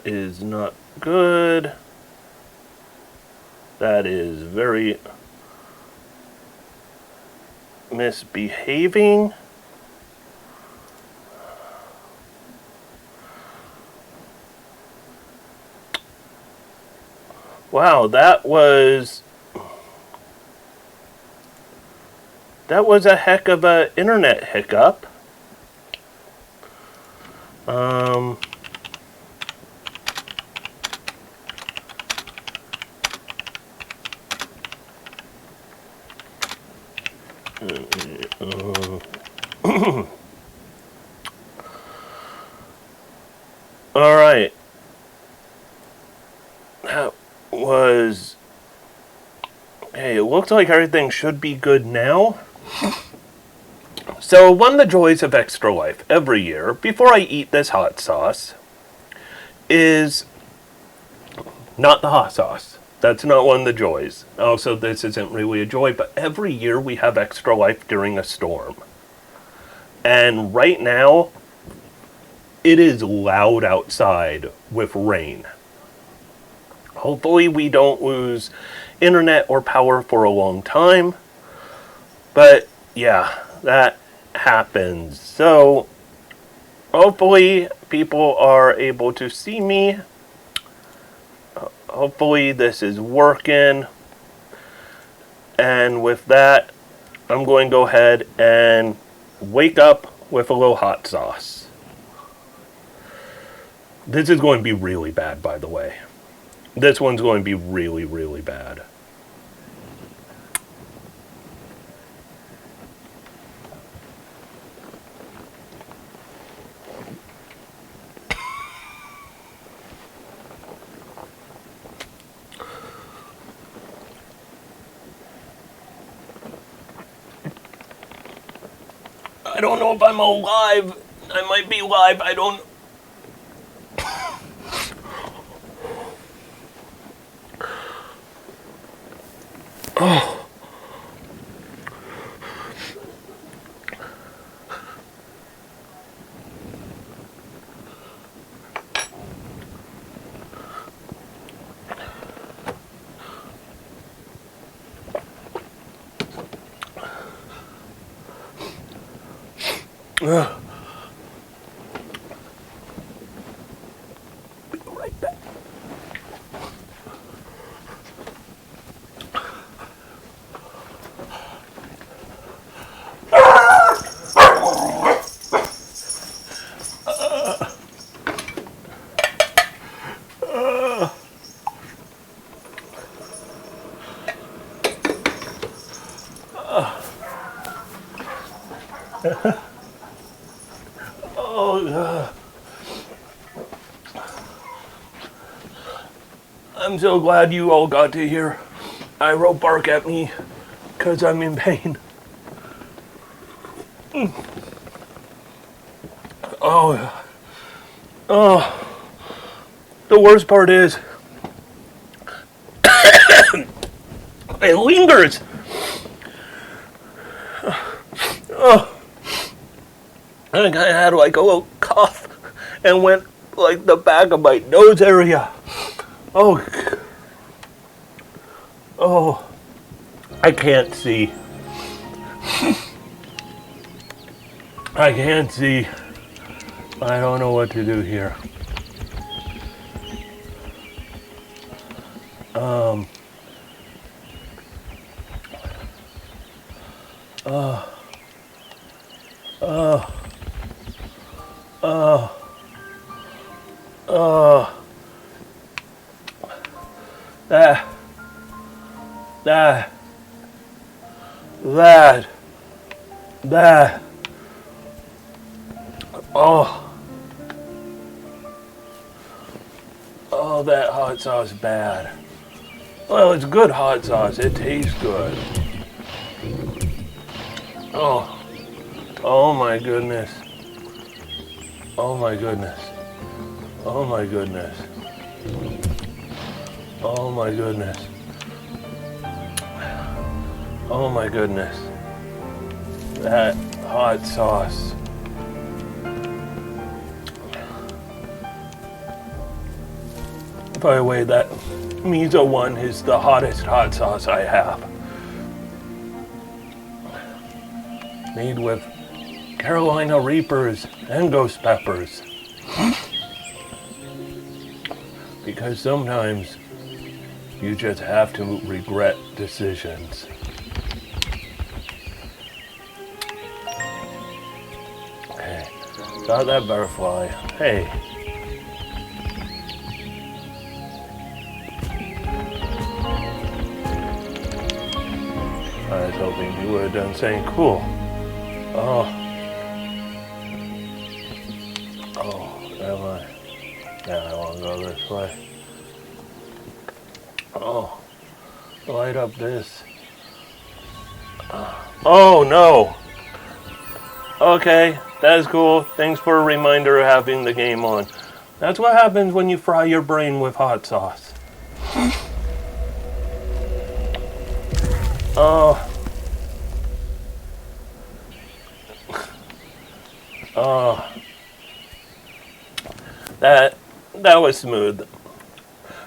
is not good. That is very misbehaving. Wow, that was a heck of a internet hiccup. All right. That was... Hey, it looks like everything should be good now. So, one of the joys of Extra Life every year, before I eat this hot sauce, is not the hot sauce. That's not one of the joys. Also, this isn't really a joy, but every year we have Extra Life during a storm. And right now, it is loud outside with rain. Hopefully we don't lose internet or power for a long time. But yeah, that happens. So hopefully people are able to see me. Hopefully this is working. And with that, I'm going to go ahead and wake up with a little hot sauce. This is going to be really bad, by the way. This one's going to be really, really bad. I don't know if I'm alive. I might be live. I don't... Oh. Be right back. I'm so glad you all got to hear Iro bark at me because I'm in pain. Oh, the worst part is it lingers. I had like a little cough and went like the back of my nose area. Oh, I can't see. I can't see. I don't know what to do here. That. Oh, that hot sauce is bad. Well, it's good hot sauce. It tastes good. Oh my goodness. Oh my goodness. Oh my goodness. Oh my goodness. Oh my goodness. That hot sauce. By the way, that miso one is the hottest hot sauce I have. Made with Carolina Reapers and ghost peppers. Because sometimes you just have to regret decisions. Okay, got that butterfly. Hey. I was hoping you would have done saying cool. Oh, am I? Yeah, I want to go this way. Oh, light up this. Oh no. Okay, that is cool. Thanks for a reminder of having the game on. That's what happens when you fry your brain with hot sauce. That was smooth.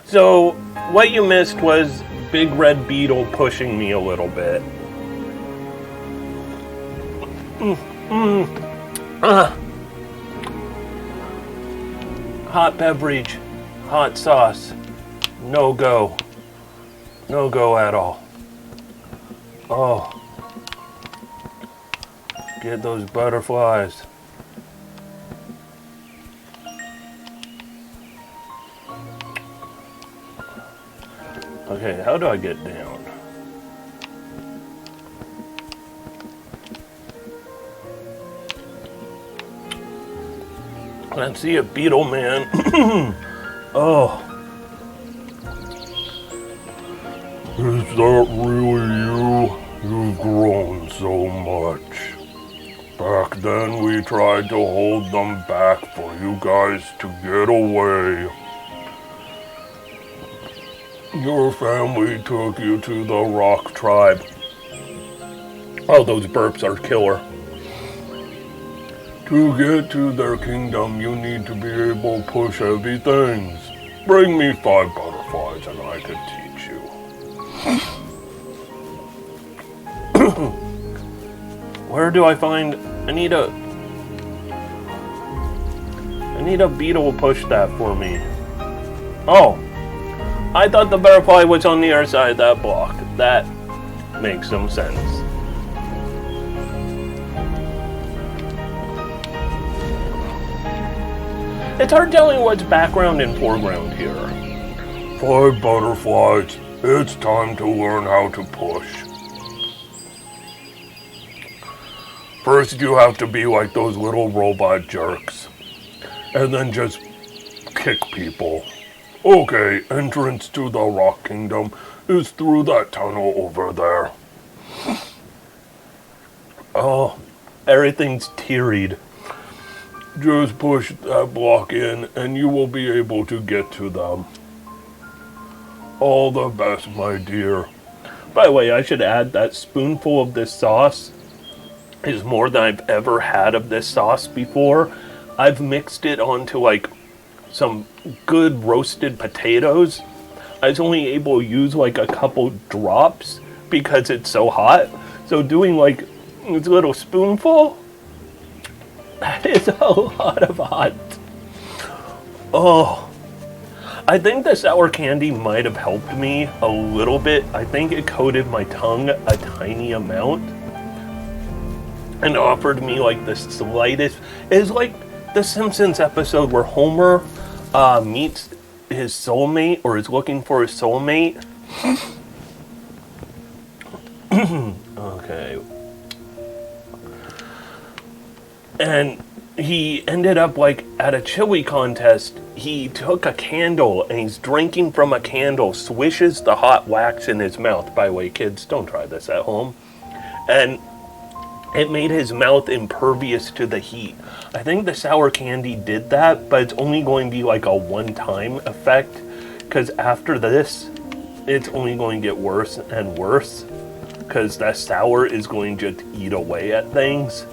So, what you missed was Big Red Beetle pushing me a little bit. Hot beverage, hot sauce, no go. No go at all. Oh, get those butterflies. Okay, how do I get down? Let's see a beetle man. Oh. Is that really you? You've grown so much. Back then we tried to hold them back for you guys to get away. Your family took you to the Rock Tribe. Oh, those burps are killer. To get to their kingdom, you need to be able to push heavy things. Bring me 5 butterflies and I can teach you. Where do I find... I need a beetle to push that for me. Oh. I thought the butterfly was on the other side of that block. That makes some sense. It's hard telling what's background and foreground here. 5 butterflies. It's time to learn how to push. First you have to be like those little robot jerks. And then just kick people. Okay, entrance to the Rock Kingdom is through that tunnel over there. Oh, everything's tearied. Just push that block in and you will be able to get to them. All the best, my dear. By the way, I should add that spoonful of this sauce is more than I've ever had of this sauce before. I've mixed it onto like some good roasted potatoes. I was only able to use like a couple drops because it's so hot. So doing like this little spoonful, that is a lot of hot. Oh, I think the sour candy might have helped me a little bit. I think it coated my tongue a tiny amount and offered me like the slightest. It's like the Simpsons episode where Homer meets his soulmate or is looking for his soulmate. Okay. And he ended up like at a chili contest. He took a candle and he's drinking from a candle, swishes the hot wax in his mouth. By the way, kids, don't try this at home. And it made his mouth impervious to the heat. I think the sour candy did that, but it's only going to be like a one-time effect, because after this, it's only going to get worse and worse, because that sour is going to just eat away at things.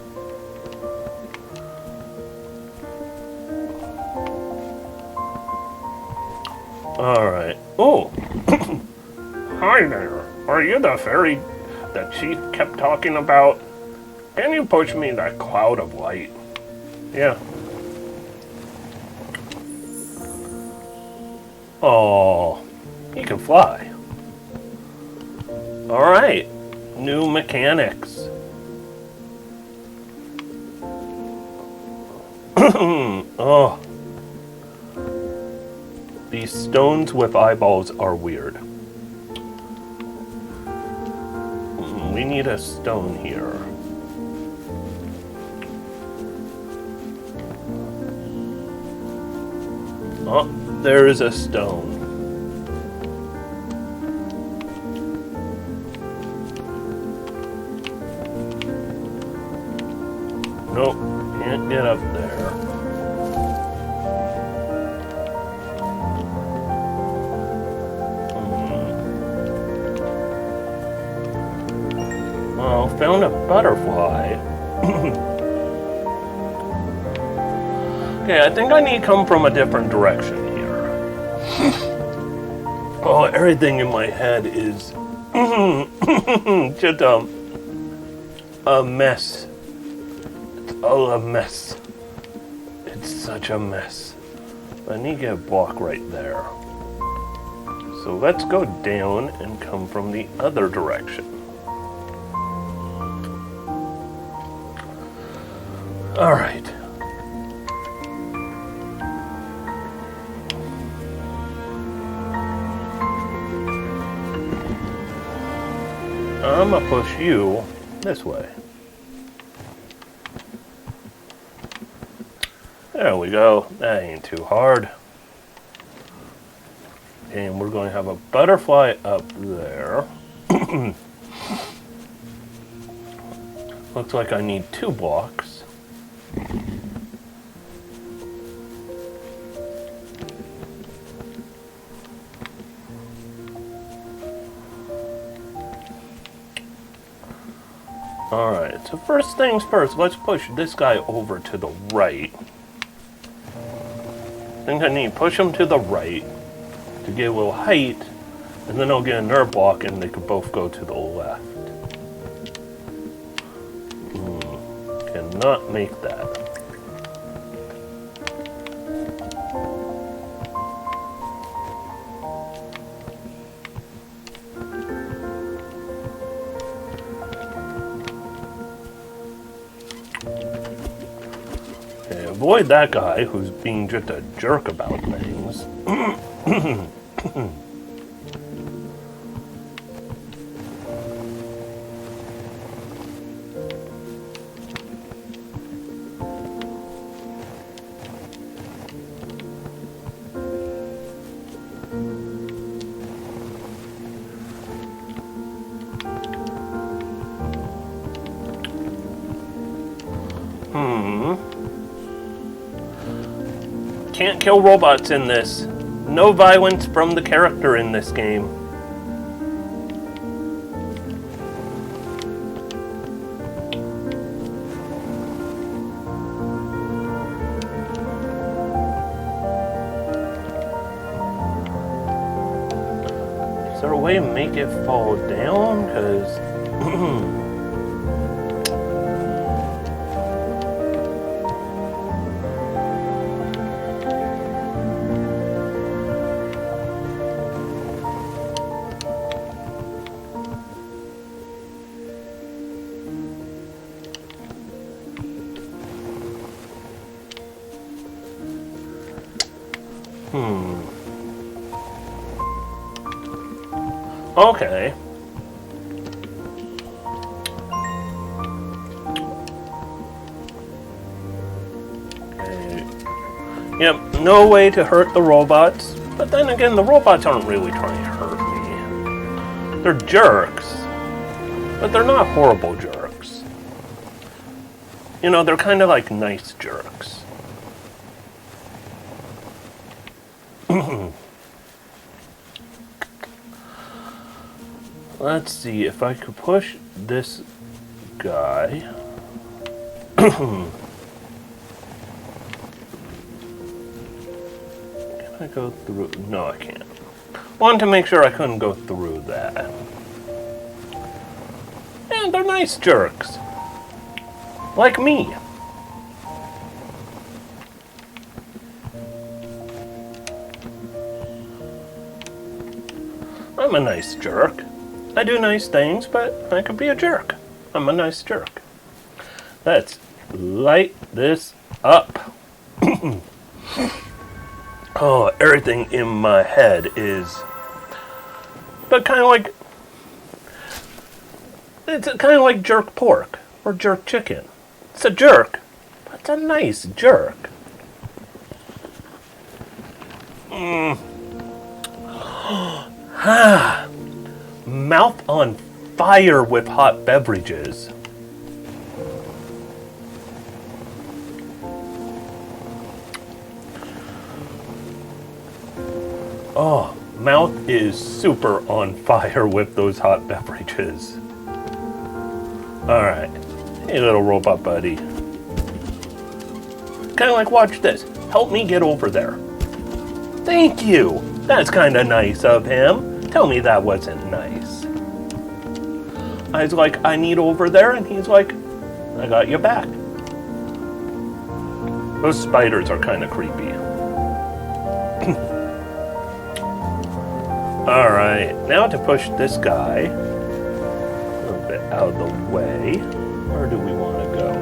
Alright. Oh! Hi there. Are you the fairy that Chief kept talking about? Can you push me that cloud of light? Yeah. Oh, he can fly. Alright. New mechanics. Oh. These stones with eyeballs are weird. We need a stone here. Oh, there is a stone. Nope, can't get up there. Well, found a butterfly. Okay, I think I need to come from a different direction here. Oh, everything in my head is just a mess. It's all a mess. It's such a mess. I need to get a block right there. So let's go down and come from the other direction. All right. I'm gonna push you this way. There we go. That ain't too hard. And we're going to have a butterfly up there. Looks like I need 2 blocks. Alright, so first things first, let's push this guy over to the right. I think I need to push him to the right to get a little height, and then I'll get a nerve block and they could both go to the left. Cannot make that. Avoid that guy who's being just a jerk about things. Can't kill robots in this. No violence from the character in this game. Is there a way to make it fall down? Because okay. Yep, no way to hurt the robots. But then again, the robots aren't really trying to hurt me. They're jerks. But they're not horrible jerks. You know, they're kind of like nice jerks. Let's see if I could push this guy. Can I go through? No, I can't. Wanted to make sure I couldn't go through that. And they're nice jerks. Like me. I'm a nice jerk. I do nice things, but I could be a jerk. I'm a nice jerk. Let's light this up. Oh, everything in my head is... But kind of like... It's kind of like jerk pork or jerk chicken. It's a jerk, but it's a nice jerk. Mouth on fire with hot beverages. Oh, mouth is super on fire with those hot beverages. Alright. Hey, little robot buddy. Kind of like, watch this. Help me get over there. Thank you. That's kind of nice of him. Tell me that wasn't nice. I was like, I need over there, and he's like, I got you back. Those spiders are kind of creepy. Alright, now to push this guy a little bit out of the way. Where do we want to go?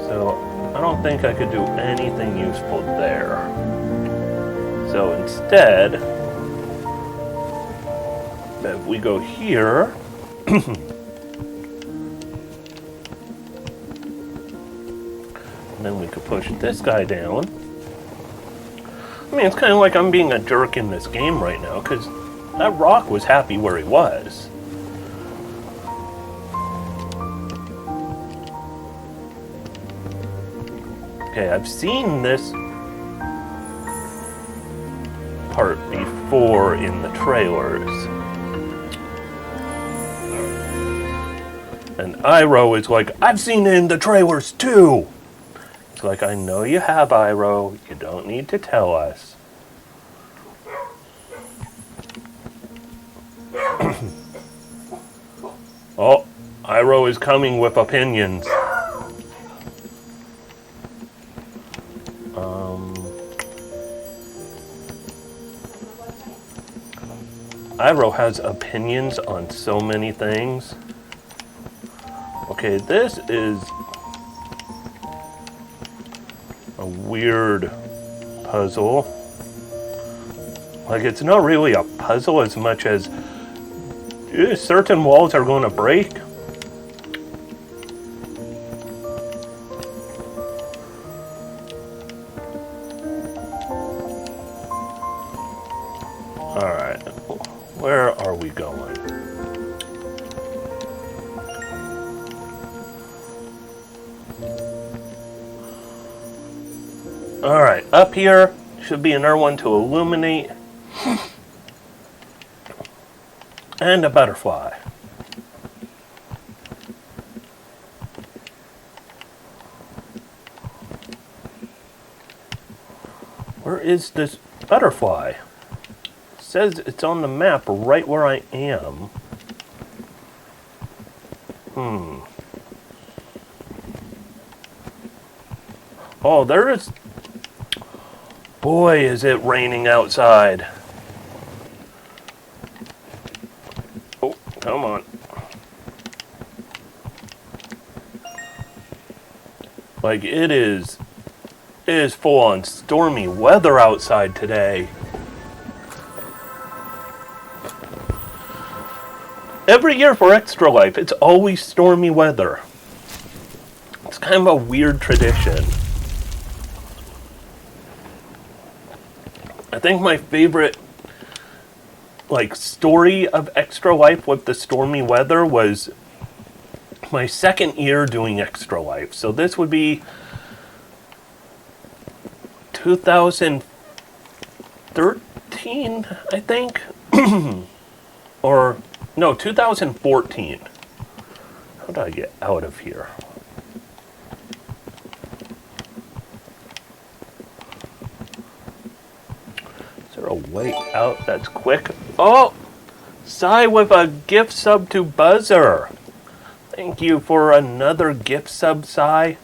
So, I don't think I could do anything useful there. So instead, if we go here, then we could push this guy down. I mean, it's kind of like I'm being a jerk in this game right now, because that rock was happy where he was. Okay, I've seen this part before in the trailers. And Iroh is like, I've seen it in the trailers too! It's like, I know you have, Iroh. You don't need to tell us. Oh, Iroh is coming with opinions. Iroh has opinions on so many things. Okay, this is a weird puzzle. Like, it's not really a puzzle as much as certain walls are going to break. Alright, where are we going? Alright, up here should be another one to illuminate. And a butterfly. Where is this butterfly? It says it's on the map right where I am. Oh, there is... Boy, is it raining outside. Oh, come on. Like, it is full on stormy weather outside today. Every year for Extra Life, it's always stormy weather. It's kind of a weird tradition. I think my favorite, like, story of Extra Life with the stormy weather was my second year doing Extra Life. So this would be 2013, I think? Or, no, 2014. How do I get out of here? Is there a way out that's quick? Oh! Sai with a gift sub to Buzzer. Thank you for another gift sub, Sai.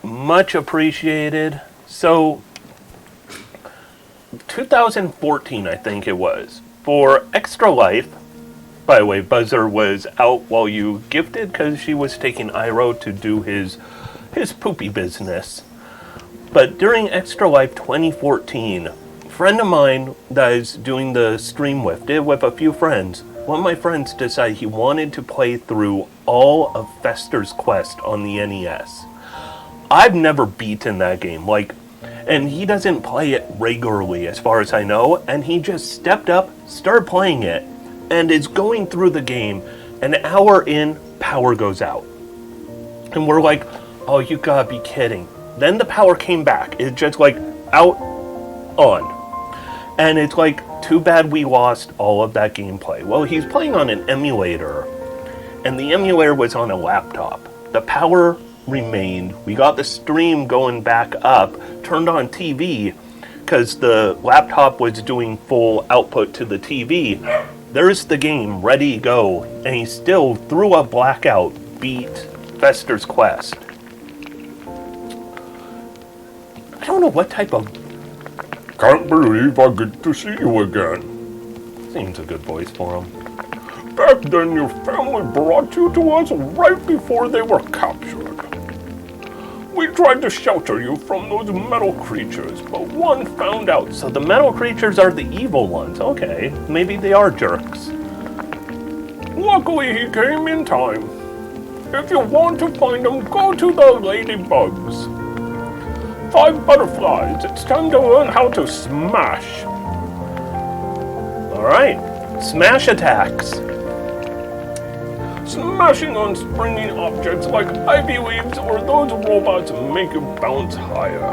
Much appreciated. So, 2014, I think it was, for Extra Life. By the way, Buzzer was out while you gifted because she was taking Iroh to do his poopy business. But during Extra Life 2014, a friend of mine that I was doing the stream with, did with a few friends, one of my friends decided he wanted to play through all of Fester's Quest on the NES. I've never beaten that game, and he doesn't play it regularly as far as I know, and he just stepped up, started playing it, and is going through the game. An hour in, power goes out. And we're like, oh, you gotta be kidding. Then the power came back. It's just out, on. And it's too bad we lost all of that gameplay. Well, he's playing on an emulator, and the emulator was on a laptop. The power remained. We got the stream going back up, turned on TV, because the laptop was doing full output to the TV. There's the game, ready to go, and he still, through a blackout, beat Fester's Quest. I don't know what type of... Can't believe I get to see you again. Seems a good voice for him. Back then your family brought you to us right before they were captured. We tried to shelter you from those metal creatures, but one found out. So the metal creatures are the evil ones. Okay, maybe they are jerks. Luckily he came in time. If you want to find him, go to the ladybugs. 5 butterflies. It's time to learn how to smash. Alright, smash attacks. Smashing on springy objects like ivy leaves or those robots make you bounce higher.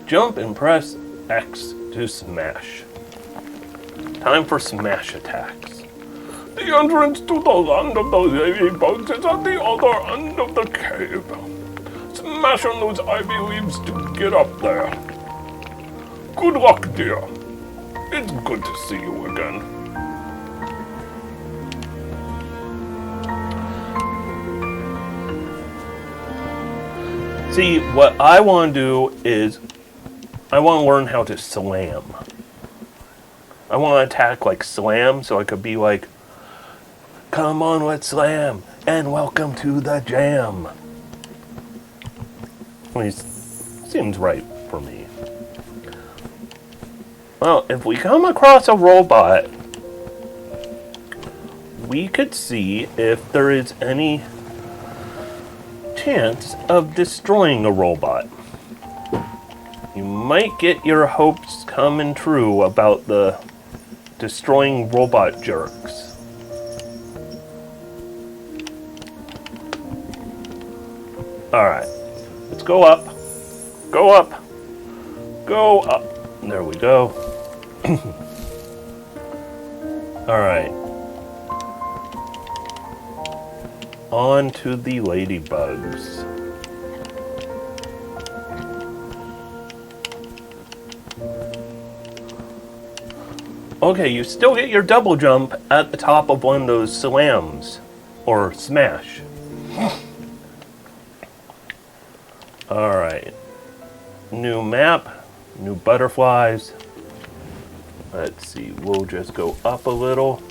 Jump and press X to smash. Time for smash attacks. The entrance to the land of the ladybugs is at the other end of the cave. Smash on those ivy leaves to get up there. Good luck, dear. It's good to see you again. See, what I want to do is I want to learn how to slam. I want to attack like slam, so I could be like, come on, let's slam, and welcome to the jam. At least, seems right for me. Well, if we come across a robot, we could see if there is any chance of destroying a robot. You might get your hopes coming true about the destroying robot jerks. Alright, let's go up, go up, go up. There we go. Alright. On to the ladybugs. Okay, you still get your double jump at the top of one of those slams, or smash. Alright. New map, new butterflies. Let's see, we'll just go up a little.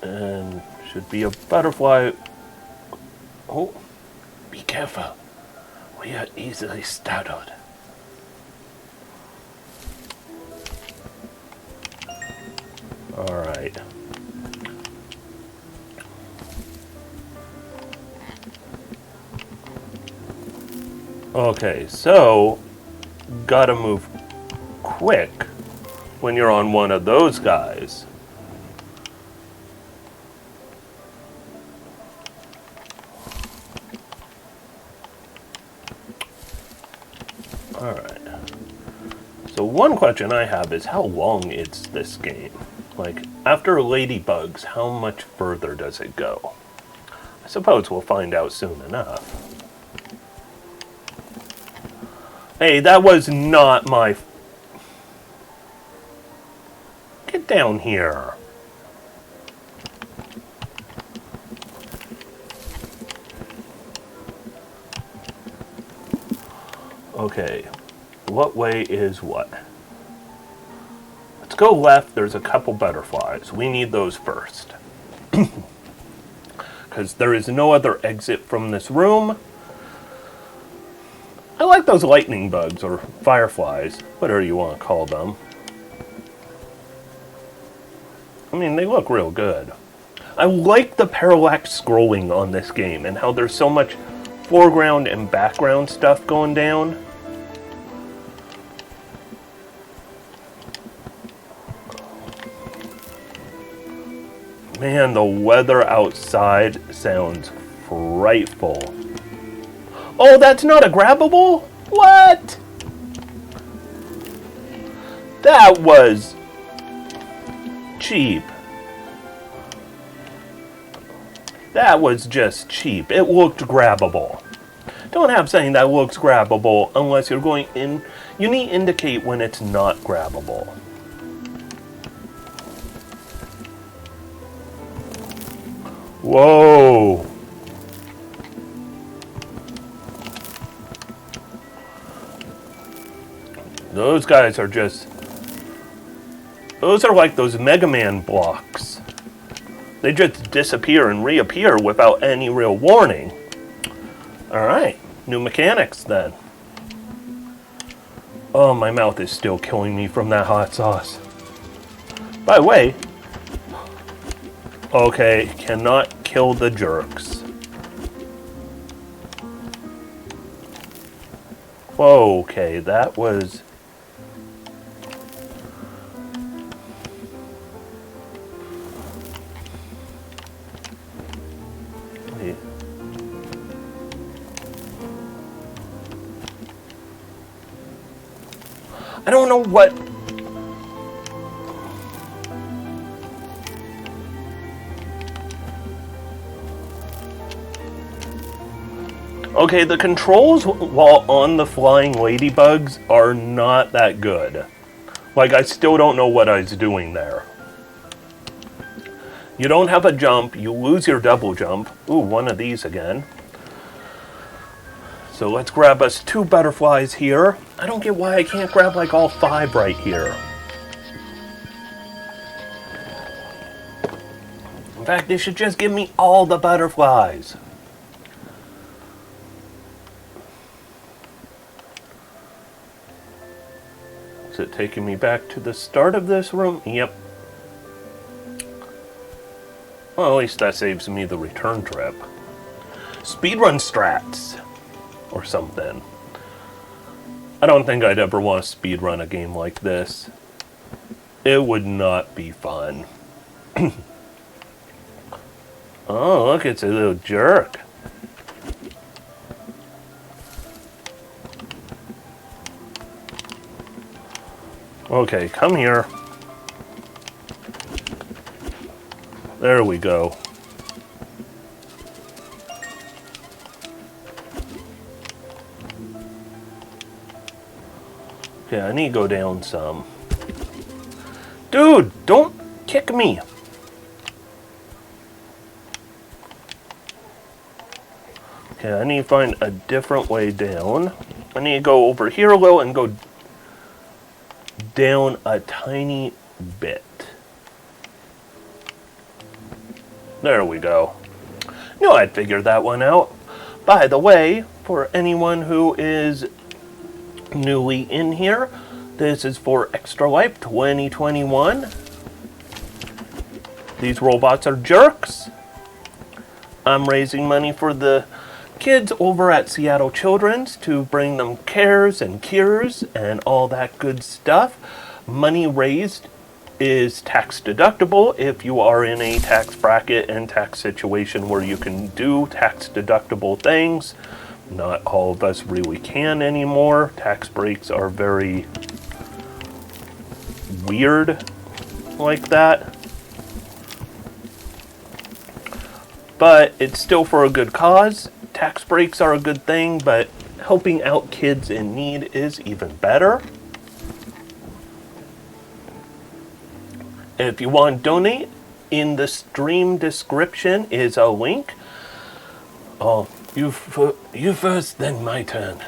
And should be a butterfly. Oh, be careful. We are easily startled. Alright. Okay, so gotta move quick when you're on one of those guys. Alright. So one question I have is how long is this game? Like, after Ladybugs, how much further does it go? I suppose we'll find out soon enough. Hey, that was not my... Get down here. Okay, what way is what? Let's go left. There's a couple butterflies. We need those first. Because there is no other exit from this room. I like those lightning bugs, or fireflies, whatever you want to call them. I mean, they look real good. I like the parallax scrolling on this game, and how there's so much foreground and background stuff going down. Man, the weather outside sounds frightful. Oh, that's not a grabbable? What? That was cheap. That was just cheap. It looked grabbable. Don't have saying that looks grabbable unless you're going in. You need to indicate when it's not grabbable. Whoa. Those guys are just... Those are like those Mega Man blocks. They just disappear and reappear without any real warning. Alright, new mechanics then. Oh, my mouth is still killing me from that hot sauce. By the way... Okay, cannot kill the jerks. Okay, that was... Wait. I don't know what... Okay, the controls while on the flying ladybugs are not that good. Like, I still don't know what I was doing there. You don't have a jump, you lose your double jump. Ooh, one of these again. So let's grab us 2 butterflies here. I don't get why I can't grab like all 5 right here. In fact, they should just give me all the butterflies. Is it taking me back to the start of this room? Yep. Well, at least that saves me the return trip. Speedrun strats. Or something. I don't think I'd ever want to speedrun a game like this. It would not be fun. Oh, look, it's a little jerk. Okay, come here. There we go. Okay, I need to go down some. Dude, don't kick me. Okay, I need to find a different way down. I need to go over here a little and go down a tiny bit. There we go. Knew I'd figure that one out. By the way, for anyone who is newly in here, this is for Extra Life 2021. These robots are jerks. I'm raising money for the kids over at Seattle Children's to bring them cares and cures and all that good stuff. Money raised is tax deductible if you are in a tax bracket and tax situation where you can do tax deductible things not all of us really can anymore. Tax breaks are very weird like that. But it's still for a good cause. Tax breaks are a good thing, but helping out kids in need is even better. If you want to donate, in the stream description is a link. Oh, you first, then my turn.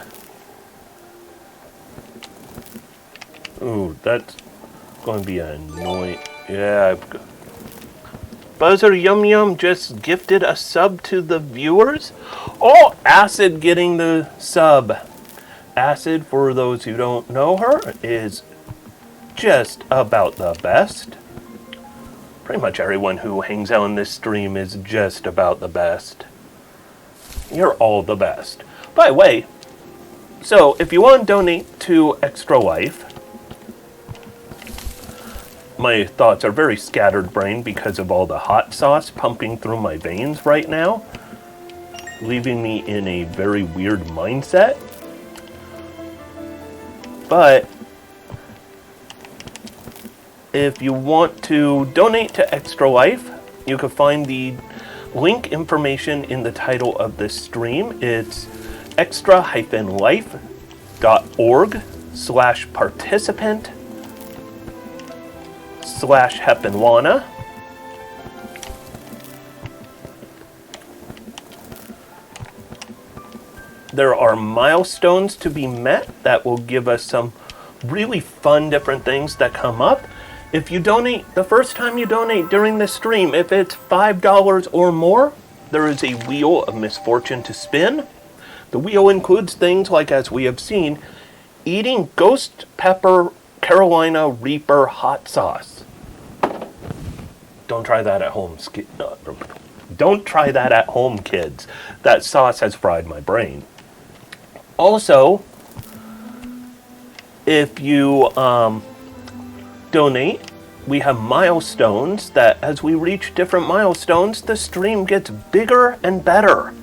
Ooh, that's going to be annoying. Yeah. Buzzer Yum Yum just gifted a sub to the viewers. Oh, Acid getting the sub. Acid, for those who don't know her, is just about the best. Pretty much everyone who hangs out in this stream is just about the best. You're all the best. By the way, so if you want to donate to Extra Life, my thoughts are very scattered-brained because of all the hot sauce pumping through my veins right now, leaving me in a very weird mindset. But if you want to donate to Extra Life, you can find the link information in the title of this stream. It's extra-life.org/participant/Heppenwana. There are milestones to be met that will give us some really fun different things that come up. If you donate, the first time you donate during the stream, if it's $5 or more, there is a Wheel of Misfortune to spin. The wheel includes things like, as we have seen, eating Ghost Pepper Carolina Reaper hot sauce. Don't try that at home. Don't try that at home, kids. That sauce has fried my brain. Also, if you donate, we have milestones that as we reach different milestones, the stream gets bigger and better.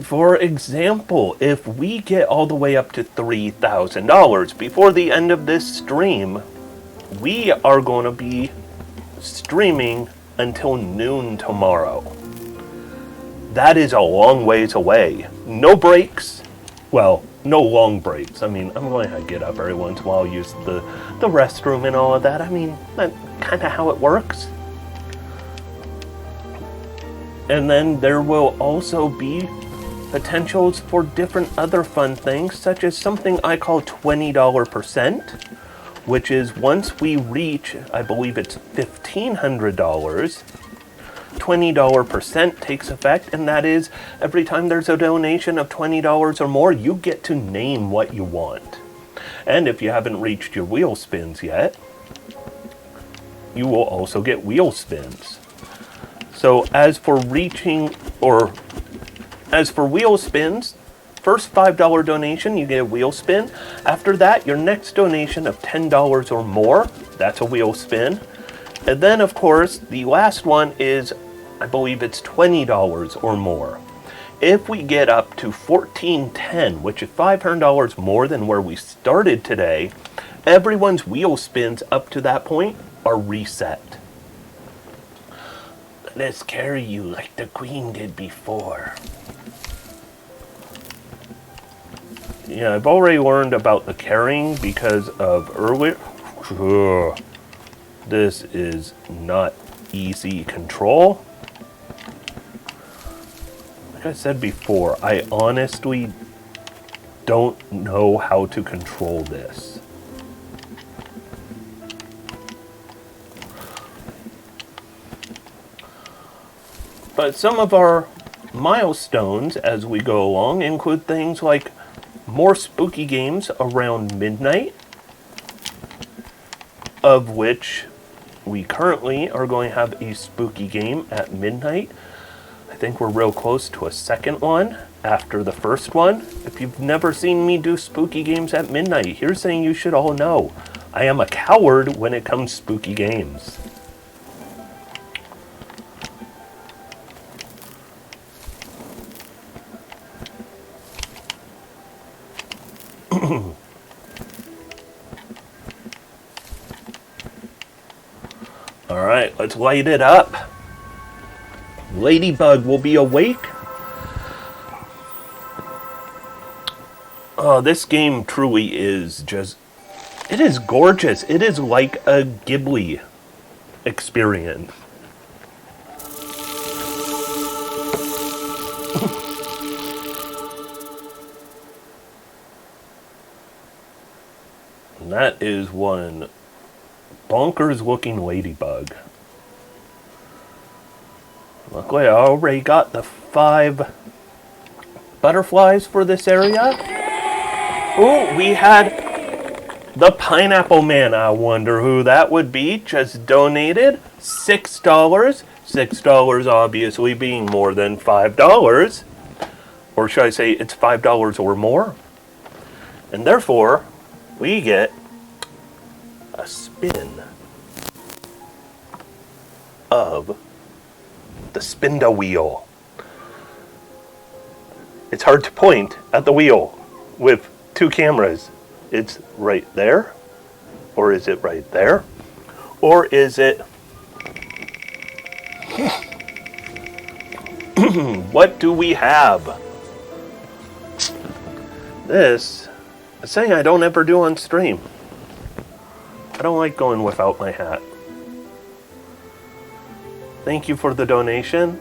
For example, if we get all the way up to $3,000 before the end of this stream, we are going to be streaming until noon tomorrow. That is a long ways away. No breaks. Well, no long breaks. I mean, I'm going to get up every once in a while, use the restroom and all of that. I mean, that's kind of how it works. And then there will also be potentials for different other fun things, such as something I call $20%, which is once we reach, I believe it's $1,500, $20% takes effect, and that is every time there's a donation of $20 or more, you get to name what you want. And if you haven't reached your wheel spins yet, you will also get wheel spins. So as for wheel spins, first $5 donation, you get a wheel spin. After that, your next donation of $10 or more, that's a wheel spin. And then, of course, the last one is, I believe it's $20 or more. If we get up to $14.10, which is $500 more than where we started today, everyone's wheel spins up to that point are reset. Let's carry you like the Queen did before. Yeah, I've already learned about the carrying because of earlier. This is not easy control. Like I said before, I honestly don't know how to control this. But some of our milestones as we go along include things like more spooky games around midnight, of which we currently are going to have a spooky game at midnight. I think we're real close to a second one after the first one. If you've never seen me do spooky games at midnight, here's something you should all know. I am a coward when it comes to spooky games. Alright, let's light it up. Ladybug will be awake. Oh, this game truly is just... It is gorgeous. It is like a Ghibli experience. And that is one bonkers looking ladybug. Luckily, I already got the 5 butterflies for this area. Oh, we had the Pineapple Man. I wonder who that would be. Just donated $6. $6 obviously being more than $5. Or should I say it's $5 or more? And therefore, we get a spin of the Spinda wheel. It's hard to point at the wheel with 2 cameras. It's right there, or is it right there, or is it... What do we have? This is something I don't ever do on stream. I don't like going without my hat. Thank you for the donation.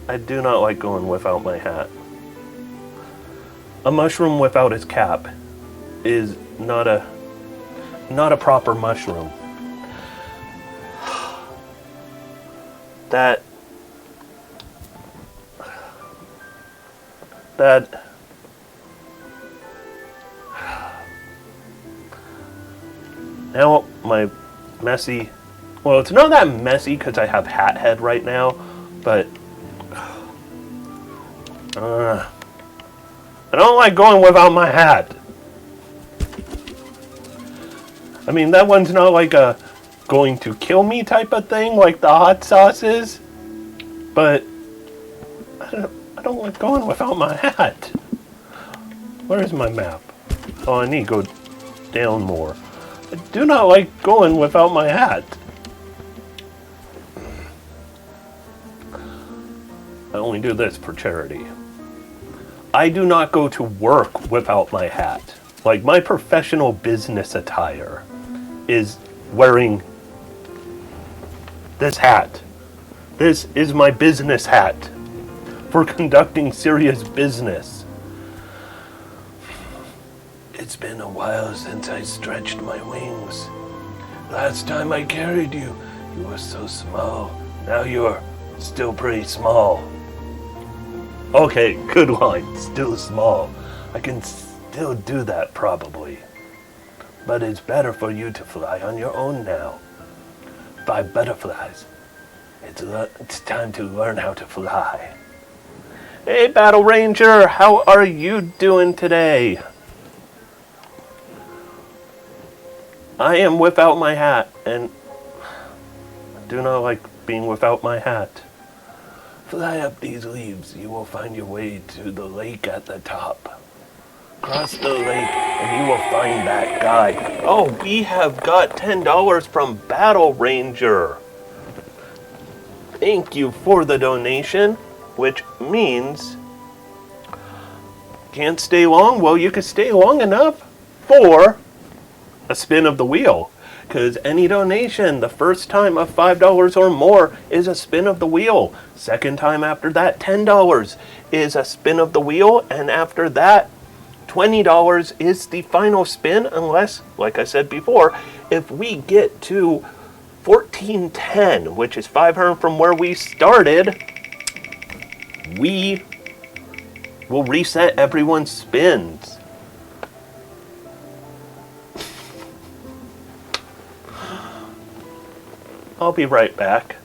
I do not like going without my hat. A mushroom without its cap is not a proper mushroom. That now my messy, well, it's not that messy because I have hat head right now, but I don't like going without my hat. I mean, that one's not like a going to kill me type of thing like the hot sauce is, but I don't like going without my hat. Where is my map? Oh, I need to go down more. I do not like going without my hat. I only do this for charity. I do not go to work without my hat. Like, my professional business attire is wearing this hat. This is my business hat for conducting serious business. It's been a while since I stretched my wings. Last time I carried you, you were so small. Now you're still pretty small. Okay, good line. Still small. I can still do that probably. But it's better for you to fly on your own now. 5 butterflies. It's time to learn how to fly. Hey, Battle Ranger, how are you doing today? I am without my hat, and I do not like being without my hat. Fly up these leaves, you will find your way to the lake at the top. Cross the lake, and you will find that guy. Oh, we have got $10 from Battle Ranger. Thank you for the donation, which means can't stay long. Well, you could stay long enough for a spin of the wheel, because any donation the first time of $5 or more is a spin of the wheel. Second time after that, $10 is a spin of the wheel, and after that, $20 is the final spin, unless, like I said before, if we get to 1410, which is 500 from where we started, we will reset everyone's spins. I'll be right back.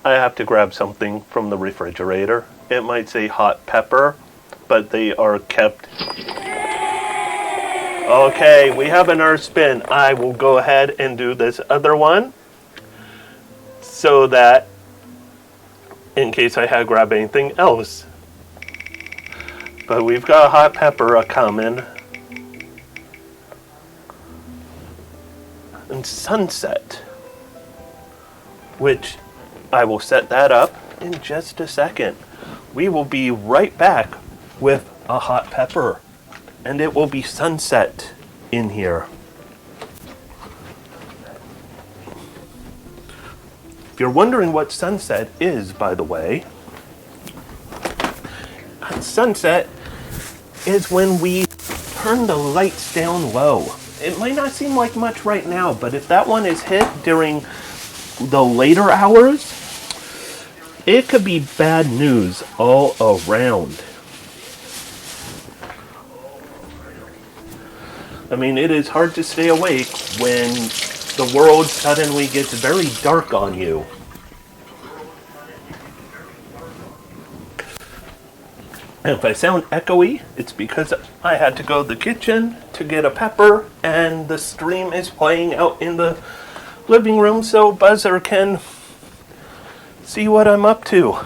I have to grab something from the refrigerator. It might say hot pepper, but they are kept. Okay, we have another spin. I will go ahead and do this other one so that in case I had to grab anything else. But we've got a hot pepper a coming. on sunset, which I will set that up in just a second. We will be right back with a hot pepper, and it will be sunset in here. If you're wondering what sunset is, by the way, sunset is when we turn the lights down low. It might not seem like much right now, but if that one is hit during the later hours, it could be bad news all around. I mean, it is hard to stay awake when the world suddenly gets very dark on you. And if I sound echoey, it's because I had to go to the kitchen to get a pepper, and the stream is playing out in the living room so Buzzer can see what I'm up to.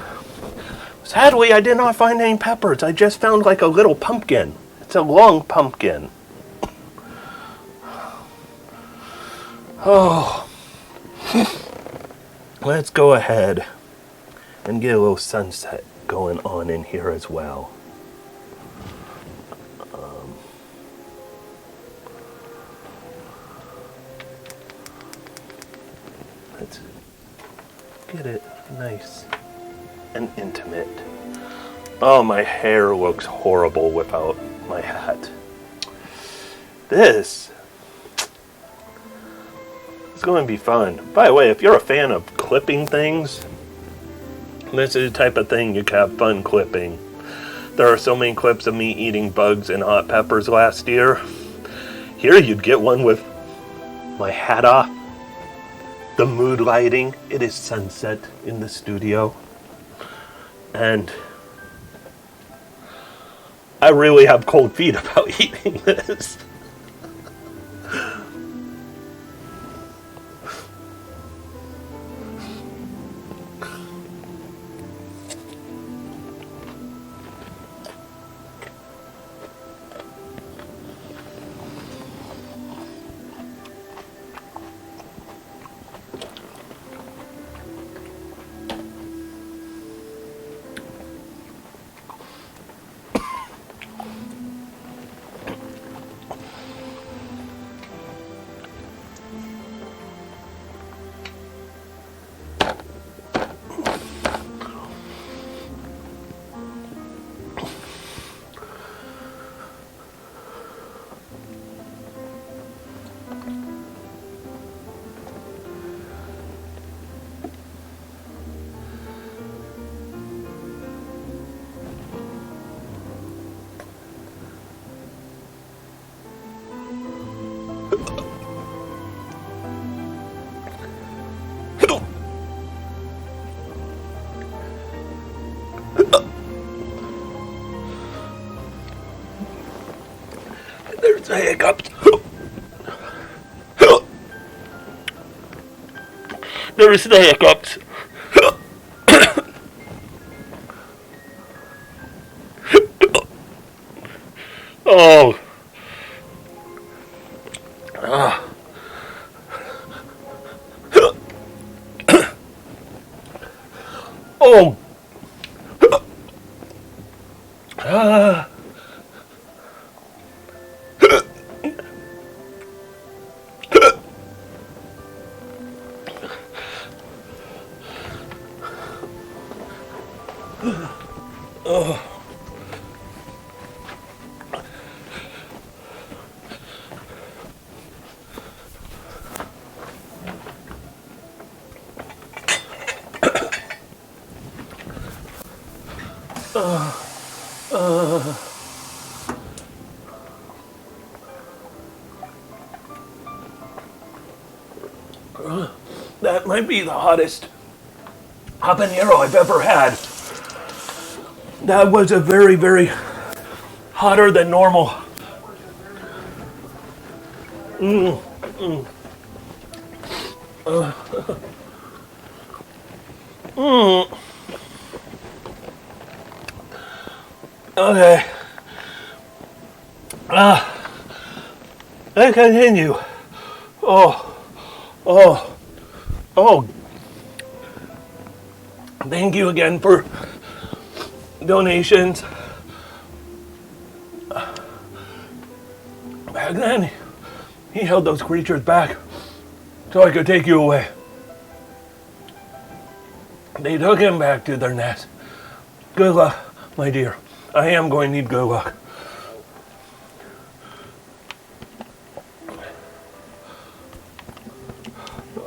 Sadly, I did not find any peppers. I just found like a little pumpkin. It's a long pumpkin. Oh. Let's go ahead and get a little sunset going on in here as well. Let's get it nice and intimate. Oh, my hair looks horrible without my hat. This is going to be fun. By the way, if you're a fan of clipping things, this is the type of thing you can have fun clipping. There are so many clips of me eating bugs and hot peppers last year. Here you'd get one with my hat off, the mood lighting. It is sunset in the studio. And I really have cold feet about eating this. There's the hiccups. There's the hiccups. Oh. Oh. That might be the hottest habanero I've ever had. That was a very, very hotter than normal. Okay. Let's continue. Oh. Oh, oh, thank you again for donations. Back then, he held those creatures back so I could take you away. They took him back to their nest. Good luck, my dear. I am going to need good luck.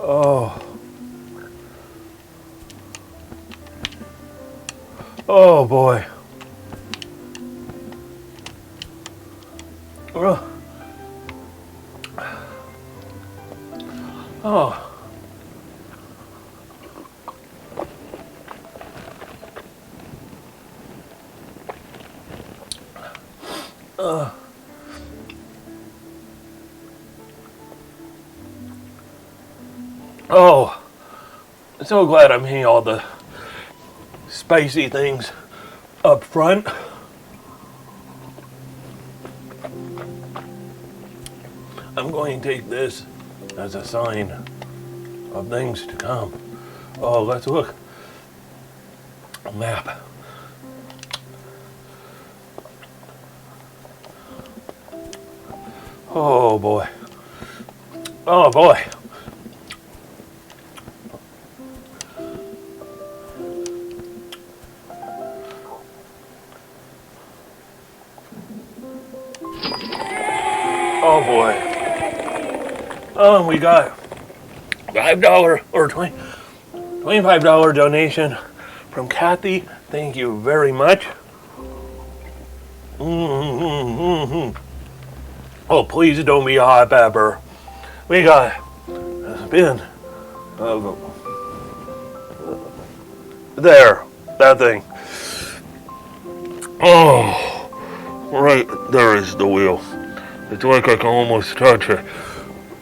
Oh. Oh boy. Oh. Oh, so glad I'm eating all the spicy things up front. I'm going to take this as a sign of things to come. Oh, let's look. A map. Oh boy. Oh boy. Oh boy. Oh, we got $5 or $25 donation from Kathy. Thank you very much. Oh, please don't be a hot pepper. We got a bin of there, that thing. Oh, right there is the wheel. It's like I can almost touch it.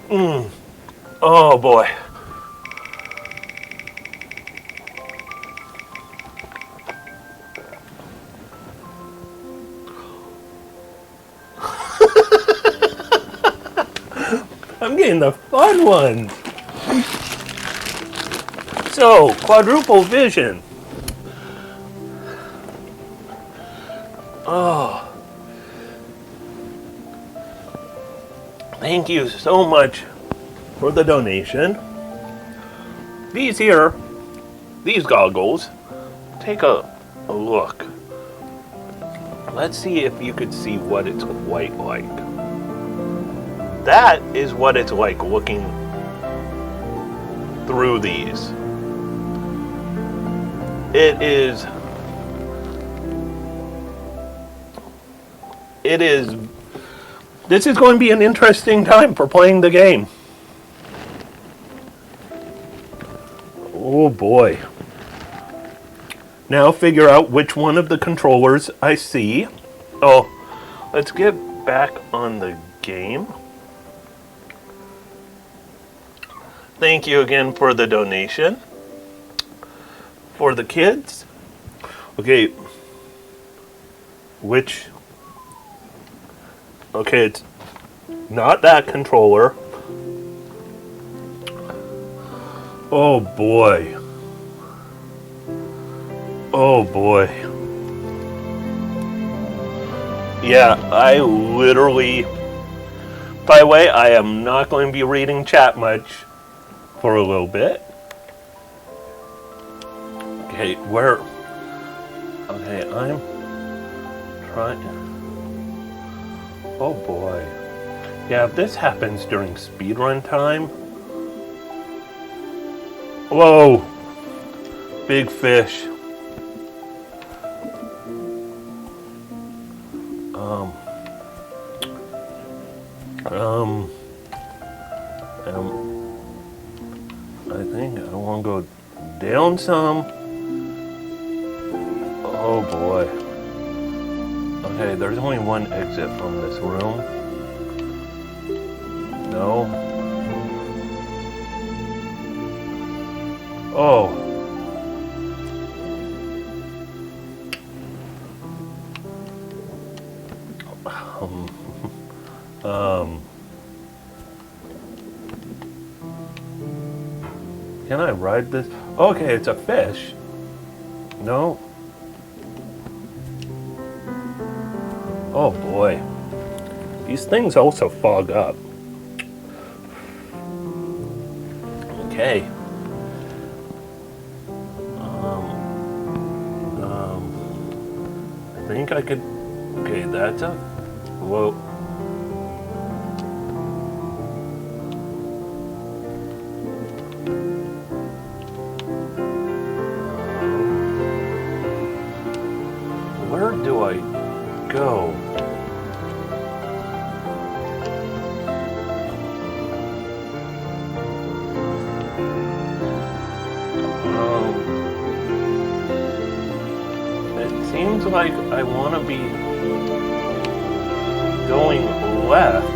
Oh boy. I'm getting the fun ones. So, quadruple vision. Oh. Thank you so much for the donation. These goggles, take a look. Let's see if you could see what it's quite like. That is what it's like looking through these. This is going to be an interesting time for playing the game. Oh boy. Now figure out which one of the controllers I see. Oh, let's get back on the game. Thank you again for the donation. For the kids. Okay. Okay, it's not that controller. Oh boy. Oh boy. Yeah, I literally... By the way, I am not going to be reading chat much for a little bit. Okay, where... Okay, I'm trying... Oh boy. Yeah, if this happens during speedrun time... Whoa! Big fish. I think I want to go down some. Oh boy. Okay, there's only one exit from this room. No. Oh. Can I ride this? Okay, it's a fish. No. Oh boy. These things also fog up. Okay. I think I could. Okay, that's a. Whoa. Where do I go? It seems like I want to be going left,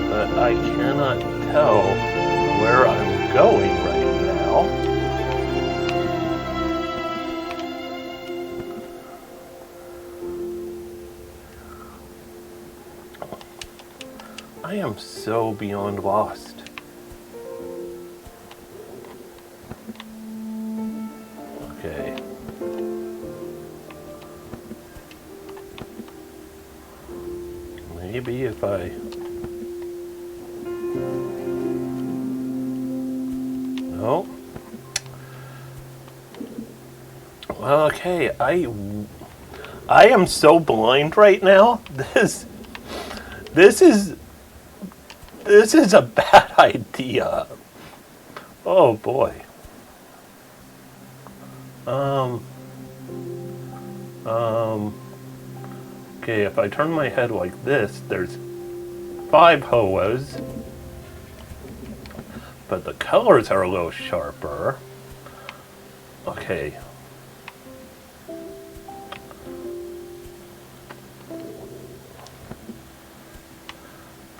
but I cannot tell where I'm going right now. I am so beyond lost. Okay. Maybe if I... No. Okay, I am so blind right now. This is a bad idea. Oh boy. Okay, if I turn my head like this, there's 5 Hoas. But the colors are a little sharper. Okay.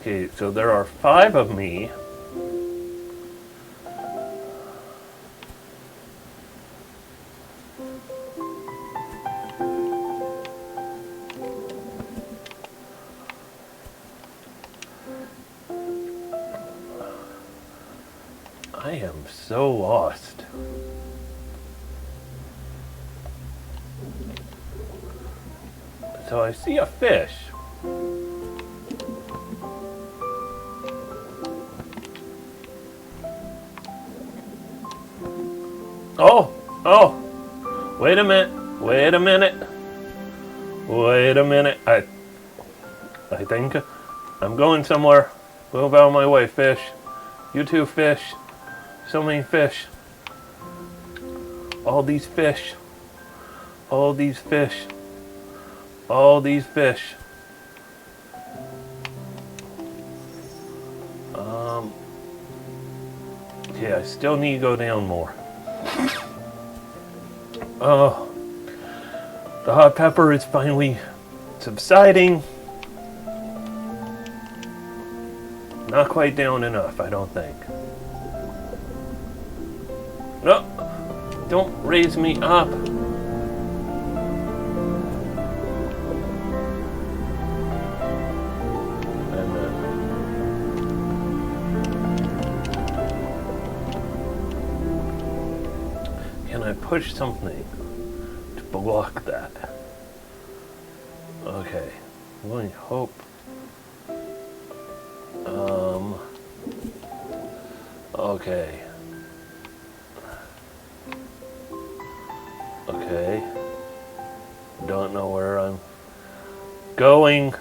Okay, so there are 5 of me. I am so lost. So I see a fish. Oh, wait a minute, wait a minute. I think I'm going somewhere. Move out of my way, fish. You too, fish. So many fish. All these fish. All these fish. All these fish. Yeah, I still need to go down more. Oh, the hot pepper is finally subsiding. Not quite down enough, I don't think. No, don't raise me up. Can I push something to block that? Okay, let me hope. Okay. Okay. Don't know where I'm going.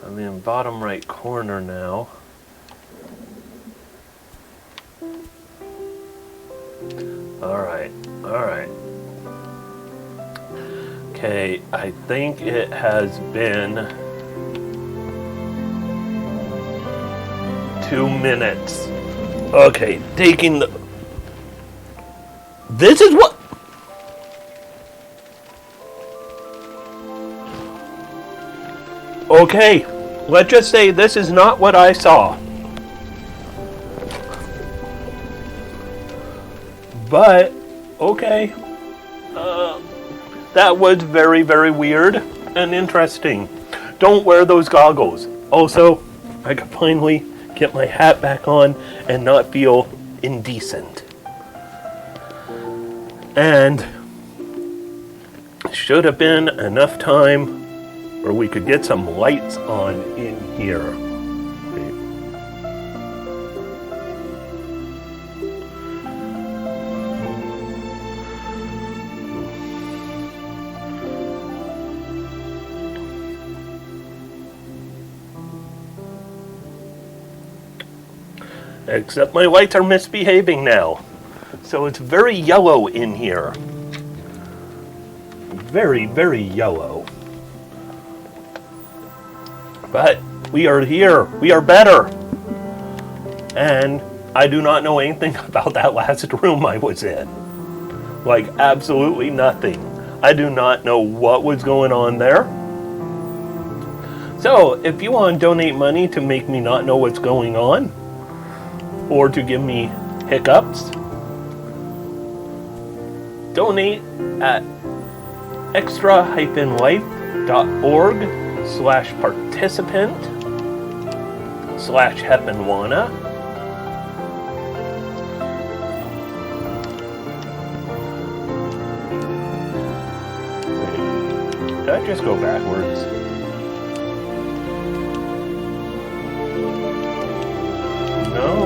I'm in bottom right corner now. Alright, alright. Okay, I think it has been 2 minutes. Okay, taking the... This is what... Okay, let's just say this is not what I saw. But, okay. That was very, very weird. and interesting. Don't wear those goggles. Also, I could finally get my hat back on and not feel indecent. And should have been enough time where we could get some lights on in here. Except my lights are misbehaving now. So it's very yellow in here. Very, very yellow. But we are here. We are better. And I do not know anything about that last room I was in. Like, absolutely nothing. I do not know what was going on there. So, if you want to donate money to make me not know what's going on, or to give me hiccups, donate at extra-life.org/participant/Heppenwana. Did I just go backwards? No?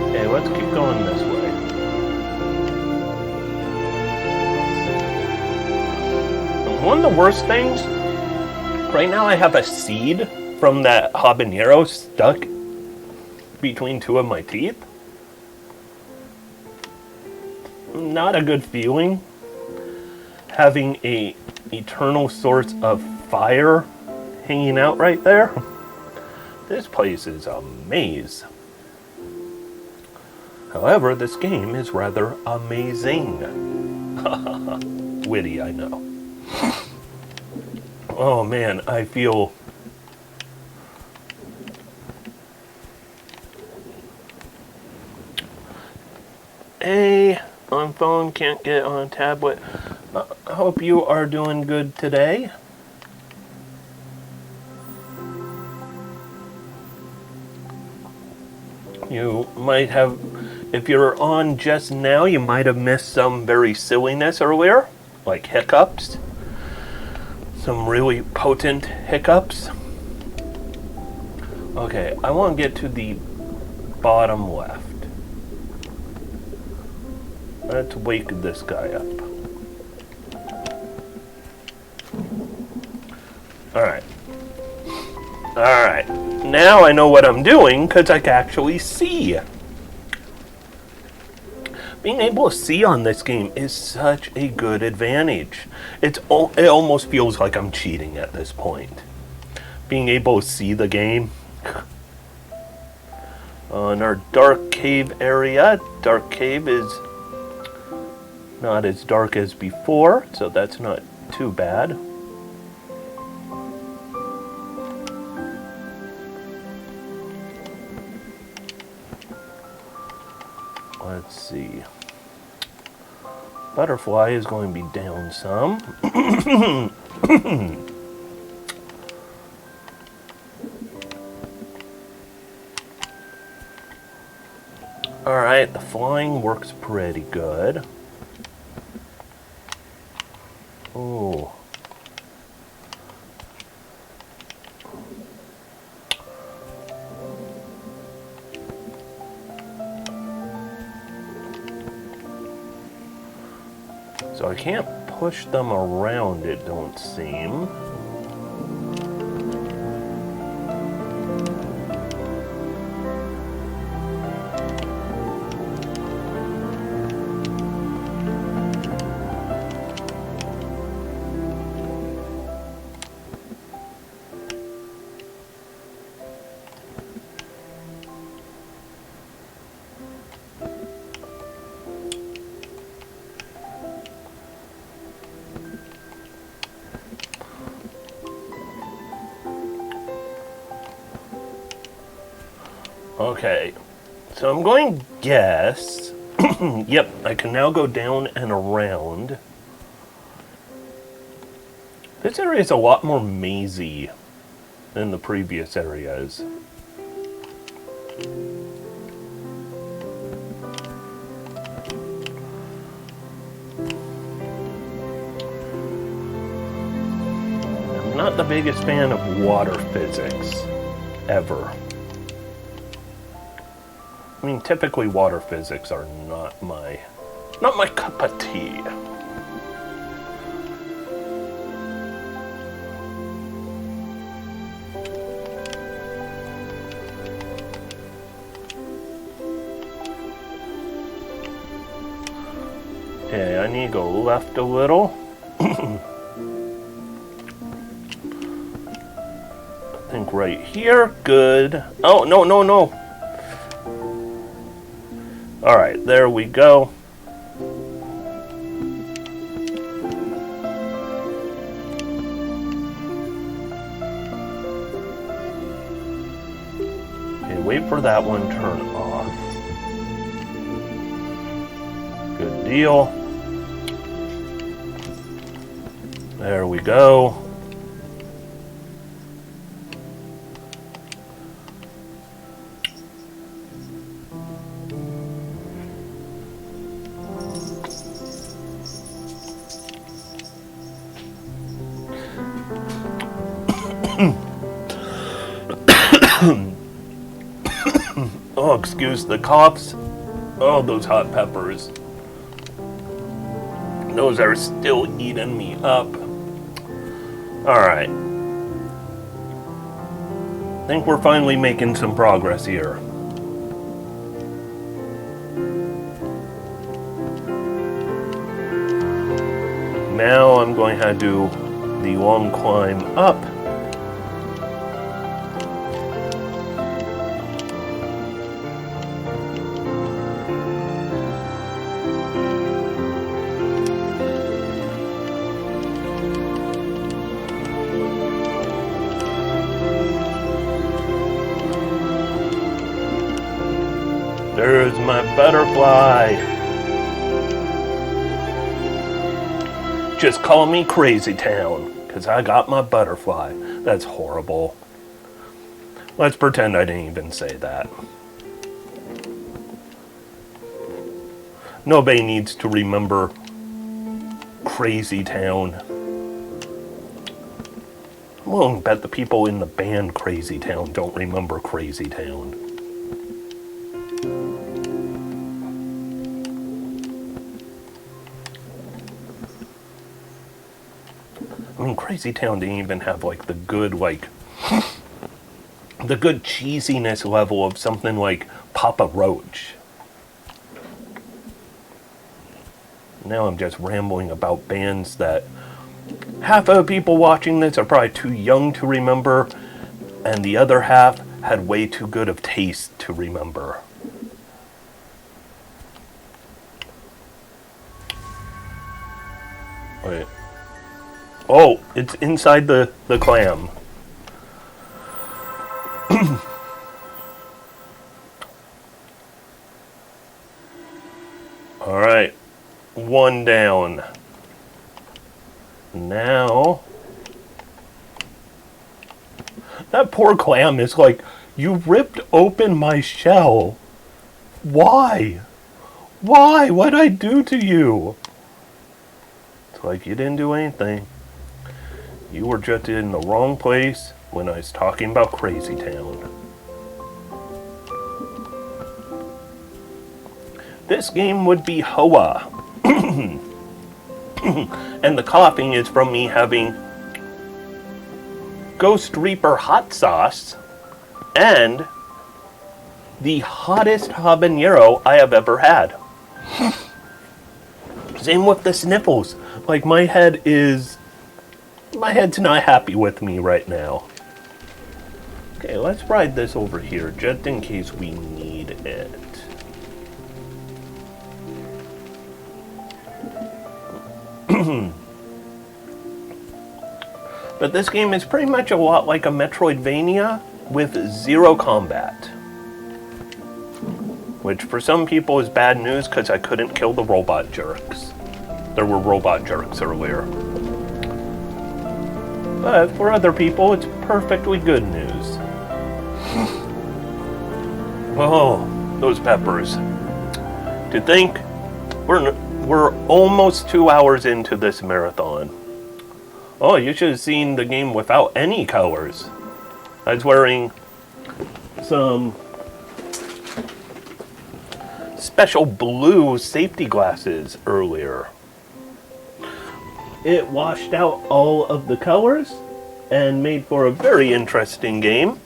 Okay, let's keep going this way. One of the worst things, right now I have a seed from that habanero stuck between two of my teeth. Not a good feeling. Having a eternal source of fire hanging out right there. This place is a maze. However, this game is rather amazing. Witty, I know. Oh man, I feel... Hey, on phone, can't get on tablet. I hope you are doing good today. You might have, if you're on just now, you might have missed some very silliness earlier, like hiccups. Some really potent hiccups. Okay, I want to get to the bottom left. Let's wake this guy up. Alright. Alright. Now I know what I'm doing because I can actually see. Being able to see on this game is such a good advantage. It almost feels like I'm cheating at this point. Being able to see the game. In our dark cave area, dark cave is not as dark as before, so that's not too bad. Let's see. Butterfly is going to be down some. Alright, the flying works pretty good. Oh. So I can't push them around, it don't seem. Okay, so I'm going to guess, yep, I can now go down and around. This area is a lot more mazy than the previous areas. I'm not the biggest fan of water physics, ever. I mean, typically water physics are not my cup of tea. Okay, I need to go left a little. I think right here, good. Oh, no, no, no. All right, there we go. Okay, wait for that one to turn off. Good deal. There we go. Oh, excuse the coughs. Oh, those hot peppers. Those are still eating me up. Alright. I think we're finally making some progress here. Now I'm going to do the long climb up. There's my butterfly. Just call me Crazy Town, because I got my butterfly. That's horrible. Let's pretend I didn't even say that. Nobody needs to remember Crazy Town. I'm willing to bet the people in the band Crazy Town don't remember Crazy Town. I mean, Crazy Town didn't even have, like, the good cheesiness level of something like Papa Roach. Now I'm just rambling about bands that half of the people watching this are probably too young to remember, and the other half had way too good of taste to remember. Wait. Oh, it's inside the clam. Alright. One down. Now... That poor clam is like, you ripped open my shell. Why? Why? What'd I do to you? It's like you didn't do anything. You were just in the wrong place when I was talking about Crazy Town. This game would be Hoa. And the coughing is from me having Ghost Reaper hot sauce and the hottest habanero I have ever had. Same with the sniffles. Like, my head's not happy with me right now. Okay, let's ride this over here just in case we need it. But this game is pretty much a lot like a Metroidvania with zero combat. Which for some people is bad news because I couldn't kill the robot jerks. There were robot jerks earlier. But for other people, it's perfectly good news. Oh, those peppers. To think we're almost 2 hours into this marathon. Oh, you should have seen the game without any colors. I was wearing some special blue safety glasses earlier. It washed out all of the colors and made for a very interesting game.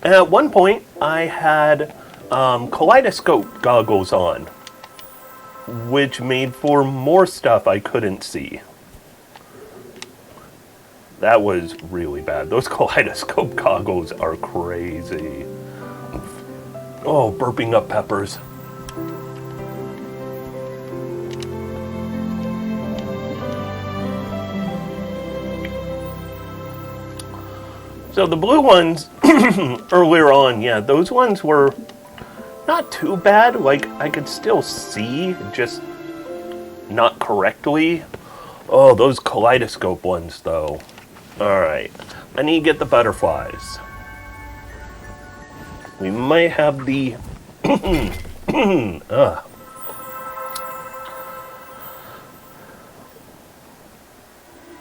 And at one point, I had kaleidoscope goggles on, which made for more stuff I couldn't see. That was really bad. Those kaleidoscope goggles are crazy. Oh, burping up peppers. So the blue ones earlier on, yeah, those ones were not too bad. Like, I could still see, just not correctly. Oh, those kaleidoscope ones, though. Alright, I need to get the butterflies. We might have the...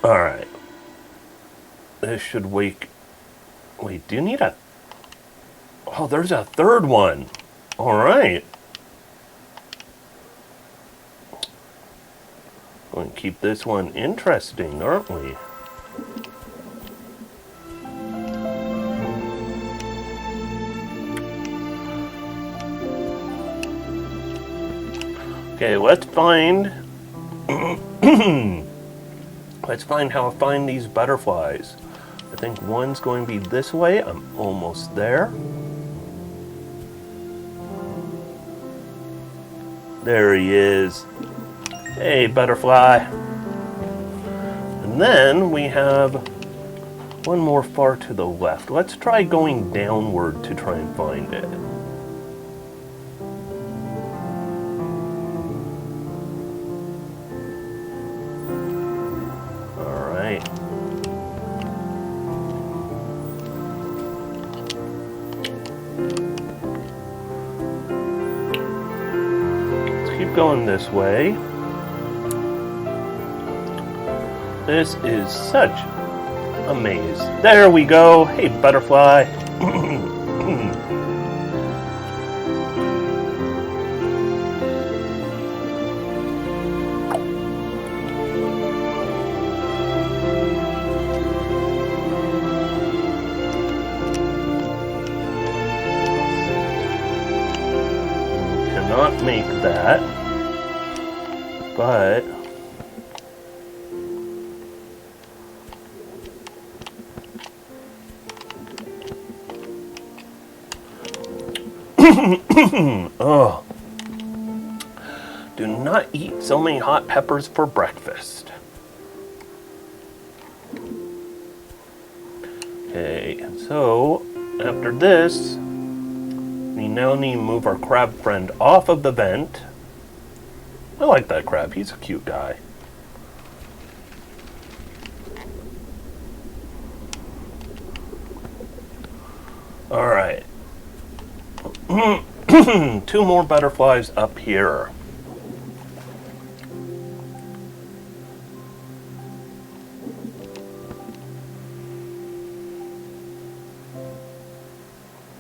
Alright. This should wake... Wait, do you need a... Oh, there's a third one. Alright. Going to keep this one interesting, aren't we? Okay, let's find... let's find how to find these butterflies. I think one's going to be this way. I'm almost there. There he is. Hey, butterfly. And then we have one more far to the left. Let's try going downward to try and find it. Alright. Going this way. This is such a maze. There we go. Hey, butterfly. Cannot make that. But oh, do not eat so many hot peppers for breakfast. Okay, so after this, we now need to move our crab friend off of the vent. I like that crab. He's a cute guy. Alright. 2 more butterflies up here.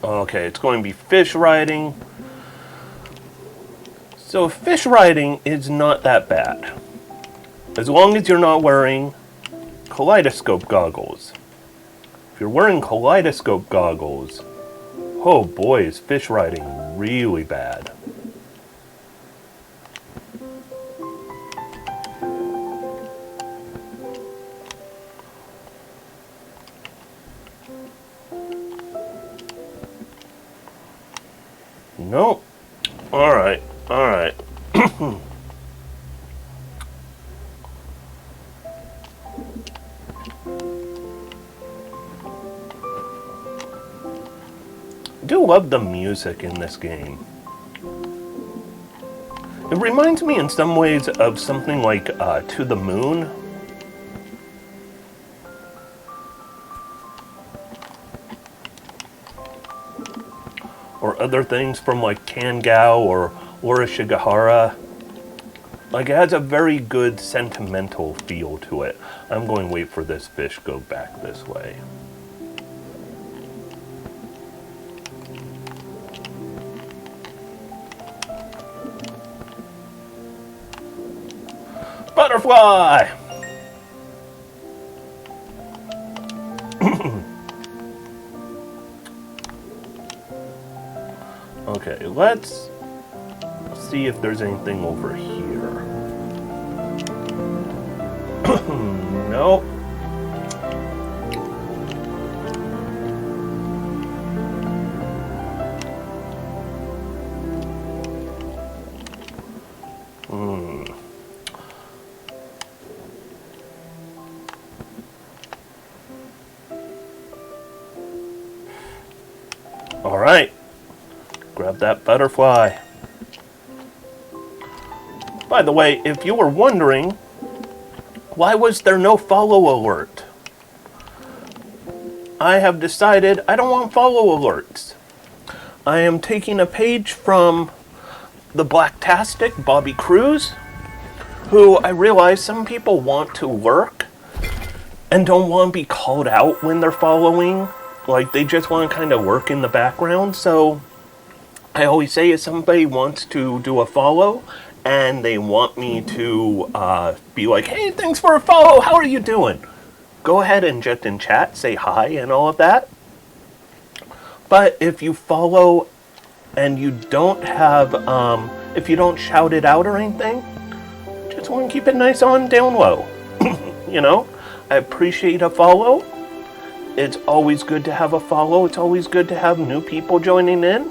Okay, it's going to be fish riding. So fish riding is not that bad, as long as you're not wearing kaleidoscope goggles. If you're wearing kaleidoscope goggles, oh boy, is fish riding really bad. Nope. Alright. Alright. I do love the music in this game. It reminds me in some ways of something like To the Moon. other things from like Kangao or Orishigahara. Like, it has a very good sentimental feel to it. I'm going to wait for this fish go back this way. Butterfly! Okay, let's see if there's anything over here. Nope. All right. Grab that butterfly. By the way, if you were wondering, why was there no follow alert? I have decided I don't want follow alerts. I am taking a page from the Blacktastic, Bobby Cruz, who I realize some people want to lurk and don't want to be called out when they're following. Like, they just want to kind of lurk in the background. So I always say if somebody wants to do a follow and they want me to be like, hey, thanks for a follow, how are you doing? Go ahead and just in chat, say hi and all of that. But if you follow and you don't have, if you don't shout it out or anything, just want to keep it nice on down low. You know, I appreciate a follow. It's always good to have a follow. It's always good to have new people joining in,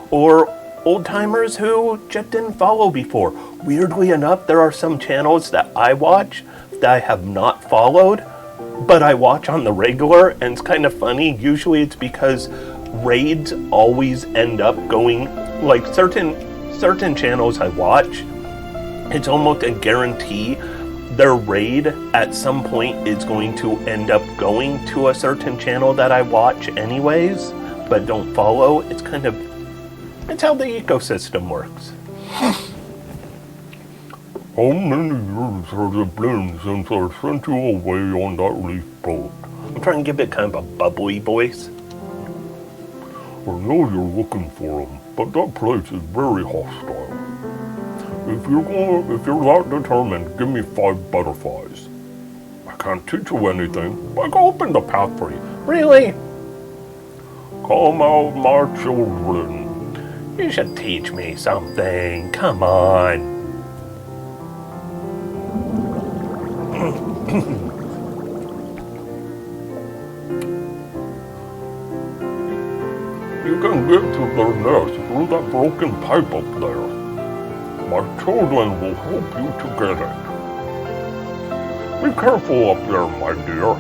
or old-timers who just didn't follow before. Weirdly enough, there are some channels that I watch that I have not followed, but I watch on the regular, and it's kind of funny. Usually it's because raids always end up going, like certain channels I watch, it's almost a guarantee their raid at some point is going to end up going to a certain channel that I watch anyways, but don't follow. It's how the ecosystem works. How many years has it been since I sent you away on that leaf boat? I'm trying to give it kind of a bubbly voice. I know you're looking for them, but that place is very hostile. If you're that determined, give me 5 butterflies. I can't teach you anything, but I can open the path for you. Really? Come out, my children. You should teach me something. Come on. You can get to their nest through that broken pipe up there. My children will help you to get it. Be careful up there, my dear.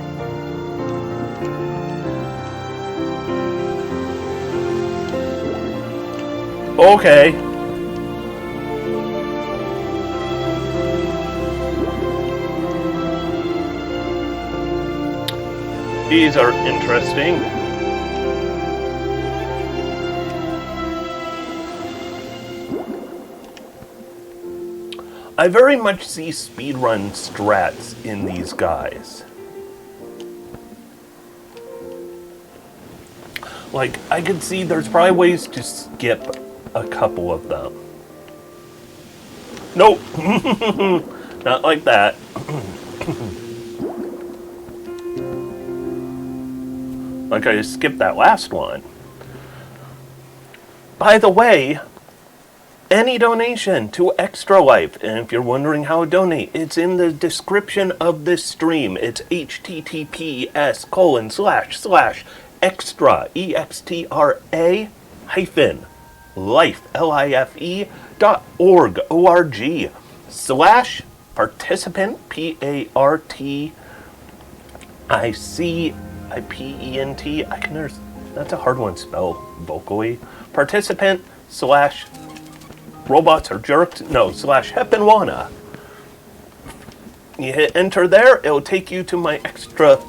Okay. These are interesting. I very much see speedrun strats in these guys. Like, I could see there's probably ways to skip a couple of them. Nope. Not like that. Like I skipped that last one. By the way, any donation to Extra Life, and if you're wondering how to donate, it's in the description of this stream. It's https://extra, extra hyphen life, life.org, org, / participant, participent, I can understand, that's a hard one to spell vocally. Participant / robots or jerks, no, / Heppenwana. You hit enter there, it'll take you to my extra,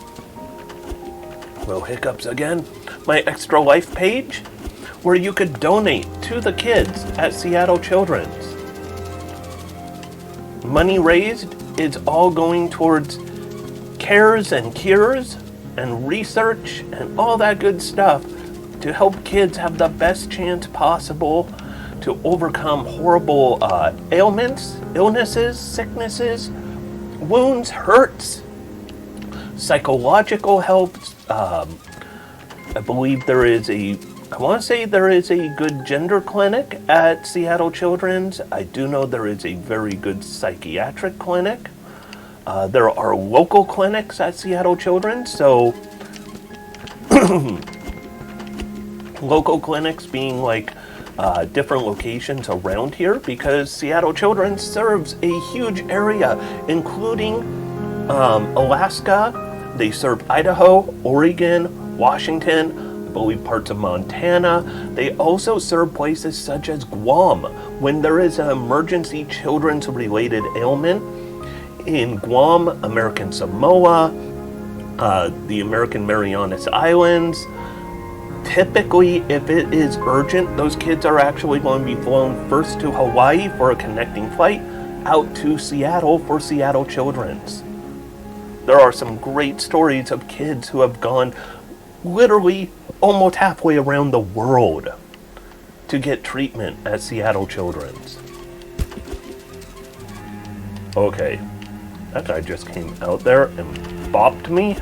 well, hiccups again, my Extra Life page, where you could donate to the kids at Seattle Children's. Money raised is all going towards cares and cures and research and all that good stuff to help kids have the best chance possible to overcome horrible ailments, illnesses, sicknesses, wounds, hurts, psychological help. I believe there is I want to say there is a good gender clinic at Seattle Children's. I do know there is a very good psychiatric clinic. There are local clinics at Seattle Children's, so local clinics being like different locations around here, because Seattle Children's serves a huge area, including Alaska. They serve Idaho, Oregon, Washington, I believe parts of Montana. They also serve places such as Guam when there is an emergency children's related ailment. In Guam, American Samoa, the American Marianas Islands. Typically, if it is urgent, those kids are actually going to be flown first to Hawaii for a connecting flight out to Seattle for Seattle Children's. There are some great stories of kids who have gone literally almost halfway around the world to get treatment at Seattle Children's. Okay, that guy just came out there and bopped me.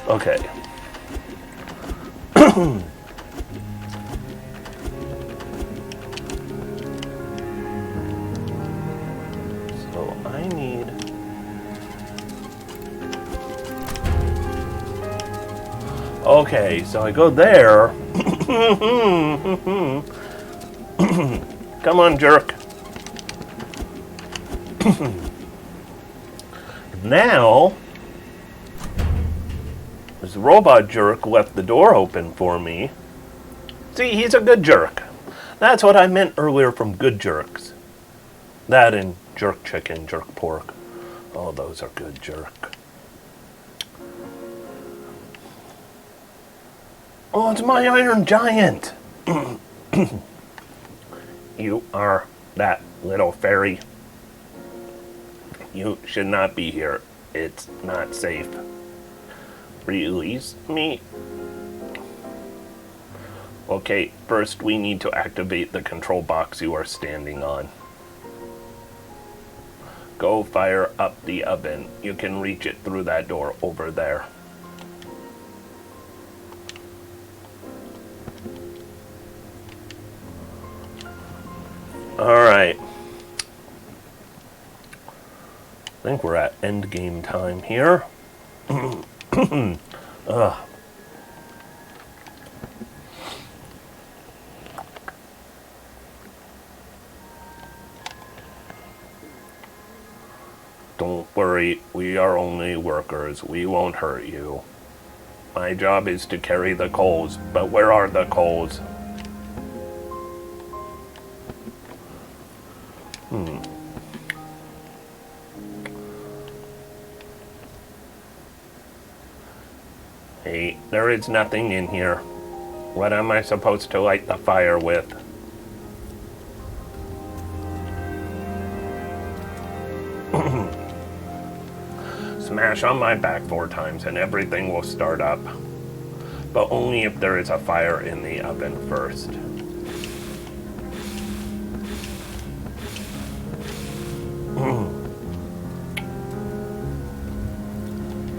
Okay. So I need... Okay, so I go there. Come on, jerk. Now... this robot jerk left the door open for me. See, he's a good jerk. That's what I meant earlier from good jerks. That and jerk chicken, jerk pork. Oh, those are good jerk. Oh, it's my Iron Giant. You are that little fairy. You should not be here. It's not safe. Release me. Okay, first we need to activate the control box you are standing on. Go fire up the oven. You can reach it through that door over there. Alright. I think we're at end game time here. Don't worry, we are only workers. We won't hurt you. My job is to carry the coals, but where are the coals? Hey, there is nothing in here. What am I supposed to light the fire with? Smash on my back 4 times and everything will start up. But only if there is a fire in the oven first.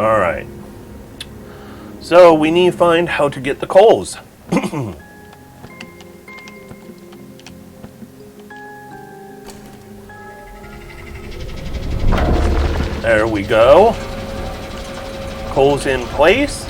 Alright. So we need to find how to get the coals. There we go. Coals in place.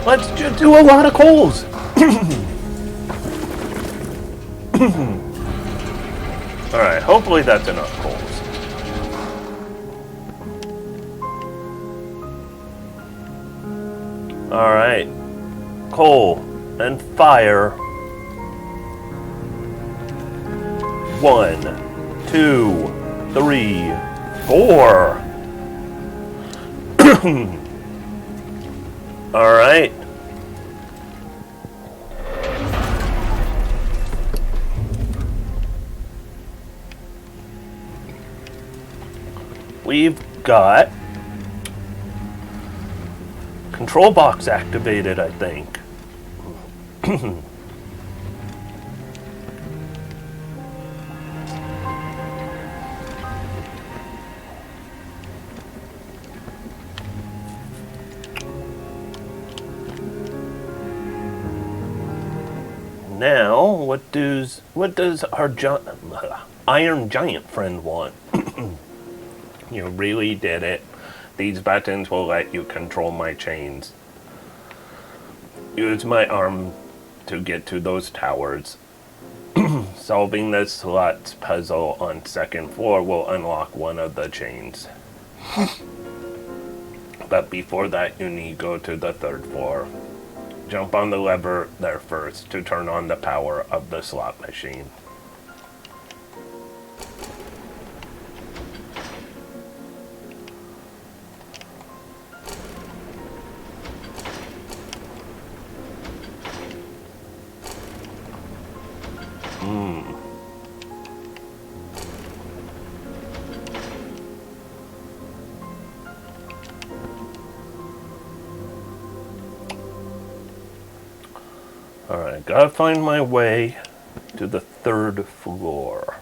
Let's just do a lot of coals. Alright, hopefully that's enough coals. Alright. Coal and fire. 1, 2, 3, 4. Alright. We've got control box activated, I think. Now, what does our Iron Giant friend want? You really did it. These buttons will let you control my chains. Use my arm to get to those towers. Solving the slots puzzle on second floor will unlock one of the chains. But before that, you need to go to the third floor. Jump on the lever there first to turn on the power of the slot machine. Alright, gotta find my way to the third floor.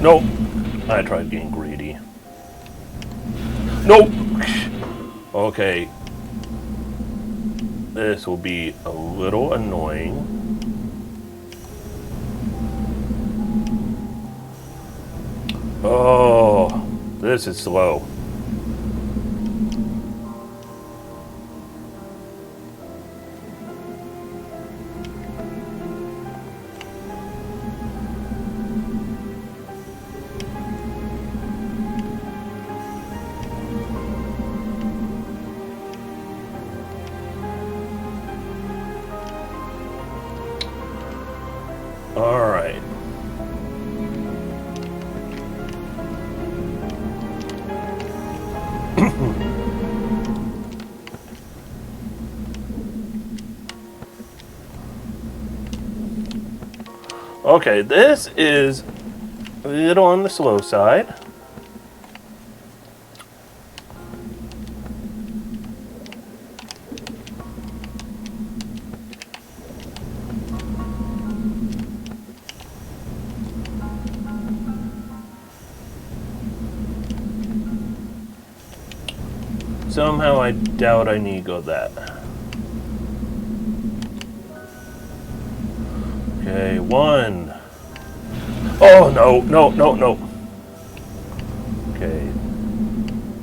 Nope. I tried being greedy. Nope. Okay. This will be a little annoying. Oh, this is slow. All right. Okay, this is a little on the slow side. Somehow I doubt I need to go that. Okay, 1. Oh, no, no, no, no. Okay.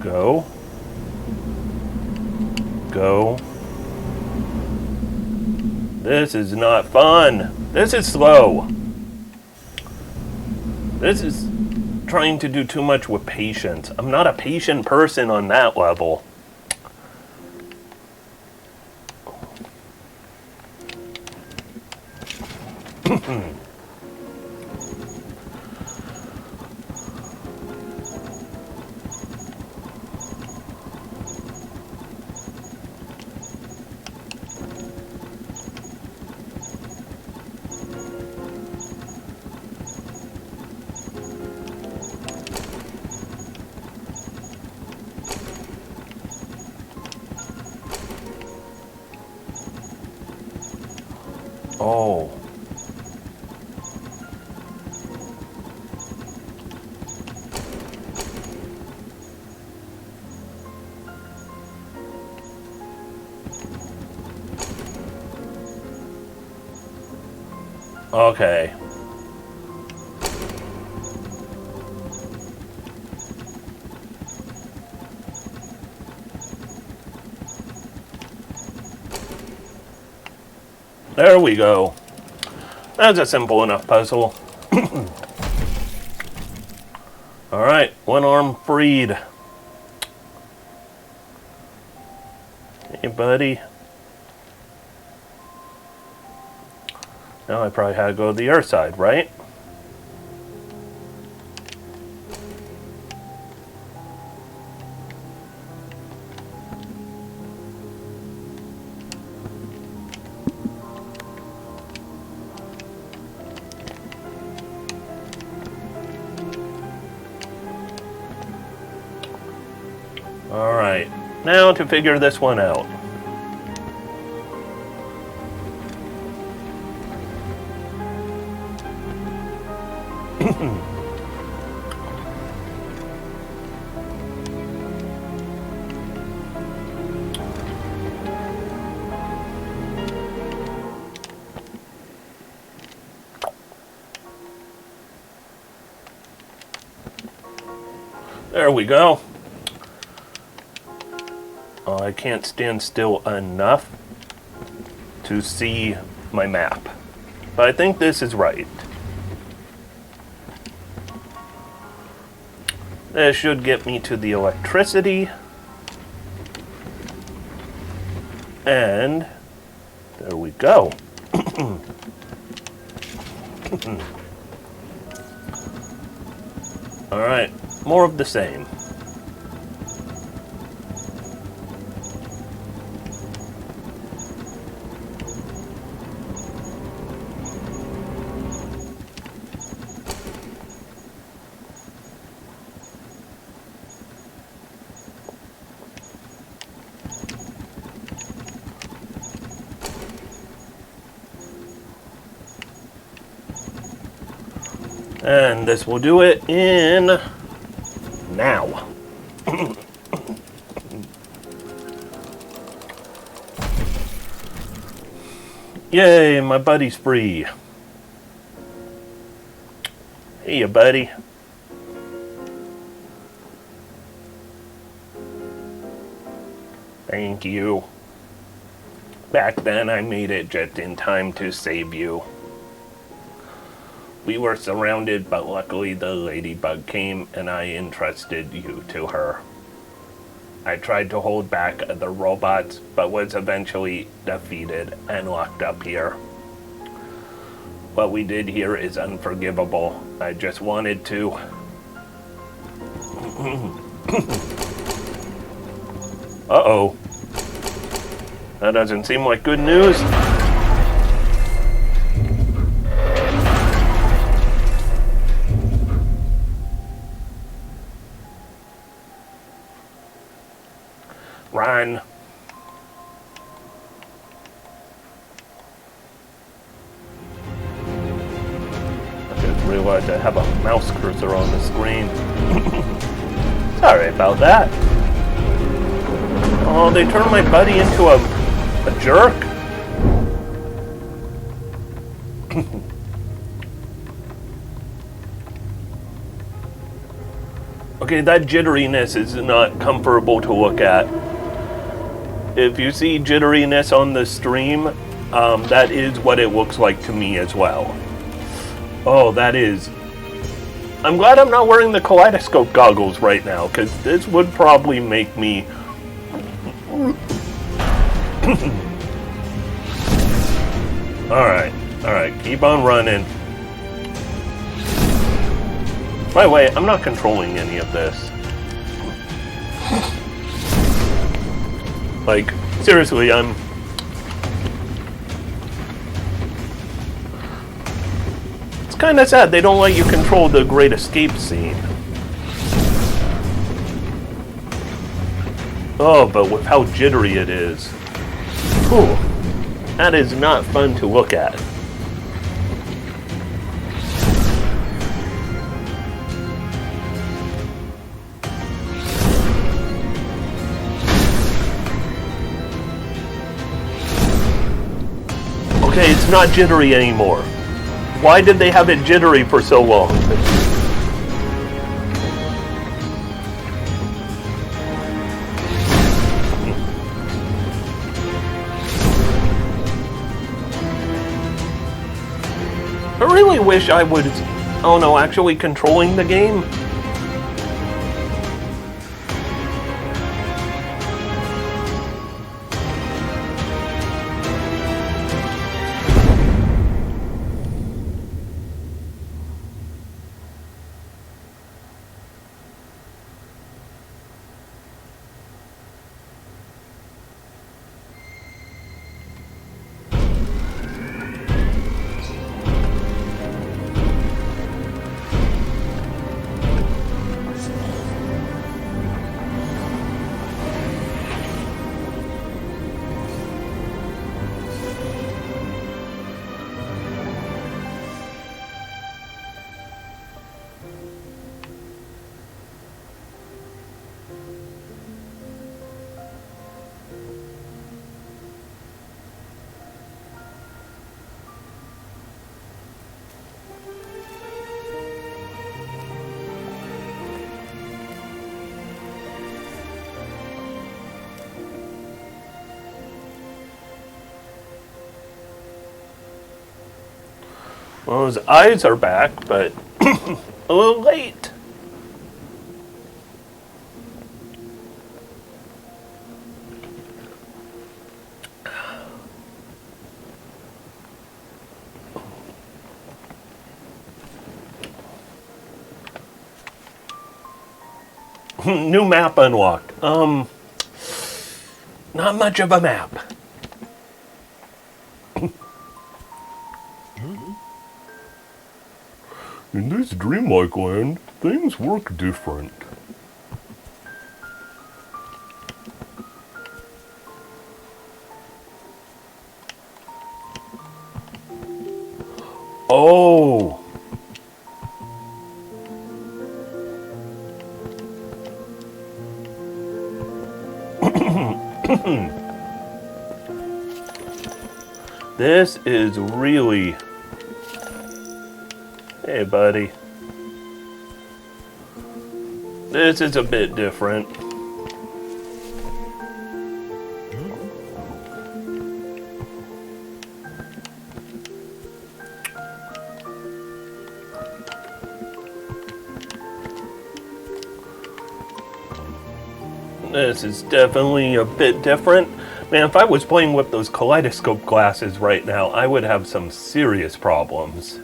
Go. Go. This is not fun. This is slow. This is trying to do too much with patience. I'm not a patient person on that level. Oh. Okay. There we go. That's a simple enough puzzle. Alright, one arm freed. Hey, buddy. Now I probably had to go to the other side, right? Alright, now to figure this one out. There we go. Oh, I can't stand still enough to see my map. But I think this is right. This should get me to the electricity. And there we go. Alright, more of the same. And this will do it in now. Yay, my buddy's free. Hey, buddy. Thank you. Back then, I made it just in time to save you. We were surrounded, but luckily the ladybug came and I entrusted you to her. I tried to hold back the robots, but was eventually defeated and locked up here. What we did here is unforgivable. I just wanted to... Uh-oh. That doesn't seem like good news. Run. I just realized I have a mouse cursor on the screen. Sorry about that. Oh, they turned my buddy into a jerk? Okay, that jitteriness is not comfortable to look at. If you see jitteriness on the stream, that is what it looks like to me as well. Oh, that is... I'm glad I'm not wearing the kaleidoscope goggles right now, because this would probably make me... Alright, keep on running. By the way, I'm not controlling any of this. Like, seriously, It's kinda sad they don't let you control the Great Escape scene. Oh, but with how jittery it is. Whew. That is not fun to look at. Okay, it's not jittery anymore. Why did they have it jittery for so long? wish I was, oh no, actually controlling the game. Well, his eyes are back, but a little late. New map unlocked. Not much of a map. In this dreamlike land, things work different. Oh. This is really... Hey, buddy. This is a bit different. This is definitely a bit different. Man, if I was playing with those kaleidoscope glasses right now, I would have some serious problems.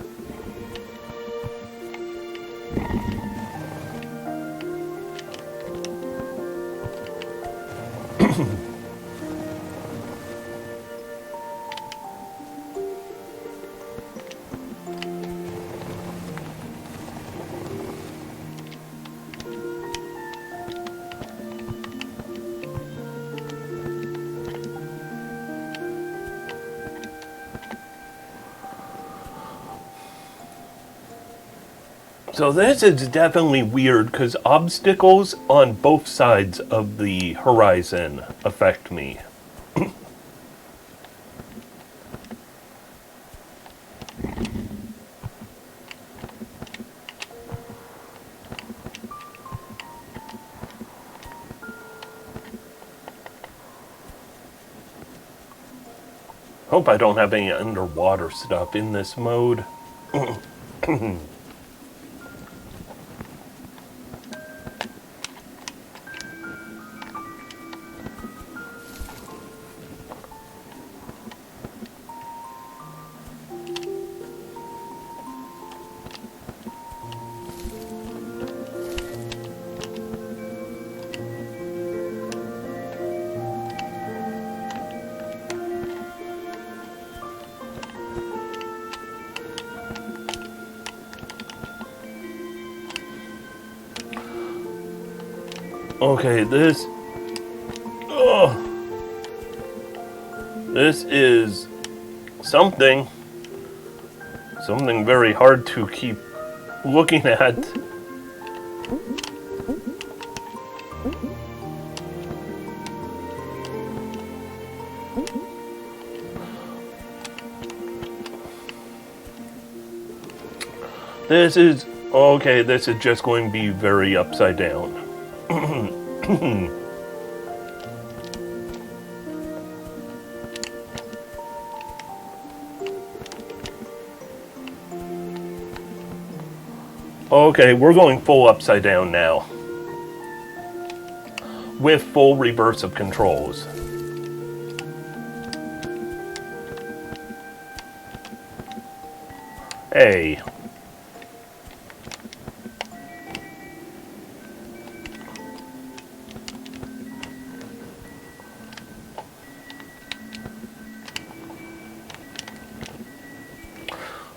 So this is definitely weird because obstacles on both sides of the horizon affect me. Hope I don't have any underwater stuff in this mode. Okay, this is something very hard to keep looking at. This is okay, this is just going to be very upside down. Okay, we're going full upside down now. With full reverse of controls. Hey.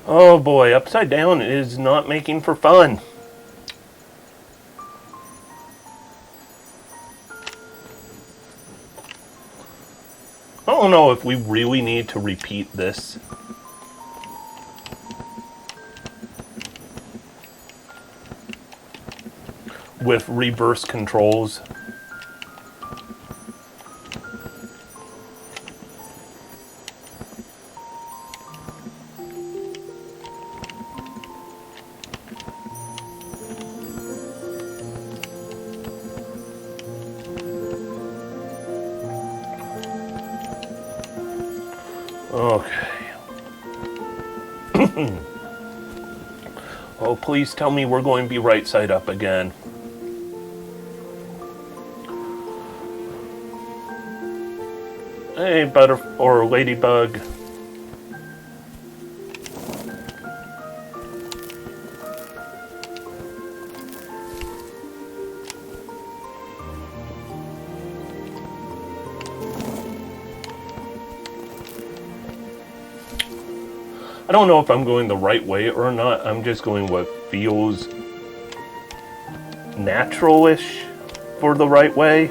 Oh boy, upside down is not making for fun. I don't know if we really need to repeat this. With reverse controls. Okay. Oh, please tell me we're going to be right side up again. Hey, or ladybug. I don't know if I'm going the right way or not. I'm just going what feels natural-ish for the right way.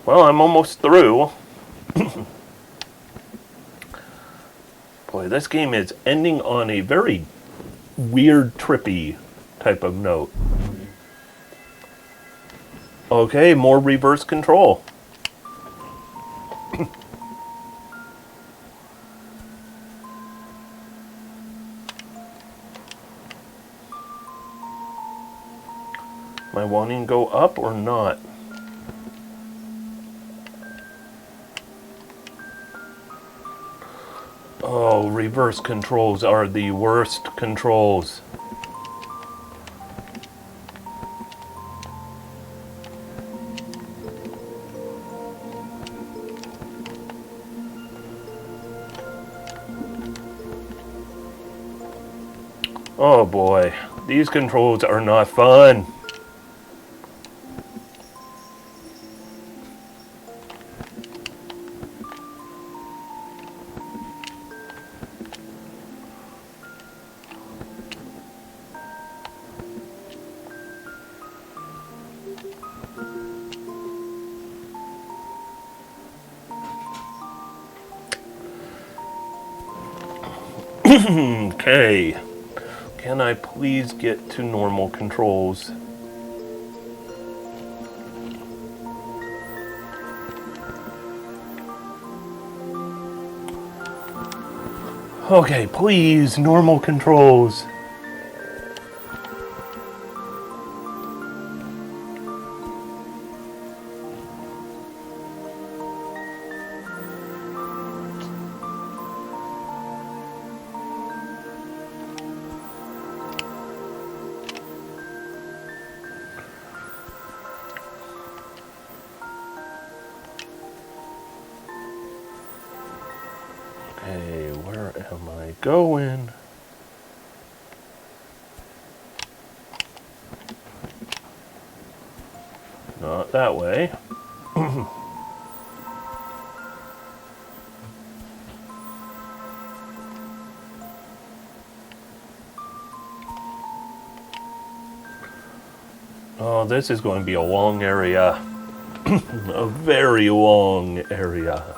Well, I'm almost through. Boy, this game is ending on a very weird, trippy type of note. Okay, more reverse control. Am I wanting to go up or not? Oh, reverse controls are the worst controls. Oh boy, these controls are not fun. Okay. Can I please get to normal controls? Okay, please, normal controls. Okay, where am I going? Not that way. Oh, this is going to be a long area. A very long area.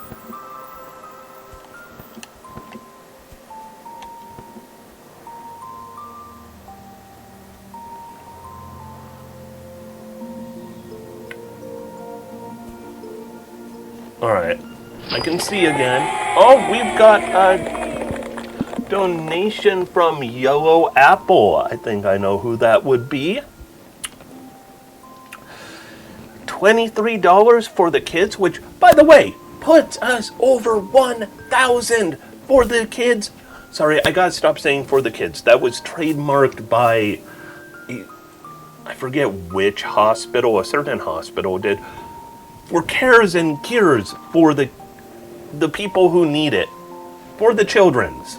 Alright, I can see again. Oh, we've got a donation from Yellow Apple. I think I know who that would be. $23 for the kids, which, by the way, puts us over 1,000 for the kids. Sorry, I gotta stop saying for the kids. That was trademarked by, I forget which hospital, a certain hospital did, for cares and cures for the people who need it, for the children's.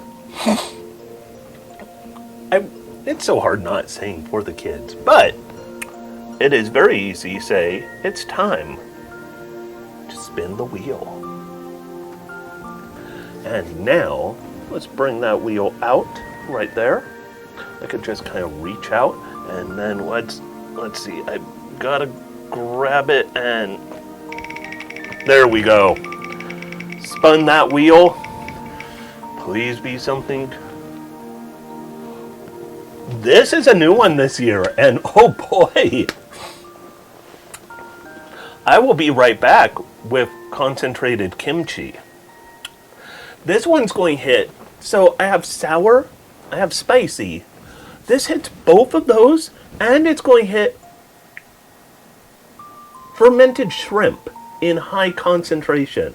It's so hard not saying for the kids, but it is very easy to say it's time to spin the wheel. And now, let's bring that wheel out right there. I could just kind of reach out, and then let's see, I gotta grab it, and there we go. Spun that wheel. Please be something. This is a new one this year, and oh boy. I will be right back with concentrated kimchi. This one's going to hit, so I have sour, I have spicy. This hits both of those, and it's going to hit fermented shrimp in high concentration.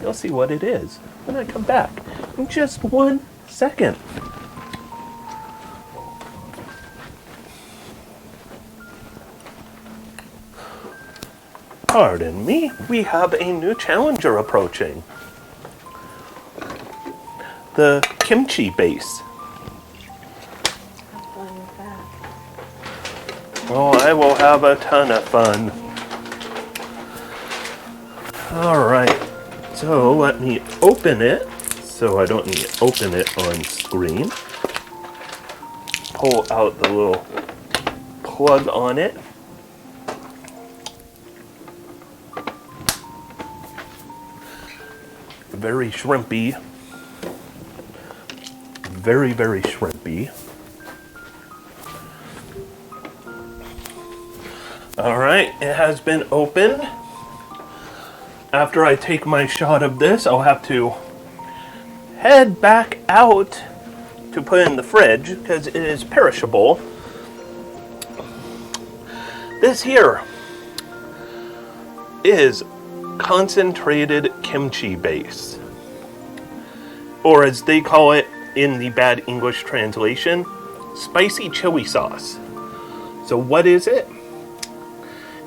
You'll see what it is when I come back in just 1 second. Pardon me, we have a new challenger approaching. The kimchi base. Oh, I will have a ton of fun. Alright, so let me open it, so I don't need to open it on screen. Pull out the little plug on it. Very shrimpy. Very, very shrimpy. Alright, it has been opened. After I take my shot of this, I'll have to head back out to put it in the fridge because it is perishable. This here is concentrated kimchi base, or as they call it in the bad English translation, spicy chili sauce. So what is it?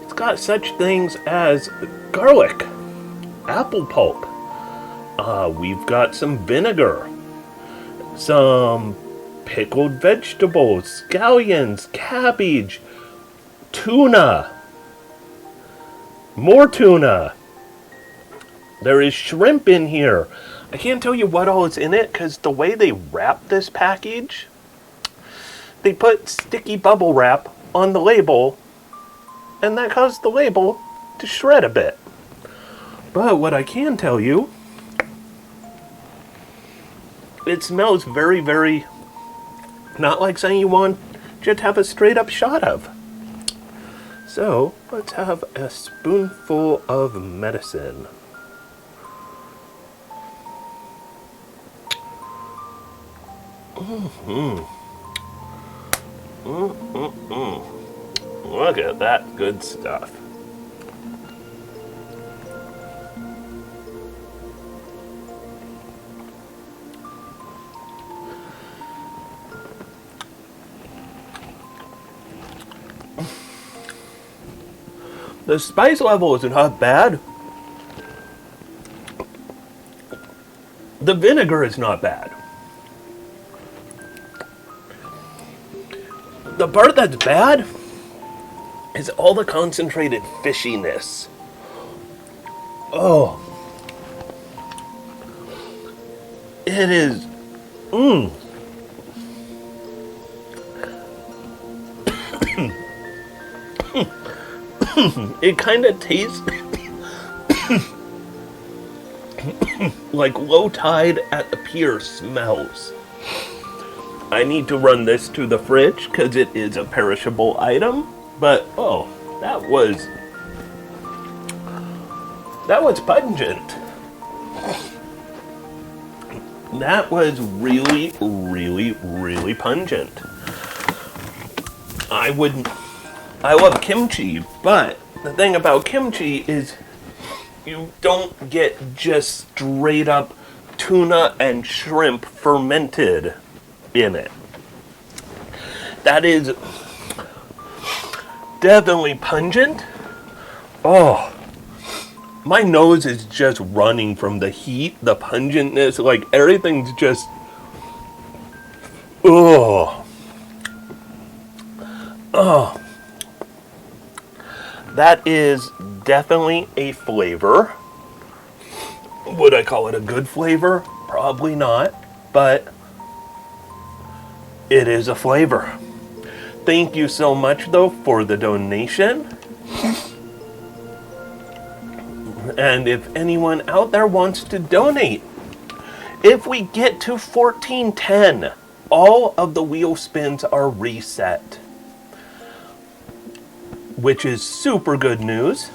It's got such things as garlic, apple pulp, we've got some vinegar, some pickled vegetables, scallions, cabbage, tuna, more tuna. There is shrimp in here. I can't tell you what all is in it because the way they wrap this package, they put sticky bubble wrap on the label, and that caused the label to shred a bit. But what I can tell you, it smells very, very not like something you want just to have a straight up shot of. So let's have a spoonful of medicine. Look at that good stuff. The spice level is not bad. The vinegar is not bad. The part that's bad is all the concentrated fishiness. Oh. It is. It kind of tastes like low tide at the pier smells. I need to run this to the fridge because it is a perishable item. But, oh, that was pungent. That was really, really, really pungent. I love kimchi, but the thing about kimchi is you don't get just straight up tuna and shrimp fermented in it. That is definitely pungent. Oh, my nose is just running from the heat, the pungentness, like everything's just, oh. Oh. That is definitely a flavor. Would I call it a good flavor? Probably not, but it is a flavor. Thank you so much, though, for the donation. And if anyone out there wants to donate, if we get to 1410, all of the wheel spins are reset, which is super good news.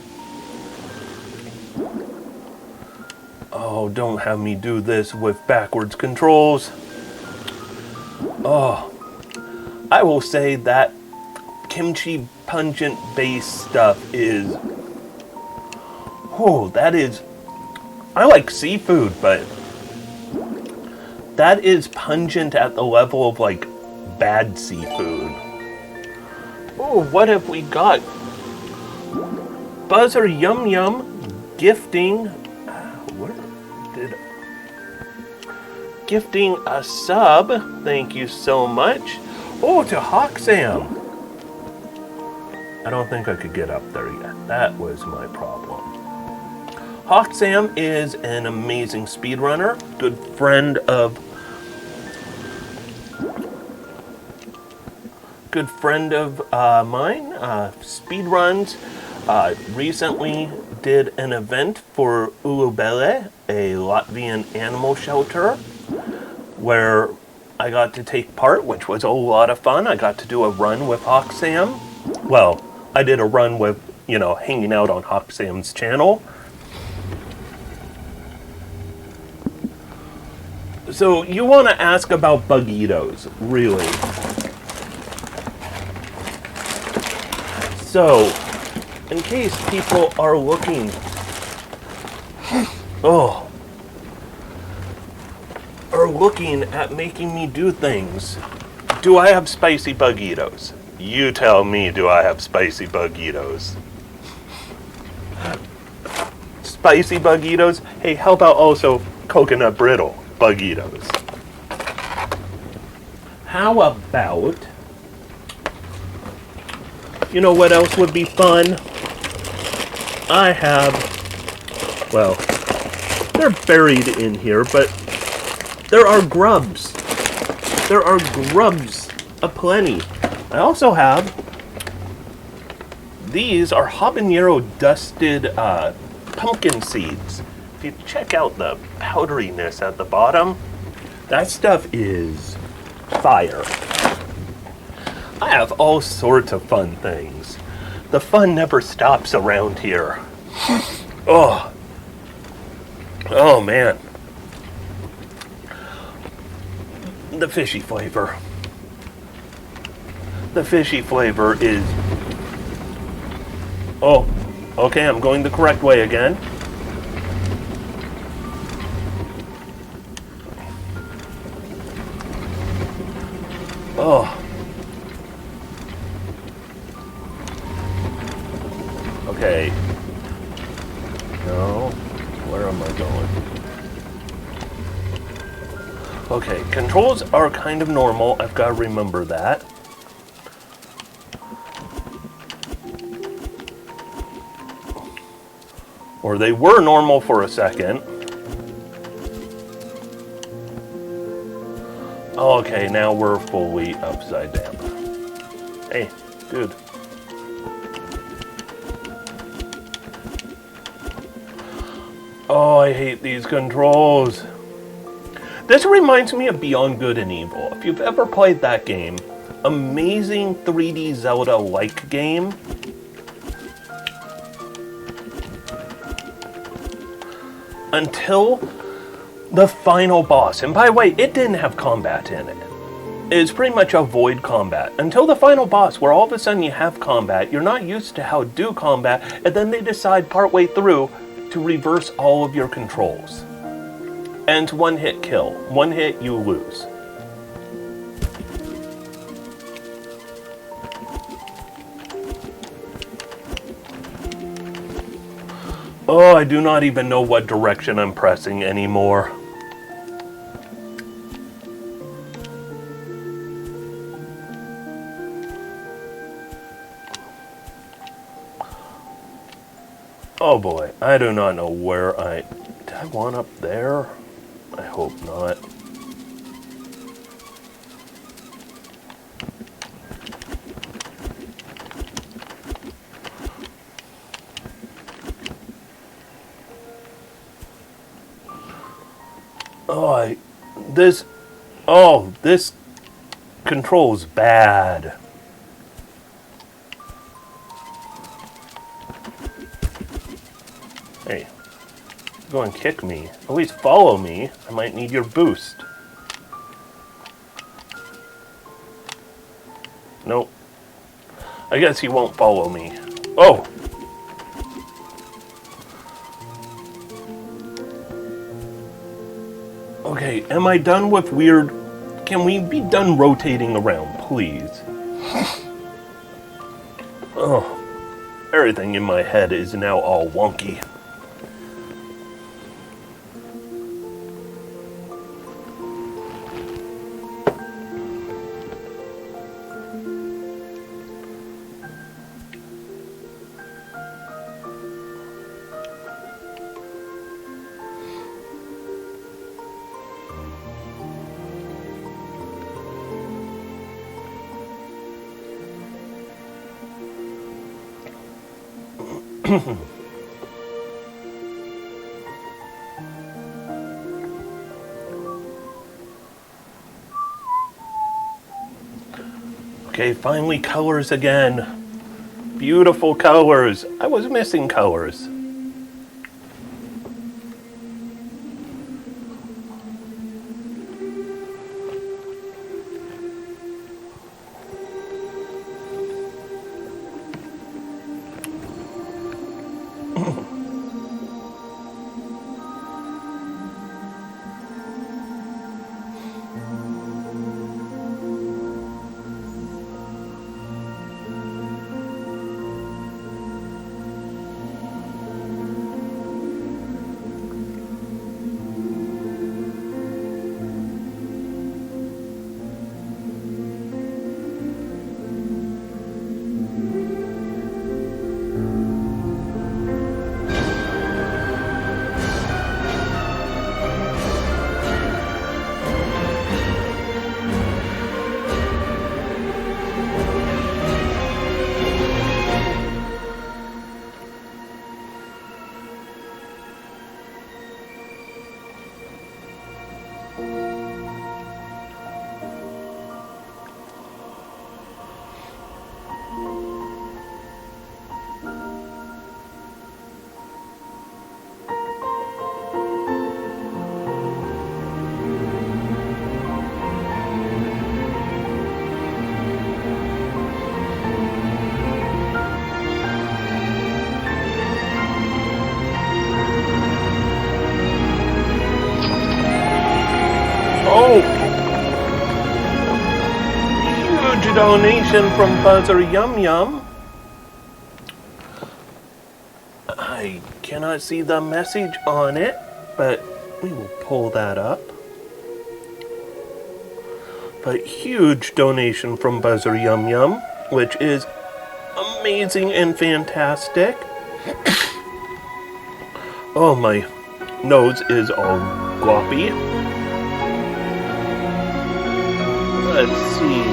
Oh, don't have me do this with backwards controls. Oh, I will say that kimchi pungent base stuff is, oh, that is, I like seafood, but that is pungent at the level of like bad seafood. Oh, what have we got? Buzzer Yum Yum gifting, gifting a sub. Thank you so much. Oh, to Hoxam. I don't think I could get up there yet. That was my problem. Hoxam is an amazing speedrunner, good friend of mine. Speedruns. Recently did an event for Ulubele, a Latvian animal shelter, where I got to take part, which was a lot of fun. I got to do a run with Hoxam. Well, I did a run with, hanging out on Hoxam's channel. So you want to ask about Buggitos, really. So, in case people are looking, are looking at making me do things, do I have spicy Buggitos? You tell me, do I have spicy Buggitos? Spicy Buggitos? Hey, how about also coconut brittle Buggitos? How about, you know what else would be fun? I have, well, they're buried in here, but there are grubs. There are grubs aplenty. I also have, these are habanero dusted pumpkin seeds. If you check out the powderiness at the bottom, that stuff is fire. I have all sorts of fun things. The fun never stops around here. Oh man. The fishy flavor. The fishy flavor is... Oh, okay, I'm going the correct way again. Oh. Okay. No. Where am I going? Okay, controls are kind of normal. I've got to remember that. Or they were normal for a second. Okay, now we're fully upside down. Hey, dude. Oh, I hate these controls. This reminds me of Beyond Good and Evil. If you've ever played that game, amazing 3D Zelda-like game. Until the final boss. And by the way, it didn't have combat in it. is pretty much avoid combat until the final boss, where all of a sudden you have combat. You're not used to how to do combat, and then they decide partway through to reverse all of your controls. And it's one hit kill. One hit, you lose. Oh, I do not even know what direction I'm pressing anymore. Oh boy, I do not know where did I want up there? I hope not. This control's bad. Hey, go and kick me. At least follow me. I might need your boost. Nope. I guess he won't follow me. Oh! Okay, am I done with weird... Can we be done rotating around, please? Oh, everything in my head is now all wonky. Okay, finally colors again. Beautiful colors. I was missing colors. Oh! Huge donation from Buzzer Yum Yum. I cannot see the message on it, but we will pull that up. But huge donation from Buzzer Yum Yum, which is amazing and fantastic. Oh, my nose is all gloppy. Let's see.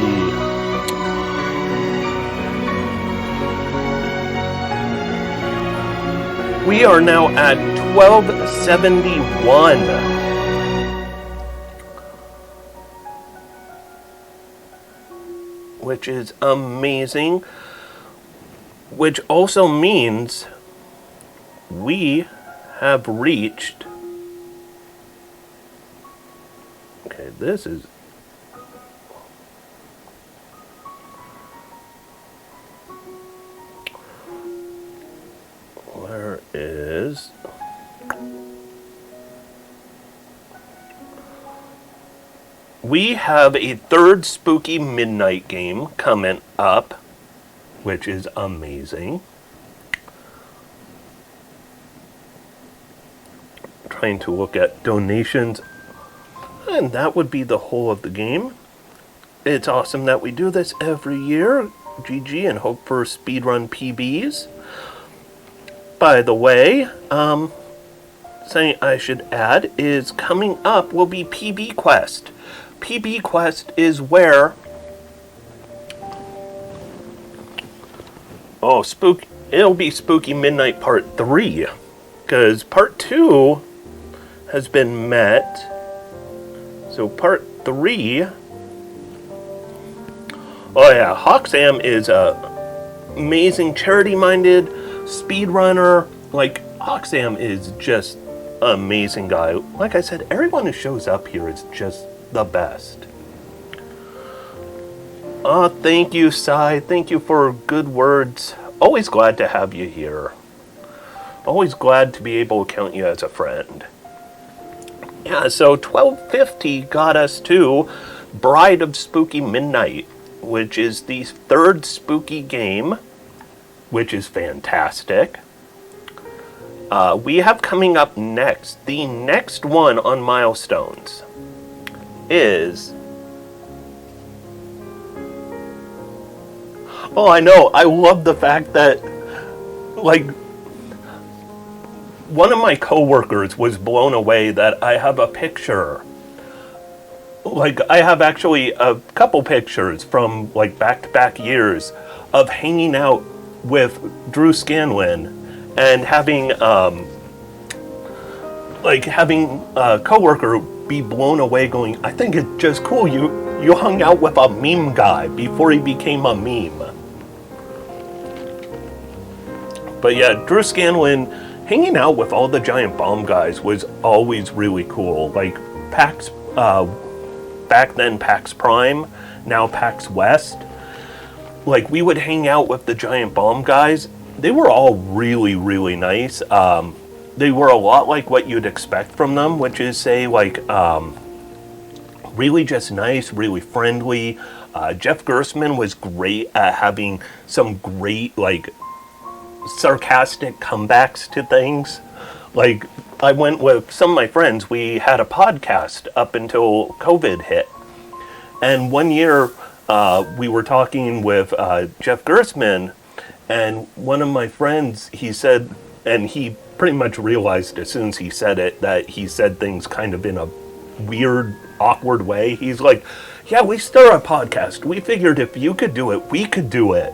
We are now at 1271. Which is amazing. Which also means we have reached... Okay, this is... we have a third Spooky Midnight game coming up, which is amazing. Trying to look at donations, and that would be the whole of the game. It's awesome that we do this every year. GG, and hope for speedrun PBs. By the way, something I should add is coming up will be PB Quest. PB Quest is where it'll be Spooky Midnight Part 3, because Part 2 has been met. So Part 3, oh yeah, Hoxam is a amazing charity-minded speedrunner. Like, Hoxam is just an amazing guy. Like I said, everyone who shows up here is just the best. Thank you, Sai. Thank you for good words. Always glad to have you here. Always glad to be able to count you as a friend. Yeah, so 1250 got us to Bride of Spooky Midnight, which is the third spooky game, which is fantastic. We have coming up next, the next one on Milestones is... Oh, I know, I love the fact that, like, one of my coworkers was blown away that I have a picture. Like, I have actually a couple pictures from, like, back-to-back years of hanging out with Drew Scanlon and having a coworker be blown away going, I think it's just cool you hung out with a meme guy before he became a meme. But yeah, Drew Scanlon hanging out with all the Giant Bomb guys was always really cool. Like, PAX, back then PAX Prime, now PAX West. Like, we would hang out with the Giant Bomb guys. They were all really, really nice. They were a lot like what you'd expect from them, which is, say, like, really just nice, really friendly. Jeff Gerstmann was great at having some great, like, sarcastic comebacks to things. Like, I went with some of my friends, we had a podcast up until COVID hit. And one year, we were talking with Jeff Gerstmann, and one of my friends, he said, and he pretty much realized as soon as he said it, that he said things kind of in a weird, awkward way. He's like, yeah, we start a podcast. We figured if you could do it, we could do it.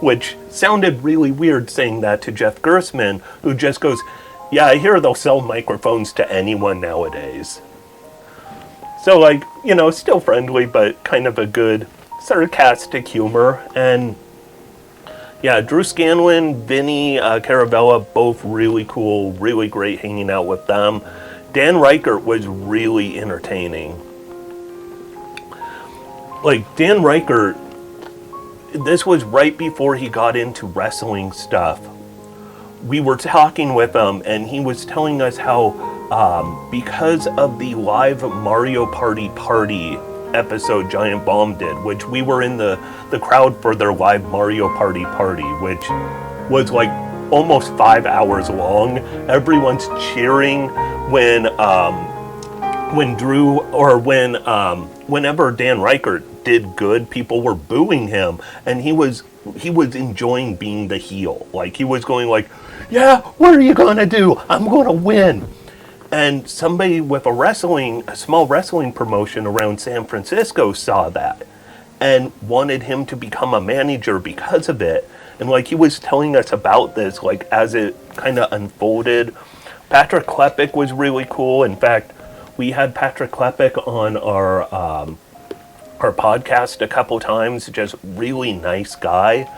Which sounded really weird saying that to Jeff Gerstmann, who just goes, yeah, I hear they'll sell microphones to anyone nowadays. So, like, you know, still friendly, but kind of a good sarcastic humor. And yeah, Drew Scanlon, Vinny Caravella, both really cool, really great hanging out with them. Dan Reichert was really entertaining. Like, Dan Reichert, this was right before he got into wrestling stuff. We were talking with him, and he was telling us how, because of the live Mario Party episode Giant Bomb did, which we were in the crowd for their live Mario Party, which was like almost 5 hours long. Everyone's cheering when Drew, or whenever Dan Reichert did good, people were booing him, and he was enjoying being the heel. Like, he was going like, yeah, what are you gonna do? I'm gonna win. And somebody with a small wrestling promotion around San Francisco saw that and wanted him to become a manager because of it. And like, he was telling us about this, like, as it kind of unfolded. Patrick Klepek was really cool. In fact, we had Patrick Klepek on our podcast a couple times. Just really nice guy.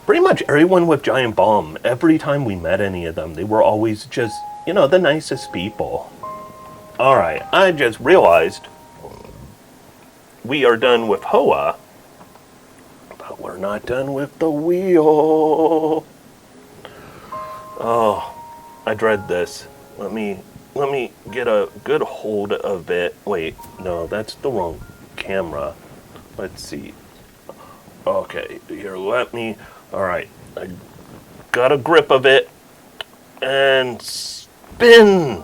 Pretty much everyone with Giant Bomb, every time we met any of them, they were always just, you know, the nicest people. Alright, I just realized we are done with Hoa, but we're not done with the wheel. Oh, I dread this. Let me let me get a good hold of it. Wait, no, that's the wrong camera. Let's see. Okay, here, let me. All right, I got a grip of it and spin.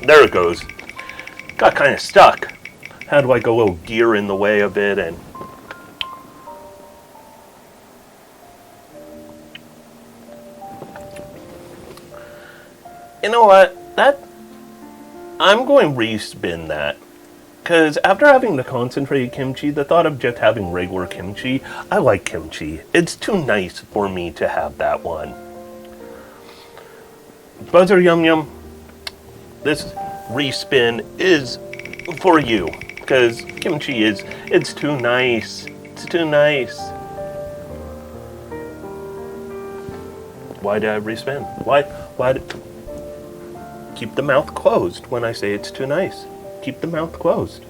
There it goes. Got kind of stuck. Had like a little gear in the way of it, and you know what? I'm going to respin that. Because after having the concentrated kimchi, the thought of just having regular kimchi, I like kimchi. It's too nice for me to have that one. Buzzer Yum Yum, this respin is for you. Because kimchi it's too nice. It's too nice. Why did I respin? Why did... Keep the mouth closed when I say it's too nice. Keep the mouth closed.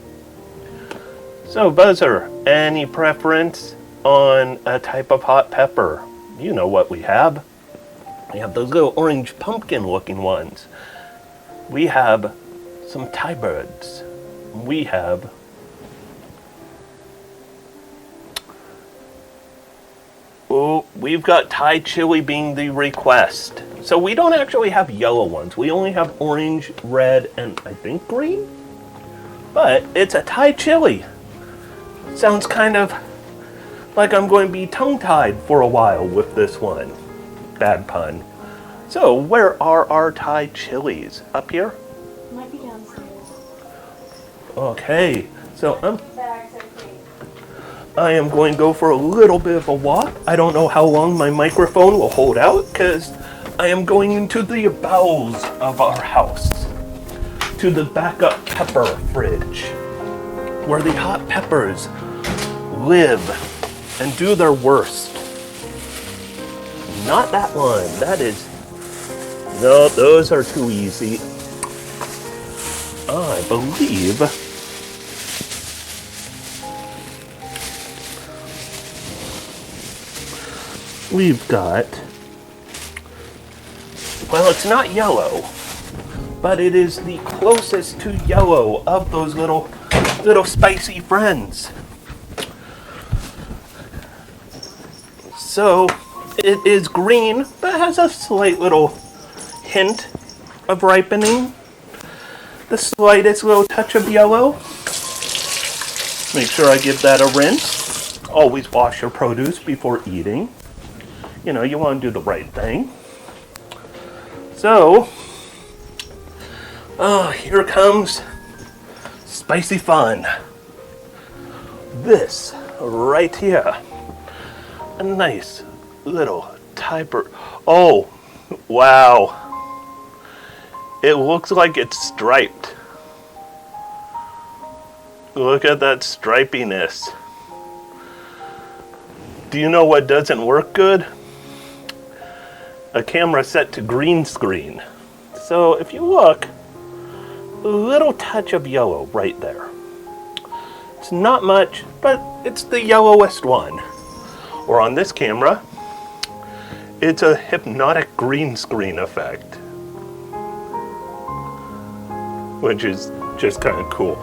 So, Buzzer, any preference on a type of hot pepper? You know what we have. We have those little orange pumpkin looking ones. We have some Thai birds. We have we've got Thai chili being the request. So we don't actually have yellow ones. We only have orange, red, and I think green. But it's a Thai chili. Sounds kind of like I'm going to be tongue-tied for a while with this one. Bad pun. So where are our Thai chilies? Up here? Might be downstairs. Okay. So Bags, I think. I am going to go for a little bit of a walk. I don't know how long my microphone will hold out because I am going into the bowels of our house. To the backup pepper fridge, where the hot peppers live and do their worst. Not that one. That is... No, those are too easy. I believe... we've got... Well, it's not yellow, but it is the closest to yellow of those little spicy friends. So it is green, but has a slight little hint of ripening. The slightest little touch of yellow. Make sure I give that a rinse. Always wash your produce before eating. You know, you want to do the right thing. So, here comes spicy fun. This right here. A nice little Thai bird. Oh, wow. It looks like it's striped. Look at that stripiness. Do you know what doesn't work good? A camera set to green screen. So if you look, a little touch of yellow right there. It's not much, but it's the yellowest one. Or on this camera, it's a hypnotic green screen effect, which is just kind of cool.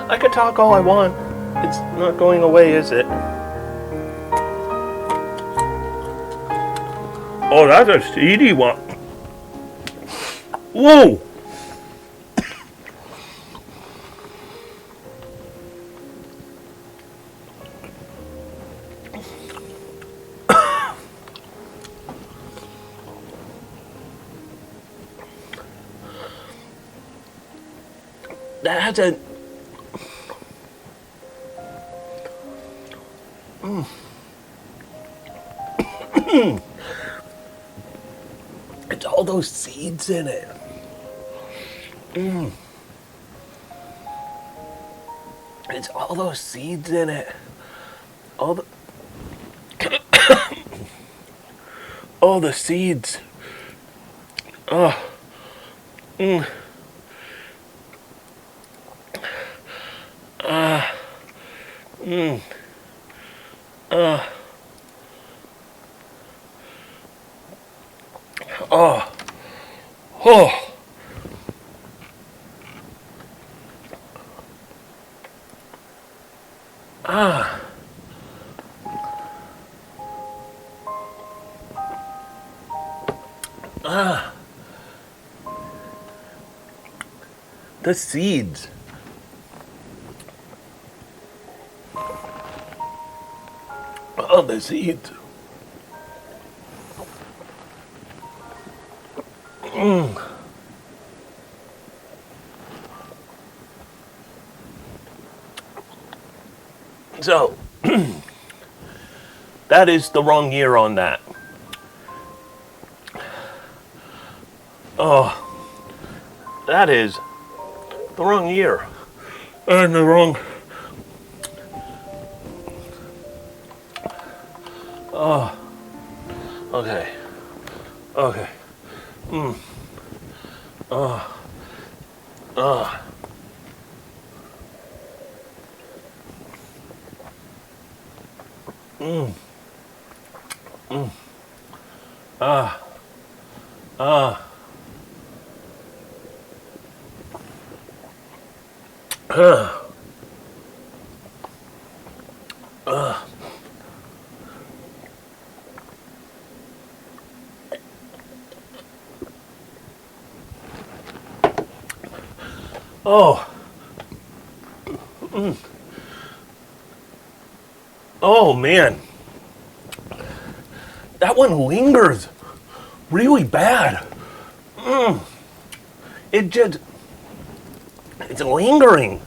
I could talk all I want. It's not going away, is it? Oh, that's a seedy one. Whoa! That has a... It's all those seeds in it. It's all those seeds in it. All the all the seeds. Oh. Oh. Oh. Ah. Ah. The seeds. Oh, the seeds. So, that is the wrong year on that. Oh, that is the wrong year. And the wrong. Oh, okay. Okay. Oh. Oh. Ah. Ah. Oh. Oh, man. That one lingers really bad. It just, it's lingering.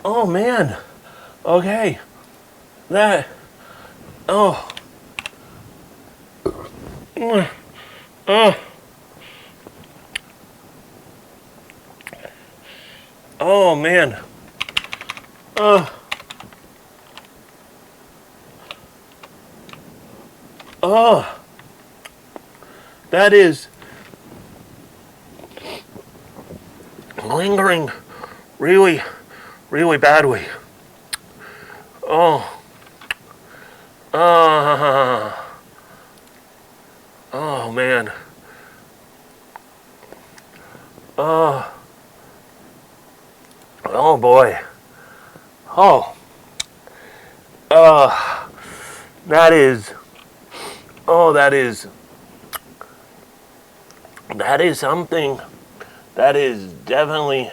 Oh, man. Okay. That, oh. Oh, man. Oh. That is lingering really, really badly. Oh. Oh, man. Oh. Oh, boy. Oh. That is. Oh, that is something. That is definitely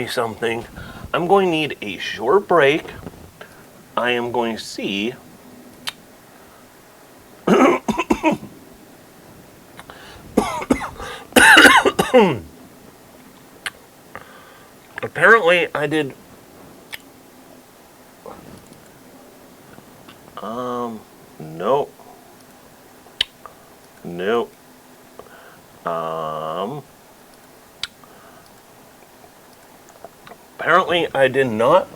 something. I'm going to need a short break. I am going to see. Apparently, I did. Nope. Nope. Apparently, I did not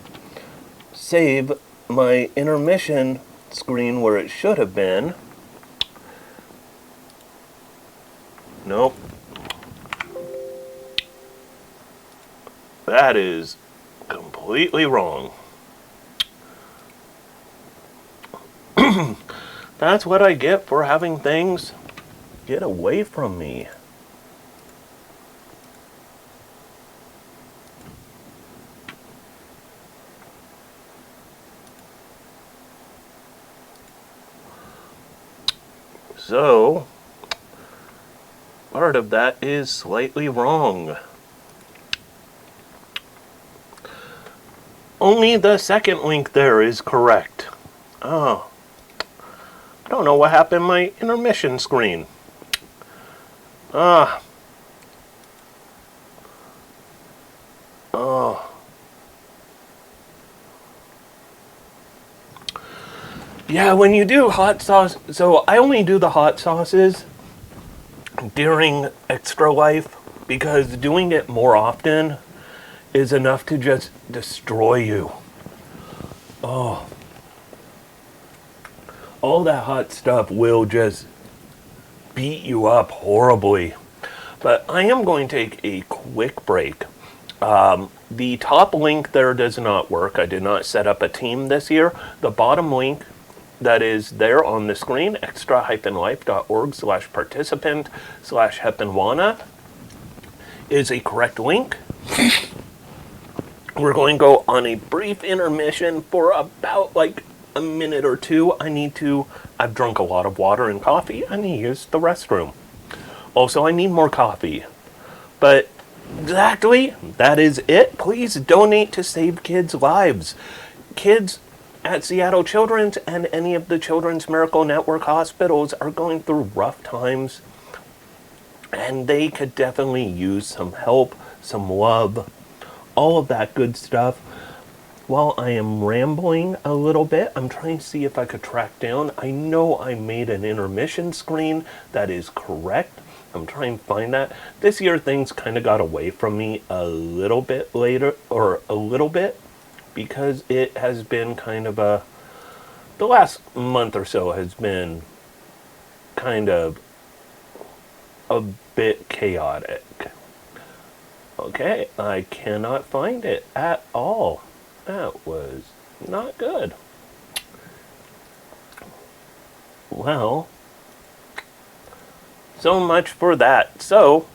save my intermission screen where it should have been. Nope. That is completely wrong. That's what I get for having things get away from me. So, part of that is slightly wrong. Only the second link there is correct. Oh. I don't know what happened to my intermission screen. Oh. Yeah, when you do hot sauce, so I only do the hot sauces during Extra Life because doing it more often is enough to just destroy you. Oh. All that hot stuff will just beat you up horribly. But I am going to take a quick break. The top link there does not work. I did not set up a team this year. The bottom link that is there on the screen, extra-life.org/participant/Heppenwana, is a correct link. We're going to go on a brief intermission for about like a minute or two. I've drunk a lot of water and coffee. I need to use the restroom. Also, I need more coffee. But exactly, that is it. Please donate to save kids' lives. Kids at Seattle Children's and any of the Children's Miracle Network hospitals are going through rough times. And they could definitely use some help, some love, all of that good stuff. While I am rambling a little bit, I'm trying to see if I could track down. I know I made an intermission screen that is correct. I'm trying to find that. This year things kind of got away from me a little bit, because it has been kind of the last month or so has been kind of a bit chaotic. Okay, I cannot find it at all. That was not good. Well, so much for that. So,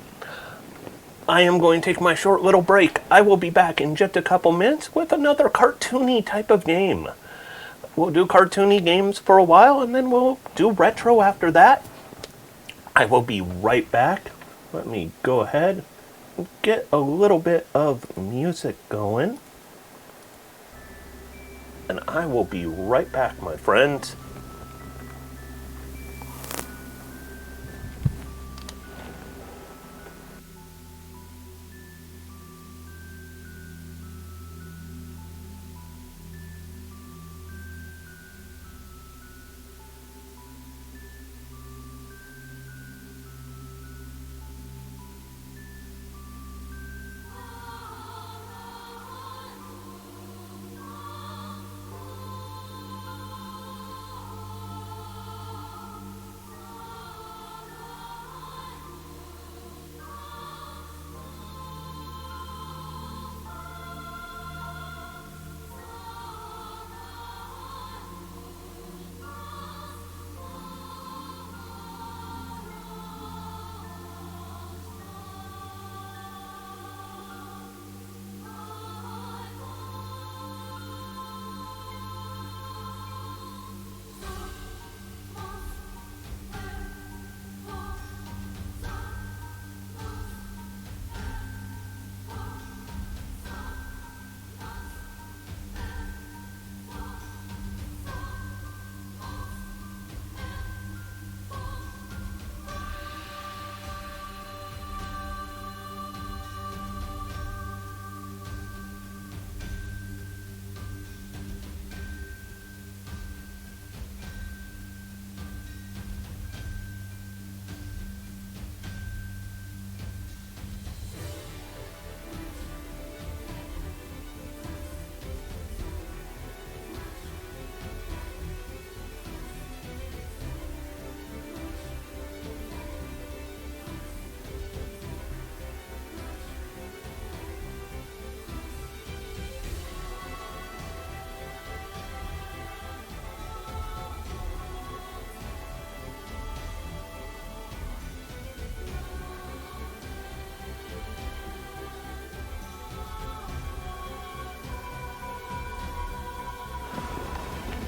I am going to take my short little break. I will be back in just a couple minutes with another cartoony type of game. We'll do cartoony games for a while, and then we'll do retro after that. I will be right back. Let me go ahead and get a little bit of music going. And I will be right back, my friends.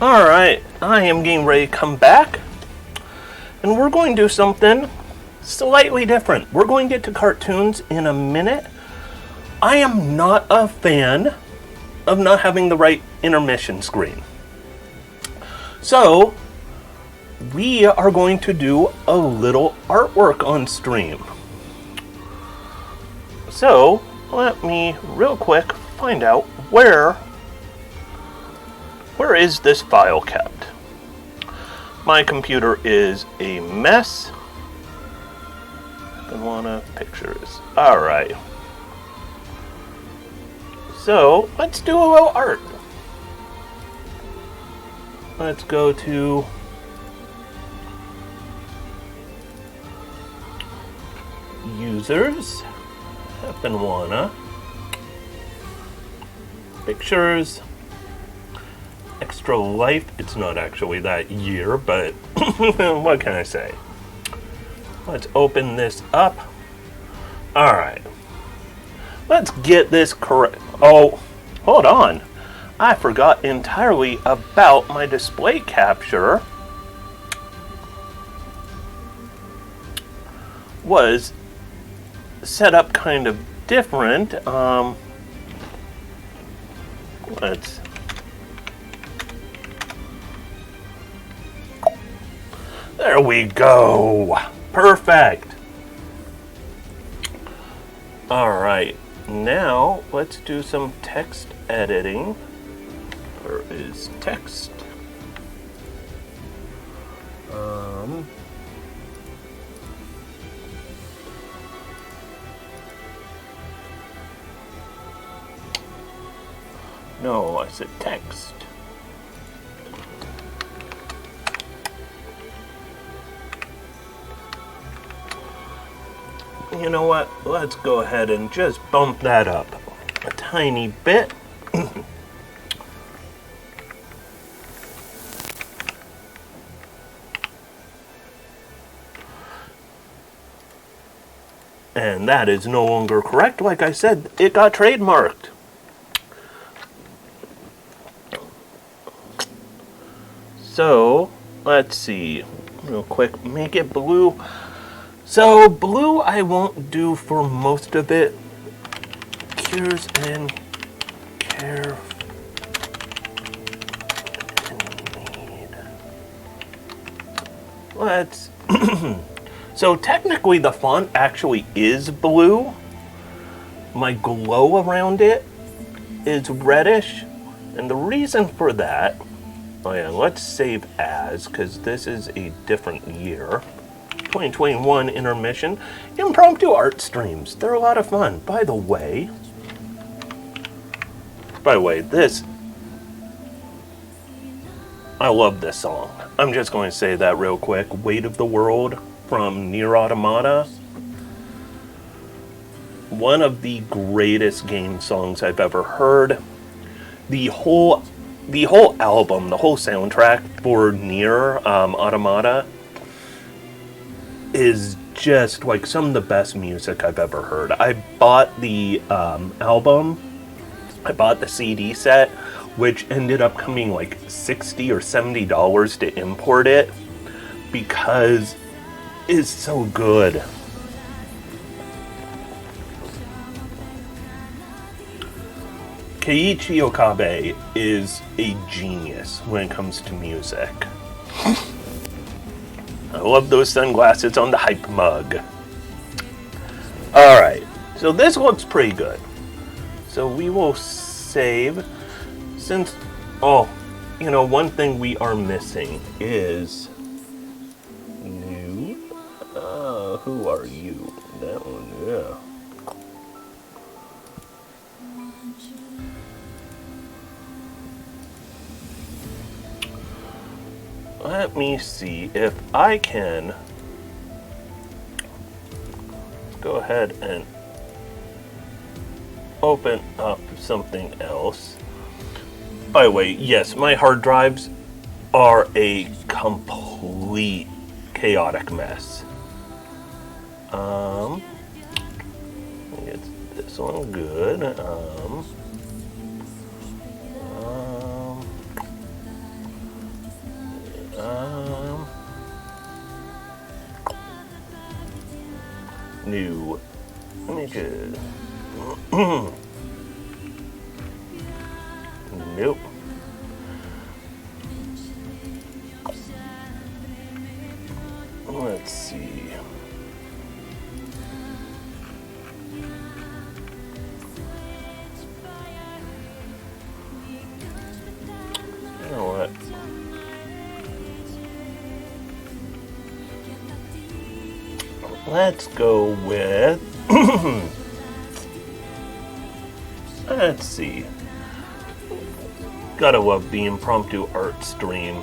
Alright, I am getting ready to come back, and we're going to do something slightly different. We're going to get to cartoons in a minute. I am not a fan of not having the right intermission screen. So, we are going to do a little artwork on stream. So, let me real quick find out where is this file kept? My computer is a mess. Heppenwana pictures. Alright. So, let's do a little art. Let's go to users, Heppenwana, pictures, Extra Life. It's not actually that year, but what can I say? Let's open this up. All right. Let's get this correct. Oh, hold on. I forgot entirely about my display capture. Was set up kind of different. Let's. There we go. Perfect. All right. Now let's do some text editing. Where is text? No, I said text. You know what? Let's go ahead and just bump that up a tiny bit. And that is no longer correct. Like I said, it got trademarked. So, let's see. Real quick, make it blue. So, blue I won't do for most of it. Cures and care and need. Let's... So, technically the font actually is blue. My glow around it is reddish. And the reason for that... Oh yeah, let's save as, because this is a different year. 2021 intermission. Impromptu art streams. They're a lot of fun. By the way, this... I love this song. I'm just going to say that real quick. Weight of the World from Nier Automata. One of the greatest game songs I've ever heard. The whole album, the whole soundtrack for Nier Automata is just like some of the best music I've ever heard. I bought the album, I bought the CD set, which ended up coming like $60 or $70 to import it because it's so good. Keiichi Okabe is a genius when it comes to music. I love those sunglasses on the hype mug. Alright, so this looks pretty good. So we will save, since, one thing we are missing is new. Who are you? That one, yeah. Let me see if I can go ahead and open up something else. By the way, yes, my hard drives are a complete chaotic mess. Get this one good. New. Let me just. Nope. Let's see. You know what? Let's go with. Let's see. Gotta love the impromptu art stream.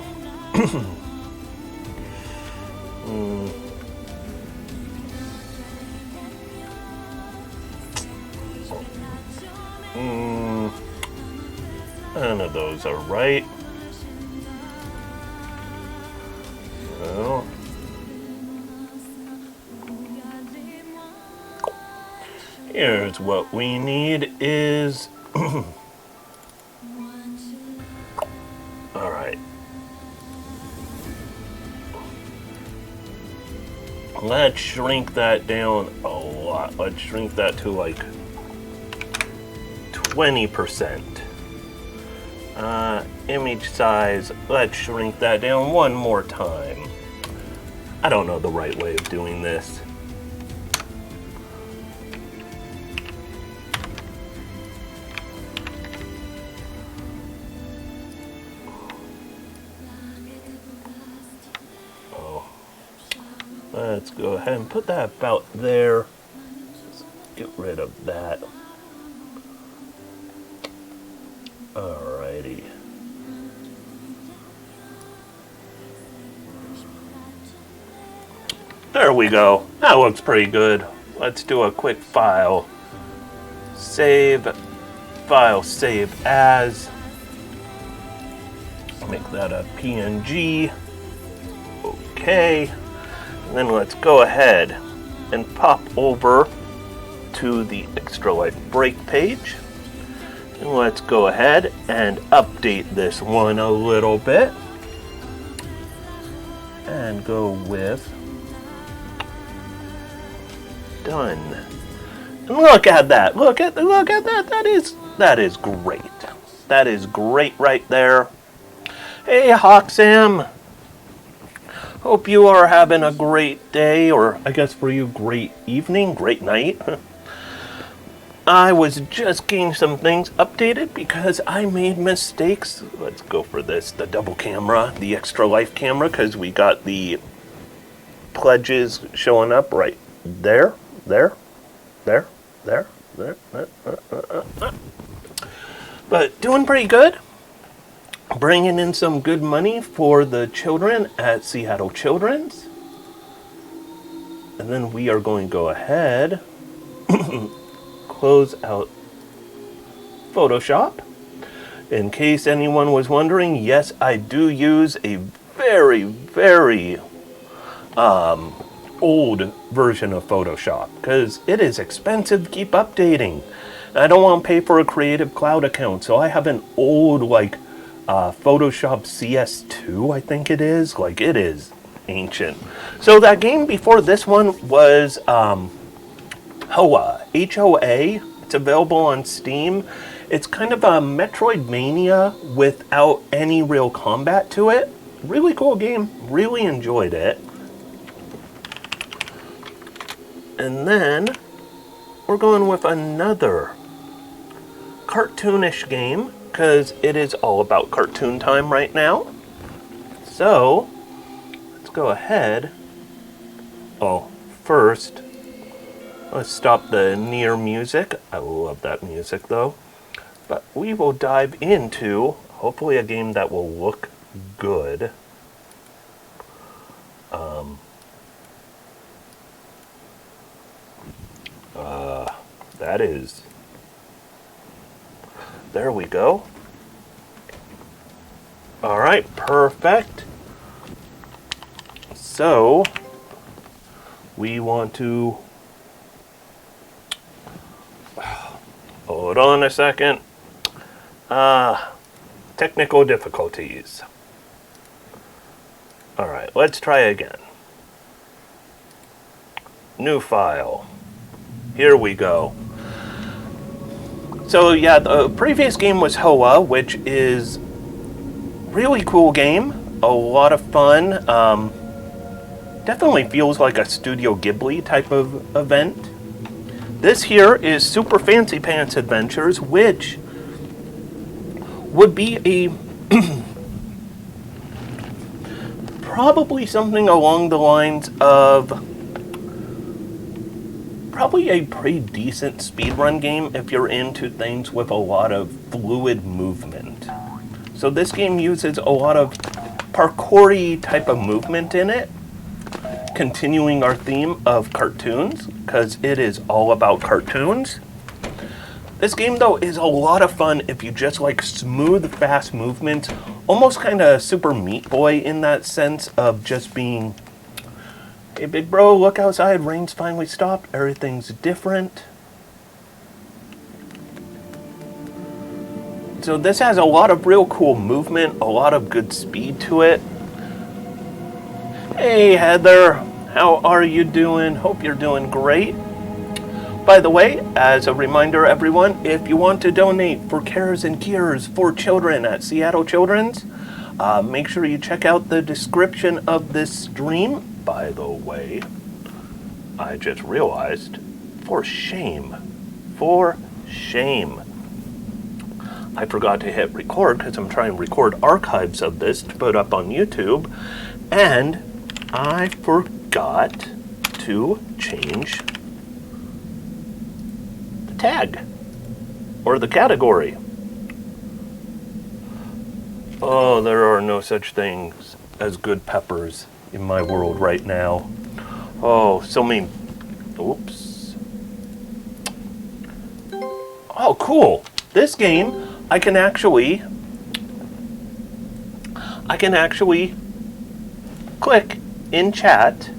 None of those are right. Here's what we need is... Alright. Let's shrink that down a lot. Let's shrink that to like 20%. Image size, let's shrink that down one more time. I don't know the right way of doing this. Let's go ahead and put that about there. Just get rid of that. Alrighty. There we go. That looks pretty good. Let's do a quick file. Save. File save as. Make that a PNG. Okay. And then let's go ahead and pop over to the Extra Life break page. And let's go ahead and update this one a little bit. And go with done. And look at that. Look at that. That is great. That is great right there. Hey Hawksam. Hope you are having a great day, or I guess for you, great evening, great night. I was just getting some things updated because I made mistakes. Let's go for this, the double camera, the Extra Life camera, because we got the pledges showing up right there. But doing pretty good. Bringing in some good money for the children at Seattle Children's. And then we are going to go ahead, close out Photoshop. In case anyone was wondering, yes, I do use a very, very old version of Photoshop because it is expensive to keep updating. I don't want to pay for a Creative Cloud account, so I have an old, Photoshop CS2, I think it is. Like, it is ancient. So that game before this one was HOA. H-O-A. It's available on Steam. It's kind of a Metroidvania without any real combat to it. Really cool game. Really enjoyed it. And then we're going with another cartoonish game, because it is all about cartoon time right now. So, let's go ahead. Oh, first, let's stop the near music. I love that music though. But we will dive into, hopefully, a game that will look good. That is... There we go. All right, perfect. So, we want to... Hold on a second. Technical difficulties. All right, let's try again. New file. Here we go. So yeah, the previous game was HOA, which is really cool game, a lot of fun. Definitely feels like a Studio Ghibli type of event. This here is Super Fancy Pants Adventures, which would be a probably something along the lines of probably a pretty decent speedrun game if you're into things with a lot of fluid movement. So this game uses a lot of parkour-y type of movement in it, continuing our theme of cartoons, because it is all about cartoons. This game, though, is a lot of fun if you just like smooth, fast movement, almost kind of Super Meat Boy in that sense of just being, hey, big bro, look outside, rain's finally stopped, everything's different. So this has a lot of real cool movement, a lot of good speed to it. Hey Heather, how are you doing? Hope you're doing great. By the way, as a reminder everyone, if you want to donate for Cares and Cures for Children at Seattle Children's, make sure you check out the description of this stream. By the way, I just realized, for shame, I forgot to hit record because I'm trying to record archives of this to put up on YouTube, and I forgot to change the tag or the category. Oh, there are no such things as good peppers in my world right now. Oh, so many. Oops. Oh, cool. This game, I can actually click in chat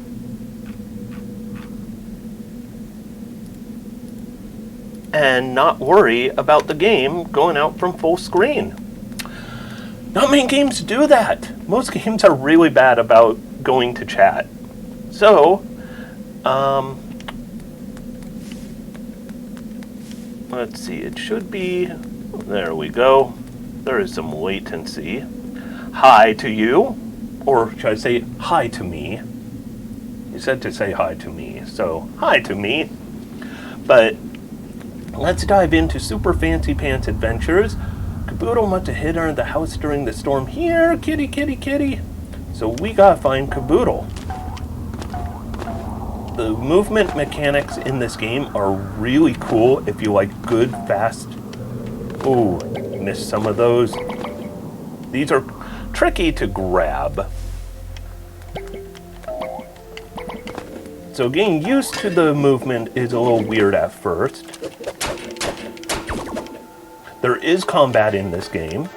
and not worry about the game going out from full screen. Not many games do that. Most games are really bad about going to chat. So, let's see, it should be, there we go. There is some latency. Hi to you, or should I say hi to me? You said to say hi to me, so hi to me. But let's dive into Super Fancy Pants Adventures. Caboodle must have hid under the house during the storm. Here, kitty, kitty, kitty. So we gotta find Caboodle. The movement mechanics in this game are really cool if you like good, fast... Ooh, missed some of those. These are tricky to grab. So getting used to the movement is a little weird at first. There is combat in this game.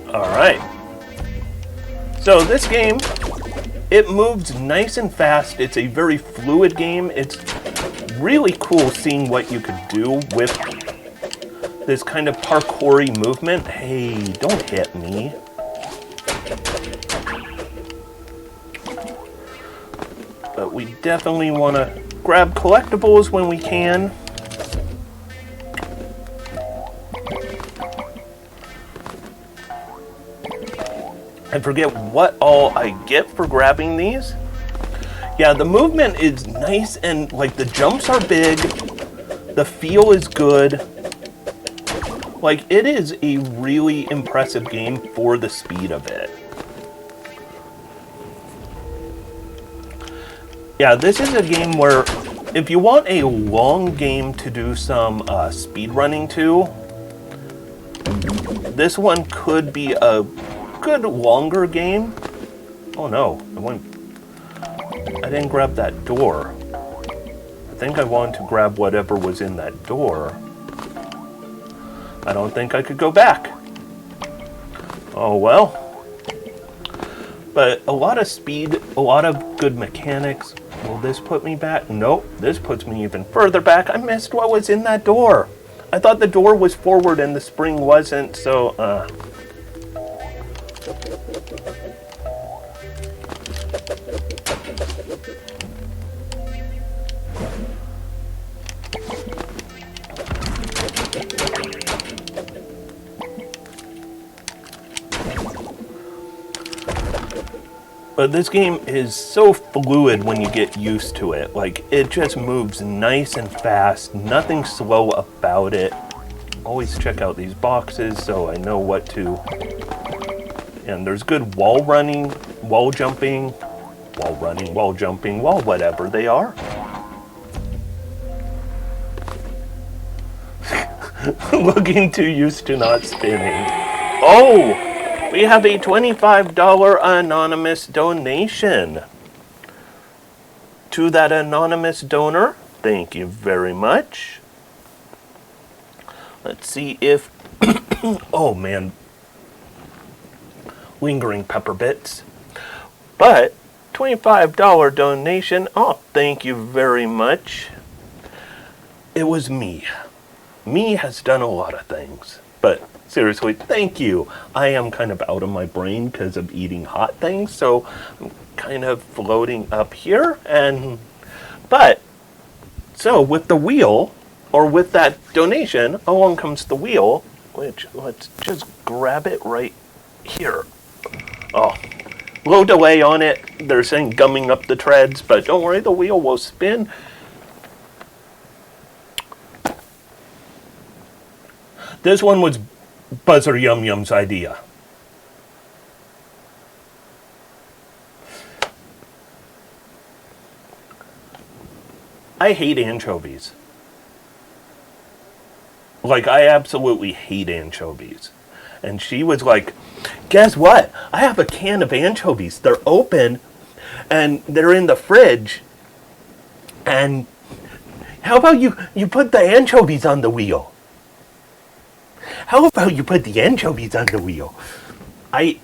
Alright. So this game, it moves nice and fast. It's a very fluid game. It's really cool seeing what you could do with this kind of parkour-y movement. Hey, don't hit me. But we definitely want to grab collectibles when we can. I forget what all I get for grabbing these. Yeah, the movement is nice and like the jumps are big. The feel is good. Like it is a really impressive game for the speed of it. Yeah, this is a game where if you want a long game to do some speed running to, this one could be a good longer game. Oh no, I didn't grab that door. I think I wanted to grab whatever was in that door. I don't think I could go back. Oh well. But a lot of speed, a lot of good mechanics. Will this put me back? Nope, this puts me even further back. I missed what was in that door. I thought the door was forward and the spring wasn't, so But this game is so fluid when you get used to it. Like, it just moves nice and fast. Nothing slow about it. Always check out these boxes so I know what to... And there's good wall running, wall jumping, wall running, wall jumping, wall whatever they are. Looking too used to not spinning. Oh! We have a $25 anonymous donation. to that anonymous donor. Thank you very much. Let's see if... oh, man. Lingering pepper bits. But, $25 donation. Oh, thank you very much. It was me. Me has done a lot of things. But, seriously, thank you. I am kind of out of my brain because of eating hot things. So, I'm kind of floating up here. But, so with the wheel, or with that donation, along comes the wheel, which, let's just grab it right here. Oh, low delay on it. They're saying gumming up the treads, but don't worry, the wheel will spin. This one was Buzzer Yum Yum's idea. I hate anchovies. Like, I absolutely hate anchovies. And she was like, guess what? I have a can of anchovies. They're open, and they're in the fridge. And how about you put the anchovies on the wheel? How about you put the anchovies on the wheel? I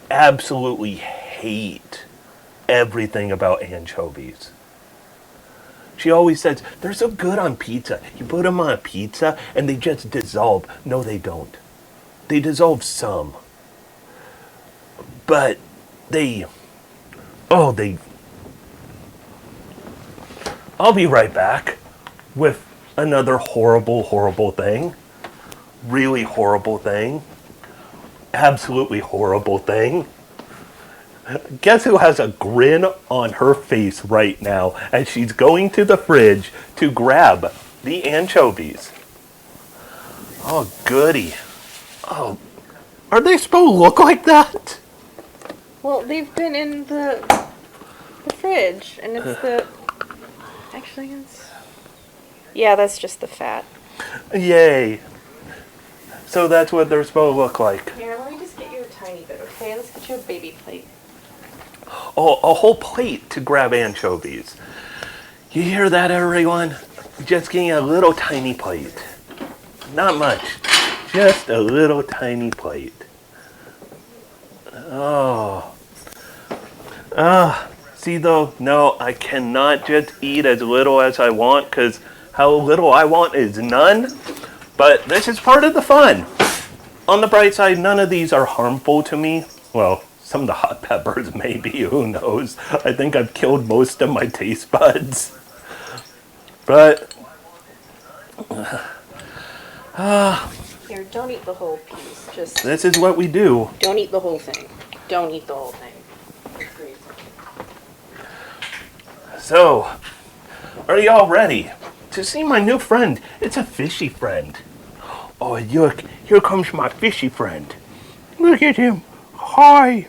absolutely hate everything about anchovies. She always says, they're so good on pizza. You put them on a pizza and they just dissolve. No, they don't. They dissolve some. But I'll be right back with another horrible, horrible thing. Really horrible thing. Absolutely horrible thing. Guess who has a grin on her face right now as she's going to the fridge to grab the anchovies? Oh, goody. Oh, are they supposed to look like that? Well, they've been in the fridge, and it's the... Actually, it's... Yeah, that's just the fat. Yay. So that's what they're supposed to look like. Here, let me just get you a tiny bit, okay? Let's get you a baby plate. Oh, a whole plate to grab anchovies. You hear that, everyone? Just getting a little tiny plate. Not much. Just a little tiny plate. Oh. See though, no, I cannot just eat as little as I want, because how little I want is none. But this is part of the fun. On the bright side, none of these are harmful to me. Well, some of the hot peppers maybe, who knows. I think I've killed most of my taste buds. But, Here, don't eat the whole piece. Just this is what we do. don't eat the whole thing. Don't eat the whole thing. So, are y'all ready to see my new friend? It's a fishy friend. Oh, look, here comes my fishy friend. Look at him. Hi,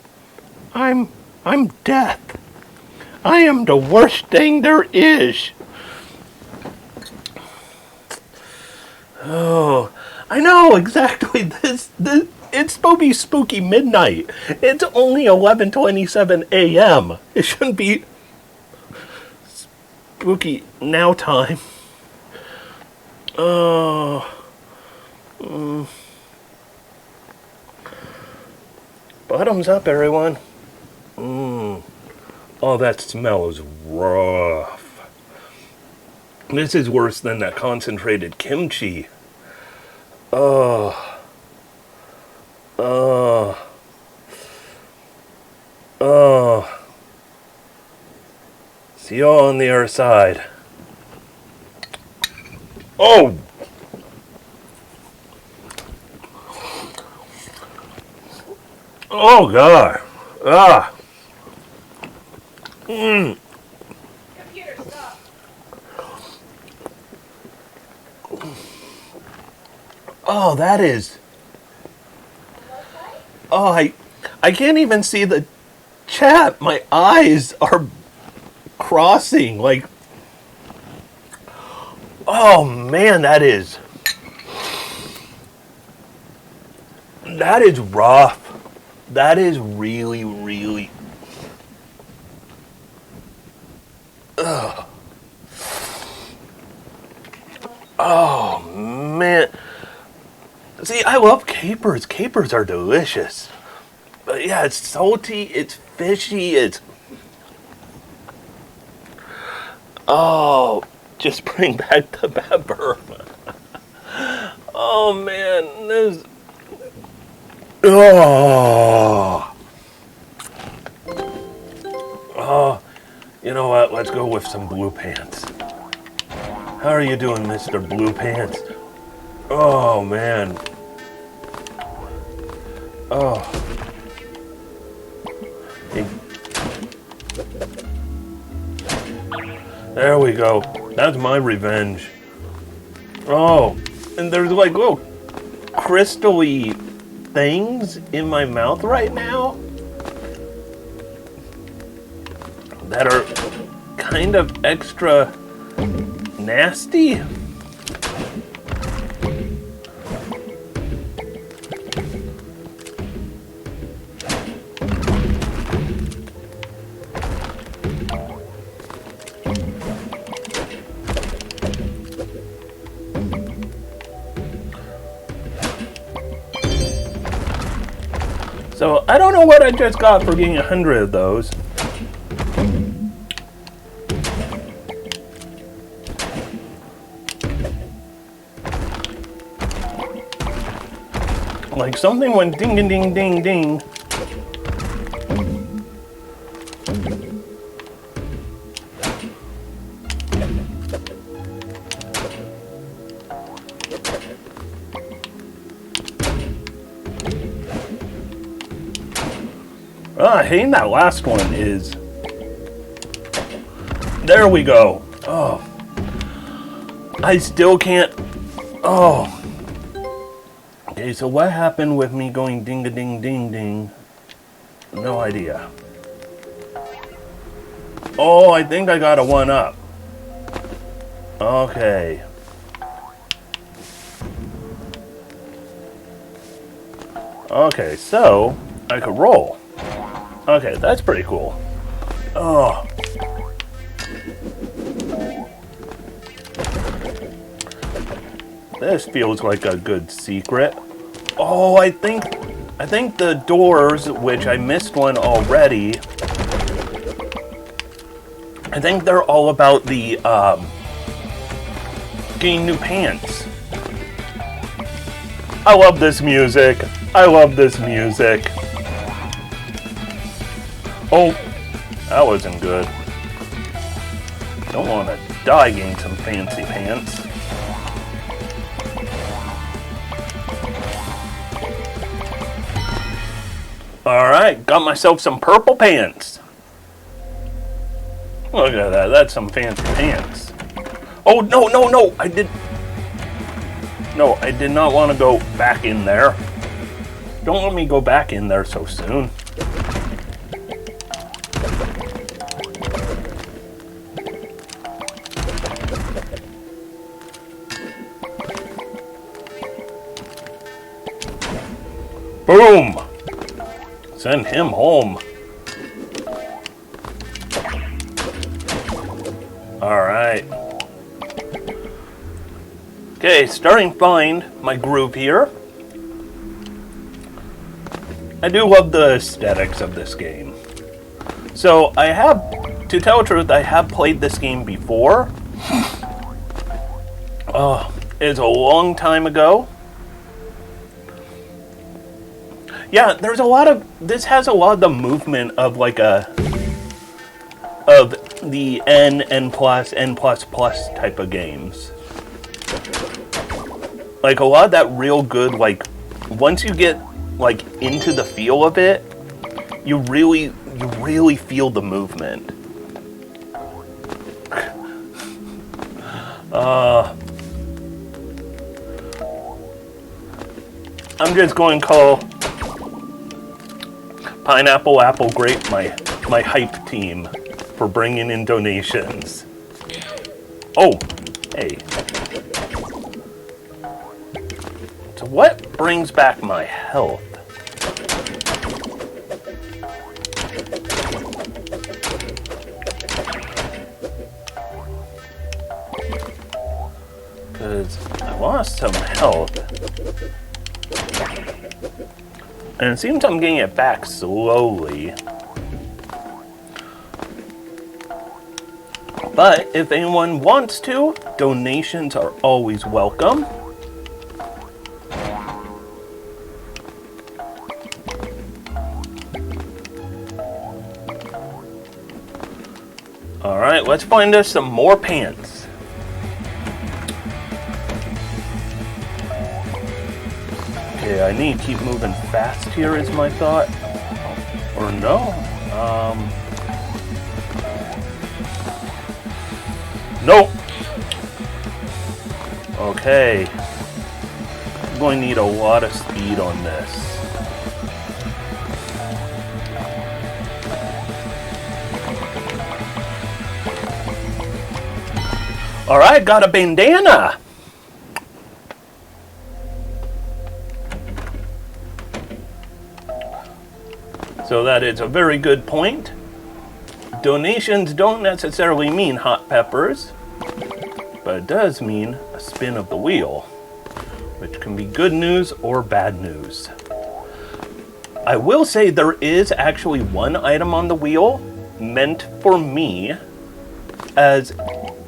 I'm Death. I am the worst thing there is. Oh, I know exactly this. It's supposed to be spooky midnight. It's only 11:27 a.m. It shouldn't be spooky now time. Oh. Bottoms up, everyone. Oh, that smells rough. This is worse than that concentrated kimchi. Oh. Oh. Oh. See y'all on the other side. Oh! Oh, God. Ah. Computer, stop. Oh, that is... Oh, I can't even see the chat. My eyes are crossing. Like... Oh, man, that is... That is rough. That is really, really... Oh, man. See, I love capers. Capers are delicious. But yeah, it's salty, it's fishy, it's... Oh, just bring back the pepper. Oh, man, this... Oh. Oh, you know what? Let's go with some blue pants. How are you doing, Mr. Blue Pants? Oh, man. Oh. Hey. There we go. That's my revenge. Oh, and there's like little crystal-y things in my mouth right now that are kind of extra nasty. So I don't know what I just got for getting 100 of those. Like something went ding ding ding ding ding. I hate that last one is... There we go. Oh. I still can't... Oh. Okay, so what happened with me going ding-a-ding-ding-ding? No idea. Oh, I think I got a 1-up. Okay. Okay, so I could roll. Okay, that's pretty cool. Oh. This feels like a good secret. Oh, I think the doors, which I missed one already, I think they're all about the, getting new pants. I love this music. I love this music. Oh, that wasn't good. Don't want to die getting some fancy pants. Alright, got myself some purple pants. Look at that, that's some fancy pants. Oh, no, no, no, I did not want to go back in there. Don't let me go back in there so soon. Boom! Send him home. Alright. Okay, starting to find my groove here. I do love the aesthetics of this game. So I have, to tell the truth, I have played this game before. Oh, it's a long time ago. Yeah, there's a lot of, this has a lot of the movement of like of the N++, N++ type of games. Like a lot of that real good, like, once you get like into the feel of it, you really feel the movement. I'm just going to call Pineapple Apple Grape my hype team for bringing in donations. Oh, hey. So what brings back my health? some health. And it seems I'm getting it back slowly. But if anyone wants to, donations are always welcome. Alright, let's find us some more pants. Okay, I need to keep moving fast here is my thought. Or no? Nope. Okay. I'm going to need a lot of speed on this. Alright, got a bandana! So that is a very good point. Donations don't necessarily mean hot peppers, but it does mean a spin of the wheel, which can be good news or bad news. I will say there is actually one item on the wheel meant for me as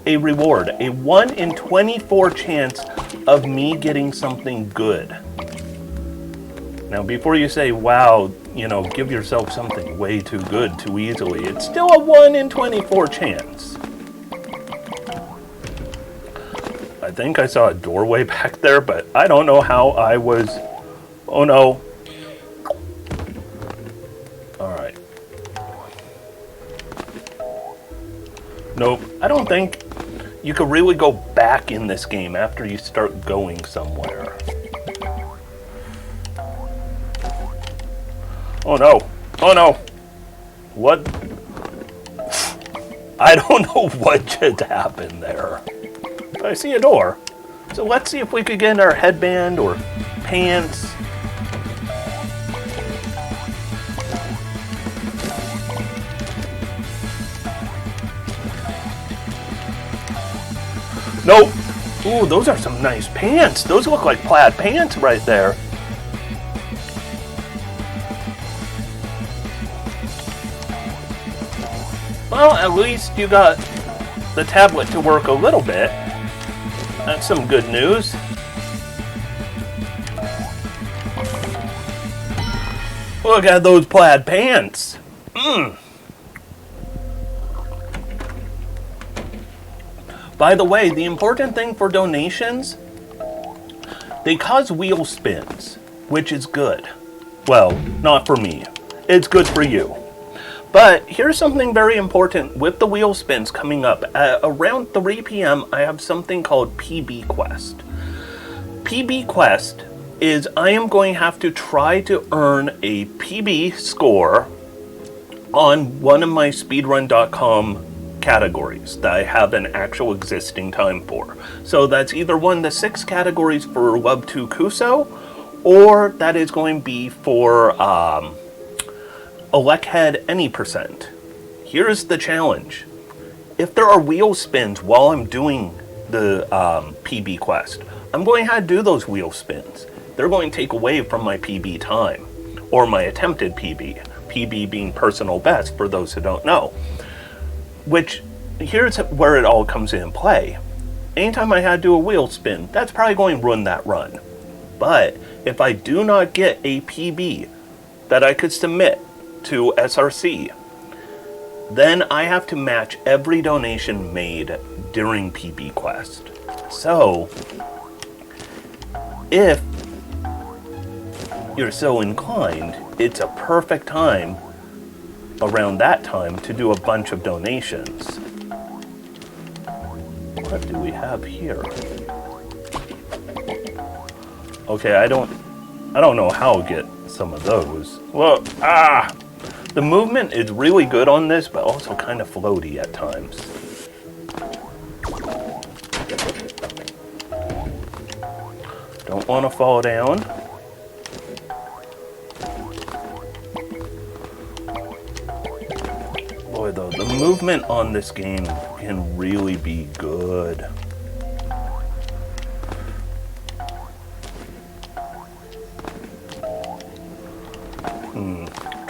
a reward, a 1 in 24 chance of me getting something good. Now, before you say, wow, you know, give yourself something way too good too easily, it's still a 1 in 24 chance. I think I saw a doorway back there, but I don't know how I was... Oh no. Alright. Nope, I don't think you could really go back in this game after you start going somewhere. Oh no. Oh no. What? I don't know what just happened there. I see a door. So let's see if we could get in our headband or pants. Nope. Ooh, those are some nice pants. Those look like plaid pants right there. Well, at least you got the tablet to work a little bit. That's some good news. Look at those plaid pants. By the way, the important thing for donations, they cause wheel spins, which is good. Well, not for me. It's good for you. But here's something very important with the wheel spins coming up. At around 3 p.m., I have something called PB Quest. PB Quest is I am going to have to try to earn a PB score on one of my speedrun.com categories that I have an actual existing time for. So that's either one of the 6 categories for Web 2 Kuso, or that is going to be for Electhead any percent. Here's the challenge. If there are wheel spins while I'm doing the PB quest, I'm going to have to do those wheel spins. They're going to take away from my PB time, or my attempted PB. PB being personal best for those who don't know. Which, here's where it all comes in play. Anytime I had to do a wheel spin, that's probably going to ruin that run. But if I do not get a PB that I could submit to SRC, then I have to match every donation made during PB Quest. So, if you're so inclined, it's a perfect time around that time to do a bunch of donations. What do we have here? Okay, I don't know how to get some of those. Well, the movement is really good on this, but also kind of floaty at times. Don't want to fall down. Boy, though, the movement on this game can really be good.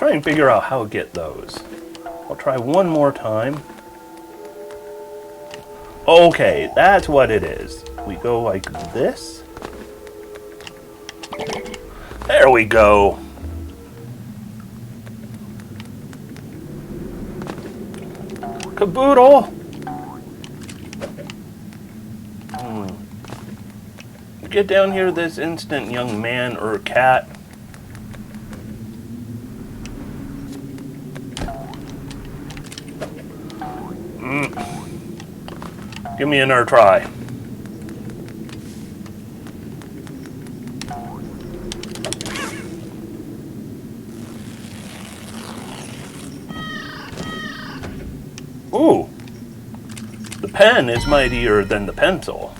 try and figure out how to get those. I'll try one more time. Okay, that's what it is. We go like this. There we go. Caboodle. Get down here this instant, young man or cat. Give me another try. Ooh. The pen is mightier than the pencil.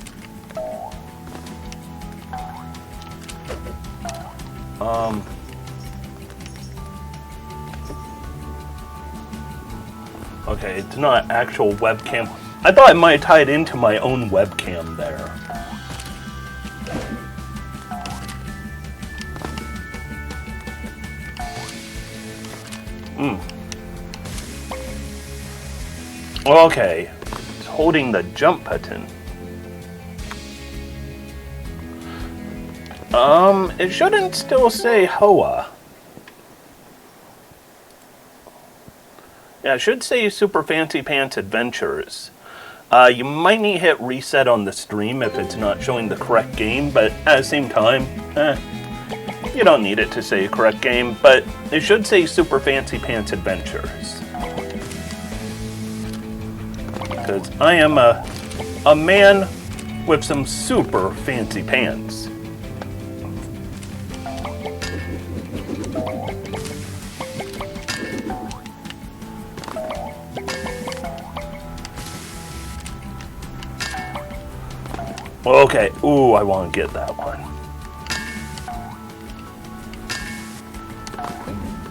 Okay, it's not actual webcam. I thought I might tie it into my own webcam there. Okay, it's holding the jump button. It shouldn't still say HOA. Yeah, it should say Super Fancy Pants Adventures. You might need to hit reset on the stream if it's not showing the correct game, but at the same time, you don't need it to say correct game, but it should say Super Fancy Pants Adventures. Because I am a man with some super fancy pants. Okay, ooh, I want to get that one.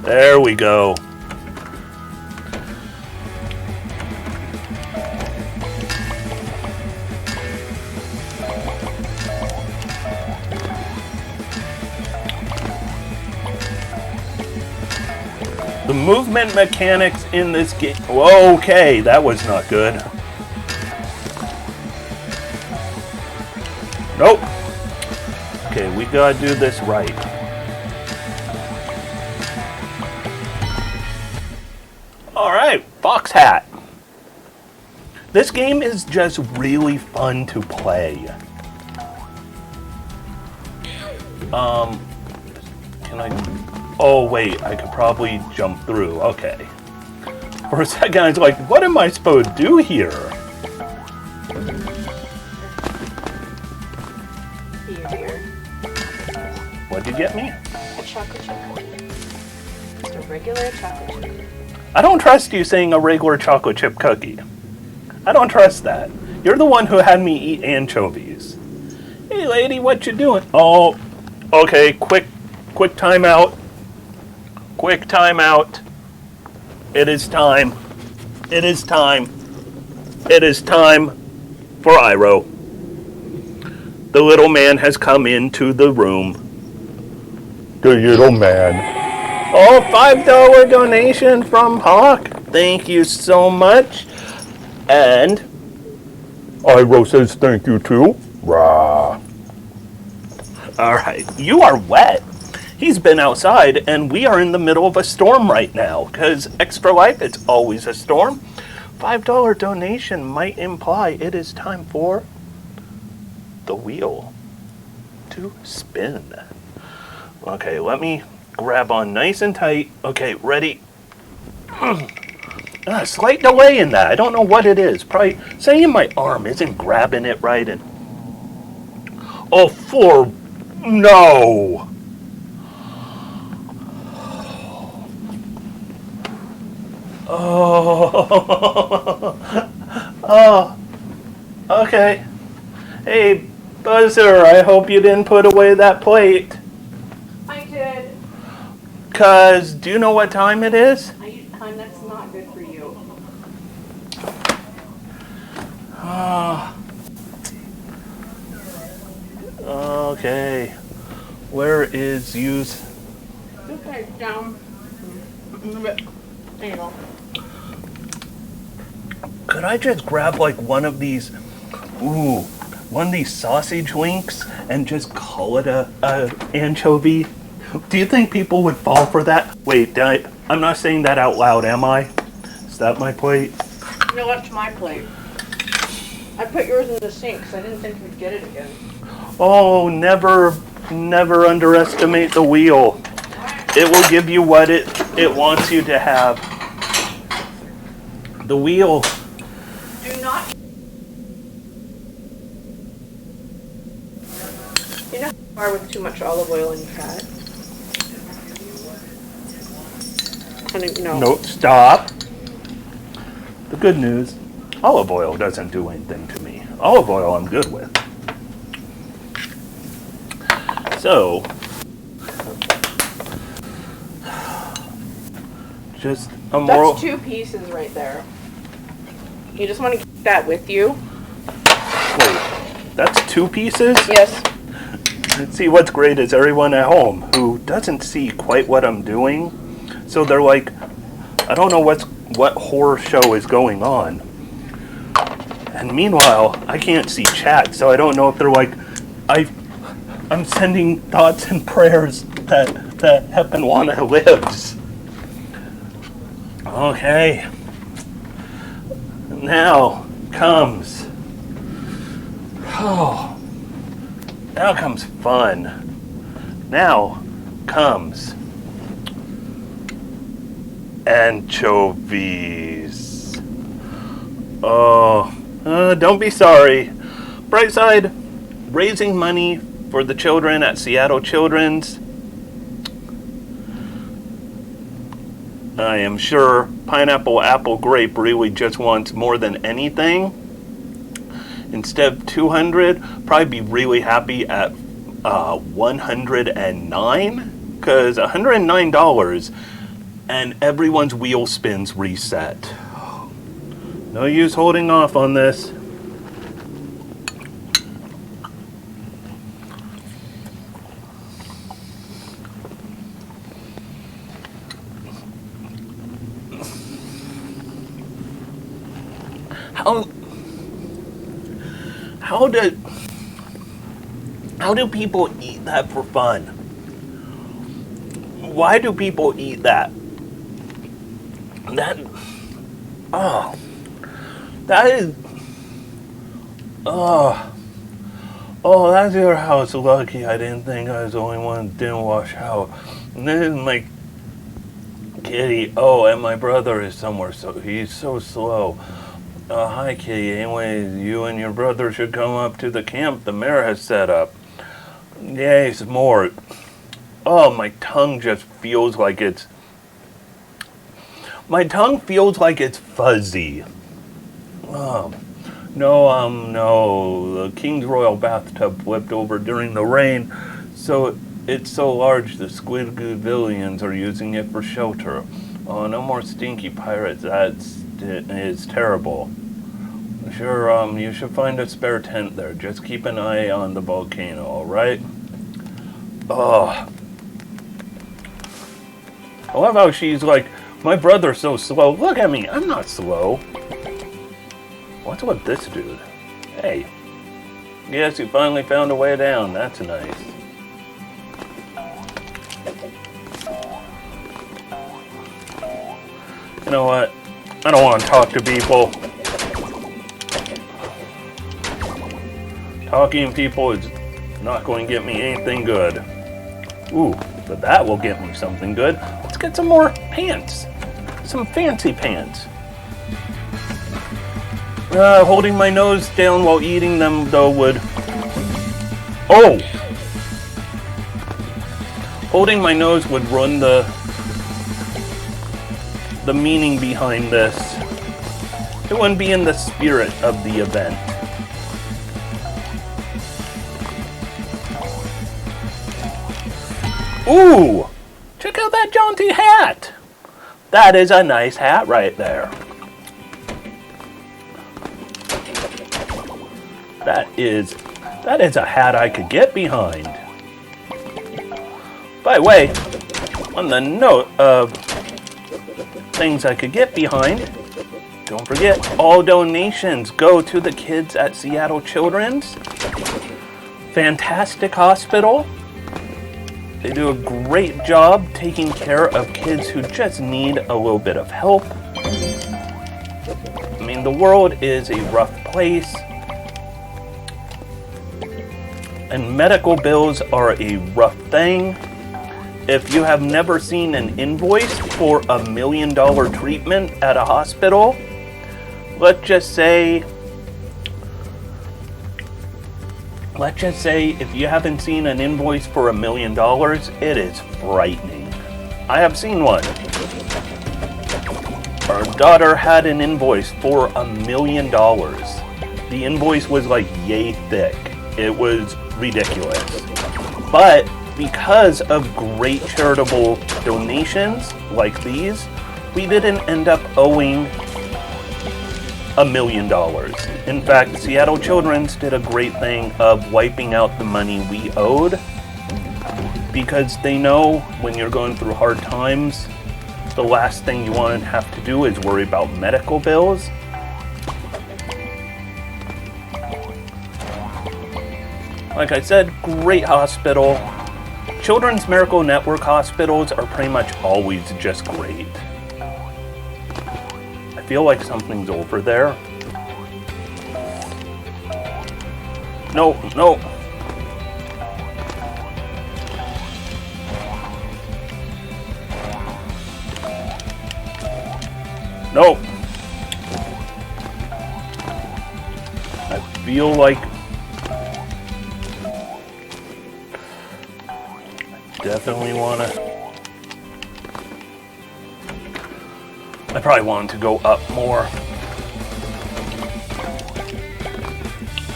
There we go. The movement mechanics in this game. Okay, that was not good. Nope. Okay, we gotta do this right. Alright, Fox Hat. This game is just really fun to play. Can I... Oh, wait, I could probably jump through. Okay. For a second, I was like, what am I supposed to do here? Here. What'd you get me? A chocolate chip cookie. Just a regular chocolate chip cookie. I don't trust you saying a regular chocolate chip cookie. I don't trust that. You're the one who had me eat anchovies. Hey, lady, what you doing? Oh, okay, quick timeout. Quick timeout. It is time. It is time. It is time for Iroh. The little man has come into the room. The little man. Oh, $5 donation from Hawk. Thank you so much. And Iroh says thank you too. Rah. Alright, you are wet. He's been outside, and we are in the middle of a storm right now, because Extra Life, it's always a storm. $5 donation might imply it is time for the wheel to spin. Okay, let me grab on nice and tight. Okay, ready? Slight delay in that. I don't know what it is. Probably saying my arm isn't grabbing it right. And oh, no. Oh, okay. Hey, Buzzer, I hope you didn't put away that plate. I did. 'Cause, do you know what time it is? Hon, that's not good for you. Okay. Where is use? Okay, down. There you go. Could I just grab like one of these, one of these sausage links and just call it a anchovy? Do you think people would fall for that? Wait, I'm not saying that out loud, am I? Is that my plate? No, that's my plate. I put yours in the sink because I didn't think we'd get it again. Oh, never underestimate the wheel. It will give you what it wants you to have. The wheel. Do not. You know how far with too much olive oil and fat? I don't know. No, stop. The good news, olive oil doesn't do anything to me. Olive oil I'm good with. So, just a moral. That's 2 pieces right there. You just want to keep that with you? Wait, that's 2 pieces? Yes. See, what's great is everyone at home who doesn't see quite what I'm doing, so they're like, I don't know what horror show is going on. And meanwhile, I can't see chat, so I don't know if they're like, I'm sending thoughts and prayers that Heppenwana lives. Okay. Now comes fun. Now comes anchovies. Don't be sorry. Bright side, raising money for the children at Seattle Children's. I am sure Pineapple Apple Grape really just wants more than anything. Instead of 200, probably be really happy at 109, because $109 and everyone's wheel spins reset. No use holding off on this. How do people eat that for fun? Why do people eat that? That is that's your house. Lucky I didn't think I was the only one that didn't wash out. And this is my kitty. Oh, and my brother is somewhere, so he's so slow. Hi, kitty. Anyways, you and your brother should come up to the camp the mayor has set up. Yay, some more. Oh, my tongue just feels like it's... My tongue feels like it's fuzzy. No, the King's Royal bathtub flipped over during the rain, so it's so large the Squidgoodvillians are using it for shelter. Oh, no more stinky pirates. It's terrible. Sure, you should find a spare tent there. Just keep an eye on the volcano, alright? Oh. I love how she's like, my brother's so slow. Look at me, I'm not slow. What's with this dude? Hey. Yes, you finally found a way down. That's nice. You know what? I don't want to talk to people. Talking to people is not going to get me anything good. Ooh, but that will get me something good. Let's get some more pants. Some fancy pants. Holding my nose down while eating them, though, would... Oh! Holding my nose would ruin the meaning behind this. It wouldn't be in the spirit of the event. Ooh! Check out that jaunty hat! That is a nice hat right there. That is a hat I could get behind. By the way, on the note of things I could get behind. Don't forget, all donations go to the kids at Seattle Children's. Fantastic hospital. They do a great job taking care of kids who just need a little bit of help. I mean, the world is a rough place. And medical bills are a rough thing. If you have never seen an invoice for $1 million treatment at a hospital, let's just say if you haven't seen an invoice for $1 million, it is frightening. I have seen one. Our daughter had an invoice for $1 million. The invoice was like yay thick. It was ridiculous. But because of great charitable donations like these, we didn't end up owing $1 million. In fact, Seattle Children's did a great thing of wiping out the money we owed, because they know when you're going through hard times, the last thing you want to have to do is worry about medical bills. Like I said, great hospital. Children's Miracle Network hospitals are pretty much always just great. I feel like something's over there. No, no. No. I feel like definitely want to. I probably want to go up more.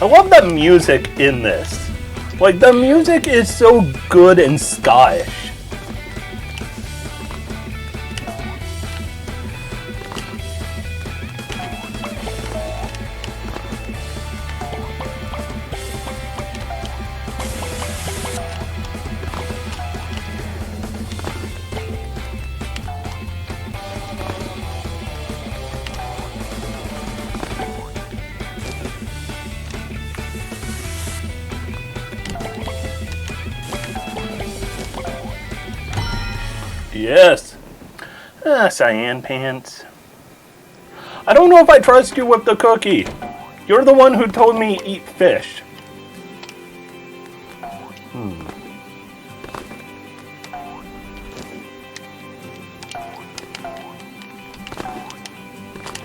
I love the music in this. Like, the music is so good and stylish. Yes. Cyan Pants. I don't know if I trust you with the cookie. You're the one who told me eat fish.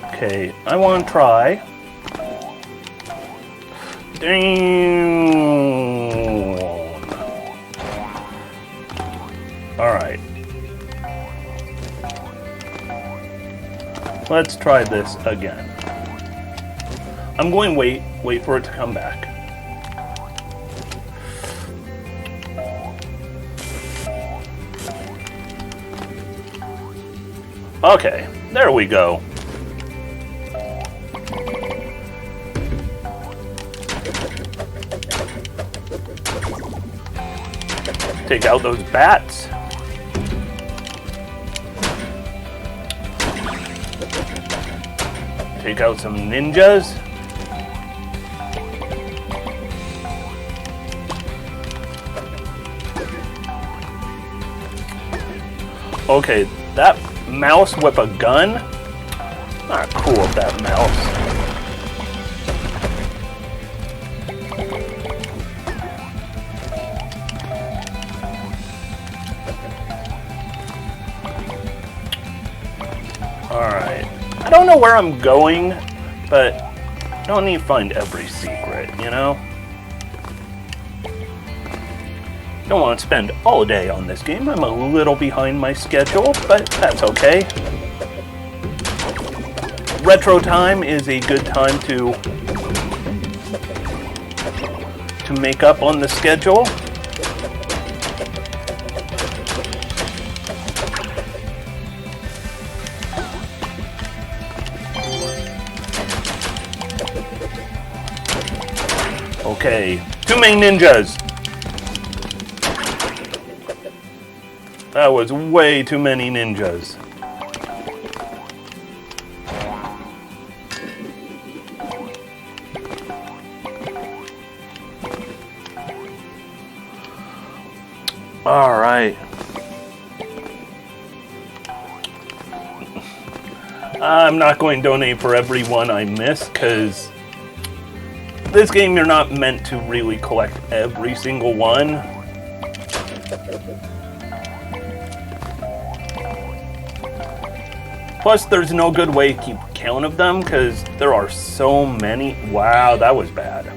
Okay, I want to try. Damn. All right. Let's try this again. I'm going to wait for it to come back. Okay, there we go. Take out those bats. Take out some ninjas. Okay, that mouse with a gun? Not cool with that mouse. Alright. I don't know where I'm going, but I don't need to find every secret, you know? Don't want to spend all day on this game. I'm a little behind my schedule, but that's okay. Retro time is a good time to make up on the schedule. Okay, too many ninjas. That was way too many ninjas. Alright. I'm not going to donate for every one I miss, because this game you're not meant to really collect every single one. Plus, there's no good way to keep count of them, because there are so many. Wow, that was bad.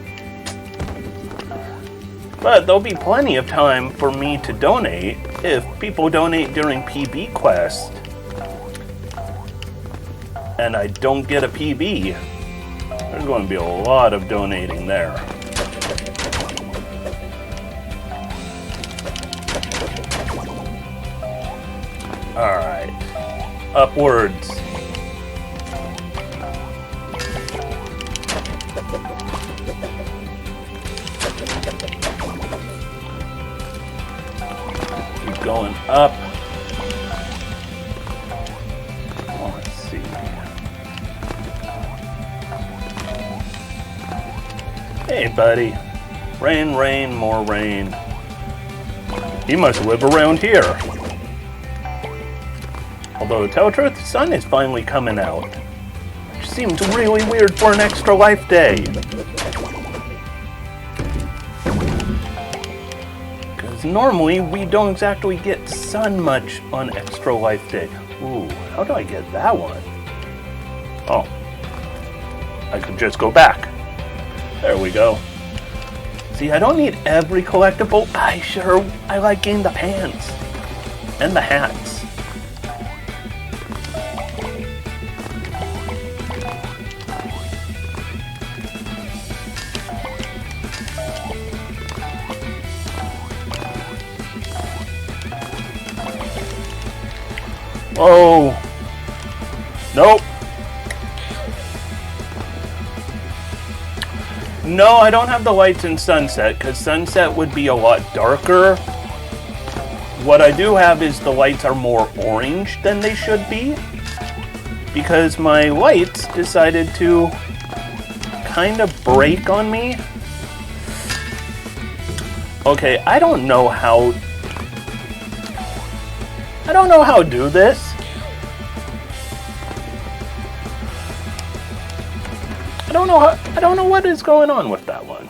But there'll be plenty of time for me to donate if people donate during PB Quest. And I don't get a PB. There's going to be a lot of donating there. Alright. Upwards. Keep going up. Let's see. Hey, buddy. Rain, rain, more rain. He must live around here. Although, to tell the truth, the sun is finally coming out. Which seems really weird for an Extra Life day. Because normally, we don't exactly get sun much on Extra Life Day. Ooh, how do I get that one? Oh. I could just go back. There we go. See, I don't need every collectible. I like getting the pants. And the hats. Oh. Nope. No, I don't have the lights in Sunset, because Sunset would be a lot darker. What I do have is the lights are more orange than they should be, because my lights decided to kind of break on me. Okay, I don't know how to do this. I don't know what is going on with that one.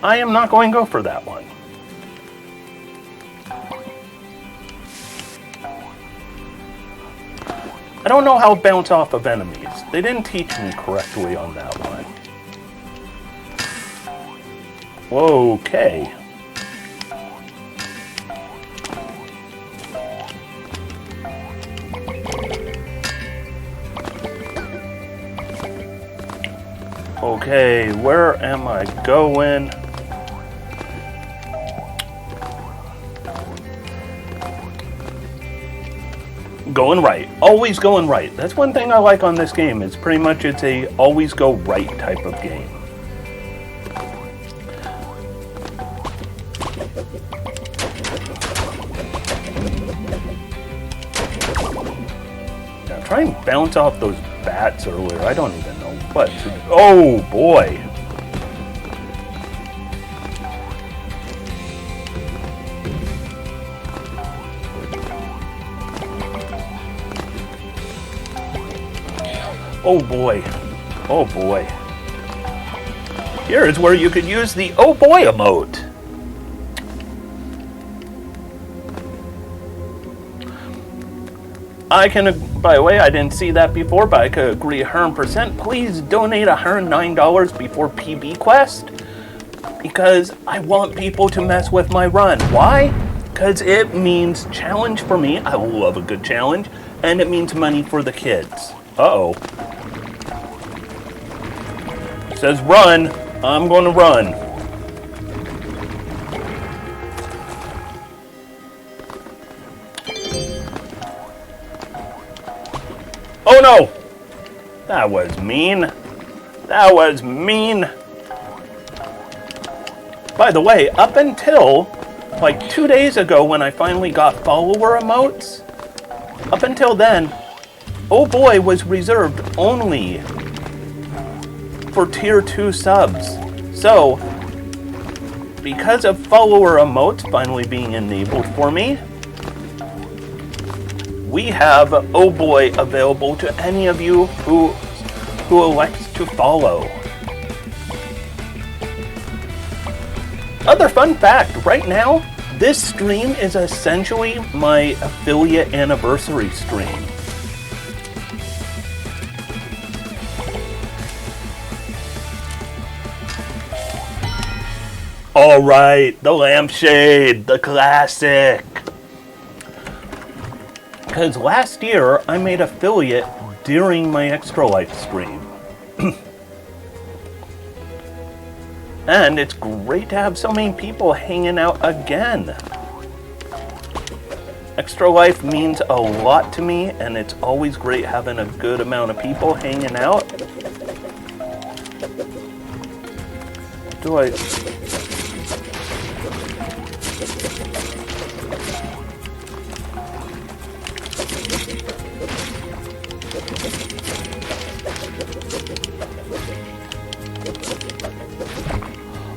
I am not going to go for that one. I don't know how to bounce off of enemies. They didn't teach me correctly on that one. Okay. Okay, where am I going? Going right. Always going right. That's one thing I like on this game. It's pretty much it's a always go right type of game. Now try and bounce off those bats earlier. I don't even know what to do. Oh boy. Oh boy. Oh boy. Here is where you could use the oh boy emote. I can, by the way, I didn't see that before, but I could agree 100%. Please donate $109 before PB Quest, because I want people to mess with my run. Why? Because it means challenge for me. I love a good challenge, and it means money for the kids. Uh-oh. It says run. I'm going to run. Oh no! That was mean. That was mean. By the way, up until like 2 days ago when I finally got follower emotes, up until then, oh boy was reserved only for tier 2 subs. So, because of follower emotes finally being enabled for me, we have Oh Boy available to any of you who elects to follow. Other fun fact, right now, this stream is essentially my affiliate anniversary stream. Alright, the lampshade, the classic. Because last year, I made affiliate during my Extra Life stream. And it's great to have so many people hanging out again. Extra Life means a lot to me, and it's always great having a good amount of people hanging out.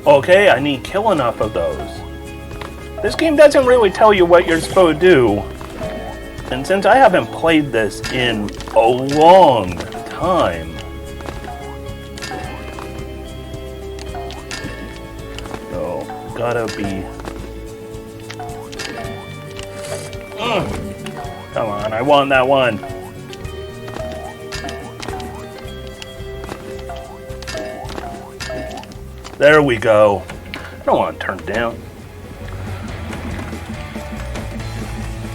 Okay, I need kill enough of those. This game doesn't really tell you what you're supposed to do. And since I haven't played this in a long time, so gotta be... Come on, I want that one. There we go. I don't want to turn it down.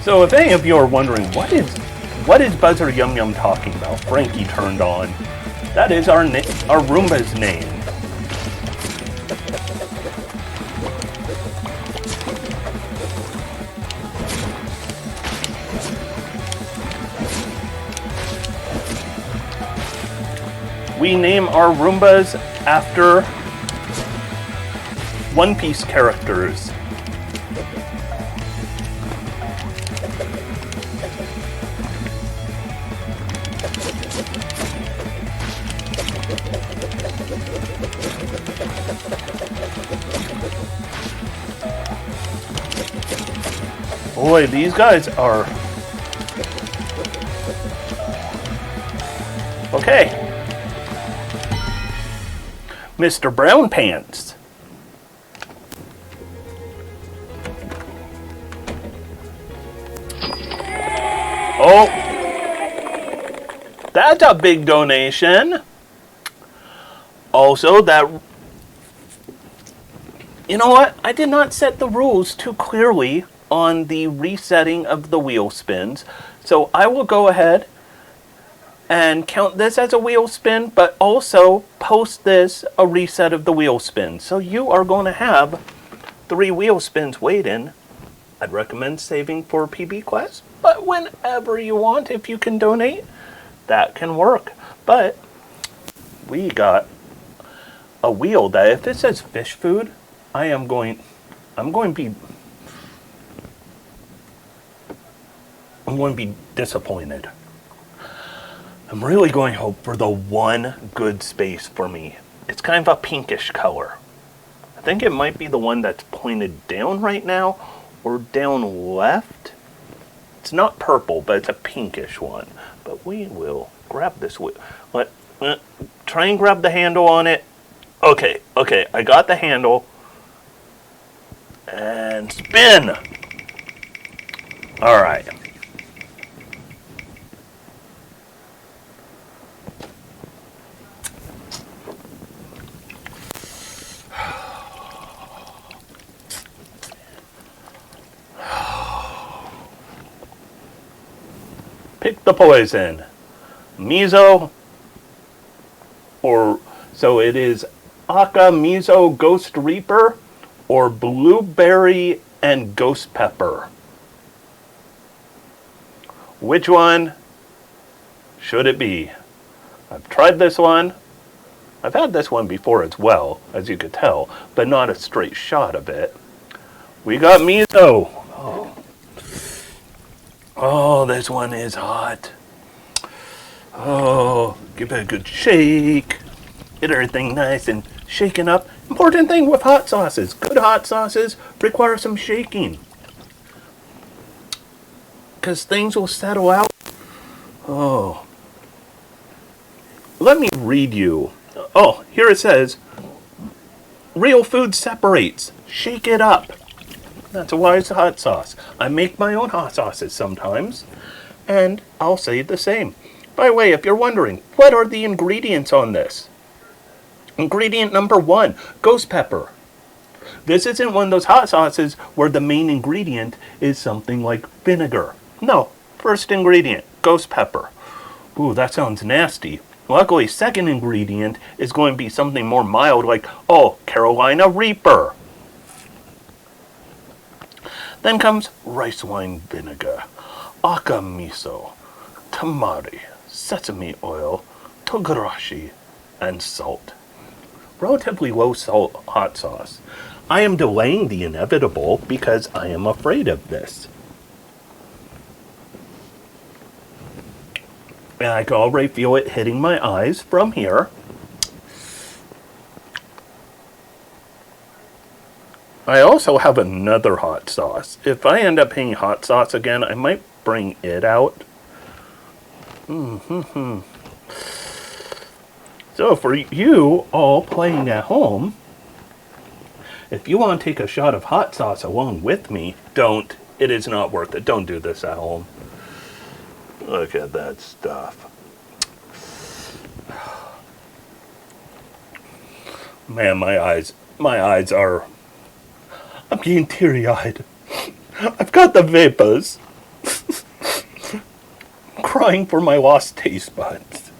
So if any of you are wondering, what is Buzzer Yum Yum talking about? Frankie turned on. That is our Roomba's name. We name our Roombas after One Piece characters. Boy, these guys are... Okay. Mr. Brown Pants. Oh, that's a big donation. Also, you know what? I did not set the rules too clearly on the resetting of the wheel spins. So I will go ahead and count this as a wheel spin, but also post this a reset of the wheel spin. So you are going to have 3 wheel spins waiting. I'd recommend saving for PB class, but whenever you want, if you can donate, that can work. But we got a wheel that if it says fish food, I'm going to be disappointed. I'm really going to hope for the one good space for me. It's kind of a pinkish color. I think it might be the one that's pointed down right now or down left. It's not purple, but it's a pinkish one. But we will grab this wheel. Try and grab the handle on it. Okay, I got the handle. And spin! Alright. Pick the poison. Miso, so it is Aka, Miso, Ghost Reaper, or Blueberry and Ghost Pepper. Which one should it be? I've tried this one. I've had this one before as well, as you could tell, but not a straight shot of it. We got Miso. Oh, this one is hot. Oh, give it a good shake. Get everything nice and shaken up. Important thing with hot sauces. Good hot sauces require some shaking. Because things will settle out. Oh. Let me read you. Oh, here it says, real food separates. Shake it up. That's a wise hot sauce. I make my own hot sauces sometimes, and I'll say the same. By the way, if you're wondering, what are the ingredients on this? Ingredient number 1, ghost pepper. This isn't one of those hot sauces where the main ingredient is something like vinegar. No, first ingredient, ghost pepper. Ooh, that sounds nasty. Luckily, second ingredient is going to be something more mild like, oh, Carolina Reaper. Then comes rice wine vinegar, aka miso, tamari, sesame oil, togarashi, and salt. Relatively low salt hot sauce. I am delaying the inevitable because I am afraid of this. And I can already feel it hitting my eyes from here. I also have another hot sauce. If I end up hitting hot sauce again, I might bring it out. So for you all playing at home, if you want to take a shot of hot sauce along with me, don't. It is not worth it. Don't do this at home. Look at that stuff. Man, my eyes are... I'm getting teary-eyed. I've got the vapors. I'm crying for my lost taste buds.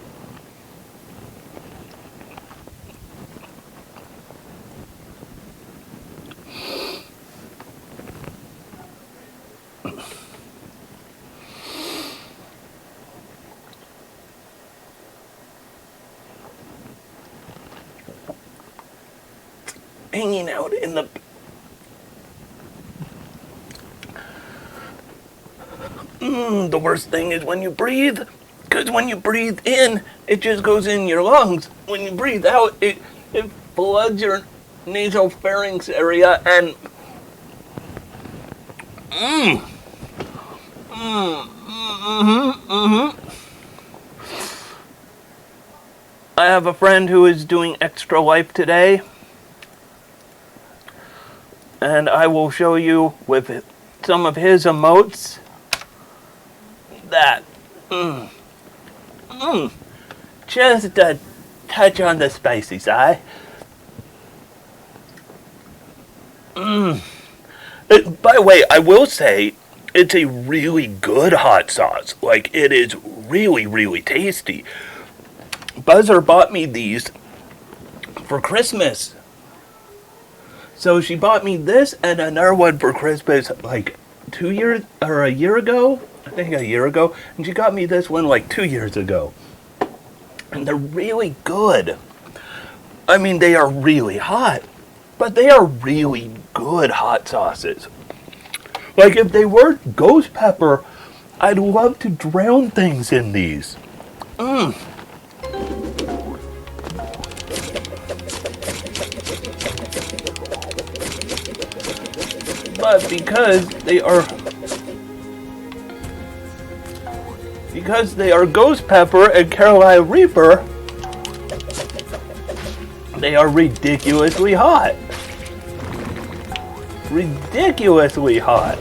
Hanging out in the... The worst thing is when you breathe, because when you breathe in, it just goes in your lungs. When you breathe out, it floods your nasopharynx area and... I have a friend who is doing Extra Life today, and I will show you with some of his emotes that just a touch on the spicy side. By the way, I will say it's a really good hot sauce. Like, it is really, really tasty. Buzzer bought me these for Christmas. So she bought me this and another one for Christmas like 2 years or a year ago. I think a year ago. And she got me this one like 2 years ago. And they're really good. I mean, they are really hot. But they are really good hot sauces. Like, if they were ghost pepper, I'd love to drown things in these. But because they are ghost pepper and Carolina Reaper, they are ridiculously hot. Ridiculously hot.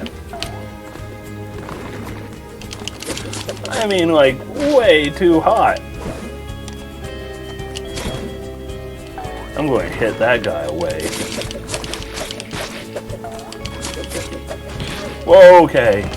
I mean, like, way too hot. I'm going to hit that guy away. Okay.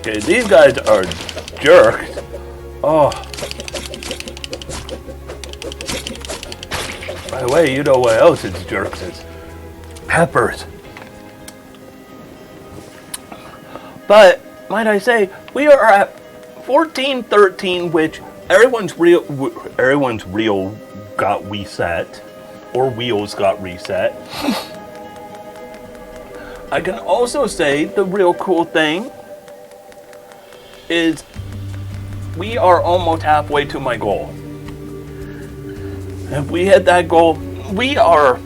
Okay, these guys are jerks. Oh. By the way, you know what else is jerks is? Peppers. But, might I say, we are at 1413, which everyone's real got reset, or wheels got reset. I can also say the real cool thing is we are almost halfway to my goal. If we hit that goal, we are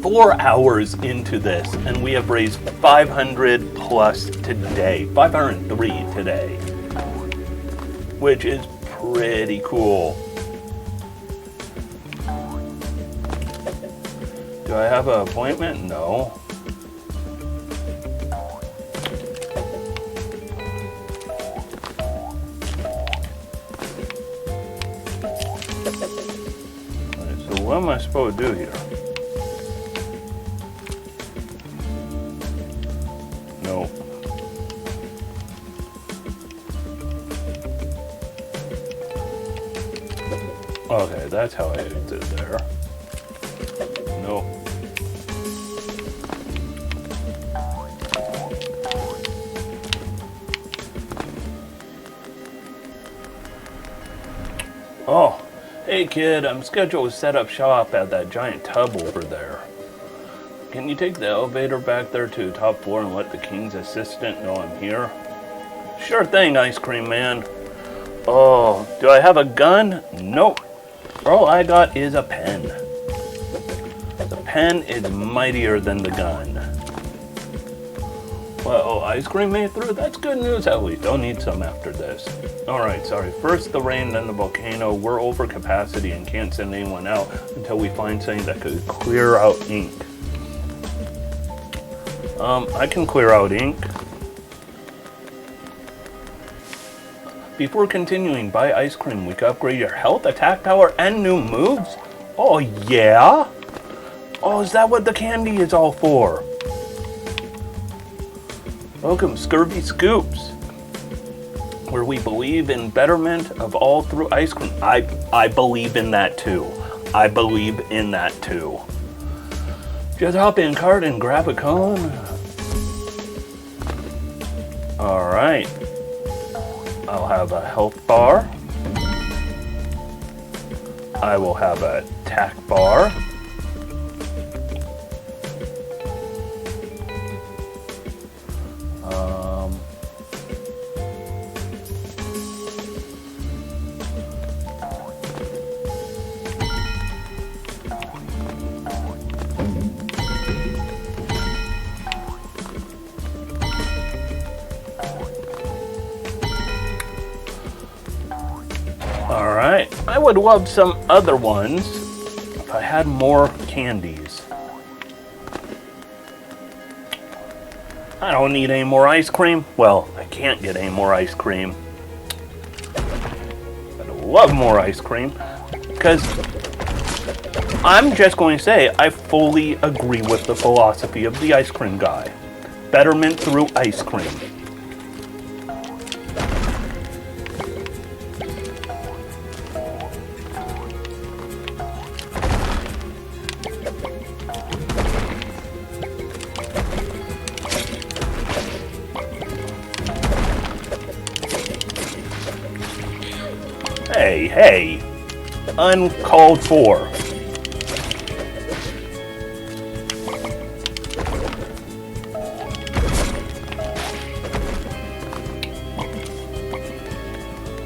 4 hours into this, and we have raised 500 plus today, 503 today, which is pretty cool. Do I have an appointment? No. So what am I supposed to do here? No. Okay, that's how I exit there. No. Oh, hey kid, I'm scheduled to set up shop at that giant tub over there. Can you take the elevator back there to the top floor and let the king's assistant know I'm here? Sure thing, Ice Cream Man. Oh, do I have a gun? Nope. All I got is a pen. The pen is mightier than the gun. Well, Ice Cream made through? That's good news at least. I'll need some after this. Alright, sorry. First the rain, then the volcano. We're over capacity and can't send anyone out until we find something that could clear out ink. I can clear out ink. Before continuing, buy ice cream. We can upgrade your health, attack power, and new moves. Oh, yeah? Oh, is that what the candy is all for? Welcome, Scurvy Scoops, where we believe in betterment of all through ice cream. I believe in that too. I believe in that too. Just hop in cart and grab a cone. Alright. I'll have a health bar. I will have a attack bar. Alright, I would love some other ones if I had more candies. I don't need any more ice cream. Well, I can't get any more ice cream. I'd love more ice cream because I'm just going to say I fully agree with the philosophy of the ice cream guy. Betterment through ice cream. Hey, uncalled for.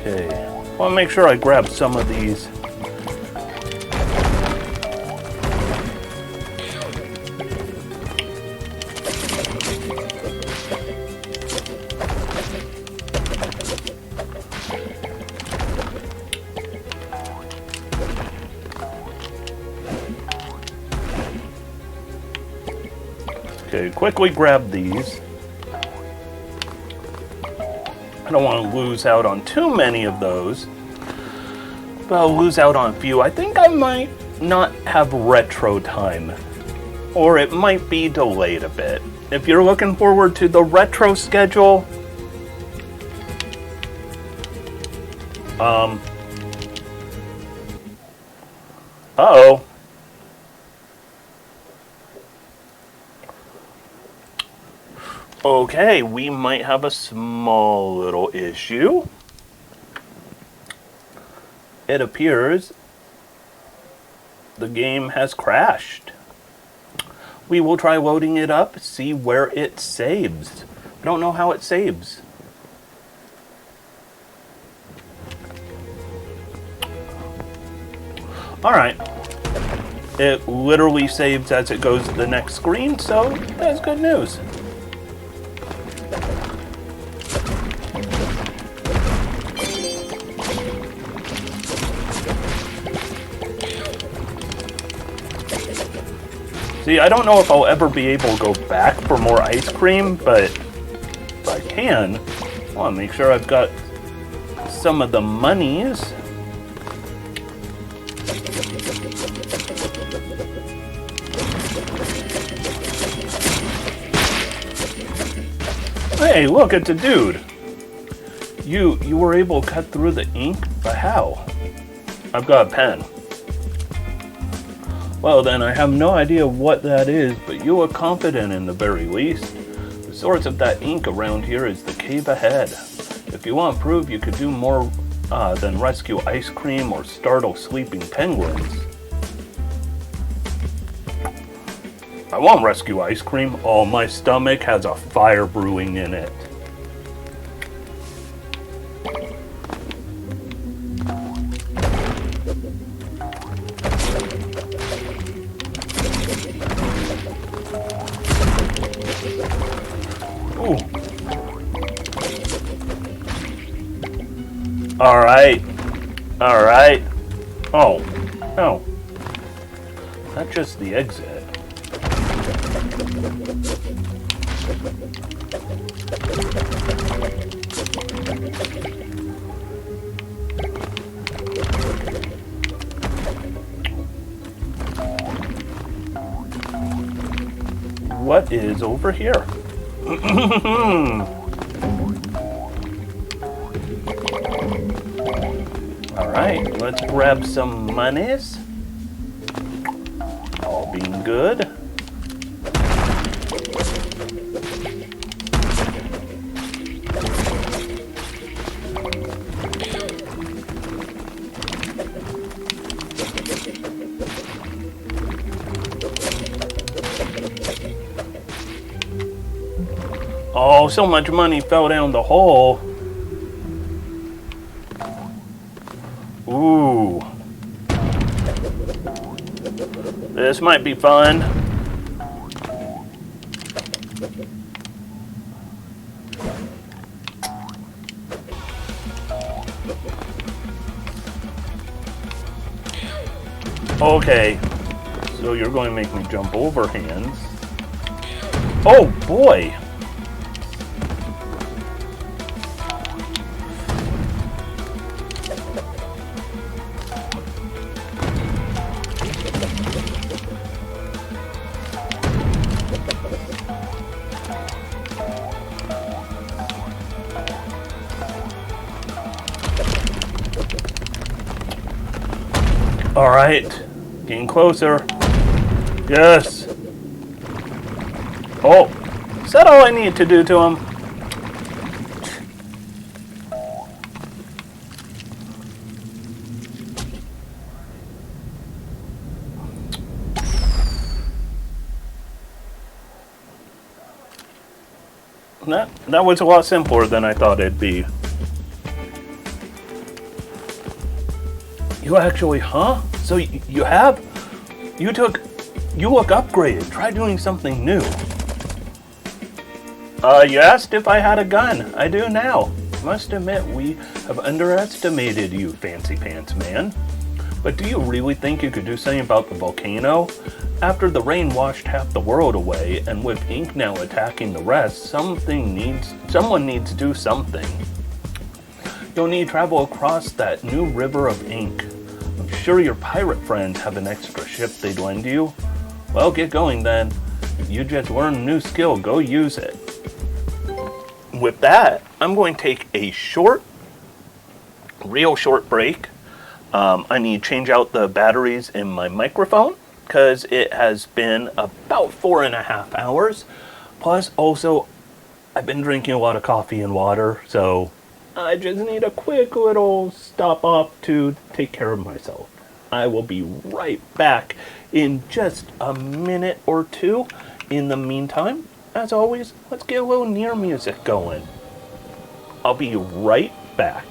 Okay, I want to make sure I grab some of these. Okay, quickly grab these. I don't want to lose out on too many of those, but I'll lose out on a few. I think I might not have retro time, or it might be delayed a bit. If you're looking forward to the retro schedule, uh-oh. Okay, we might have a small little issue. it appears the game has crashed. We will try loading it up, see where it saves. I don't know how it saves. Alright. It literally saves as it goes to the next screen, so that's good news. See, I don't know if I'll ever be able to go back for more ice cream, but if I can, I want to make sure I've got some of the monies. Hey, look, it's a dude. You were able to cut through the ink, but how? I've got a pen. Well then, I have no idea what that is, but you are confident in the very least. The source of that ink around here is the cave ahead. If you want proof, you could do more than rescue ice cream or startle sleeping penguins. I won't rescue ice cream. Oh, my stomach has a fire brewing in it. Ooh. All right. All right. Oh, no. Not just the exit. What is over here? Alright, let's grab some monies. All being good. Oh, so much money fell down the hole. Ooh. This might be fun. Okay. So you're going to make me jump over hands. Oh boy. All right, getting closer. Yes. Oh, is that all I need to do to him? That was a lot simpler than I thought it'd be. You actually, huh? So you look upgraded. Try doing something new. You asked if I had a gun. I do now. Must admit, we have underestimated you, fancy pants man. But do you really think you could do something about the volcano? After the rain washed half the world away, and with ink now attacking the rest, someone needs to do something. You'll need to travel across that new river of ink. I'm sure your pirate friends have an extra ship they'd lend you. Well, get going then. You just learned a new skill, go use it. With that, I'm going to take a real short break. I need to change out the batteries in my microphone because it has been about 4.5 hours. Plus, also, I've been drinking a lot of coffee and water, so I just need a quick little stop off to take care of myself. I will be right back in just a minute or two. In the meantime, as always, let's get a little Nier music going. I'll be right back.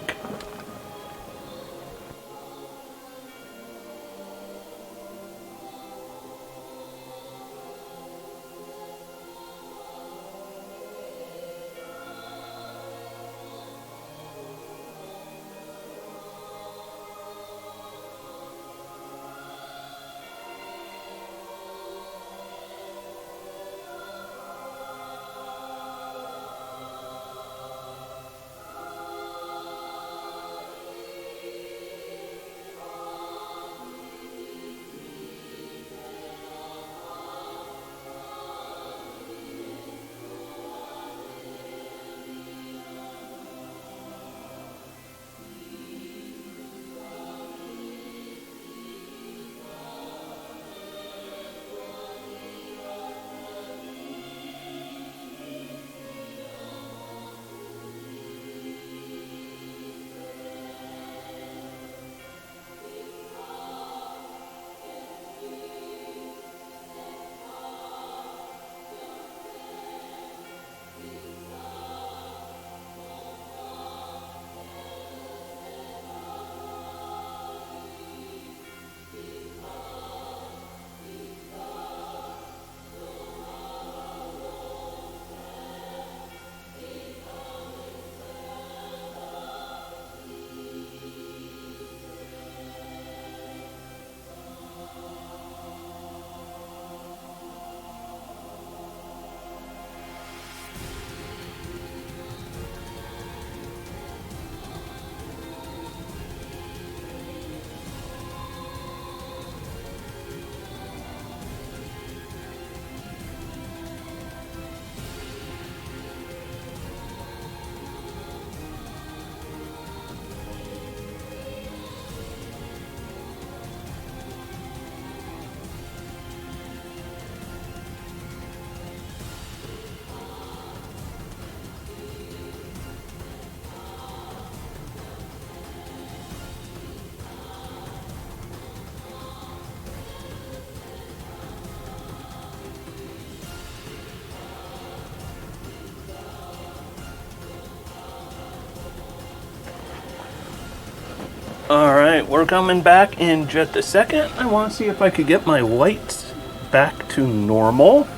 Alright, we're coming back in just a second. I want to see if I could get my lights back to normal.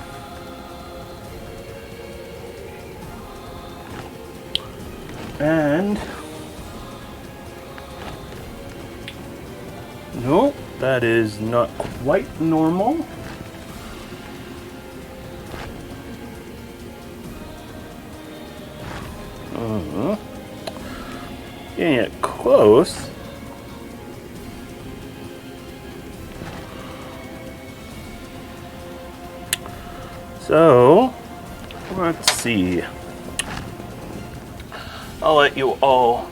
And... no, that is not quite normal. Getting it close. So, let's see. I'll let you all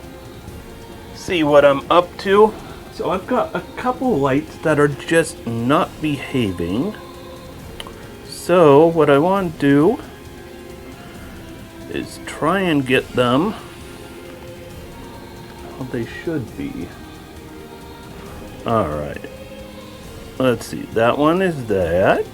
see what I'm up to. So I've got a couple lights that are just not behaving. So what I want to do is try and get them how they should be. Alright. Let's see. That one is that.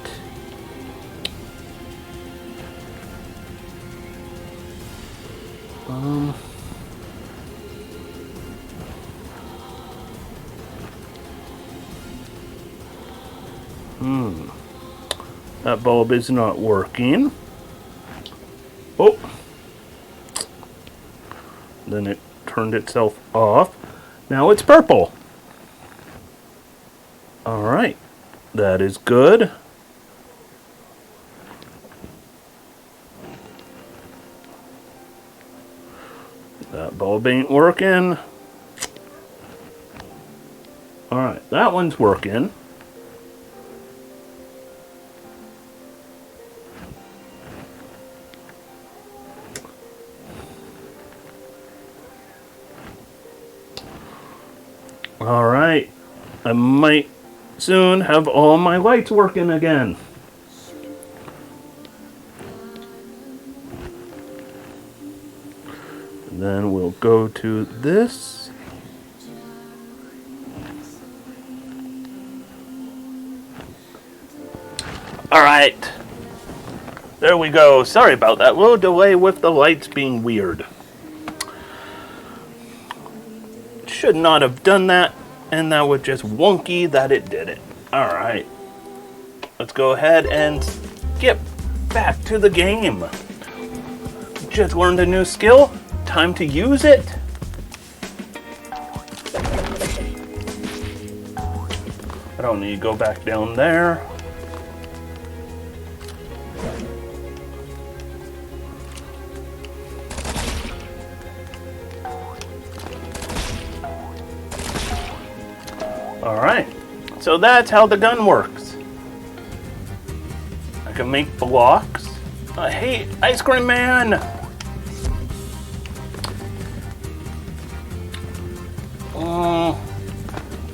That bulb is not working. Oh. Then it turned itself off. Now it's purple. Alright. That is good. That bulb ain't working. Alright, that one's working. Alright, I might soon have all my lights working again. And then we'll go to this. Alright. There we go. Sorry about that little delay with the lights being weird. Should not have done that, and that was just wonky that it did it. Alright. Let's go ahead and get back to the game. Just learned a new skill. Time to use it. I don't need to go back down there. Alright, so that's how the gun works. I can make blocks. Hey, Ice Cream Man!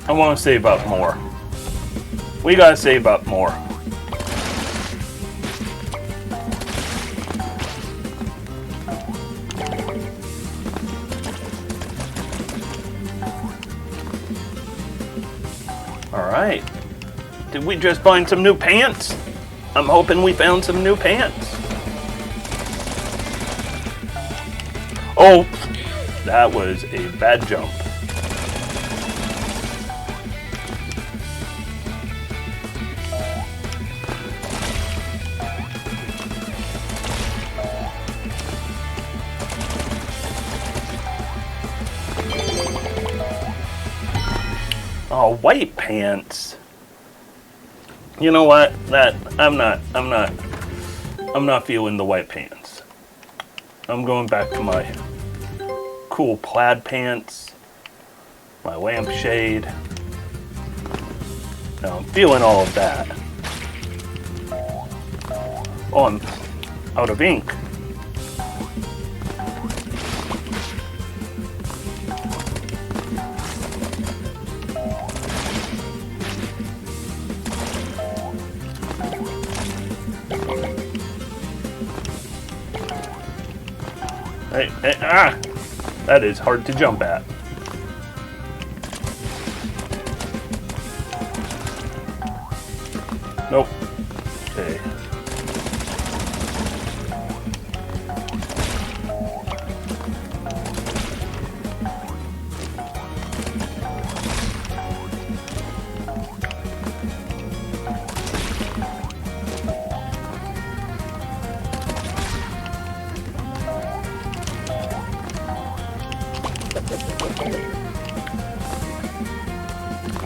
I want to save up more. We gotta save up more. Alright. Did we just find some new pants? I'm hoping we found some new pants. Oh, that was a bad jump. Oh, white pants. You know what? I'm not feeling the white pants. I'm going back to my cool plaid pants, my lampshade. Now I'm feeling all of that. Oh, I'm out of ink. Hey, that is hard to jump at. Nope. Okay.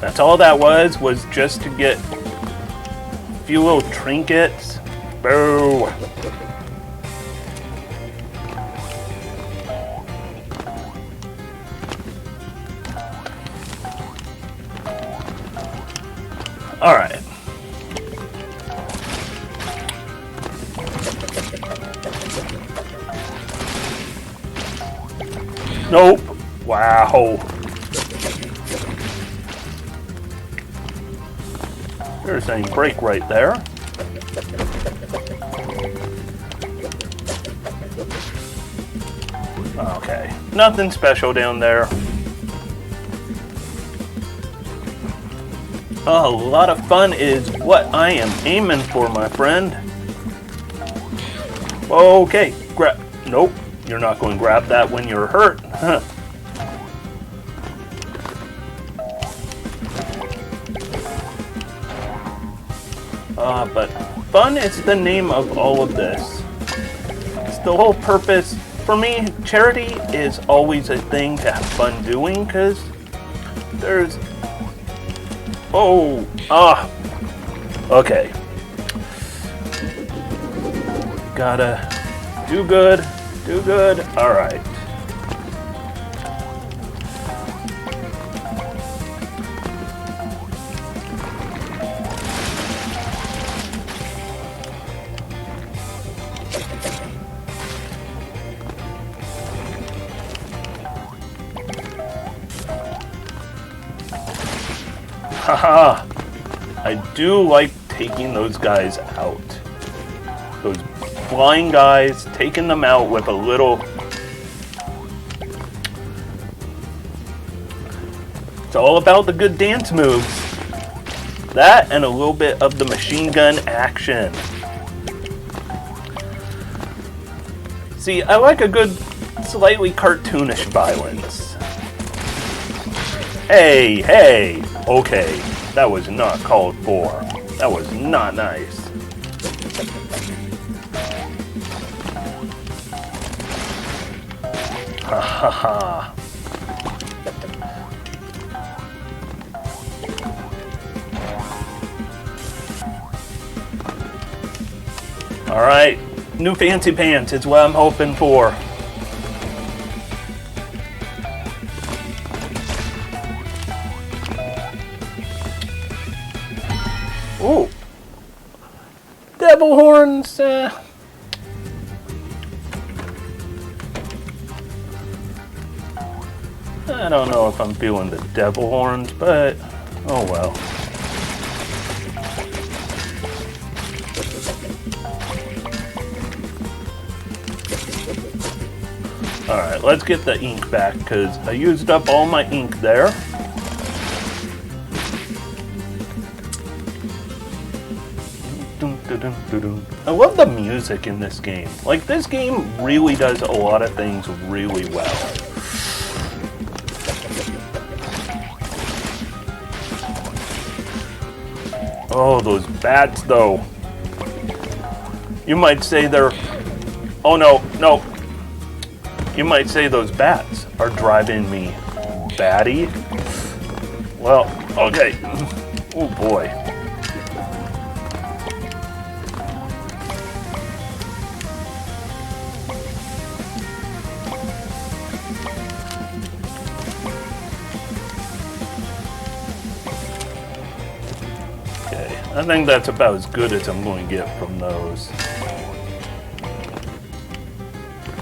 That's all that was just to get a few little trinkets. Boo! Alright. Nope. Wow. There's a break right there. Okay. Nothing special down there. A lot of fun is what I am aiming for, my friend. Okay. Nope. You're not going to grab that when you're hurt. Huh. But fun is the name of all of this. It's the whole purpose. For me, charity is always a thing to have fun doing, because there's... Okay. Gotta do good, alright. Haha! I do like taking those guys out. Those flying guys, taking them out with a little all about the good dance moves. That and a little bit of the machine gun action. See, I like a good, slightly cartoonish violence. Hey, hey! Okay, that was not called for. That was not nice. Ha ha ha. Alright, new fancy pants is what I'm hoping for. Ooh. Devil horns, I don't know if I'm feeling the devil horns, but oh well. Alright, let's get the ink back because I used up all my ink there. I love the music in this game. Like, this game really does a lot of things really well. Oh, those bats, though. You might say they're... Oh, no, no. You might say those bats are driving me batty. Well, okay. Oh, boy. I think that's about as good as I'm going to get from those.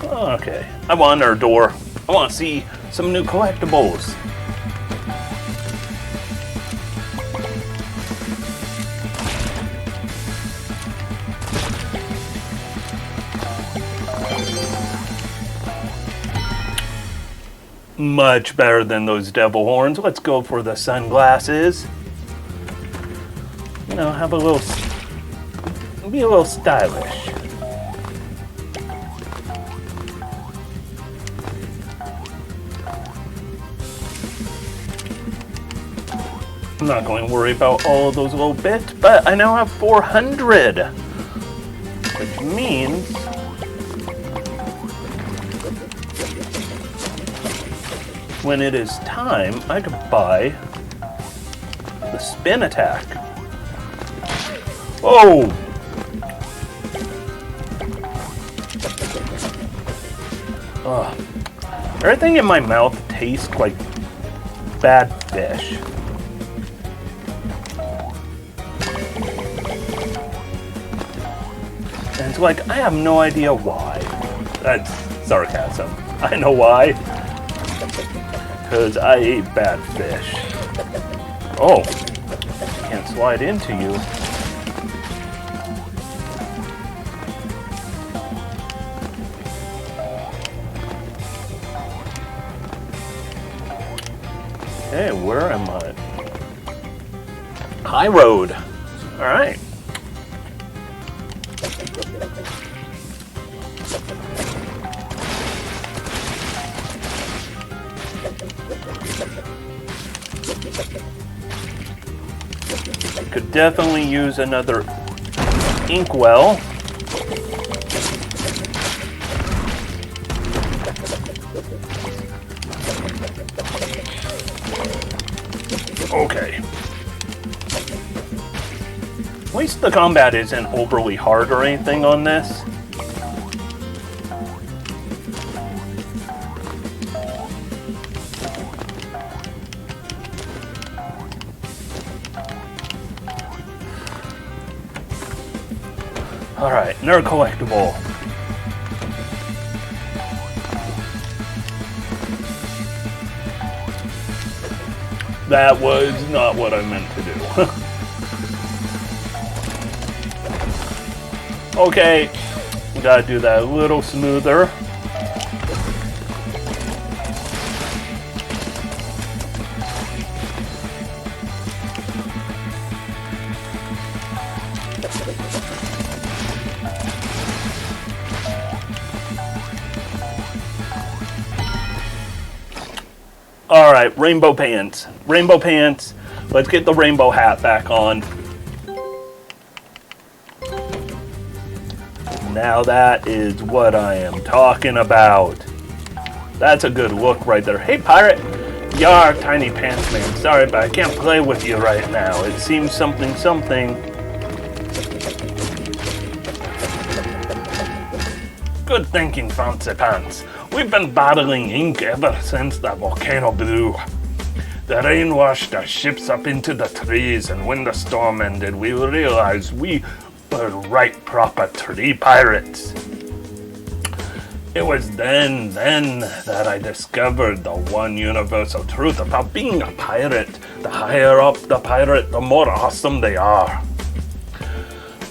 Okay, I want our door. I want to see some new collectibles. Much better than those devil horns. Let's go for the sunglasses. You know, have a little, be a little stylish. I'm not going to worry about all of those little bits, but I now have 400, which means when it is time, I can buy the spin attack. Oh! Ugh. Everything in my mouth tastes like bad fish. And it's like, I have no idea why. That's sarcasm. I know why. Because I ate bad fish. Oh. Can't slide into you. Hey, where am I? High road. All right. Could definitely use another inkwell. Okay. At least the combat isn't overly hard or anything on this. Alright, another collectible. That was not what I meant to do. Okay, we gotta do that a little smoother. All right, rainbow pants. Rainbow pants. Let's get the rainbow hat back on. Now that is what I am talking about. That's a good look right there. Hey, pirate. Yar, tiny pants man. Sorry, but I can't play with you right now. It seems something. Good thinking, Fancy Pants. We've been battling ink ever since that volcano blew. The rain washed our ships up into the trees, and when the storm ended, we realized we were right proper tree pirates. It was then that I discovered the one universal truth about being a pirate. The higher up the pirate, the more awesome they are.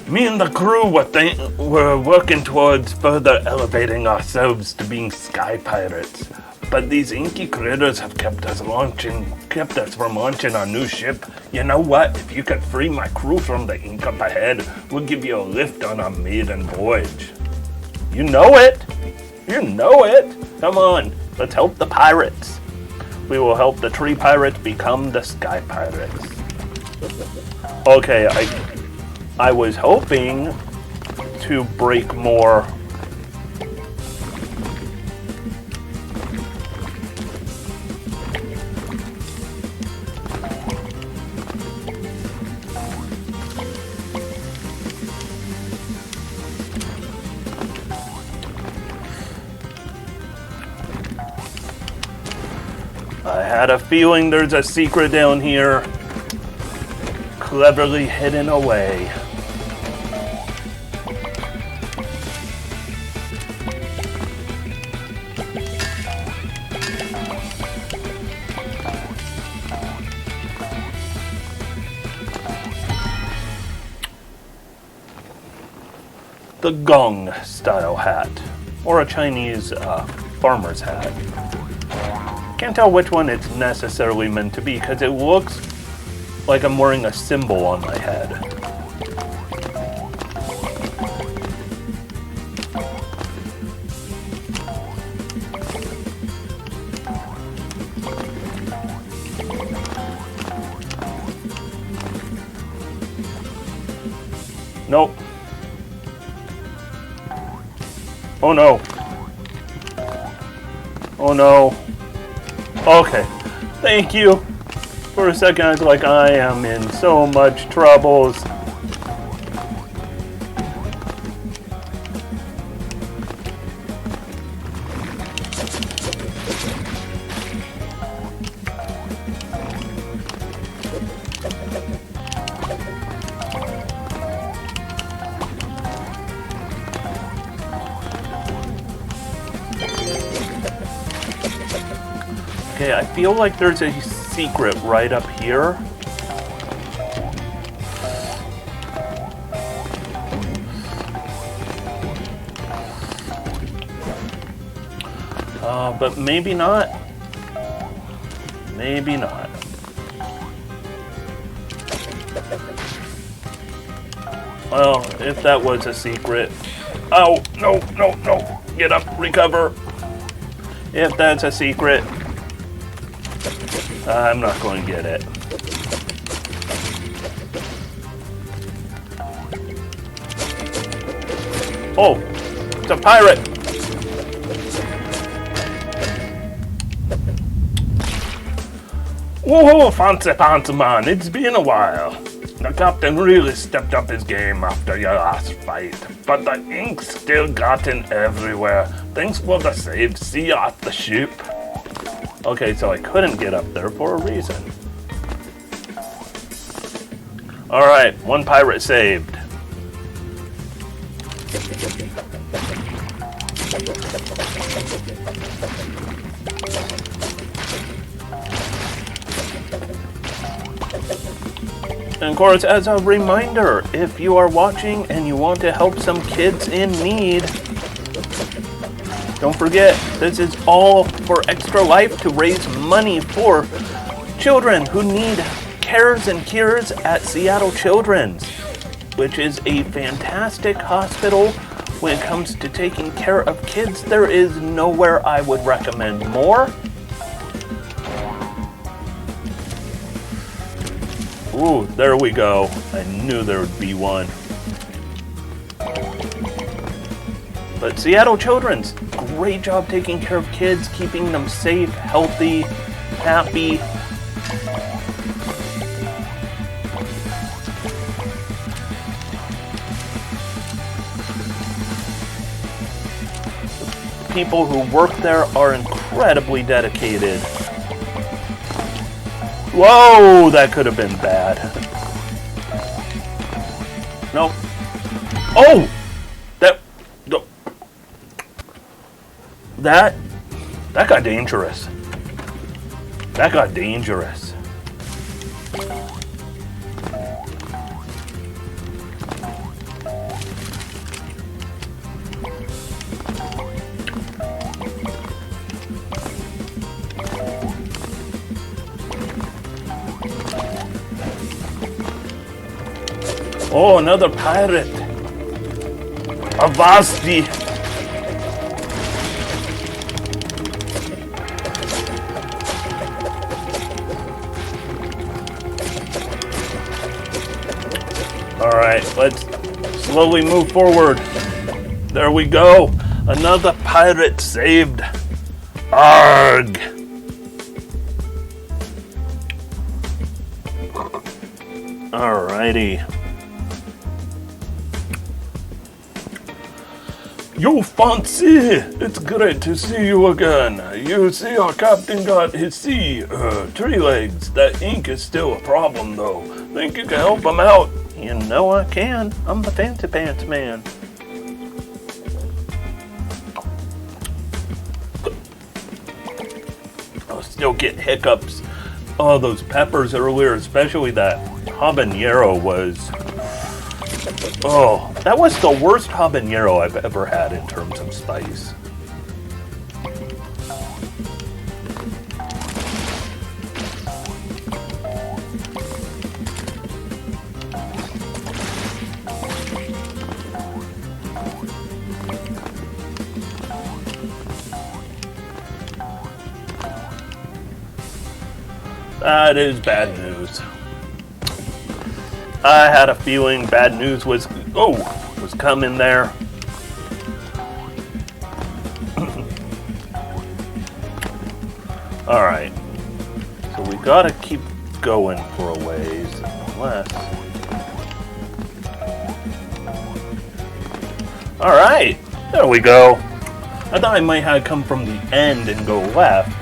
Me and the crew were working towards further elevating ourselves to being sky pirates. But these inky critters have kept us from launching our new ship. You know what? If you could free my crew from the ink up ahead, we'll give you a lift on our maiden voyage. You know it! You know it! Come on, let's help the pirates. We will help the tree pirates become the sky pirates. Okay, I was hoping to break more. I had a feeling there's a secret down here, cleverly hidden away. The gong style hat, or a Chinese farmer's hat. Can't tell which one it's necessarily meant to be because it looks like I'm wearing a symbol on my head. Nope. Oh no. Oh no. Okay. Thank you. For a second I was like, I am in so much troubles. Okay, I feel like there's a secret right up here. But maybe not. Maybe not. Well, if that was a secret. Oh, no, no, no. Get up, recover. If that's a secret, I'm not going to get it. Oh, it's a pirate. Whoa, Fancy Pants Man, it's been a while. The captain really stepped up his game after your last fight, but the ink's still gotten everywhere. Thanks for the save. See you at the ship. Okay, so I couldn't get up there for a reason. Alright, one pirate saved. And of course, as a reminder, if you are watching and you want to help some kids in need, don't forget, this is all for Extra Life to raise money for children who need cares and cures at Seattle Children's. which is a fantastic hospital when it comes to taking care of kids. There is nowhere I would recommend more. Ooh, there we go. I knew there would be one. But Seattle Children's, great job taking care of kids, keeping them safe, healthy, happy. People who work there are incredibly dedicated. Whoa, that could have been bad. No. Oh! That got dangerous. That got dangerous. Oh, another pirate. Avasti. Alright, let's slowly move forward. There we go. Another pirate saved. Arg! Alrighty. Yo, Fancy! It's great to see you again. You see, our captain got his tree legs. That ink is still a problem, though. Think you can help him out? You know I can. I'm the Fancy Pants Man. I'll still get hiccups. Oh, those peppers earlier, especially that habanero was... Oh, that was the worst habanero I've ever had in terms of spice. That is bad news. I had a feeling bad news was coming there. Alright. So we gotta keep going for a ways. Unless... Alright! There we go. I thought I might have come from the end and go left.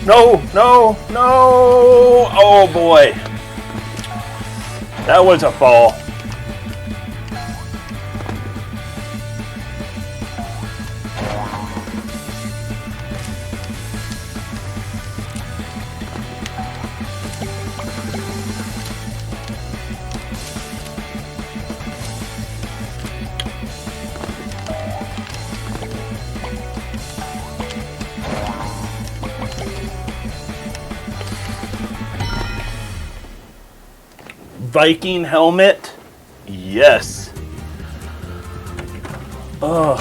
No, no, no! Oh boy. That was a fall. Viking helmet? Yes. I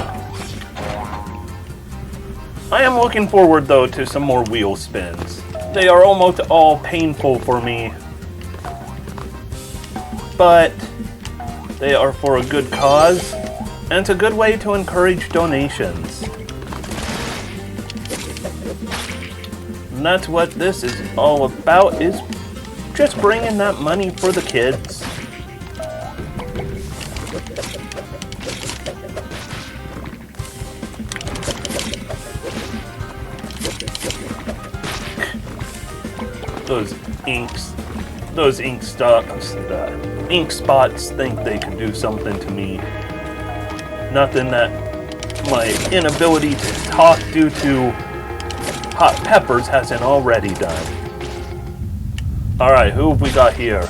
am looking forward though to some more wheel spins. They are almost all painful for me, but they are for a good cause, and it's a good way to encourage donations. And that's what this is all about, is just bringing that money for the kids. Those ink spots think they can do something to me. Nothing that my inability to talk due to hot peppers hasn't already done. Alright, who have we got here?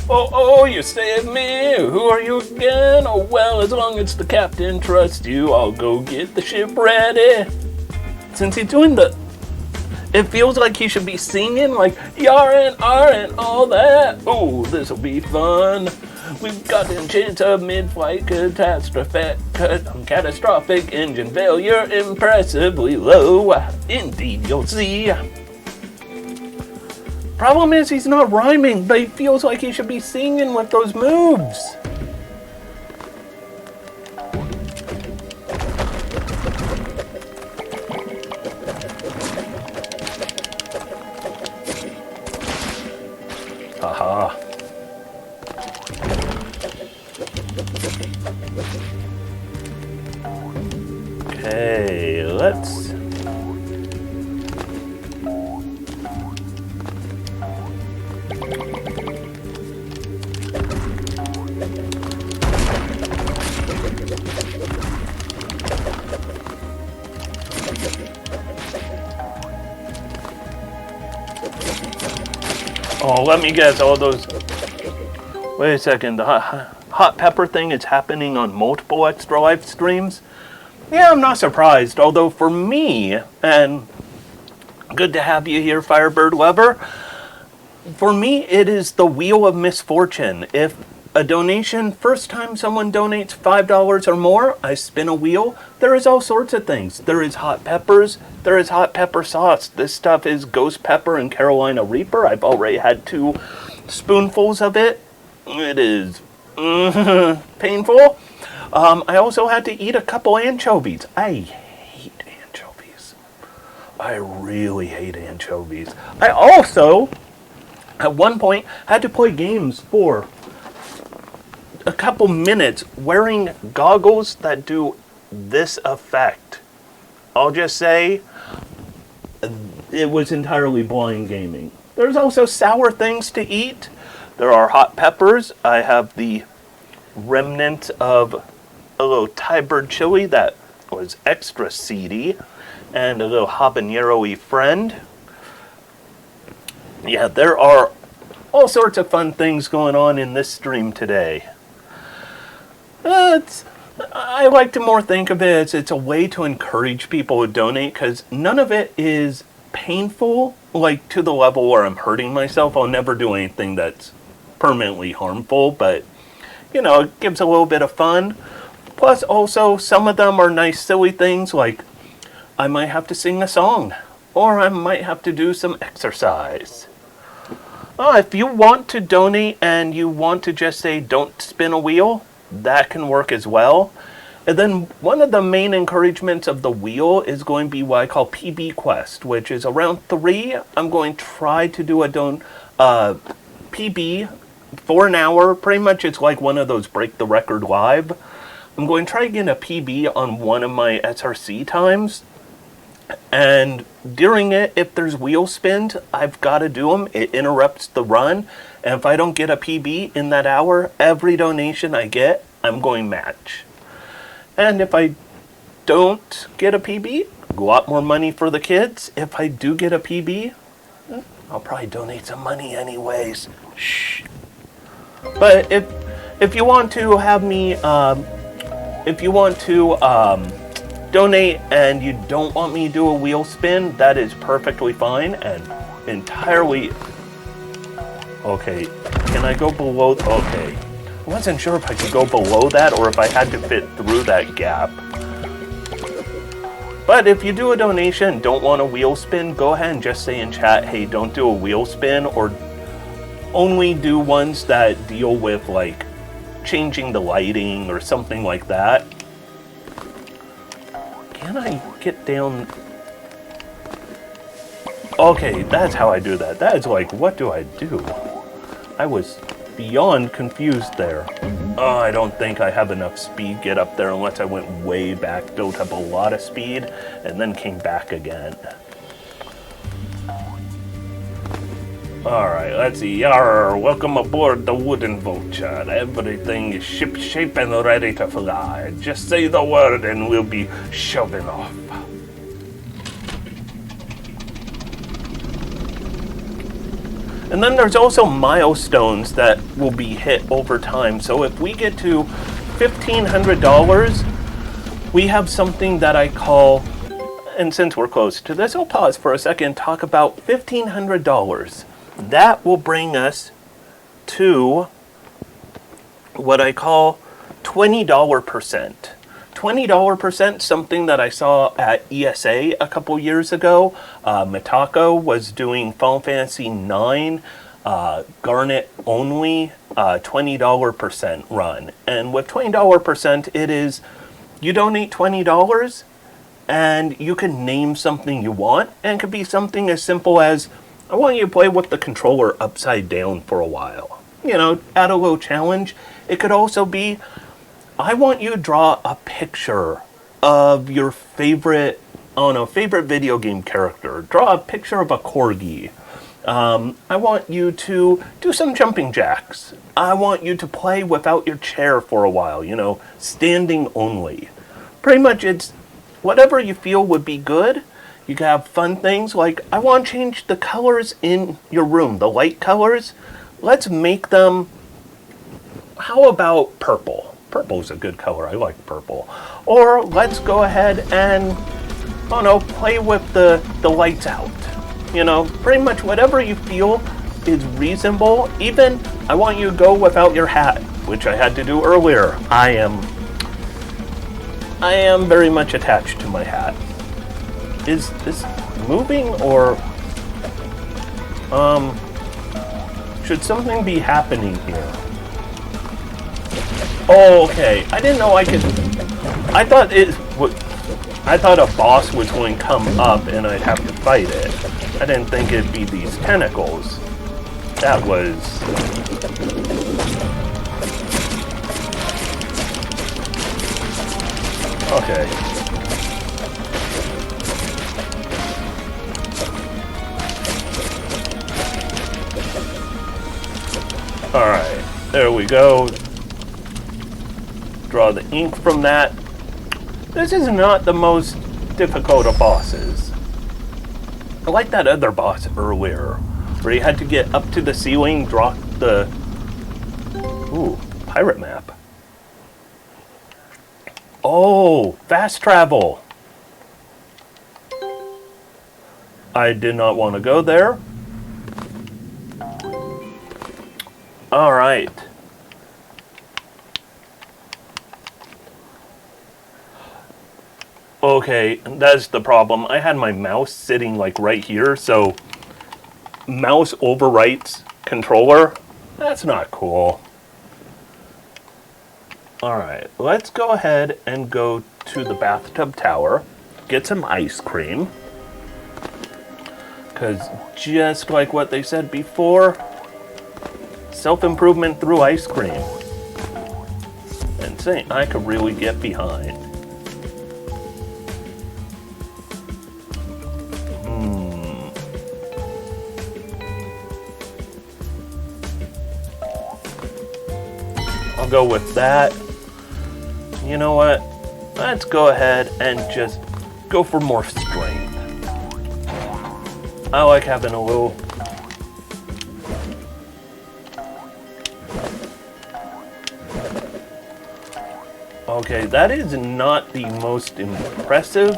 Oh, you saved me. Who are you again? Oh, well, as long as the captain trusts you, I'll go get the ship ready. Since he's doing it feels like he should be singing like Yarn, and all that. Oh, this'll be fun. We've got a chance of mid-flight catastrophic engine failure, impressively low. Indeed, you'll see. Problem is he's not rhyming, but he feels like he should be singing with those moves. Haha. Okay, let's... Oh, let me guess, all those... Wait a second, the hot pepper thing is happening on multiple Extra Life streams? Yeah, I'm not surprised, although for me, and good to have you here, Firebird Lover, for me it is the Wheel of Misfortune. If a donation, first time someone donates $5 or more, I spin a wheel. There is all sorts of things. There is hot peppers. There is hot pepper sauce. This stuff is Ghost Pepper and Carolina Reaper. I've already had 2 spoonfuls of it. It is painful. I also had to eat a couple anchovies. I hate anchovies. I really hate anchovies. I also, at one point, had to play games for a couple minutes wearing goggles that do this effect. I'll just say it was entirely blind gaming. There's also sour things to eat. There are hot peppers. I have the remnant of a little Thai bird chili that was extra seedy, and a little habanero-y friend. Yeah, there are all sorts of fun things going on in this stream today. I like to more think of it as it's a way to encourage people to donate, because none of it is painful, like to the level where I'm hurting myself. I'll never do anything that's permanently harmful, but you know, it gives a little bit of fun. Plus also some of them are nice silly things, like I might have to sing a song, or I might have to do some exercise. If you want to donate and you want to just say don't spin a wheel, that can work as well. And then one of the main encouragements of the wheel is going to be what I call PB Quest, which is around 3. I'm going to try to do a PB for an hour. Pretty much it's like one of those break the record live. I'm going to try to get a PB on one of my SRC times. And during it, if there's wheel spins, I've got to do them. It interrupts the run. And if I don't get a PB in that hour, every donation I get, I'm going match. And if I don't get a PB, a lot more money for the kids. If I do get a PB, I'll probably donate some money anyways. Shh. But if you want to have me, if you want to donate and you don't want me to do a wheel spin, that is perfectly fine and entirely... Okay, can I go below? Okay. I wasn't sure if I could go below that or if I had to fit through that gap. But if you do a donation and don't want a wheel spin, go ahead and just say in chat, hey, don't do a wheel spin, or only do ones that deal with like changing the lighting or something like that. Can I get down? Okay, that's how I do that. That is like, what do I do? I was beyond confused there. Oh, I don't think I have enough speed to get up there unless I went way back, built up a lot of speed, and then came back again. Alright, let's see. Yarr, welcome aboard the Wooden Vulture. Everything is ship-shape and ready to fly. Just say the word and we'll be shoving off. And then there's also milestones that will be hit over time. So if we get to $1,500, we have something that I call, and since we're close to this, I'll pause for a second and talk about $1,500. That will bring us to what I call $20 percent. $20 percent, something that I saw at ESA a couple years ago. Mitako was doing Final Fantasy IX Garnet only $20 percent run. And with $20 percent, it is, you donate $20 and you can name something you want. And it could be something as simple as, I want you to play with the controller upside down for a while. You know, add a little challenge. It could also be, I want you to draw a picture of your favorite, favorite video game character. Draw a picture of a corgi. I want you to do some jumping jacks. I want you to play without your chair for a while, you know, standing only. Pretty much it's whatever you feel would be good. You can have fun things like, I want to change the colors in your room, the light colors. Let's make them, how about purple? Purple's a good color, I like purple. Or let's go ahead and, play with the lights out. You know, pretty much whatever you feel is reasonable. Even, I want you to go without your hat, which I had to do earlier. I am very much attached to my hat. Is this moving or, should something be happening here? Oh, okay. I didn't know I could. I thought a boss was going to come up and I'd have to fight it. I didn't think it'd be these tentacles. That was. Okay. Alright, there we go. Draw the ink from that. This is not the most difficult of bosses. I like that other boss earlier, where you had to get up to the ceiling, drop the... Ooh, pirate map. Oh, fast travel. I did not want to go there. All right. Okay, that's the problem. I had my mouse sitting like right here, so mouse overwrites controller. That's not cool. All right, let's go ahead and go to the bathtub tower, get some ice cream. Because just like what they said before, self-improvement through ice cream. And saying I could really get behind. I'll go with that. You know what? Let's go ahead and just go for more strength. I like having a little... Okay, that is not the most impressive.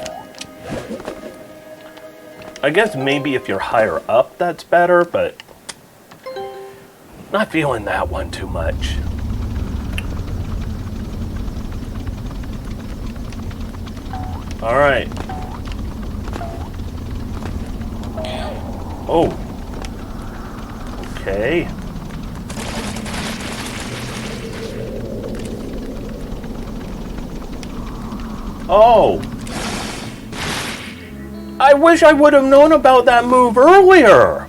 I guess maybe if you're higher up, that's better, but not feeling that one too much. All right. Oh. Okay. Oh. I wish I would have known about that move earlier.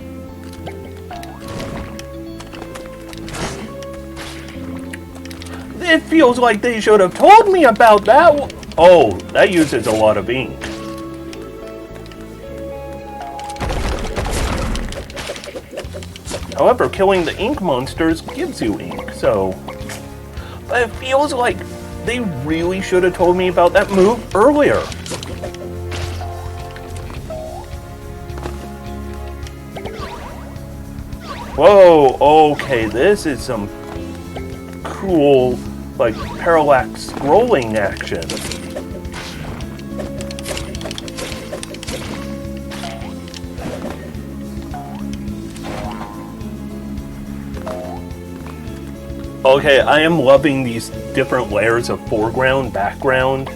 It feels like they should have told me about that. Oh, that uses a lot of ink. However, killing the ink monsters gives you ink, so... But it feels like they really should have told me about that move earlier. Whoa, okay, this is some cool, like, parallax scrolling action. Okay, I am loving these different layers of foreground, background.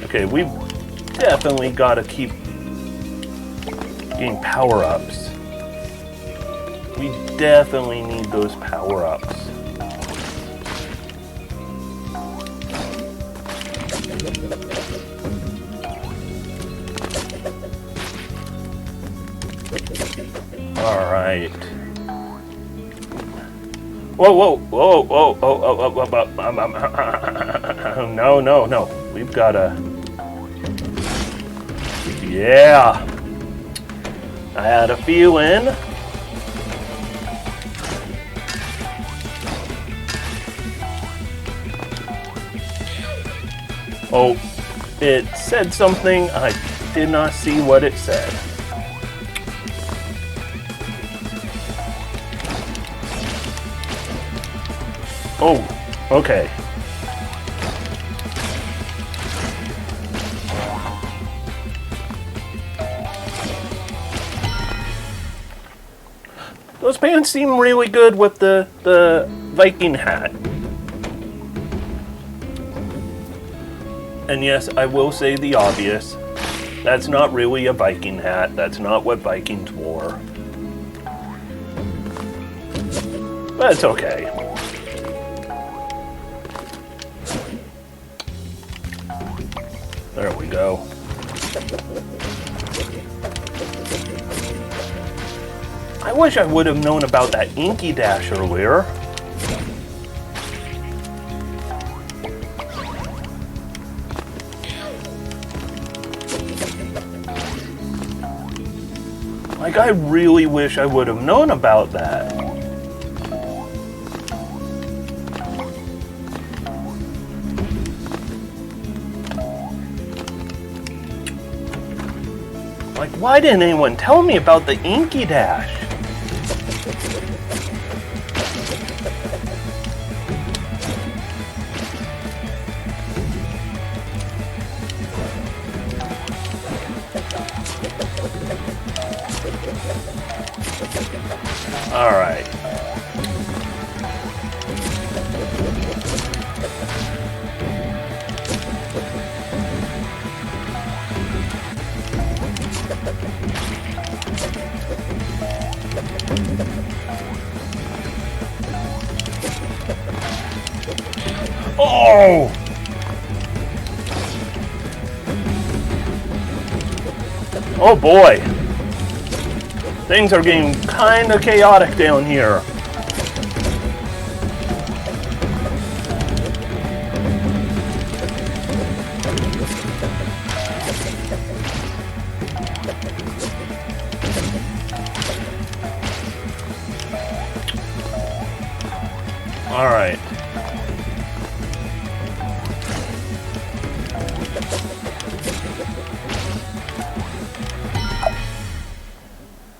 Okay, we've definitely got to keep getting power-ups. We definitely need those power-ups. All right. Whoa, whoa, whoa, whoa, whoa, whoa, whoa, no, no, no. We've got to... Yeah. I had a feeling. Oh, it said something. I did not see what it said. Oh, okay. Those pants seem really good with the Viking hat. And yes, I will say the obvious. That's not really a Viking hat. That's not what Vikings wore. But it's okay. There we go. I wish I would have known about that Inky Dash earlier. Like, I really wish I would have known about that. Like, why didn't anyone tell me about the Inky Dash? All right. Oh! Oh boy. Things are getting kind of chaotic down here. All right.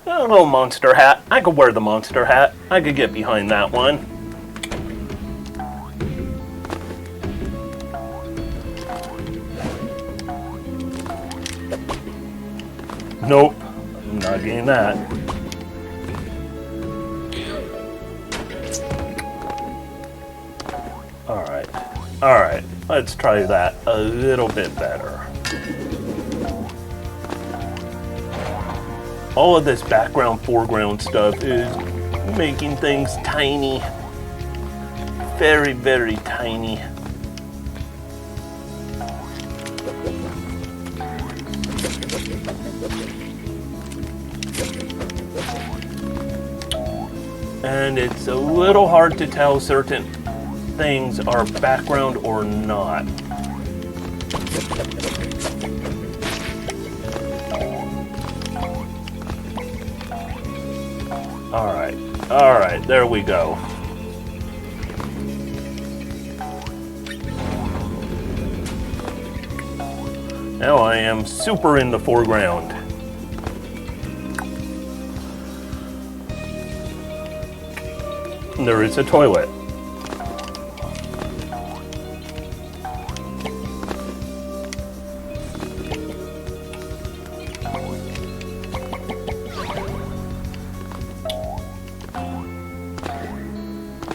A little monster hat. I could wear the monster hat. I could get behind that one. Nope. I'm not getting that. Alright. Alright. Let's try that a little bit better. All of this background, foreground stuff is making things tiny. Very, very tiny. And it's a little hard to tell certain things are background or not. All right, there we go. Now I am super in the foreground. There is a toilet.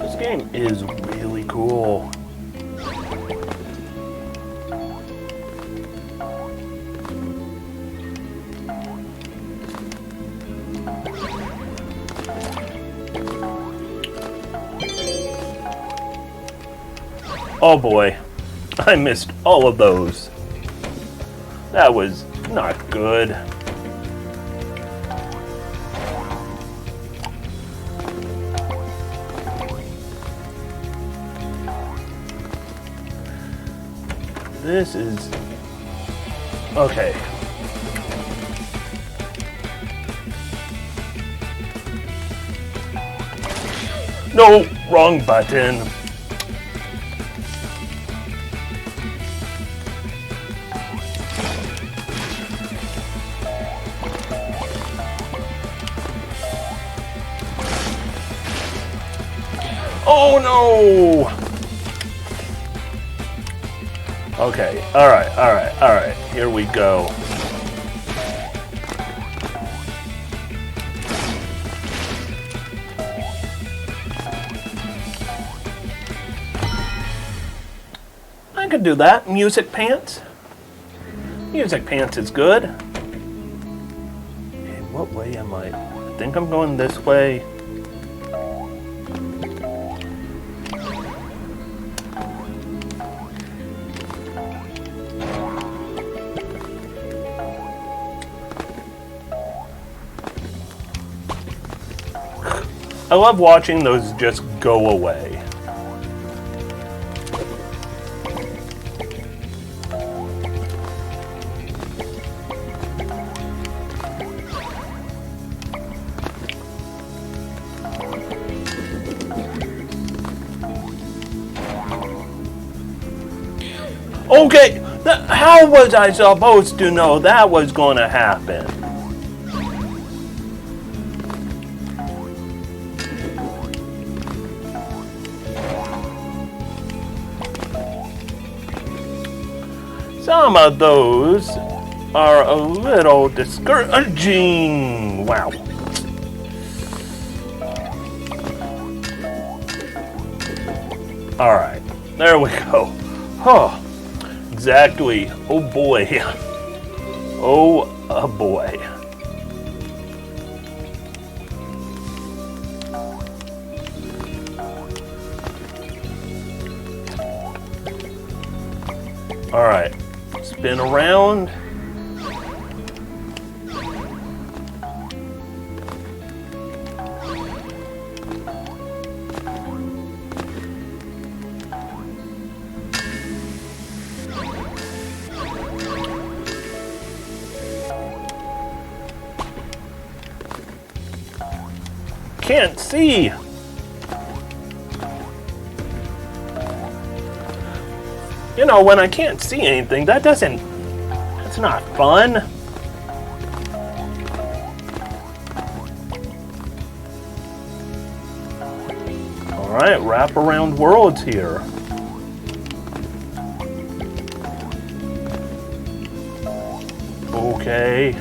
This game is really cool. Oh boy, I missed all of those. That was not good. This is... okay. No, wrong button. Oh no! Okay, alright, here we go. I could do that. Music Pants. Music Pants is good. Okay, what way am I? I think I'm going this way. I love watching those just go away. Okay, how was I supposed to know that was going to happen? Some of those are a little discouraging. Wow. Alright, there we go. Oh, exactly. Oh boy. Oh boy. Alright. Spin around. Can't see. You know, when I can't see anything, that's not fun. Alright, wrap around worlds here. Okay.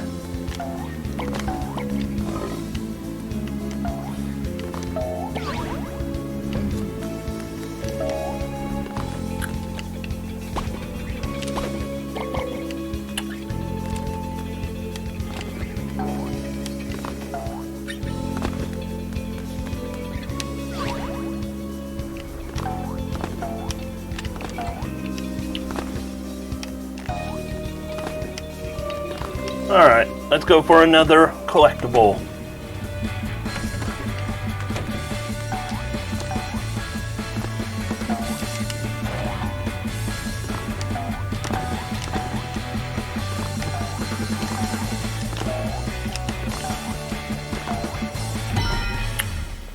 Alright, let's go for another collectible.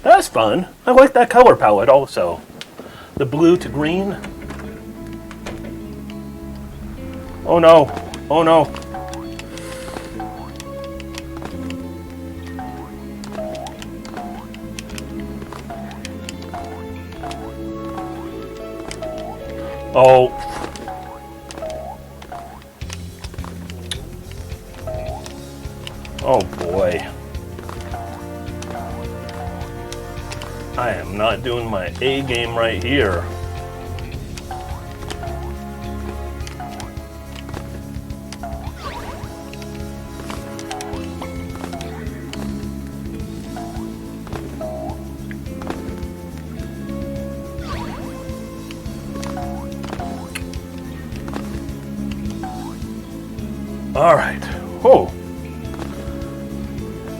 That's fun. I like that color palette also. The blue to green. Oh no. Oh no. Oh. Oh boy. I am not doing my A game right here. All right. Oh.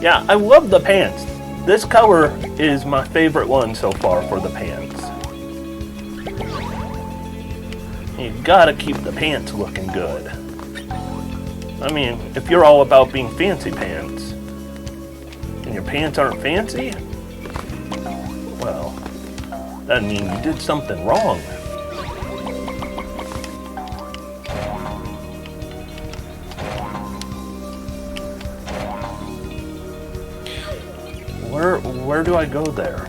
Yeah, I love the pants. This color is my favorite one so far for the pants. You gotta keep the pants looking good. I mean, if you're all about being fancy pants, and your pants aren't fancy, well, that means you did something wrong. Where do I go there?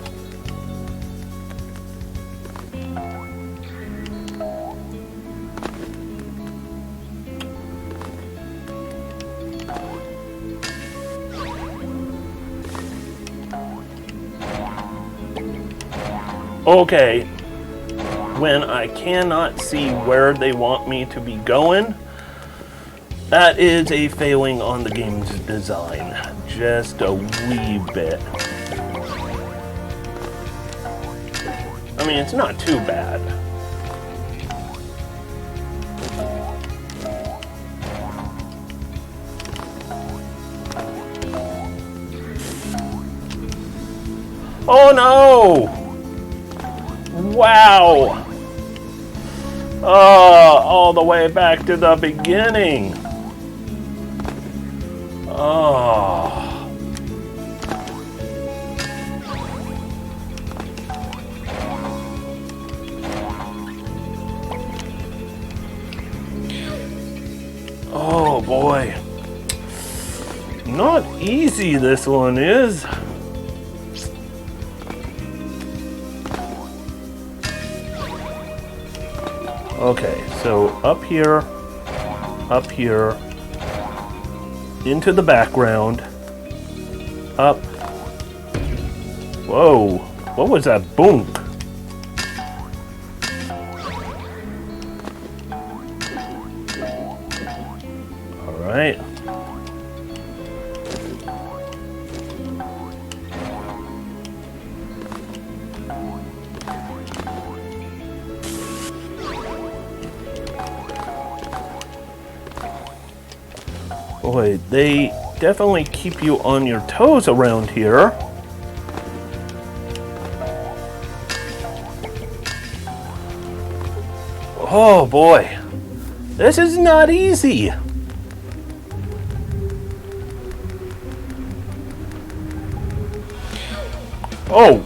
Okay, when I cannot see where they want me to be going, that is a failing on the game's design. Just a wee bit. I mean, it's not too bad. Oh no! Wow! All the way back to the beginning. Oh. Oh boy. Not easy this one is. Okay, so up here, into the background, up. Whoa, what was that boom? All right. Boy, they definitely keep you on your toes around here. Oh boy, this is not easy. Oh.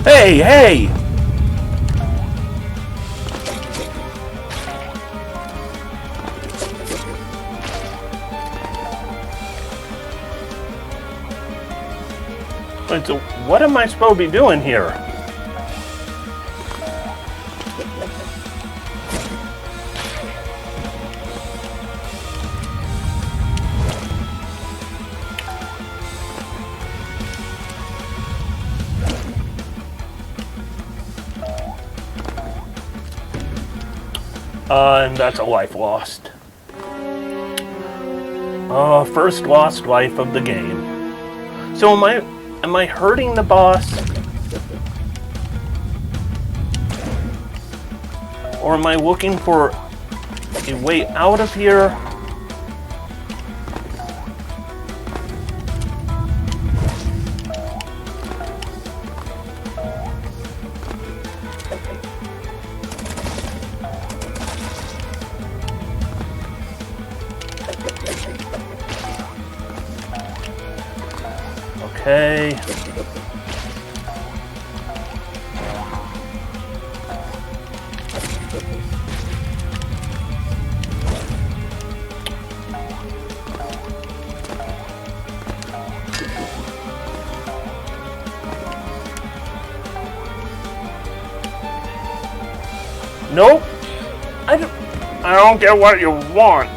Hey, hey! Wait, so what am I supposed to be doing here? And that's a life lost. First lost life of the game. So Am I hurting the boss? Or am I looking for a way out of here? Okay. Nope. I don't get what you want.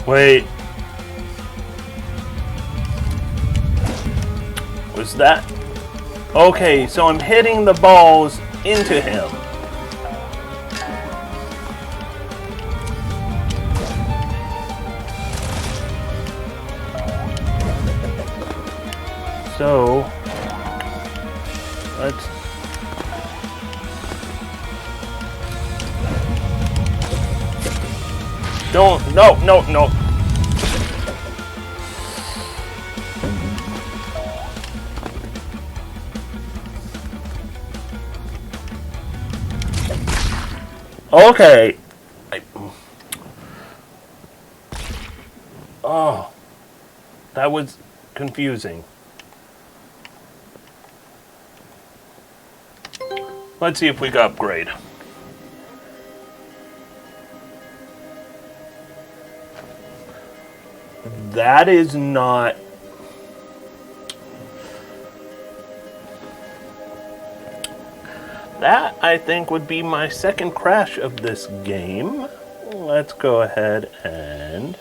Wait. Was that? Okay, so I'm hitting the balls into him. So, let's... Don't, no, no, no. Okay. Oh, that was confusing. Let's see if we can upgrade. That is not... That, I think, would be my second crash of this game. Let's go ahead and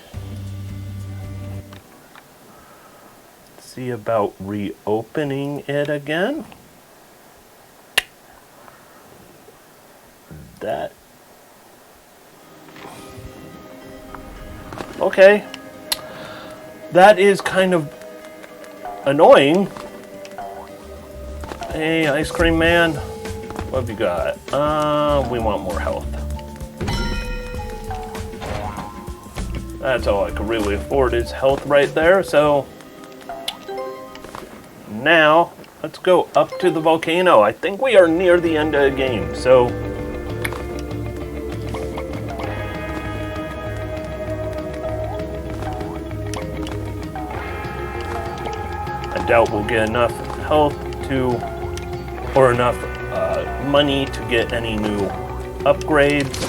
see about reopening it again. That... Okay. That is kind of annoying. Hey, Ice Cream Man. What have you got? We want more health. That's all I can really afford is health right there, so... Now, let's go up to the volcano. I think we are near the end of the game, so... I doubt we'll get enough health to... or enough money to get any new upgrades.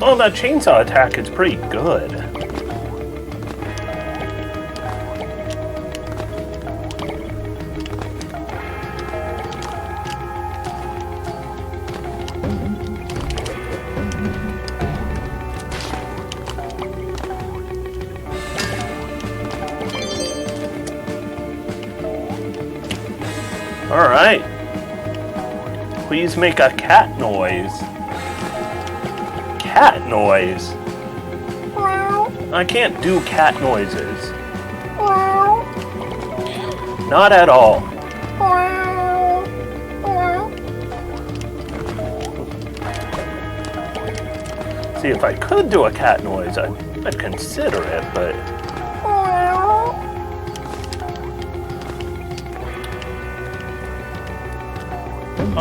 Oh, that chainsaw attack is pretty good. All right. Please make a cat noise. Cat noise? I can't do cat noises. Not at all. See, if I could do a cat noise, I'd consider it, but...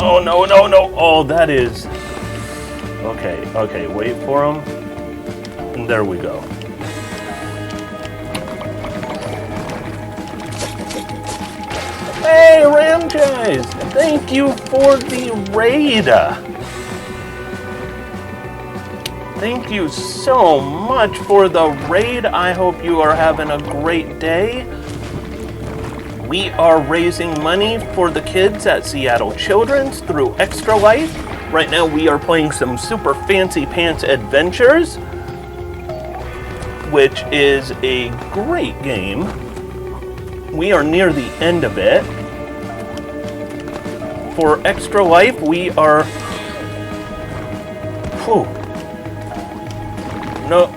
Oh, no, no, no! Oh, that is... Okay, wait for him. And there we go. Hey, Ramjaz! Thank you for the raid! Thank you so much for the raid. I hope you are having a great day. We are raising money for the kids at Seattle Children's through Extra Life. Right now we are playing some Super Fancy Pants Adventures, which is a great game. We are near the end of it. For Extra Life, we are... Whew. No.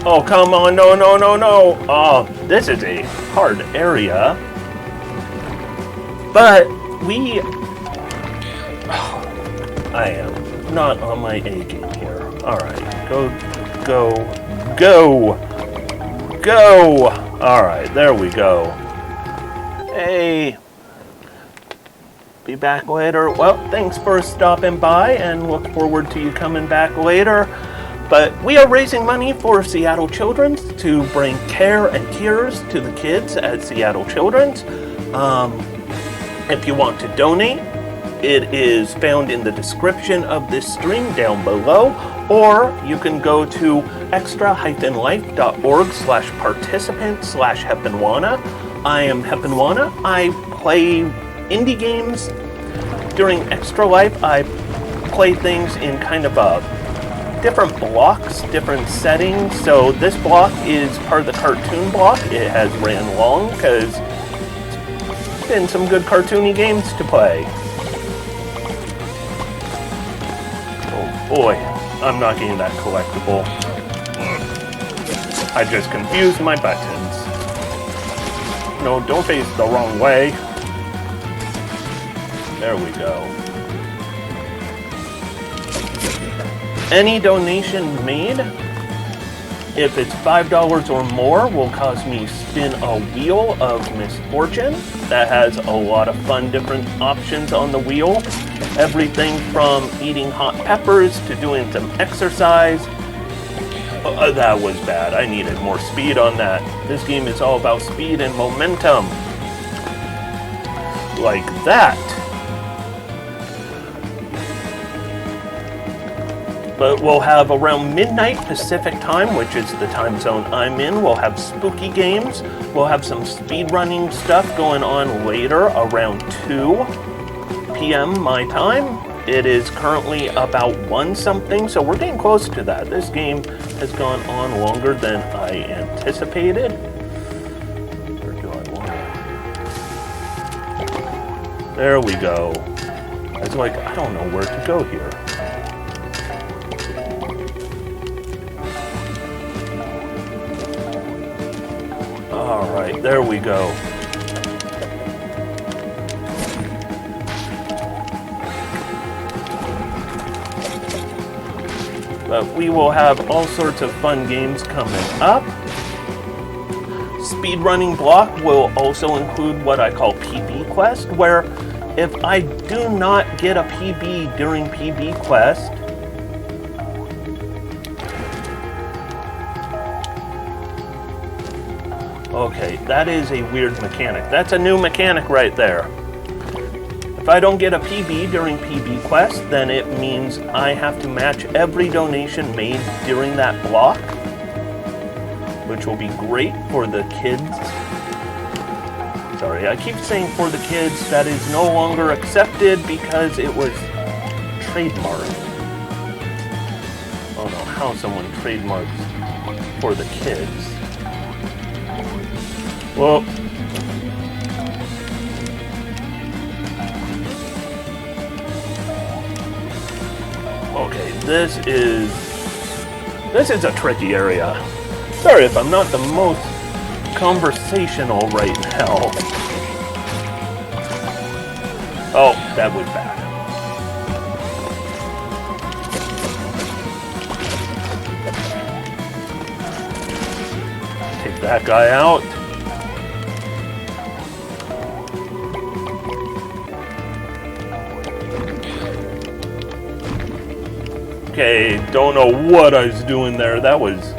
Oh, come on, no. Oh, this is a hard area. But we... I am not on my A game here. Alright, go. Alright, there we go. Hey. Be back later. Well, thanks for stopping by and look forward to you coming back later. But we are raising money for Seattle Children's to bring care and cures to the kids at Seattle Children's. If you want to donate, it is found in the description of this stream down below, or you can go to extra-life.org/participant/Heppenwana. I am Heppenwana. I play indie games. During Extra Life, I play things in kind of a different blocks, different settings. So this block is part of the cartoon block. It has ran long because it's been some good cartoony games to play. Oh boy, I'm not getting that collectible. I just confused my buttons. No, don't face the wrong way. There we go. Any donation made, if it's $5 or more, will cause me spin a wheel of misfortune. That has a lot of fun different options on the wheel. Everything from eating hot peppers to doing some exercise. That was bad. I needed more speed on that. This game is all about speed and momentum. Like that. But we'll have around midnight Pacific time, which is the time zone I'm in. We'll have spooky games. We'll have some speedrunning stuff going on later around 2 p.m. my time. It is currently about 1 something, so we're getting close to that. This game has gone on longer than I anticipated. Where do I want to... There we go. I was like, I don't know where to go here. Alright, there we go. But we will have all sorts of fun games coming up. Speedrunning block will also include what I call PB Quest, where if I do not get a PB during PB Quest, okay, that is a weird mechanic. That's a new mechanic right there. If I don't get a PB during PB Quest, then it means I have to match every donation made during that block, which will be great for the kids. Sorry, I keep saying for the kids. That is no longer accepted because it was trademarked. I don't know how someone trademarks for the kids. Well, okay, this is a tricky area. Sorry if I'm not the most conversational right now. Oh, that was bad. Take that guy out. Okay, don't know what I was doing there. That was...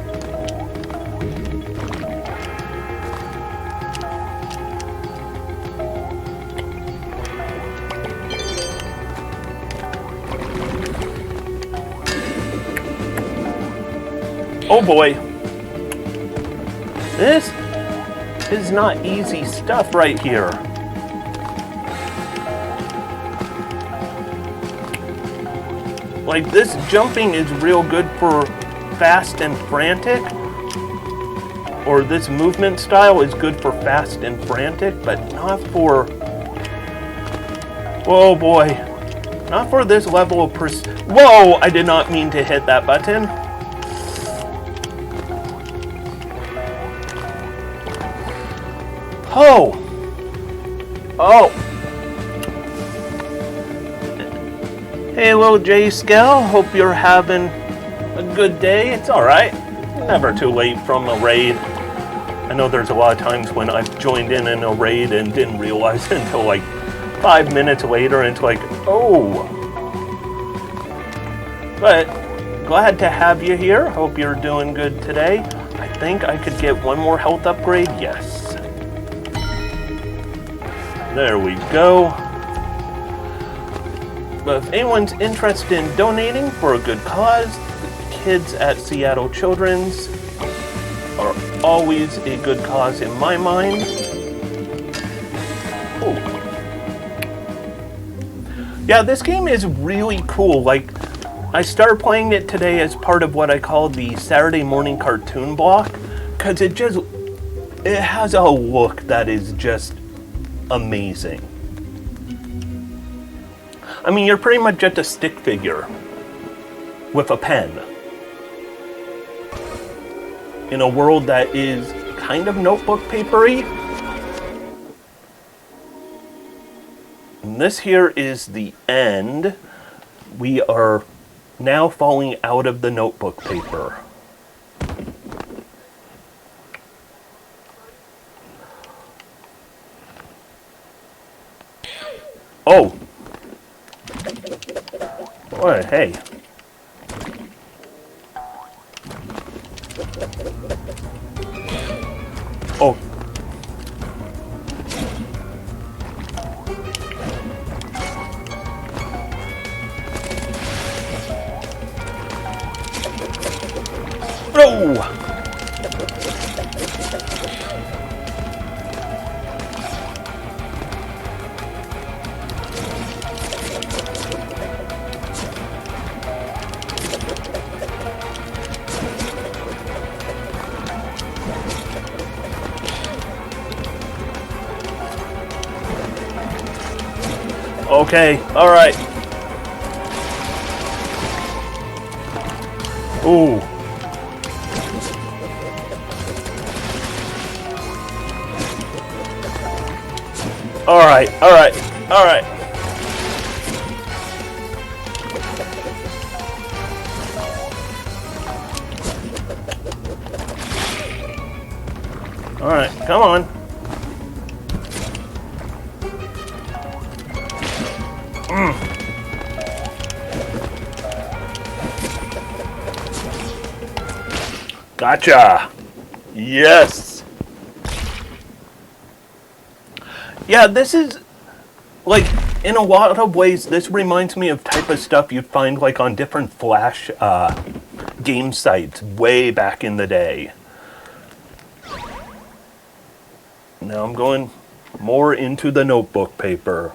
Oh boy. This is not easy stuff right here. Like, this jumping is real good for fast and frantic. Or this movement style is good for fast and frantic, but not for... Oh boy. Not for this level of Whoa! I did not mean to hit that button. Oh! Oh! Hey, little J Scale, hope you're having a good day. It's alright. Never too late from a raid. I know there's a lot of times when I've joined in a raid and didn't realize until like 5 minutes later, and it's like, oh. But glad to have you here. Hope you're doing good today. I think I could get one more health upgrade. Yes. There we go. But if anyone's interested in donating for a good cause, kids at Seattle Children's are always a good cause in my mind. Ooh. Yeah, this game is really cool. Like, I started playing it today as part of what I call the Saturday morning cartoon block, because it has a look that is just amazing. I mean, you're pretty much just a stick figure with a pen in a world that is kind of notebook papery. And this here is the end. We are now falling out of the notebook paper. Oh! Boy, hey. Oh. No! Okay, alright. Ooh. Alright, alright, alright. Alright, come on. Gotcha! Yes! Yeah, this is, like, in a lot of ways, this reminds me of type of stuff you'd find, like, on different Flash game sites way back in the day. Now I'm going more into the notebook paper.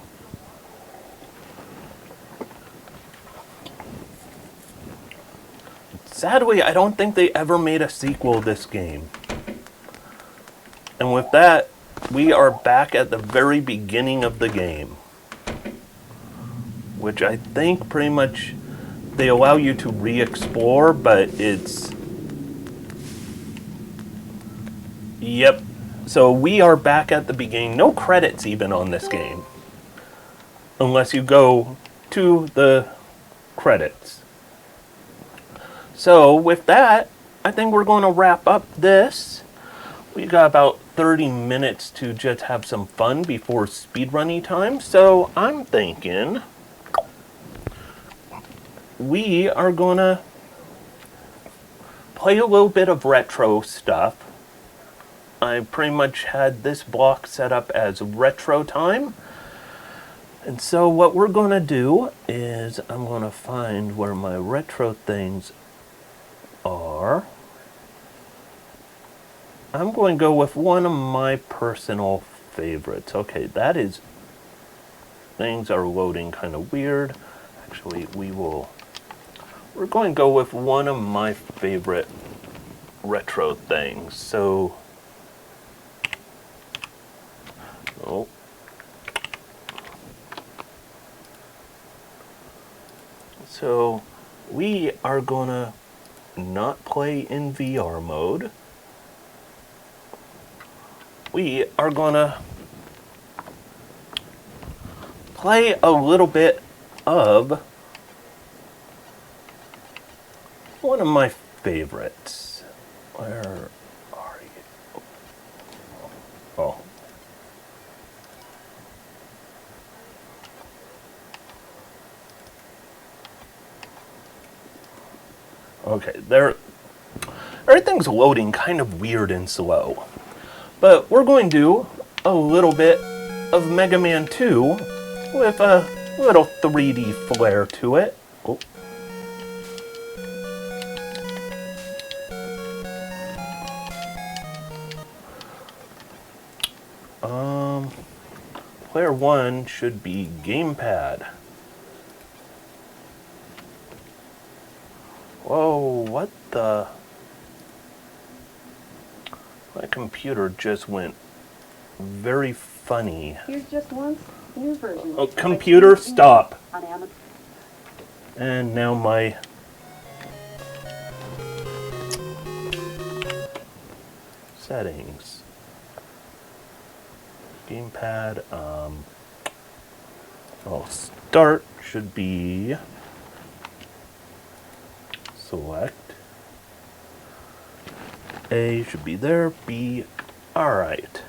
Sadly, I don't think they ever made a sequel to this game. And with that, we are back at the very beginning of the game. Which I think pretty much they allow you to re-explore, but it's... Yep. So we are back at the beginning. No credits even on this game. Unless you go to the credits. So with that, I think we're going to wrap up this. We got about 30 minutes to just have some fun before speedrunning time, so I'm thinking we are gonna play a little bit of retro stuff. I pretty much had this block set up as retro time. And so what we're gonna do is I'm gonna find where my retro things are. I'm going to go with one of my personal favorites. Okay, that is... Things are loading kind of weird. Actually, we're going to go with one of my favorite retro things. So... Oh. So, we are going to not play in VR mode. We are gonna play a little bit of one of my favorites. Where are you? Oh. Okay, everything's loading kind of weird and slow. But we're going to do a little bit of Mega Man 2 with a little 3D flair to it. Oh. Player 1 should be gamepad. Whoa, what the... My computer just went very funny. Here's just one new version. Oh, computer, stop. And now my... settings. Gamepad, start should be... select. A should be there, B, alright.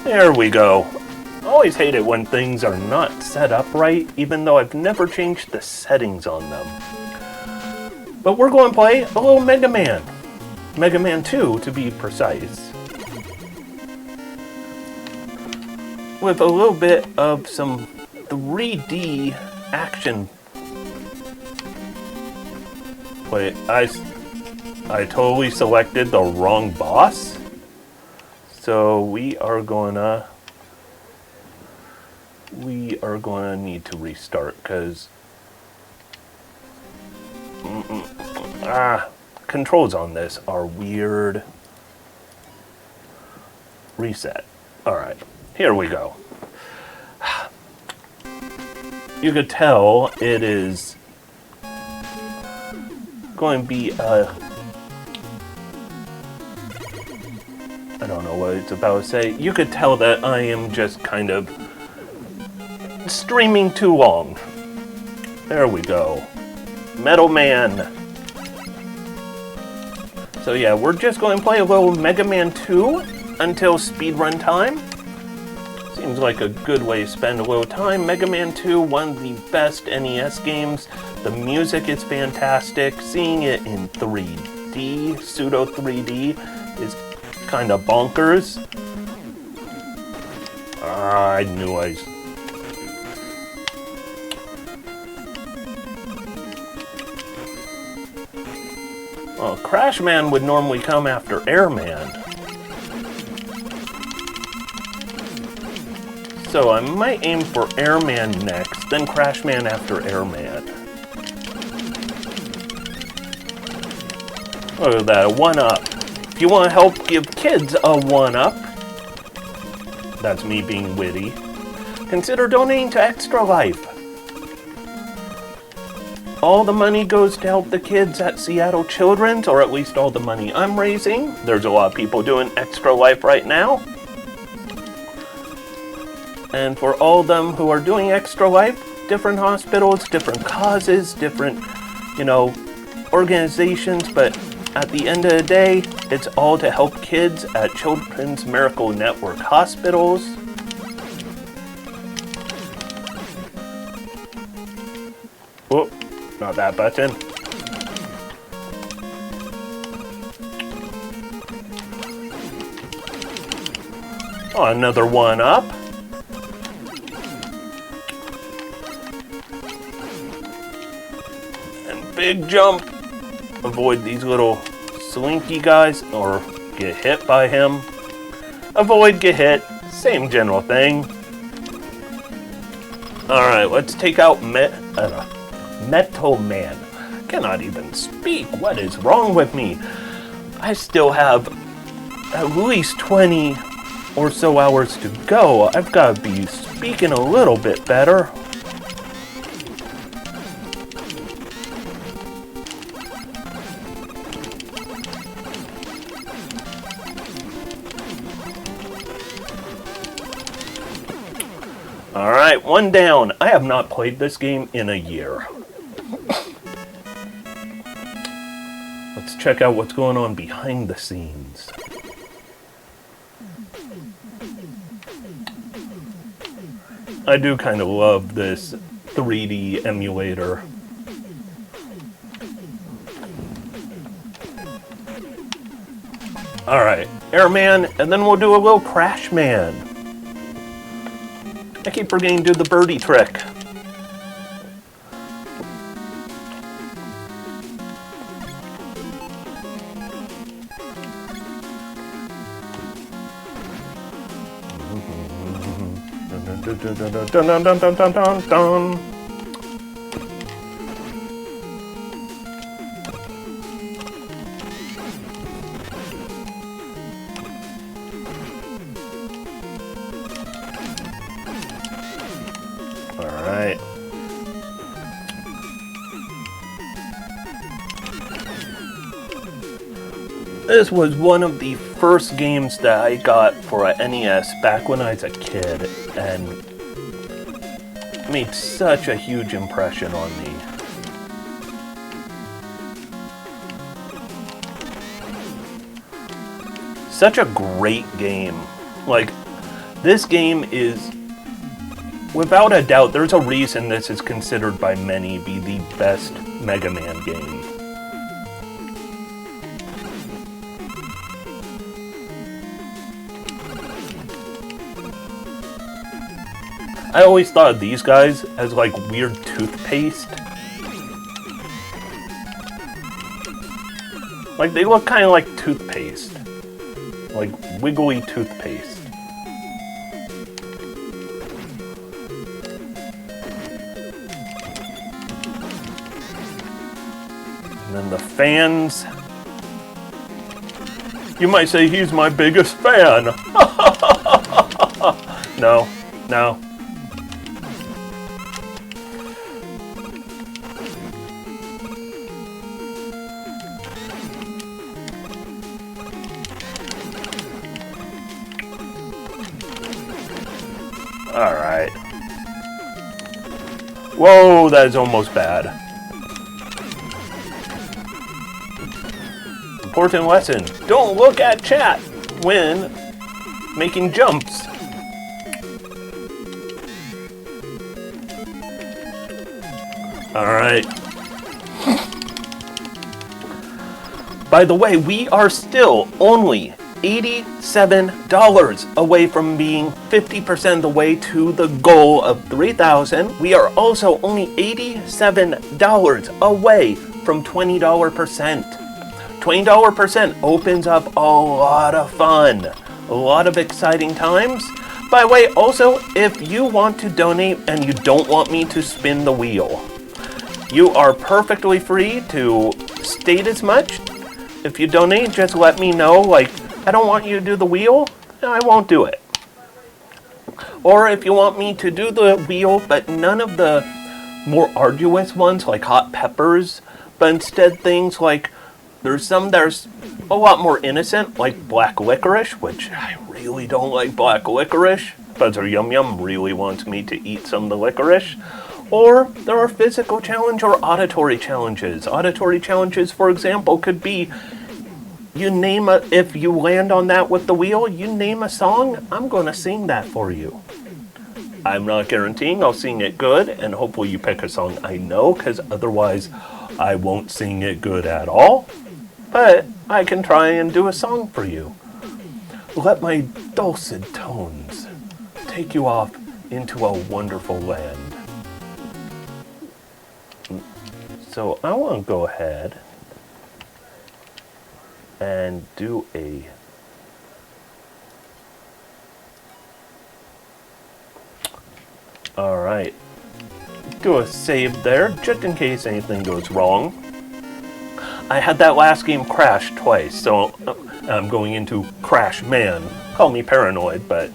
There we go. I always hate it when things are not set up right, even though I've never changed the settings on them. But we're going to play a little Mega Man. Mega Man 2, to be precise. With a little bit of some 3D action. Wait, I totally selected the wrong boss. So we are gonna need to restart because controls on this are weird. Reset. Alright, here we go. You could tell it is going to be I don't know what it's about to say. You could tell that I am just kind of streaming too long. There we go. Metal Man. So yeah, we're just going to play a little Mega Man 2 until speedrun time. Seems like a good way to spend a little time. Mega Man 2, one of the best NES games. The music is fantastic. Seeing it in 3D, pseudo 3D, is kind of bonkers. I knew I... Well, Crash Man would normally come after Airman. So I might aim for Airman next, then Crash Man after Airman. Look at that, a 1-up. If you want to help give kids a 1-up, that's me being witty, consider donating to Extra Life. All the money goes to help the kids at Seattle Children's, or at least all the money I'm raising. There's a lot of people doing Extra Life right now. And for all of them who are doing Extra Life, different hospitals, different causes, different, organizations, but at the end of the day, it's all to help kids at Children's Miracle Network hospitals. Oh, not that button. Oh, another one up. And big jump. Avoid these little slinky guys or get hit by him. Avoid, get hit. Same general thing. Alright, let's take out Metal Man. Cannot even speak. What is wrong with me? I still have at least 20 or so hours to go. I've got to be speaking a little bit better. Alright, one down. I have not played this game in a year. Let's check out what's going on behind the scenes. I do kind of love this 3D emulator. Alright, Airman, and then we'll do a little Crash Man. I keep forgetting to do the birdie trick. Dun, dun, dun, dun, dun, dun, dun. Alright. This was one of the first games that I got for a NES back when I was a kid, and made such a huge impression on me. Such a great game. Like, this game is, without a doubt, there's a reason this is considered by many be the best Mega Man game. I always thought of these guys as like weird toothpaste. Like they look kind of like toothpaste. Like wiggly toothpaste. And then the fans. You might say he's my biggest fan. No, no. Alright. Whoa, that is almost bad. Important lesson. Don't look at chat when making jumps. Alright. By the way, we are still only $87 away from being 50% of the way to the goal of 3,000. We are also only $87 away from $20%. $20% opens up a lot of fun, a lot of exciting times. By the way, also, if you want to donate and you don't want me to spin the wheel, you are perfectly free to state as much. If you donate, just let me know, like, I don't want you to do the wheel, and I won't do it. Or if you want me to do the wheel, but none of the more arduous ones, like hot peppers, but instead things like, there's some that are a lot more innocent, like black licorice, which I really don't like black licorice. Buzzer Yum Yum really wants me to eat some of the licorice. Or there are physical challenge or auditory challenges. Auditory challenges, for example, could be you name a, if you land on that with the wheel, you name a song, I'm gonna sing that for you. I'm not guaranteeing I'll sing it good, and hopefully you pick a song I know, because otherwise I won't sing it good at all. But I can try and do a song for you. Let my dulcet tones take you off into a wonderful land. So I want to go ahead and do a alright. Do a save there, just in case anything goes wrong. I had that last game crash twice, so I'm going into Crash Man. Call me paranoid, but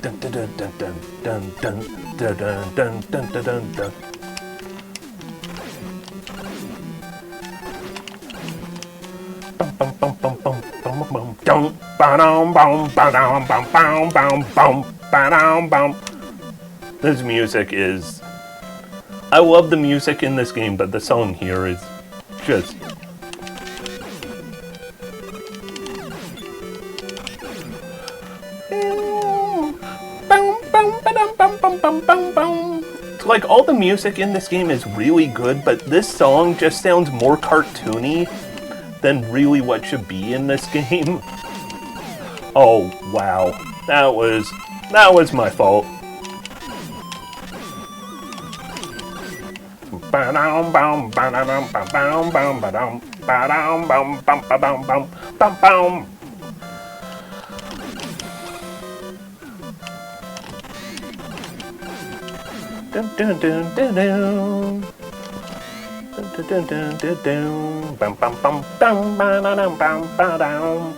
dun dun dun dun dun dun dun dun dun dun dun dun dun. Bum bum bum bum bum bum dum ba-dum bum ba-dum bum bum bum bum ba-dum bum. This music is... I love the music in this game, but the song here is just... It's like all the music in this game is really good, but this song just sounds more cartoony than really what should be in this game. Oh, wow. That was my fault. Ba-dum bum ba-dum bum bum bum ba-dum ba-dum bum bum ba-dum bum bum bum. Dun dun dun dun dun. Dun dun dun dun dun. Bum bum bum bum ba-dum bum ba-dum.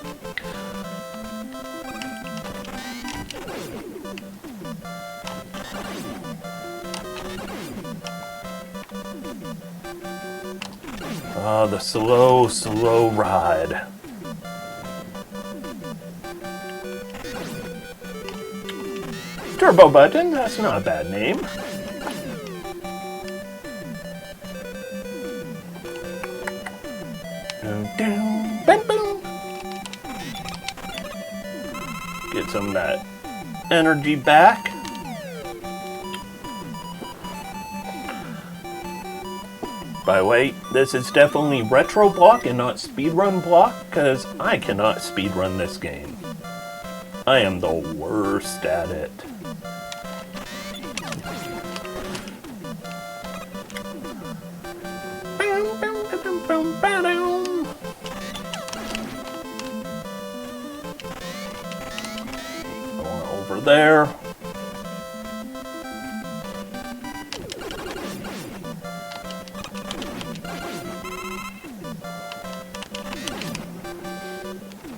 Ah, the slow, slow ride. Turbo Button, that's not a bad name. Dun, dun, bam, boom. Get some of that energy back. By the way, this is definitely retro block and not speedrun block, because I cannot speedrun this game. I am the worst at it. Going over there.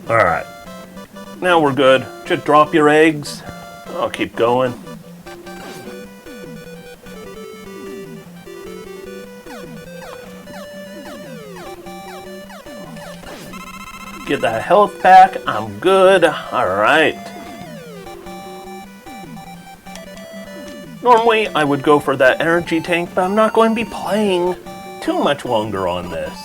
Alright, now we're good. Just drop your eggs. I'll keep going. Get that health back. I'm good. Alright. Normally, I would go for that energy tank, but I'm not going to be playing too much longer on this.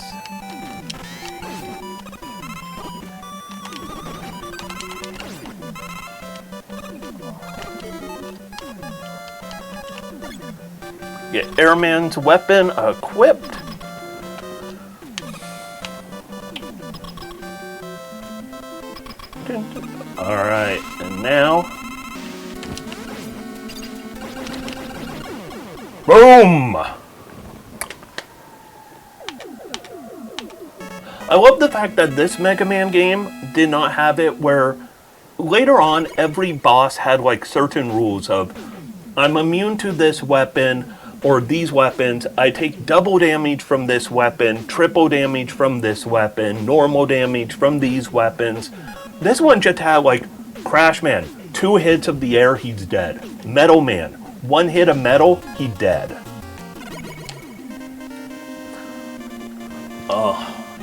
Get Airman's weapon equipped. Alright, and now... Boom! I love the fact that this Mega Man game did not have it where later on every boss had like certain rules of I'm immune to this weapon or these weapons, I take double damage from this weapon, triple damage from this weapon, normal damage from these weapons. This one just had like Crash Man, 2 hits of the air, he's dead. Metal Man, 1 hit of metal, he dead.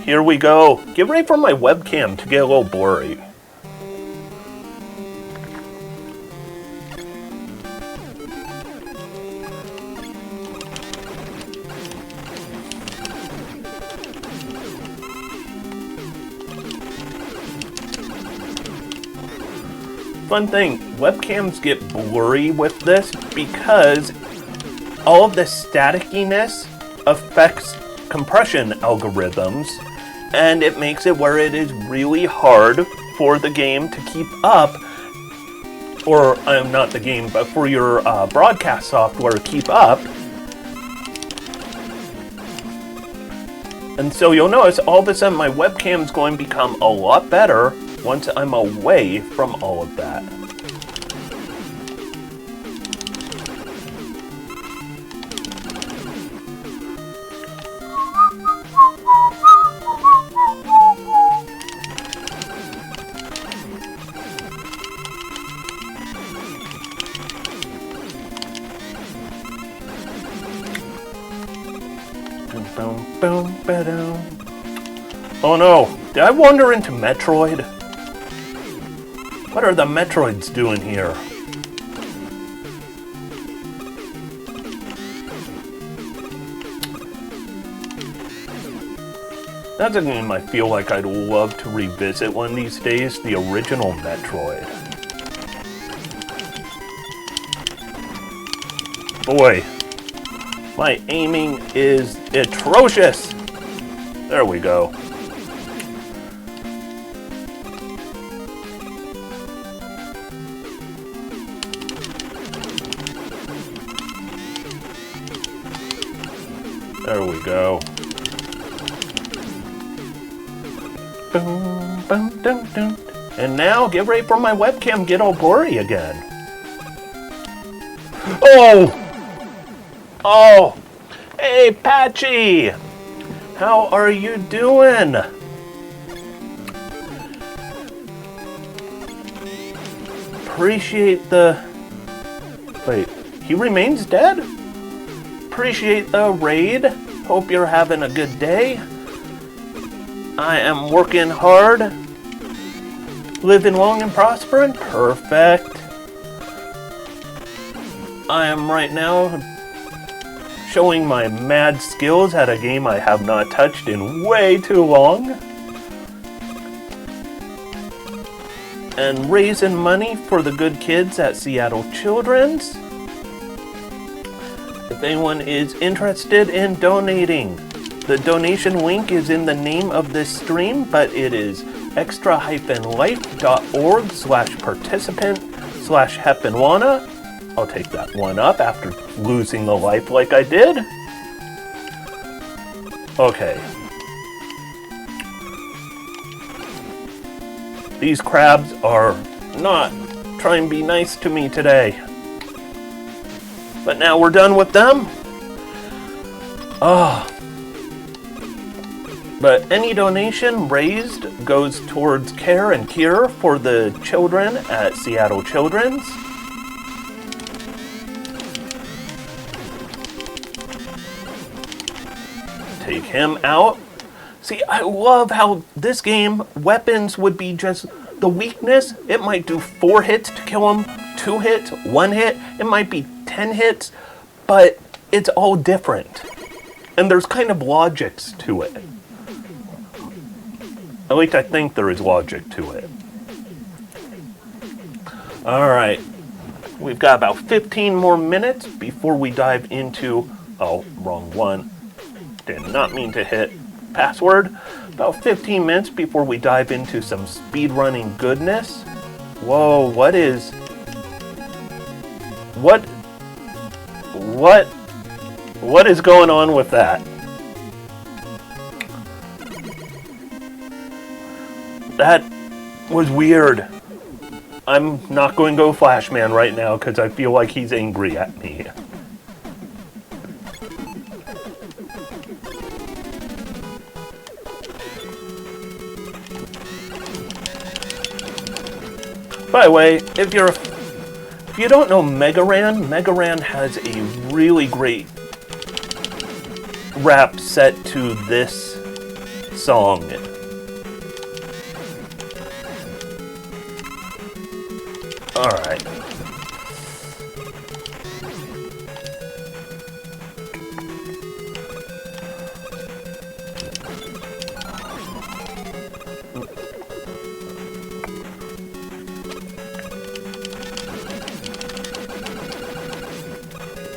Here we go. Get ready for my webcam to get a little blurry. fun thing. Webcams get blurry with this because all of the staticiness affects compression algorithms, and it makes it where it is really hard for the game to keep up, or not the game, but for your broadcast software to keep up. And so you'll notice all of a sudden my webcam is going to become a lot better once I'm away from all of that. Boom, boom, ba-dum. Oh no, did I wander into Metroid? What are the Metroids doing here? That's a game I feel like I'd love to revisit one of these days, the original Metroid. Boy, my aiming is atrocious. There we go. There we go. Boom, boom, dum, dum. And now get ready for my webcam get all blurry again. Oh! Oh! Hey, Patchy! How are you doing? Appreciate the... Wait, he remains dead? Appreciate the raid. Hope you're having a good day. I am working hard. Living long and prospering. Perfect. I am right now showing my mad skills at a game I have not touched in way too long. And raising money for the good kids at Seattle Children's. If anyone is interested in donating, the donation link is in the name of this stream, but it is extra-life.org/participant/Heppenwana. I'll take that one up after losing the life like I did. Okay. These crabs are not trying to be nice to me today. But now we're done with them. But any donation raised goes towards care and cure for the children at Seattle Children's. Take him out. See, I love how this game, weapons would be just the weakness. It might do 4 hits to kill him, 2 hits, 1 hit. It might be 10 hits, but it's all different. And there's kind of logics to it. At least I think there is logic to it. Alright. We've got about 15 more minutes before we dive into... Oh, wrong one. Did not mean to hit password. About 15 minutes before we dive into some speedrunning goodness. Whoa, what is... What is going on with that? That was weird. I'm not going to go Flashman right now because I feel like he's angry at me. By the way, if you don't know Megaran has a really great rap set to this song. Alright.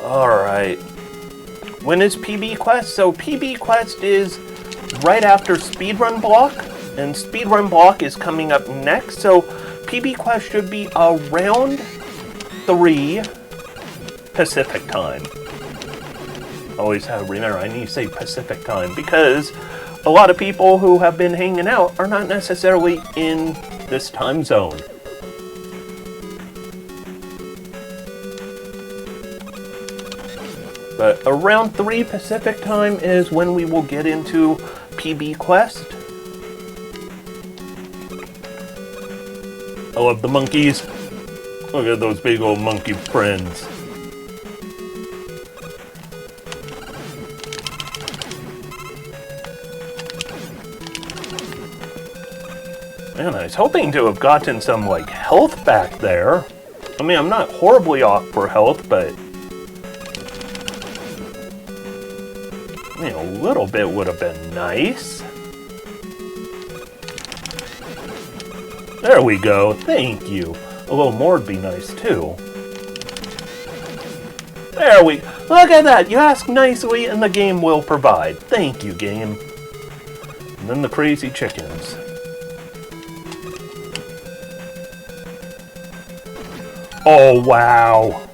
Alright. When is PB Quest? So PB Quest is right after Speedrun Block, and Speedrun Block is coming up next, so PB Quest should be around 3 Pacific time. Always have to remember, I need to say Pacific time, because a lot of people who have been hanging out are not necessarily in this time zone. But around 3 Pacific time is when we will get into PB Quest. I love the monkeys. Look at those big old monkey friends. Man, I was hoping to have gotten some, like, health back there. I mean, I'm not horribly off for health, but I mean, a little bit would have been nice. There we go. Thank you. A little more would be nice, too. There we... Look at that! You ask nicely and the game will provide. Thank you, game. And then the crazy chickens. Oh, wow.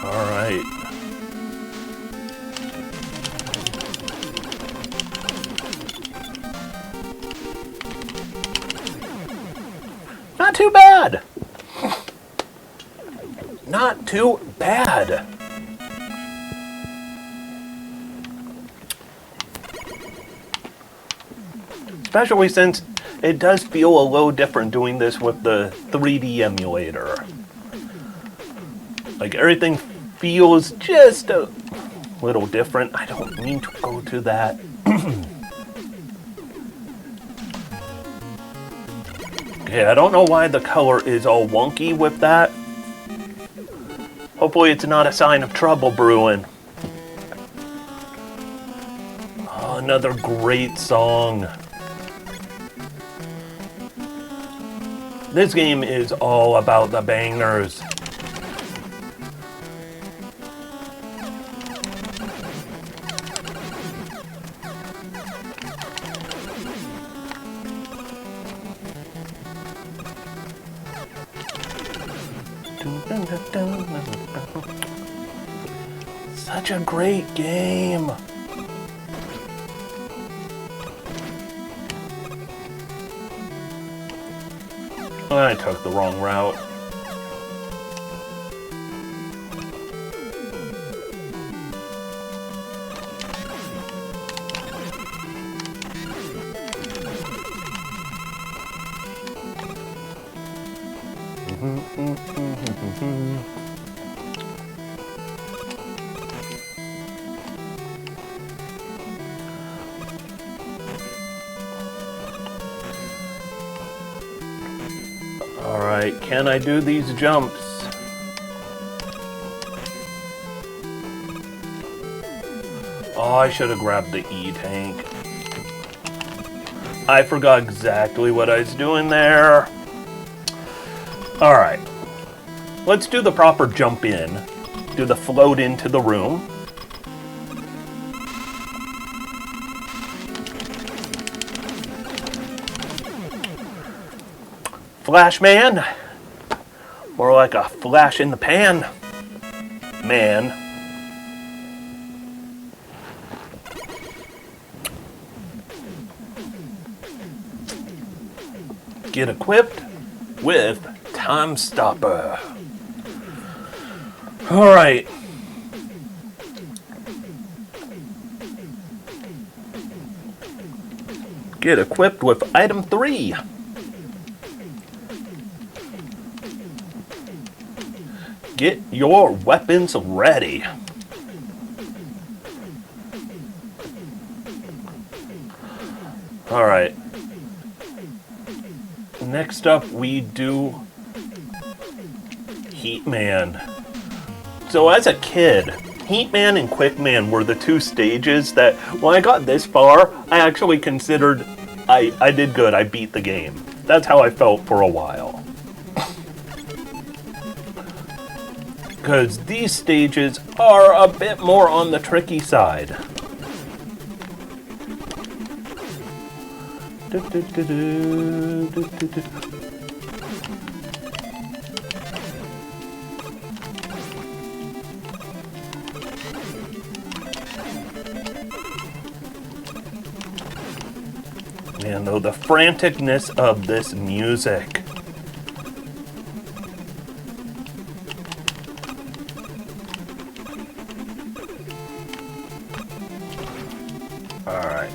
All right. Not too bad. Not too bad. Especially since it does feel a little different doing this with the 3D emulator. Like, everything feels just a little different. I don't mean to go to that. Okay, I don't know why the color is all wonky with that. Hopefully it's not a sign of trouble brewing. Oh, another great song. This game is all about the bangers. Such a great game. I took the wrong route. Alright, can I do these jumps? Oh, I should have grabbed the E-tank. I forgot exactly what I was doing there. Alright. Let's do the proper jump in. Do the float into the room. Flash man. More like a flash in the pan. Man. Get equipped with Time Stopper. Alright. Get equipped with item 3. Get your weapons ready. Alright. Next up we do Heat Man. So as a kid, Heatman and Quickman were the two stages that, when I got this far, I actually considered I did good. I beat the game. That's how I felt for a while. Because these stages are a bit more on the tricky side. Man, though, the franticness of this music. Alright.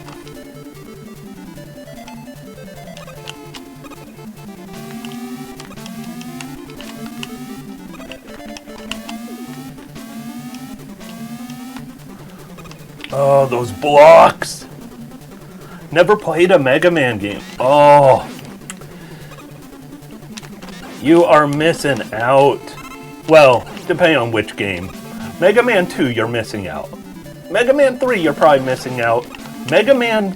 Oh, those blocks! Never played a Mega Man game. Oh. You are missing out. Well, depending on which game. Mega Man 2, you're missing out. Mega Man 3, you're probably missing out. Mega Man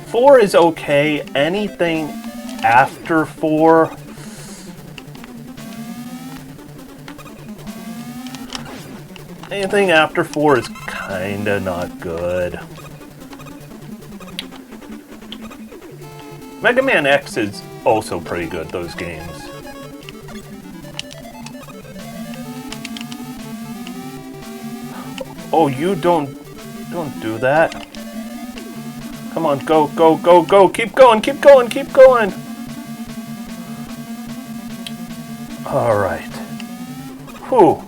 4 is okay. Anything after 4... Anything after 4 is kinda not good. Mega Man X is also pretty good, those games. Oh, you don't do that. Come on, go, go, go, go. Keep going, keep going, keep going. All right. Whew.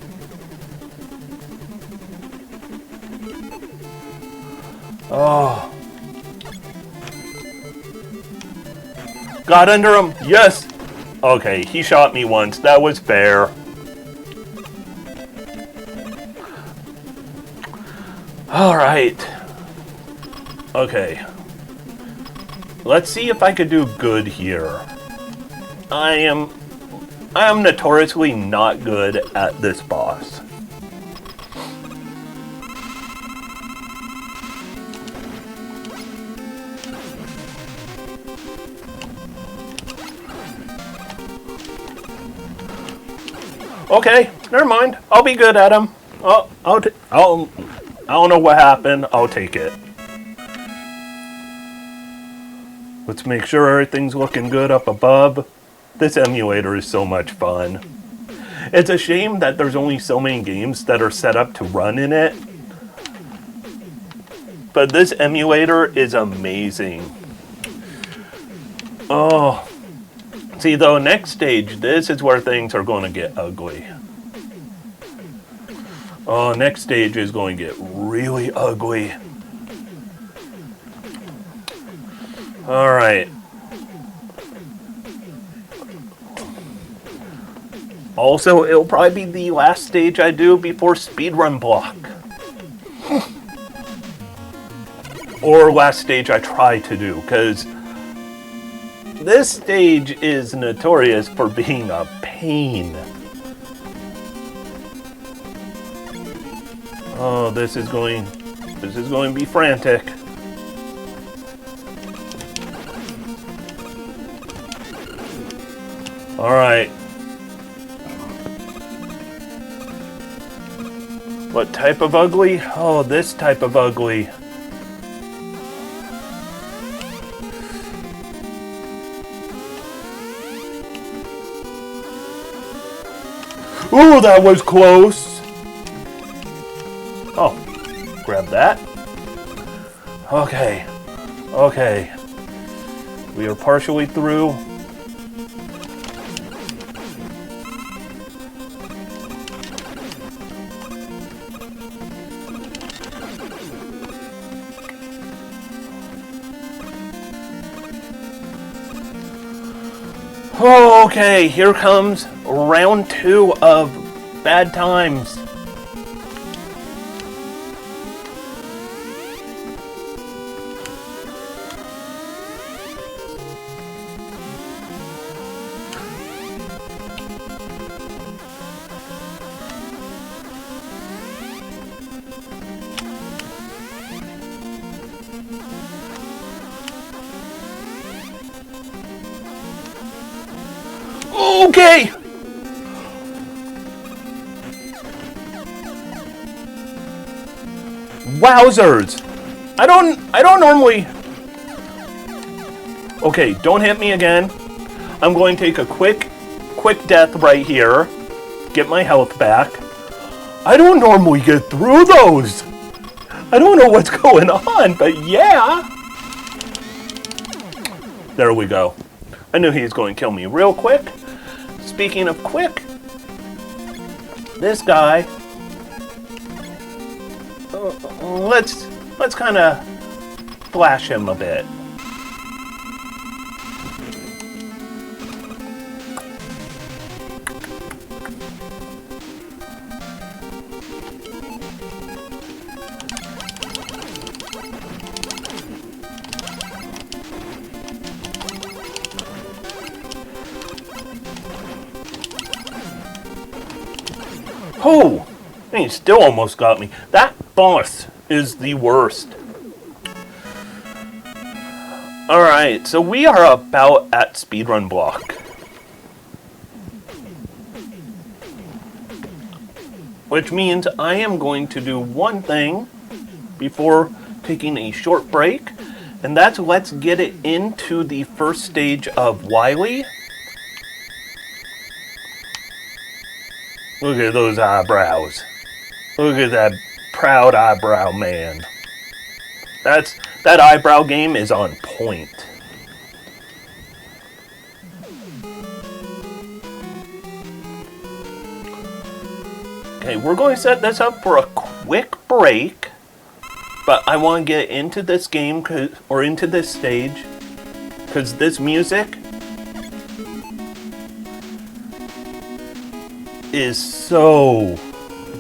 Oh. Got under him. Yes. Okay, he shot me once. That was fair. All right. Okay. Let's see if I could do good here. I am notoriously not good at this boss. Okay, never mind. I'll be good at him. I don't know what happened. I'll take it. Let's make sure everything's looking good up above. This emulator is so much fun. It's a shame that there's only so many games that are set up to run in it. But this emulator is amazing. Oh. See, though, next stage, this is where things are going to get ugly. Oh, next stage is going to get really ugly. Alright. Also, it'll probably be the last stage I do before Speedrun Block. Or last stage I try to do, because this stage is notorious for being a pain. Oh, this is going to be frantic. All right. What type of ugly? Oh, this type of ugly. Ooh, that was close. Oh, grab that. Okay. Okay. We are partially through. Oh, okay, here comes round 2 of Bad Times. Okay. Wowzers. I don't normally. Okay, don't hit me again. I'm going to take a quick death right here. Get my health back. I don't normally get through those. I don't know what's going on, but yeah. There we go. I knew he was going to kill me real quick. Speaking of quick, this guy. Let's kind of flash him a bit. Oh, he still almost got me. That boss is the worst. Alright, so we are about at speedrun block. Which means I am going to do one thing before taking a short break. And that's let's get it into the first stage of Wily. Look at those eyebrows. Look at that proud eyebrow man. That eyebrow game is on point. Okay, we're going to set this up for a quick break, but I want to get into this game or into this stage because this music is so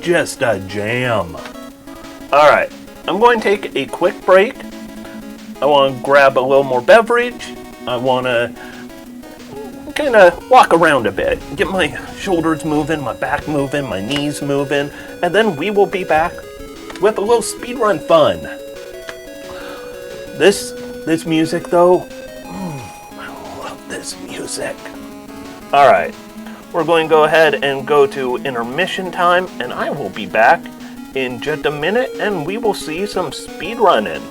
just a jam. Alright, I'm going to take a quick break. I want to grab a little more beverage. I want to kind of walk around a bit, get my shoulders moving, my back moving, my knees moving, and then we will be back with a little speedrun fun. This music though, I love this music. Alright. We're going to go ahead and go to intermission time, and I will be back in just a minute, and we will see some speedrunning.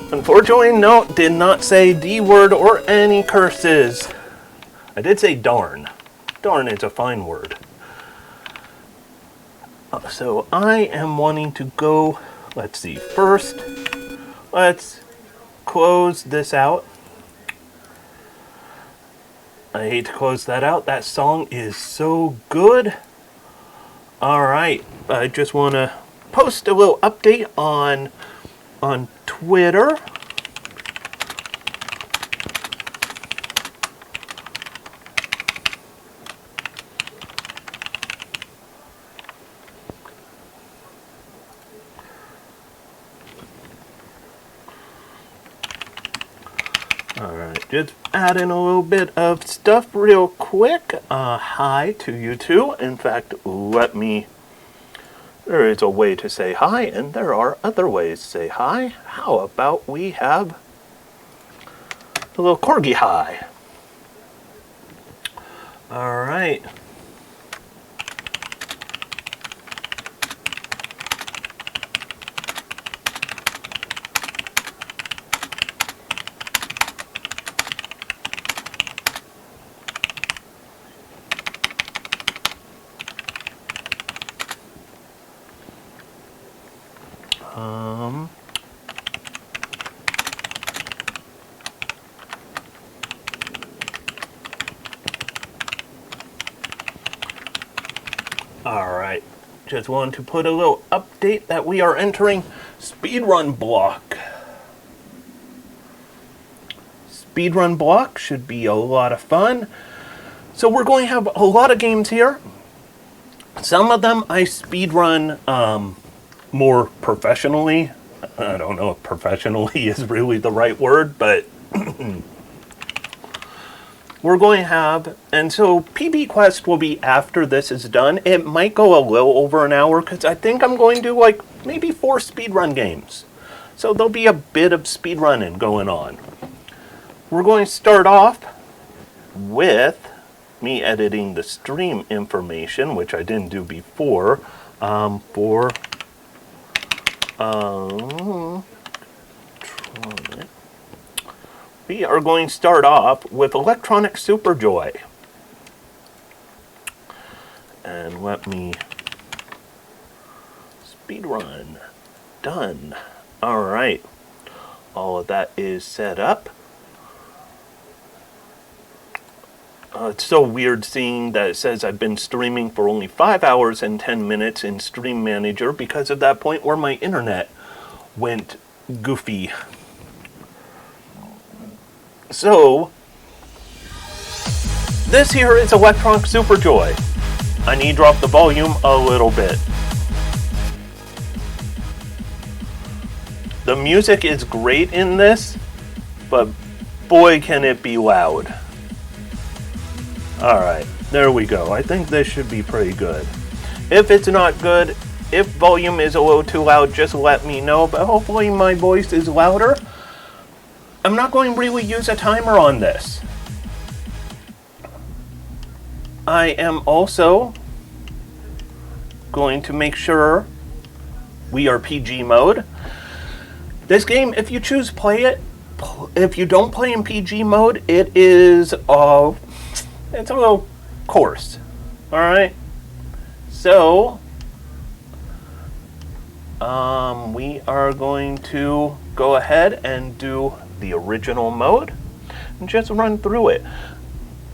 Unfortunately, no, did not say D word or any curses. I did say darn. Darn is a fine word. So I am wanting to go, let's see, first, let's close this out. I hate to close that out. That song is so good. Alright, I just want to post a little update on Twitter. Alright, just add in a little bit of stuff real quick. Hi to you two. In fact, there is a way to say hi, and there are other ways to say hi. How about we have a little corgi hi? Alright. Alright, just wanted to put a little update that we are entering Speedrun Block. Speedrun Block should be a lot of fun. So we're going to have a lot of games here. Some of them I speedrun more professionally. I don't know if professionally is really the right word, but we're going to have, and so PB Quest will be after this is done. It might go a little over an hour because I think I'm going to do like maybe 4 speedrun games. So there'll be a bit of speedrunning going on. We're going to start off with me editing the stream information, which I didn't do before, we are going to start off with Electronic Superjoy. And let me speedrun. Done. Alright. All of that is set up. It's so weird seeing that it says I've been streaming for only 5 hours and 10 minutes in Stream Manager because of that point where my internet went goofy. So, this here is Electronic Superjoy. I need to drop the volume a little bit. The music is great in this, but boy can it be loud. Alright, there we go. I think this should be pretty good. If it's not good, if volume is a little too loud, just let me know, but hopefully my voice is louder. I'm not going to really use a timer on this. I am also going to make sure we are PG mode. This game, if you choose play it, if you don't play in PG mode, it is it's a little coarse. Alright? So we are going to go ahead and do the original mode and just run through it.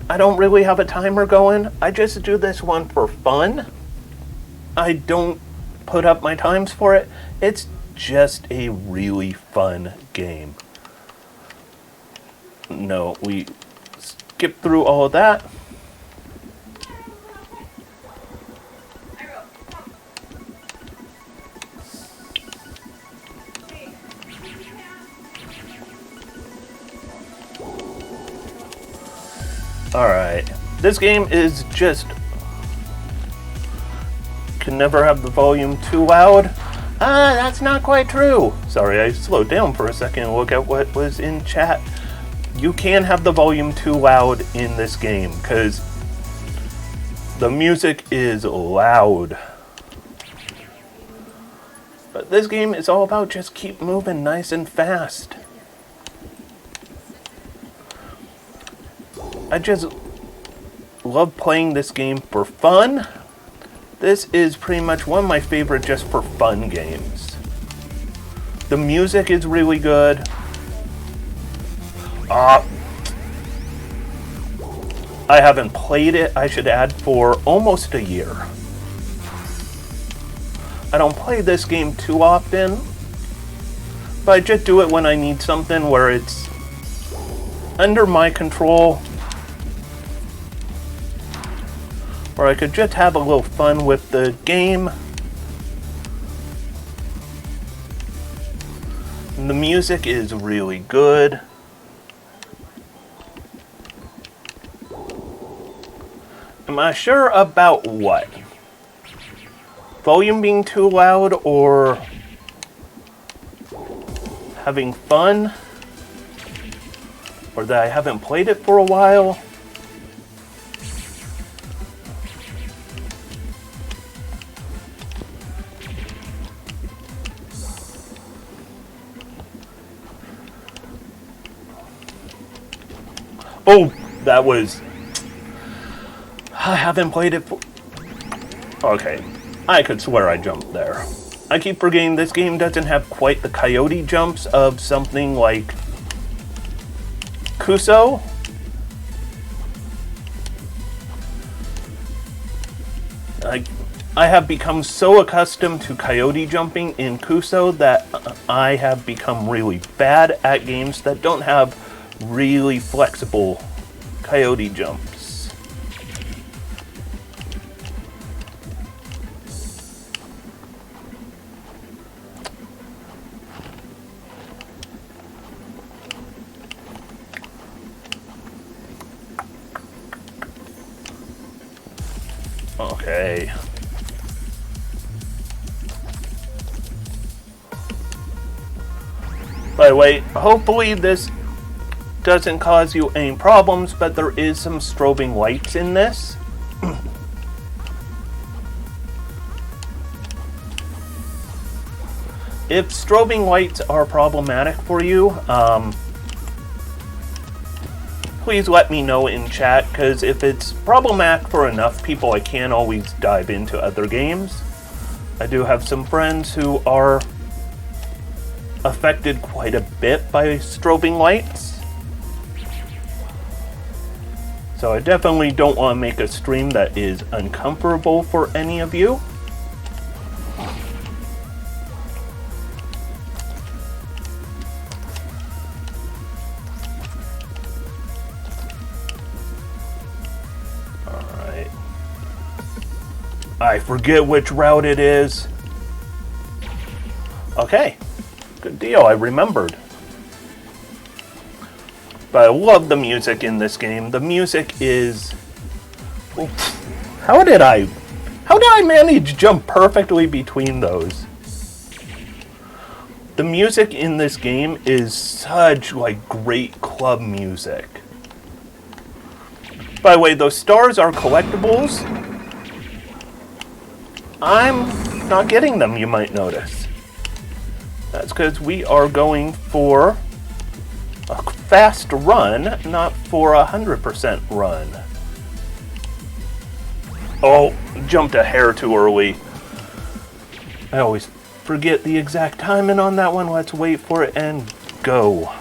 I don't really have a timer going. I just do this one for fun. I don't put up my times for it. It's just a really fun game. No, we skip through all of that. Alright, this game is just, can never have the volume too loud. That's not quite true. Sorry, I slowed down for a second and look at what was in chat. You can have the volume too loud in this game because the music is loud. But this game is all about just keep moving nice and fast. I just love playing this game for fun. This is pretty much one of my favorite just for fun games. The music is really good. I haven't played it, I should add, for almost a year. I don't play this game too often, but I just do it when I need something where it's under my control, where I could just have a little fun with the game. And the music is really good. Am I sure about what? Volume being too loud or having fun? Or that I haven't played it for a while? Oh, that was... I haven't played it for... Okay, I could swear I jumped there. I keep forgetting this game doesn't have quite the coyote jumps of something like Kuso. I have become so accustomed to coyote jumping in Kuso that I have become really bad at games that don't have really flexible coyote jumps. Okay. By the way, hopefully this doesn't cause you any problems, but there is some strobing lights in this. If strobing lights are problematic for you, please let me know in chat, because if it's problematic for enough people, I can always dive into other games. I do have some friends who are affected quite a bit by strobing lights. So I definitely don't want to make a stream that is uncomfortable for any of you. Alright. I forget which route it is. Okay. Good deal, I remembered. But I love the music in this game. The music is... How did I manage to jump perfectly between those? The music in this game is such, like, great club music. By the way, those stars are collectibles. I'm not getting them, you might notice. That's because we are going for a fast run, not for a 100% run. Oh, jumped a hair too early. I always forget the exact timing on that one. Let's wait for it and go.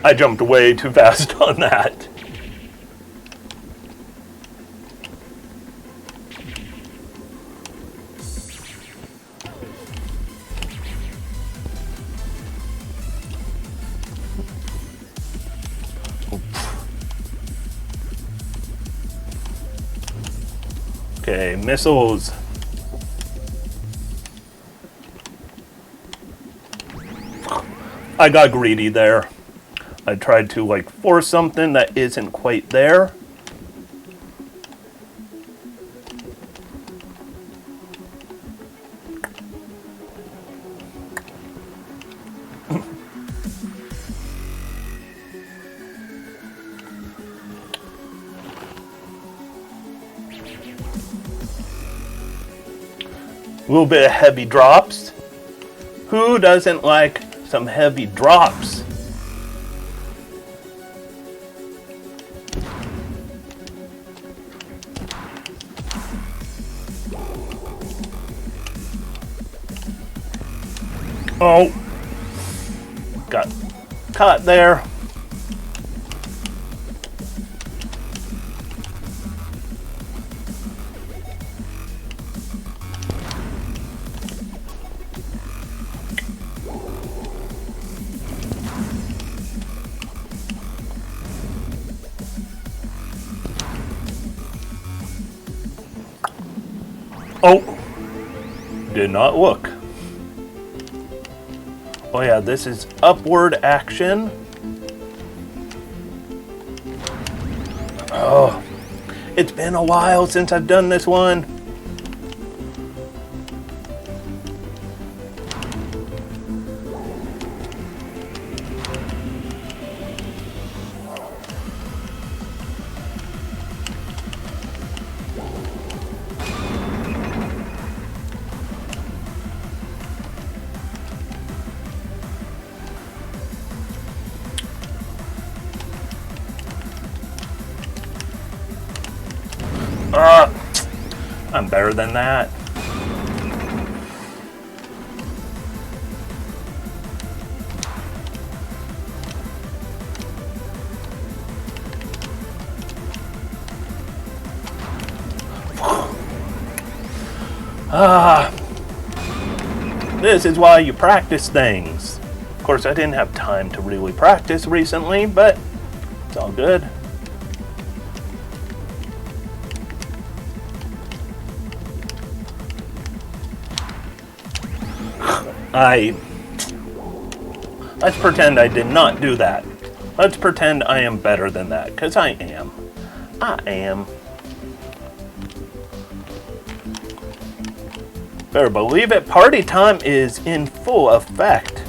I jumped way too fast on that. Okay, missiles. I got greedy there. I tried to, like, force something that isn't quite there. A little bit of heavy drops. Who doesn't like some heavy drops? Oh, got caught there. Oh, did not look. Oh yeah, this is upward action. Oh, it's been a while since I've done this one. I'm better than that. This is why you practice things. Of course, I didn't have time to really practice recently, but it's all good. Let's pretend I did not do that. Let's pretend I am better than that, because I am. I am. Better believe it, party time is in full effect.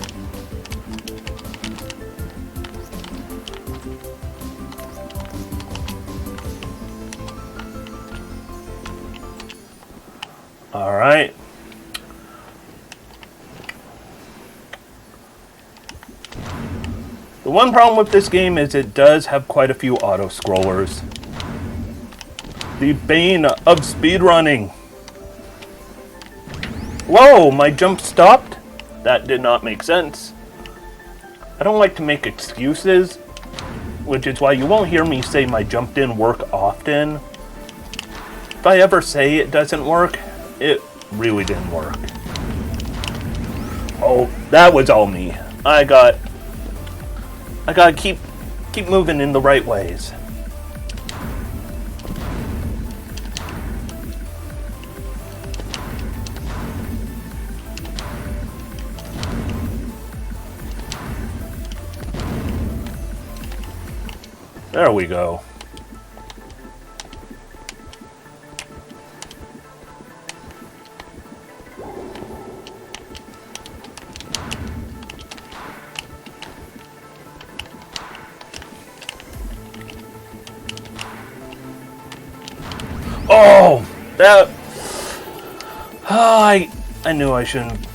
All right. The one problem with this game is it does have quite a few auto-scrollers. The bane of speedrunning. Whoa, my jump stopped? That did not make sense. I don't like to make excuses, which is why you won't hear me say my jump didn't work often. If I ever say it doesn't work, it really didn't work. Oh, that was all me. I gotta keep moving in the right ways. There we go. Oh, that... Oh, I knew I shouldn't.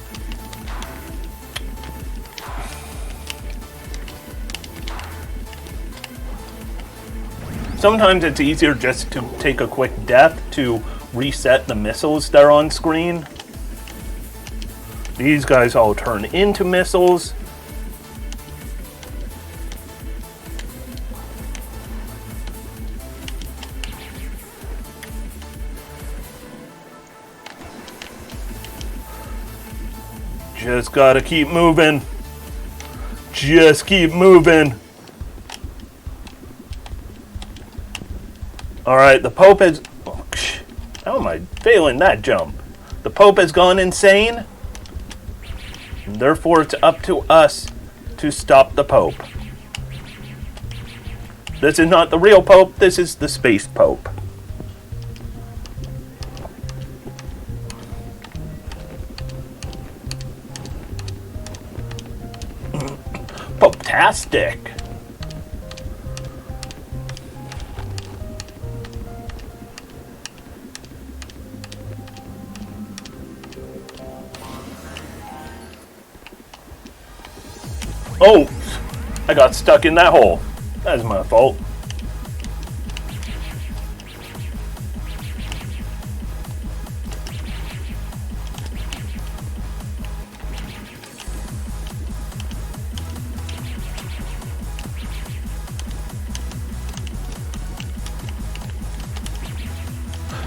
Sometimes it's easier just to take a quick death to reset the missiles that are on screen. These guys all turn into missiles. Just gotta keep moving. Just keep moving. Alright, the Pope has... How am I failing that jump? The Pope has gone insane. And therefore, it's up to us to stop the Pope. This is not the real Pope. This is the Space Pope. Pope-tastic. Oh, I got stuck in that hole. That's my fault.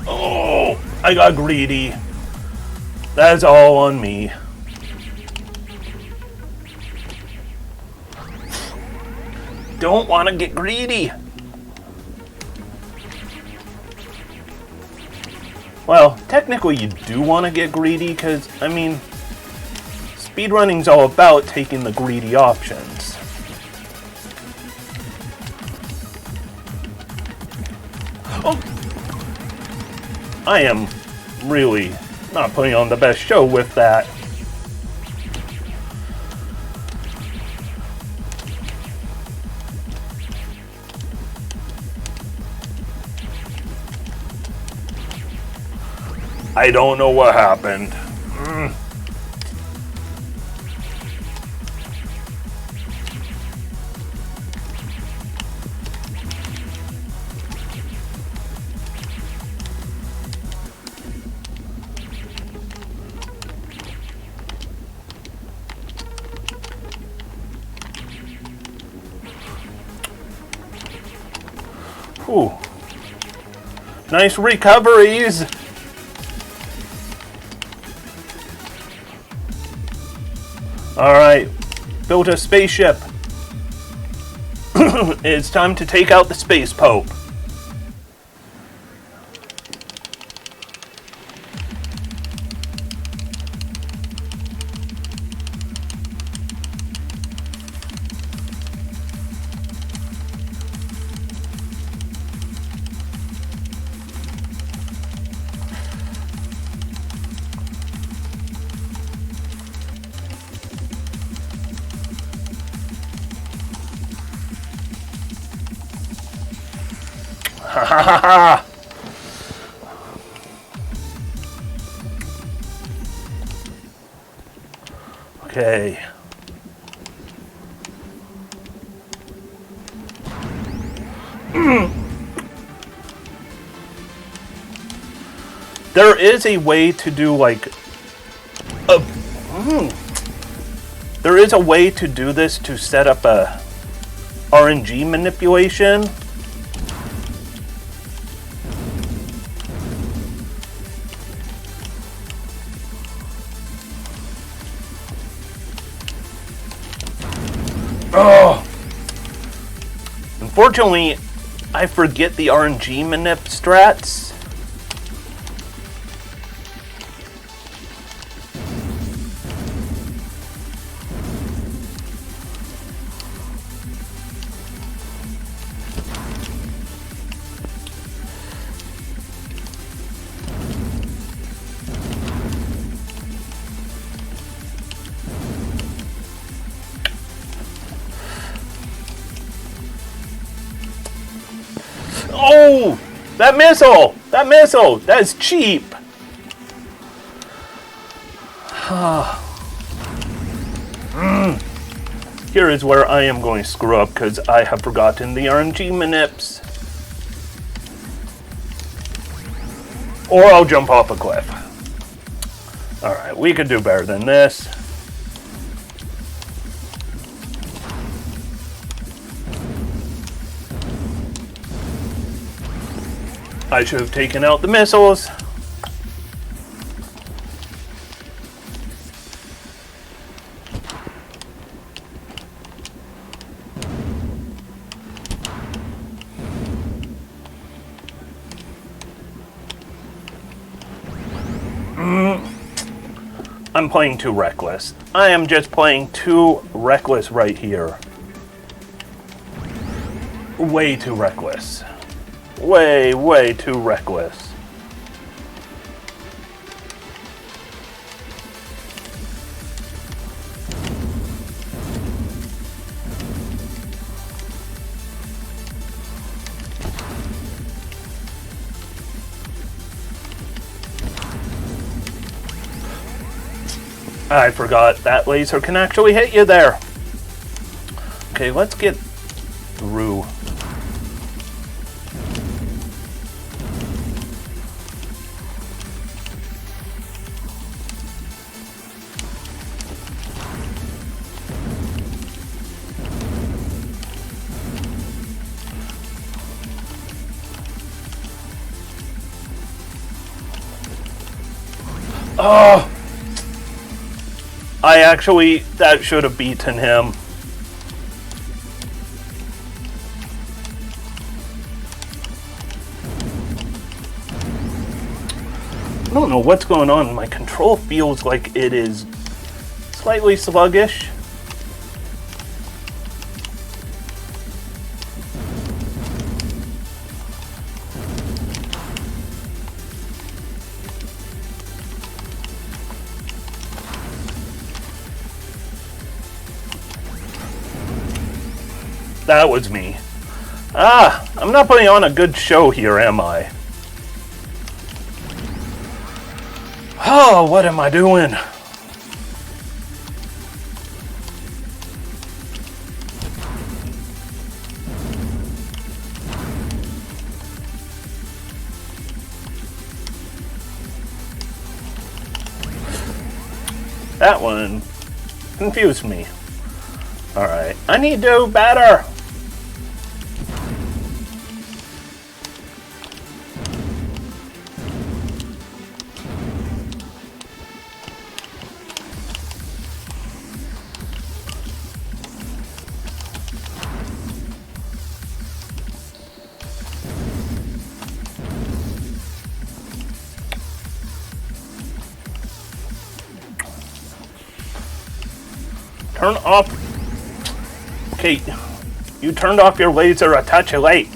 Oh, I got greedy. That's all on me. Don't want to get greedy. Well, technically you do want to get greedy because, I mean, speedrunning's all about taking the greedy options. Oh! I am really not putting on the best show with that. I don't know what happened. Whew. Nice recoveries. Alright, built a spaceship. It's time to take out the Space Pope. Ha ha ha ha! Okay. There is a way to do like a. There is a way to do this to set up a RNG manipulation. Oh! Unfortunately, I forget the RNG manip strats. Oh! That missile! That missile! That's cheap! Here is where I am going to screw up because I have forgotten the RNG manips. Or I'll jump off a cliff. Alright, we could do better than this. I should have taken out the missiles. I'm playing too reckless. I am just playing too reckless right here. Way too reckless. Way, way too reckless. I forgot that laser can actually hit you there. Okay, let's get through. Oh! That should have beaten him. I don't know what's going on. My control feels like it is slightly sluggish. That was me. I'm not putting on a good show here, am I? Oh, what am I doing? That one confused me. Alright, I need to do better. Turn off. Okay, you turned off your laser a touch late.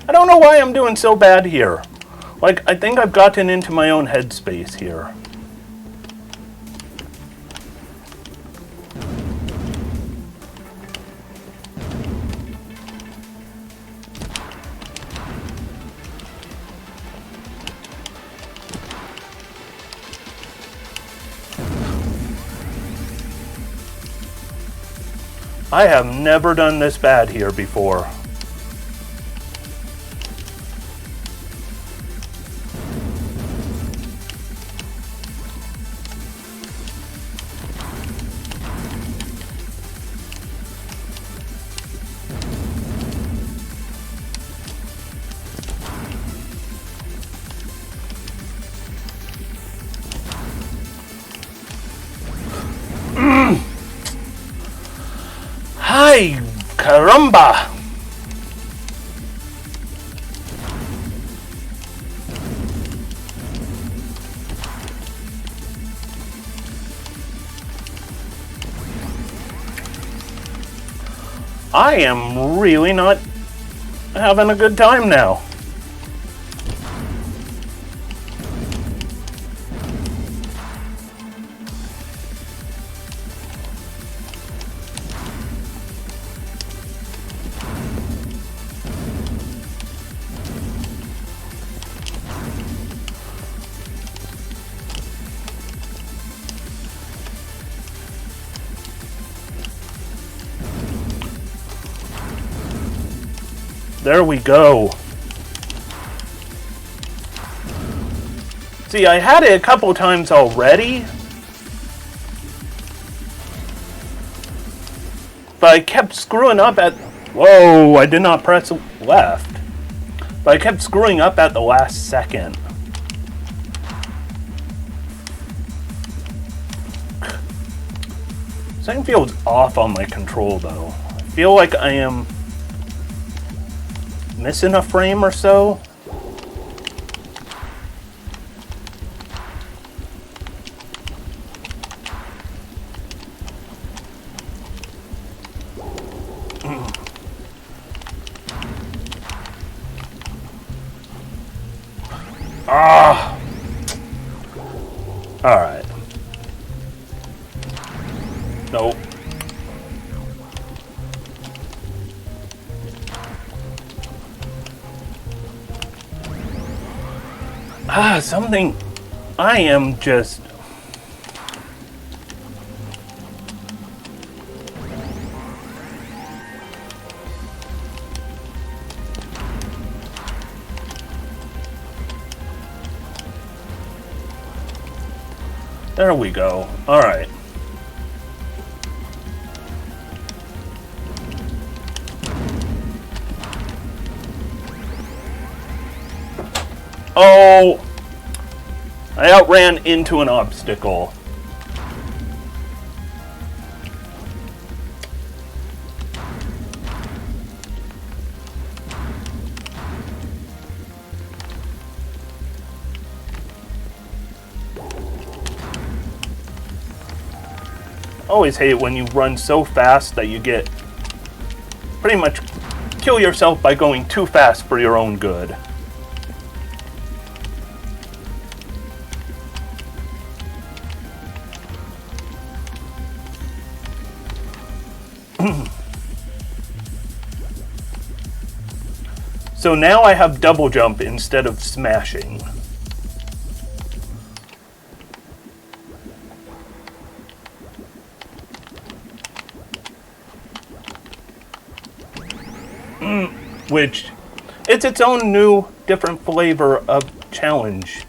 I don't know why I'm doing so bad here. Like, I think I've gotten into my own headspace here. I have never done this bad here before. Ay, caramba! I am really not having a good time now. There we go. See, I had it a couple times already, but I kept screwing up at... Whoa, I did not press left. But I kept screwing up at the last second. Something feels off on my control, though. I feel like I am missing a frame or so. Ah. All right. Nope. Something. I am just. There we go. All right. Oh, I outran into an obstacle. Always hate when you run so fast that you get pretty much kill yourself by going too fast for your own good. So now I have double jump instead of smashing. Which, it's its own new, different flavor of challenge.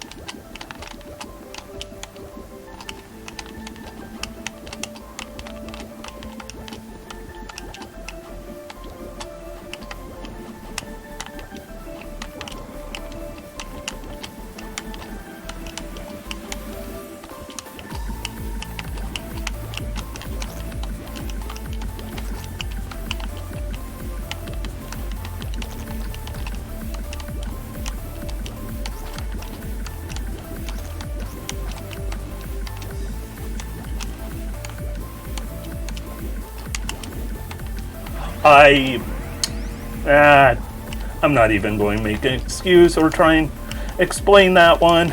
I'm not even going to make an excuse or try and explain that one.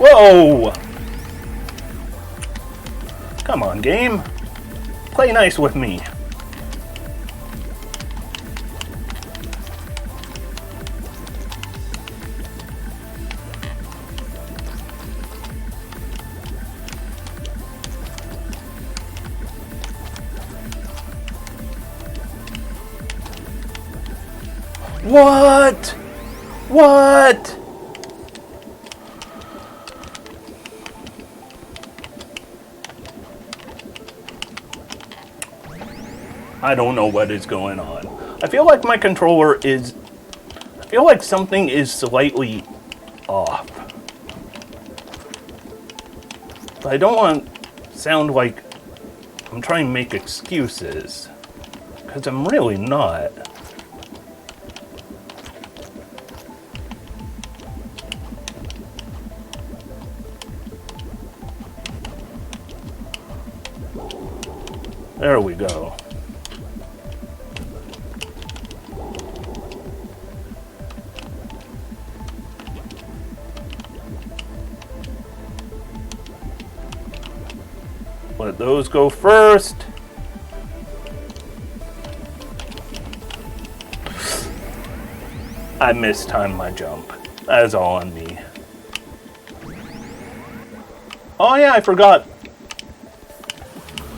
Whoa! Come on, game. Play nice with me. What? What? I don't know what is going on. I feel like my controller is... I feel like something is slightly off. But I don't want to sound like I'm trying to make excuses. Because I'm really not. There we go. Let those go first. I mistimed my jump. That is all on me. Oh yeah, I forgot.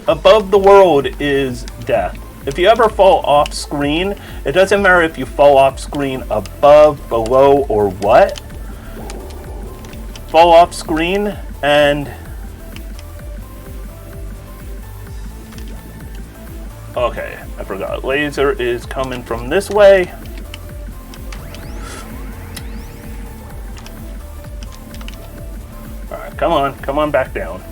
Above the world is death. If you ever fall off screen, it doesn't matter if you fall off screen above, below, or what. Fall off screen and... Okay, I forgot. Laser is coming from this way. Alright, come on back down.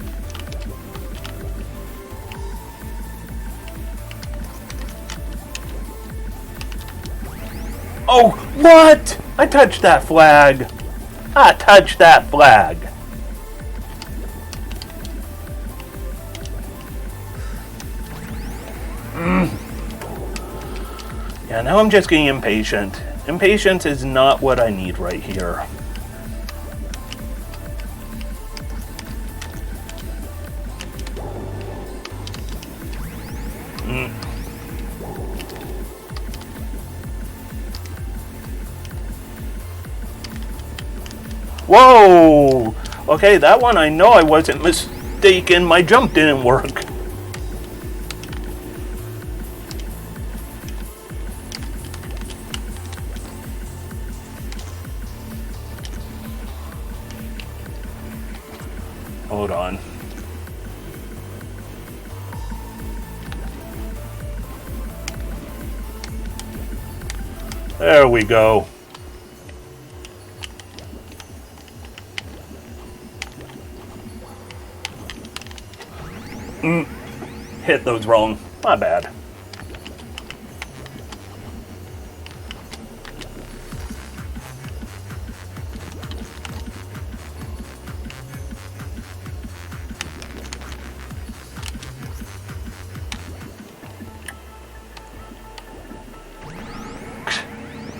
Oh, what? I touched that flag. I touched that flag. Yeah, now I'm just getting impatient. Impatience is not what I need right here. Whoa! Okay, that one I know I wasn't mistaken. My jump didn't work. Hold on. There we go. Hit those wrong. My bad.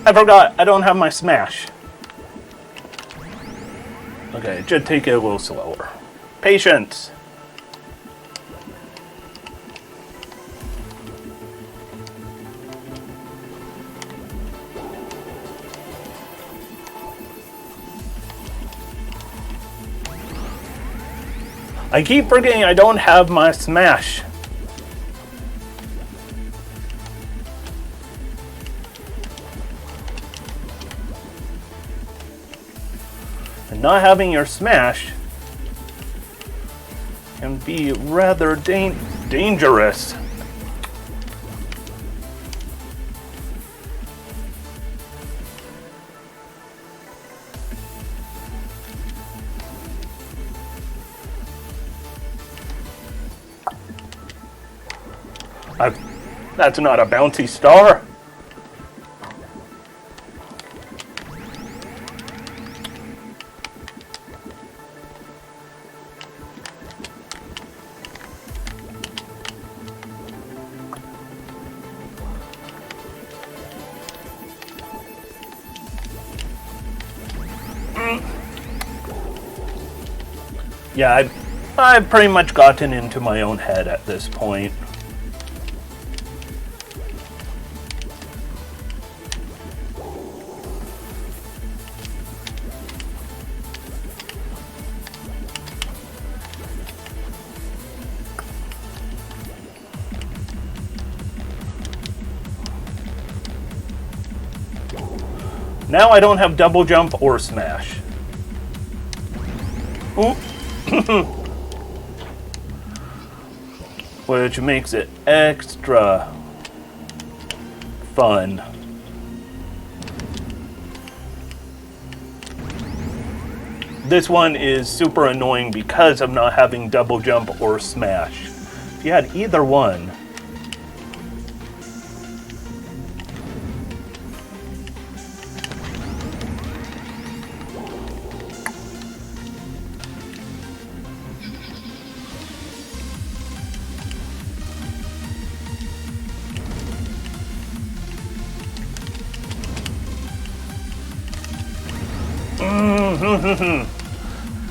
I forgot, I don't have my smash. Okay, just take it a little slower. Patience. I keep forgetting I don't have my smash. And not having your smash can be rather dangerous. That's not a bouncy star. Yeah, I've pretty much gotten into my own head at this point. Now I don't have double jump or smash. Ooh. Which makes it extra fun. This one is super annoying because of not having double jump or smash. If you had either one,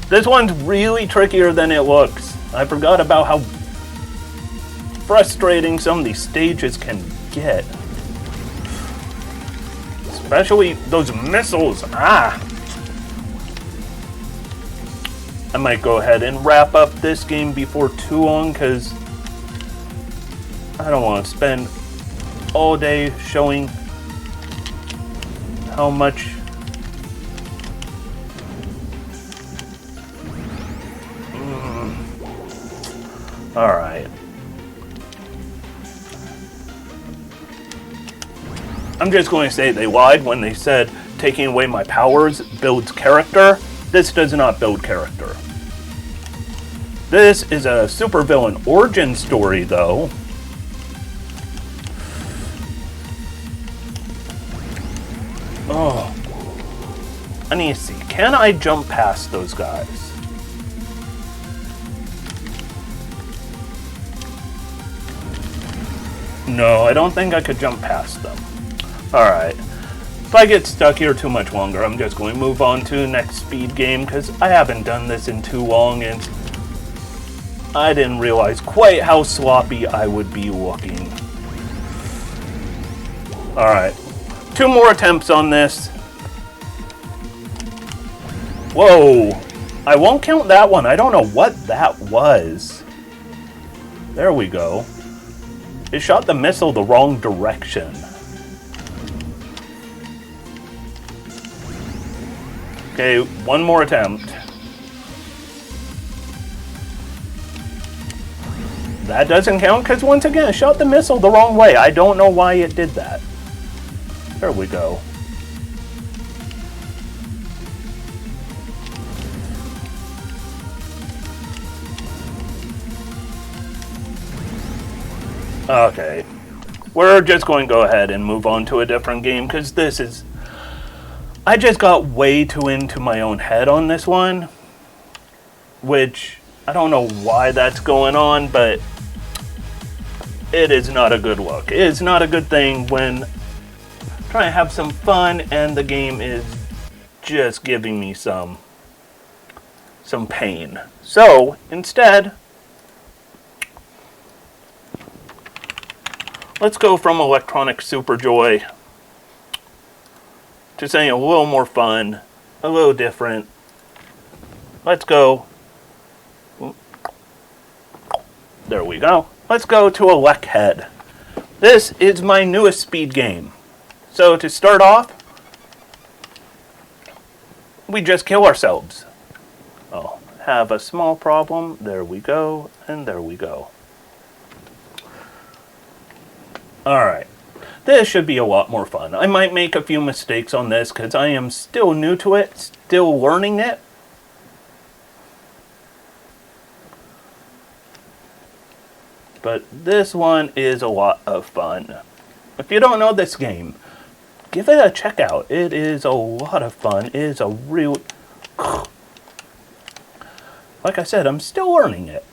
this one's really trickier than it looks. I forgot about how frustrating some of these stages can get. Especially those missiles. I might go ahead and wrap up this game before too long because I don't want to spend all day showing how much Alright. I'm just going to say they lied when they said taking away my powers builds character. This does not build character. This is a supervillain origin story, though. Oh. I need to see. Can I jump past those guys? No, I don't think I could jump past them. Alright. If I get stuck here too much longer, I'm just going to move on to the next speed game because I haven't done this in too long and I didn't realize quite how sloppy I would be looking. Alright. 2 more attempts on this. Whoa! I won't count that one. I don't know what that was. There we go. It shot the missile the wrong direction. Okay, one more attempt. That doesn't count because once again, it shot the missile the wrong way. I don't know why it did that. There we go. Okay. We're just going to go ahead and move on to a different game because this is... I just got way too into my own head on this one. Which, I don't know why that's going on, but it is not a good look. It is not a good thing when trying to have some fun and the game is just giving me some pain. So, instead, let's go from Electronic Super Joy to something a little more fun, a little different. Let's go. There we go. Let's go to Electhead. This is my newest speed game. So to start off, we just kill ourselves. Oh, have a small problem. There we go, and there we go. Alright. This should be a lot more fun. I might make a few mistakes on this because I am still new to it, still learning it. But this one is a lot of fun. If you don't know this game, give it a check out. It is a lot of fun. It is a real... Like I said, I'm still learning it.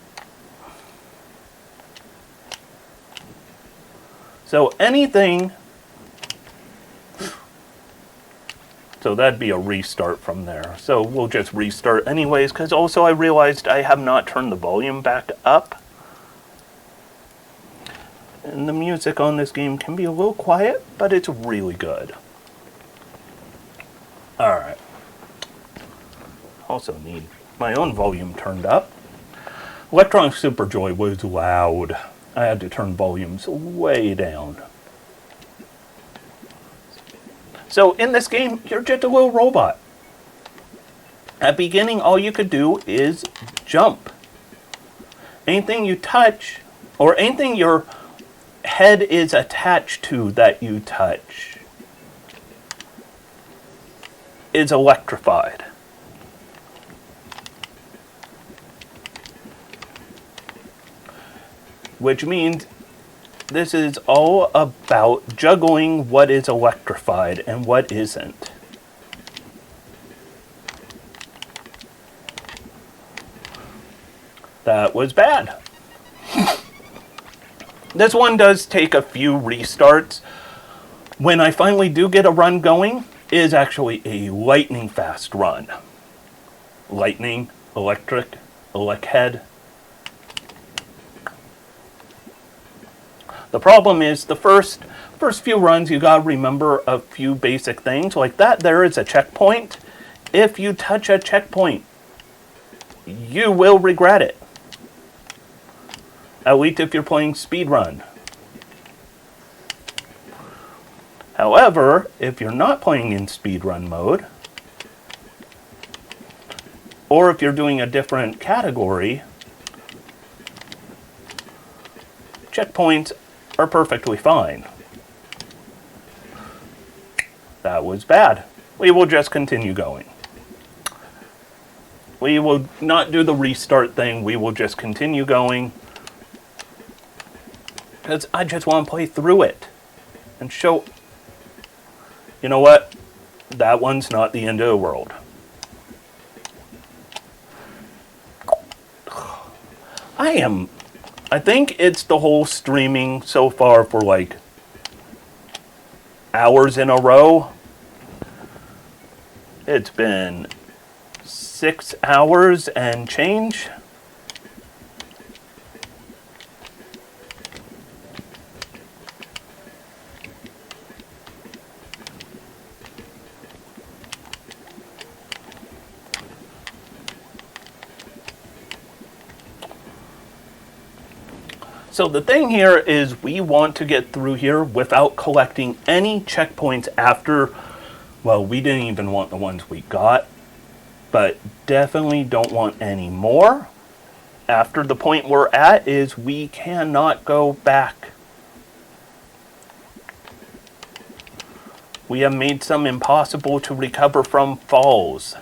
So anything... So that'd be a restart from there. So we'll just restart anyways, because also I realized I have not turned the volume back up. And the music on this game can be a little quiet, but it's really good. Alright. Also need my own volume turned up. Electronic Super Joy was loud. I had to turn volumes way down. So in this game, you're just a little robot. At the beginning, all you could do is jump. Anything you touch, or anything your head is attached to that you touch, is electrified. Which means this is all about juggling what is electrified and what isn't. That was bad. This one does take a few restarts. When I finally do get a run going, it is actually a lightning fast run. Lightning, electric, Electhead. The problem is the first few runs you gotta remember a few basic things like that. There is a checkpoint. If you touch a checkpoint, you will regret it. At least if you're playing speedrun. However, if you're not playing in speedrun mode, or if you're doing a different category, checkpoints are perfectly fine. That was bad. We will just continue going. We will not do the restart thing. We will just continue going. Because I just want to play through it. And show... You know what? That one's not the end of the world. I think it's the whole streaming so far for like hours in a row. It's been 6 hours and change. So the thing here is we want to get through here without collecting any checkpoints after, well, we didn't even want the ones we got, but definitely don't want any more. After the point we're at is we cannot go back. We have made some impossible to recover from falls.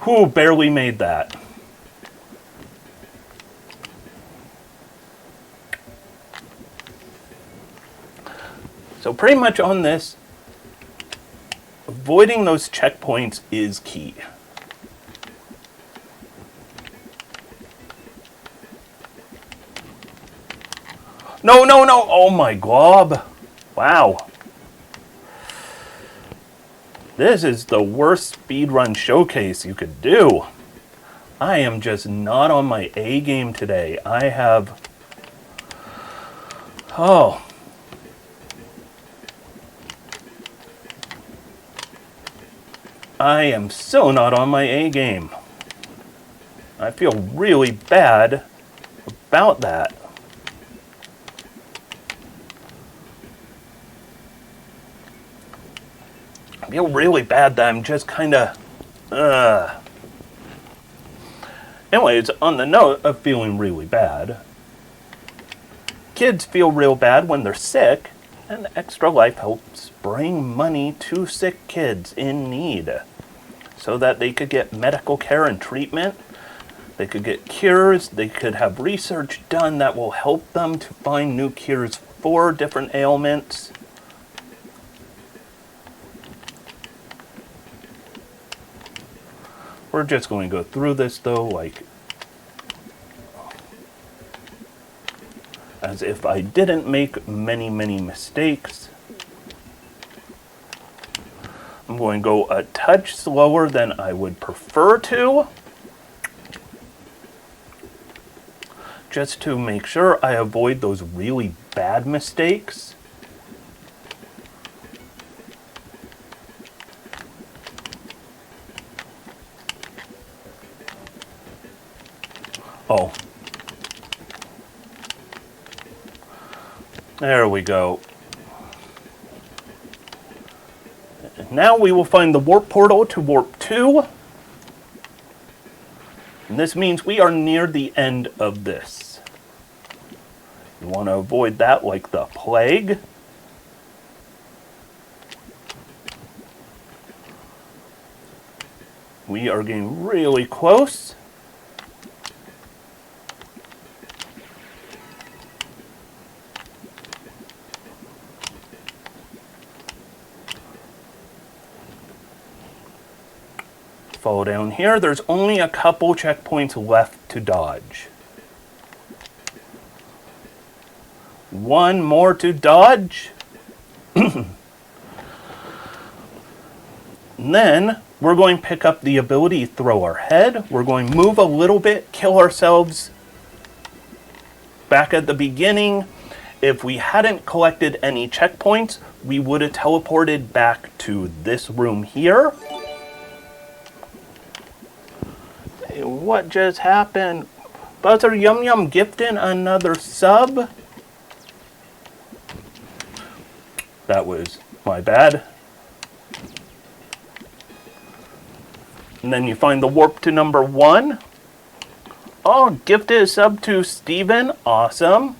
Whew, barely made that. So pretty much on this, avoiding those checkpoints is key. No, no, no! Oh my glob! Wow. This is the worst speedrun showcase you could do. I am just not on my A game today. I have... Oh. I am so not on my A game. I feel really bad about that. I feel really bad that I'm just kind of... Anyways, on the note of feeling really bad, kids feel real bad when they're sick, and Extra Life helps bring money to sick kids in need so that they could get medical care and treatment, they could get cures, they could have research done that will help them to find new cures for different ailments. We're just going to go through this though, like, as if I didn't make many mistakes. I'm going to go a touch slower than I would prefer to, just to make sure I avoid those really bad mistakes. Oh. There we go. And now we will find the warp portal to warp 2. And this means we are near the end of this. You want to avoid that like the plague. We are getting really close. Follow down here. There's only a couple checkpoints left to dodge. One more to dodge. And then we're going to pick up the ability to throw our head. We're going to move a little bit, kill ourselves back at the beginning. If we hadn't collected any checkpoints, we would have teleported back to this room here. What just happened? Buzzer Yum Yum gifting another sub? That was my bad. And then you find the warp to number 1. Oh, gifted a sub to Steven. Awesome.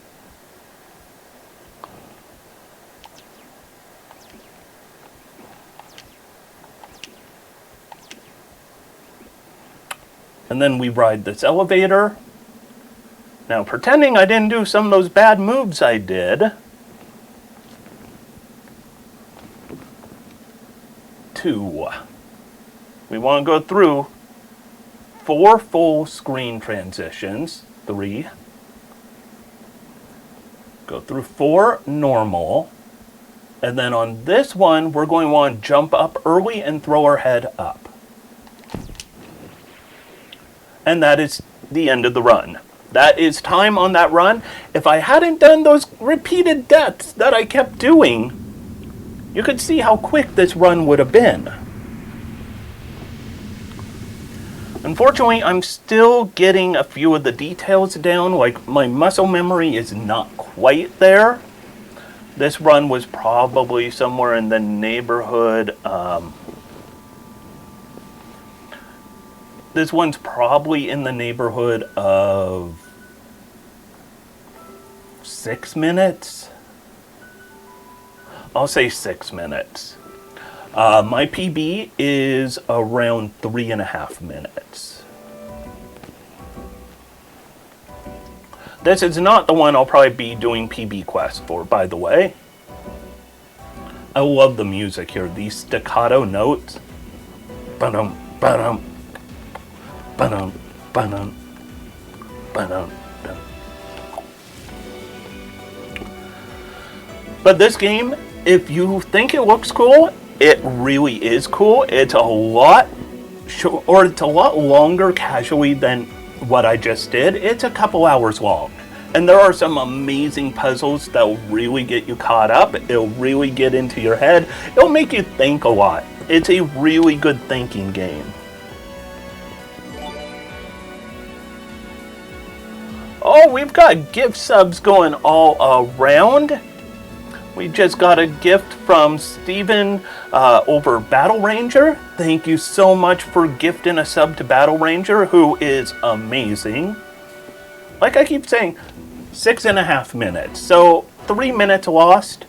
And then we ride this elevator. Now, pretending I didn't do some of those bad moves I did. 2. We want to go through 4 full screen transitions. 3. Go through 4 normal. And then on this one, we're going to want to jump up early and throw our head up. And that is the end of the run. That is time on that run. If I hadn't done those repeated deaths that I kept doing, you could see how quick this run would have been. Unfortunately, I'm still getting a few of the details down, like my muscle memory is not quite there. This run was probably somewhere in the neighborhood, this one's probably in the neighborhood of 6 minutes. I'll say 6 minutes. My PB is around 3.5 minutes. This is not the one I'll probably be doing PB quest for, by the way. I love the music here. These staccato notes. Ba-dum, ba-dum, ba-dum, ba-dum, ba-dum, ba-dum. But this game, if you think it looks cool, it really is cool. It's a lot longer casually than what I just did. It's a couple hours long. And there are some amazing puzzles that will really get you caught up. It'll really get into your head. It'll make you think a lot. It's a really good thinking game. Oh, we've got gift subs going all around. We just got a gift from Steven over Battle Ranger. Thank you so much for gifting a sub to Battle Ranger, who is amazing. Like I keep saying, 6.5 minutes. So 3 minutes lost,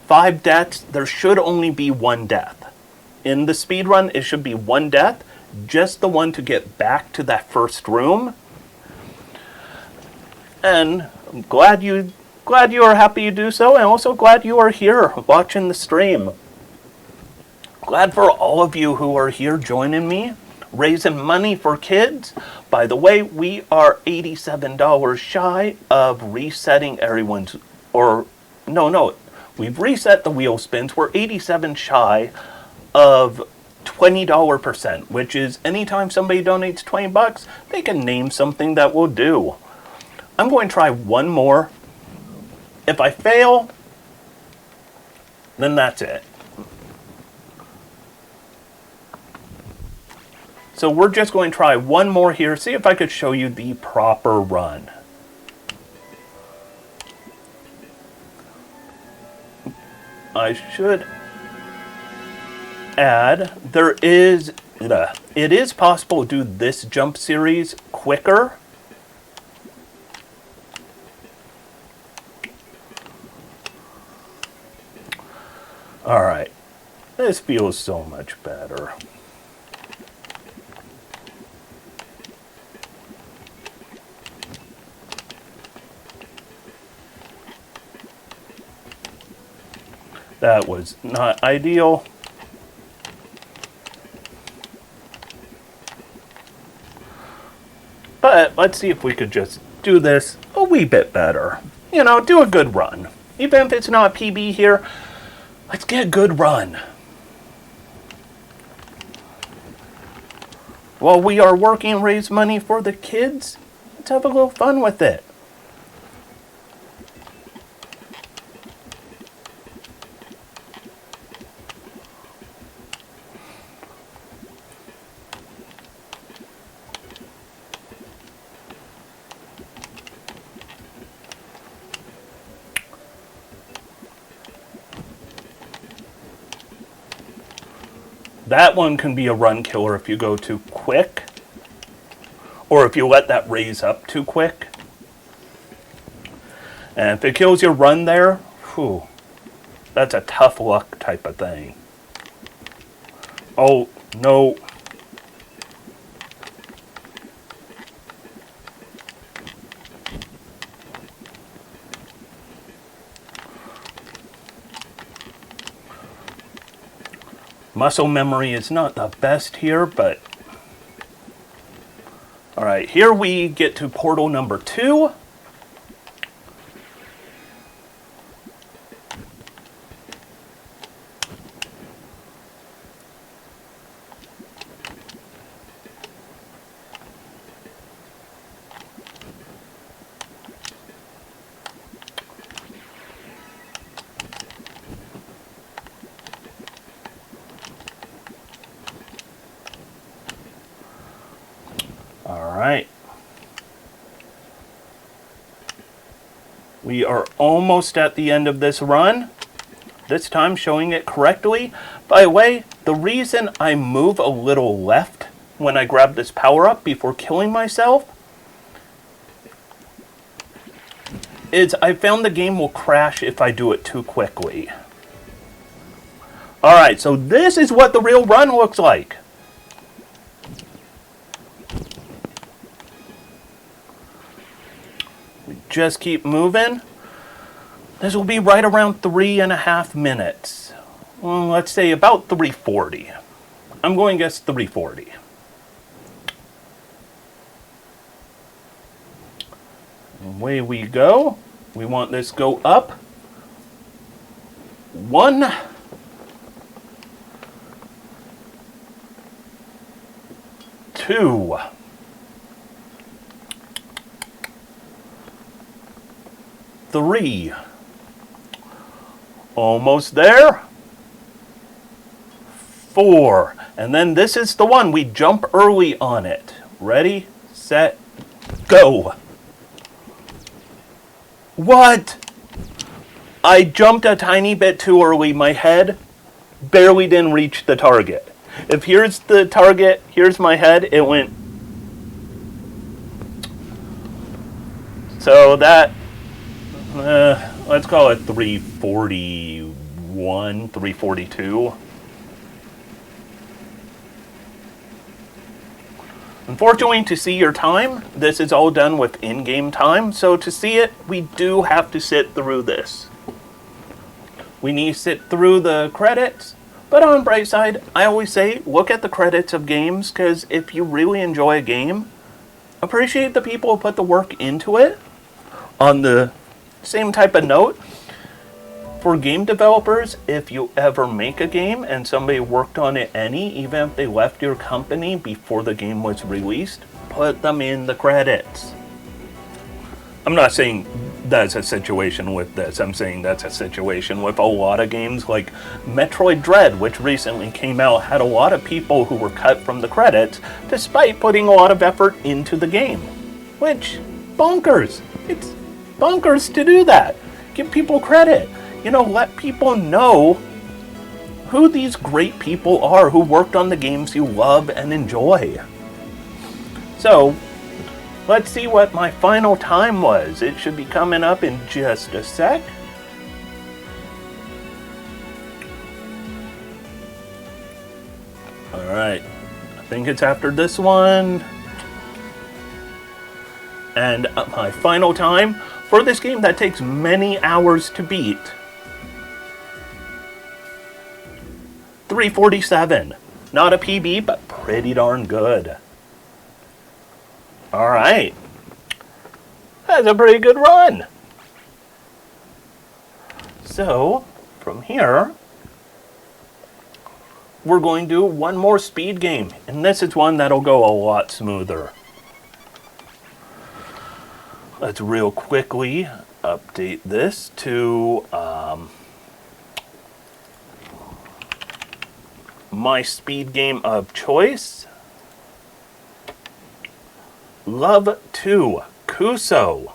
5 deaths. There should only be 1 death. In the speedrun, it should be 1 death, just the one to get back to that first room. And I'm glad you are happy you do so, and also glad you are here watching the stream. Glad for all of you who are here joining me, raising money for kids. By the way, we are $87 shy of resetting everyone's, we've reset the wheel spins. We're 87 shy of $20 percent, which is anytime somebody donates 20 bucks, they can name something that will do. I'm going to try one more. If I fail, then that's it. So we're just going to try one more here, see if I could show you the proper run. I should add, it is possible to do this jump series quicker. Alright, this feels so much better. That was not ideal. But let's see if we could just do this a wee bit better. You know, do a good run. Even if it's not PB here, let's get a good run. While we are working to raise money for the kids, let's have a little fun with it. That one can be a run killer if you go too quick, or if you let that raise up too quick. And if it kills your run there, whew, that's a tough luck type of thing. Oh, no. Muscle memory is not the best here, but... Alright, here we get to portal number 2. We are almost at the end of this run. This time showing it correctly. By the way, the reason I move a little left when I grab this power-up before killing myself is I found the game will crash if I do it too quickly. Alright, so this is what the real run looks like. We just keep moving. This will be right around 3.5 minutes. Well, let's say about 3:40. I'm going to guess 3:40. Away we go. We want this go up. 1, 2, 3. Almost there. 4. And then this is the one. We jump early on it. Ready, set, go. What? I jumped a tiny bit too early. My head barely didn't reach the target. If here's the target, here's my head, it went. So that, let's call it 341, 342. Unfortunately, to see your time, this is all done with in-game time, so to see it, we do have to sit through this. We need to sit through the credits, but on the bright side, I always say, look at the credits of games, because if you really enjoy a game, appreciate the people who put the work into it. On the same type of note, for game developers, if you ever make a game and somebody worked on it even if they left your company before the game was released, put them in the credits. I'm not saying that's a situation with this. I'm saying that's a situation with a lot of games like Metroid Dread, which recently came out, had a lot of people who were cut from the credits despite putting a lot of effort into the game. Which, bonkers. It's bonkers to do that. Give people credit. You know, let people know who these great people are who worked on the games you love and enjoy. So, let's see what my final time was. It should be coming up in just a sec. Alright, I think it's after this one. And my final time for this game that takes many hours to beat. 3:47. Not a PB, but pretty darn good. Alright. That's a pretty good run. So, from here, we're going to do one more speed game. And this is one that'll go a lot smoother. Let's real quickly update this to my speed game of choice. Love 2, Kuso.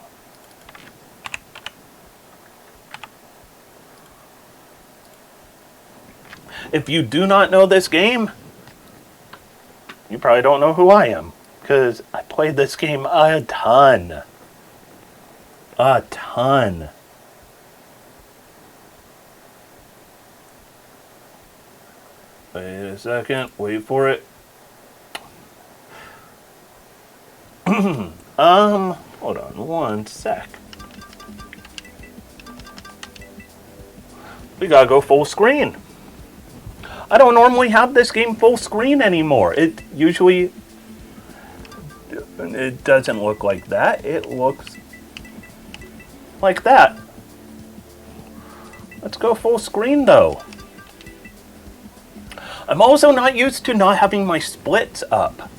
If you do not know this game, you probably don't know who I am, because I played this game a ton. A ton. Wait a second, wait for it. Hold on one sec. We gotta go full screen. I don't normally have this game full screen anymore. It doesn't look like that. It looks like that. Let's go full screen though. I'm also not used to not having my splits up.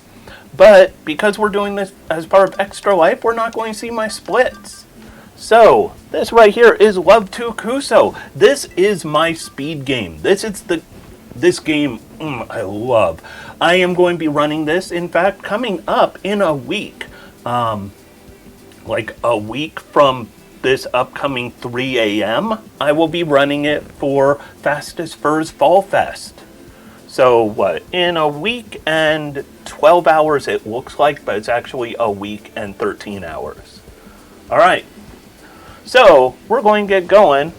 But because we're doing this as part of Extra Life, we're not going to see my splits. So, this right here is Love 2 Kuso. This is my speed game. This game I love. I am going to be running this, in fact, coming up in a week. Like a week from this upcoming 3 a.m., I will be running it for Fastest Furs Fall Fest. So what, in a week and 12 hours it looks like, but it's actually a week and 13 hours. Alright, so we're going to get going.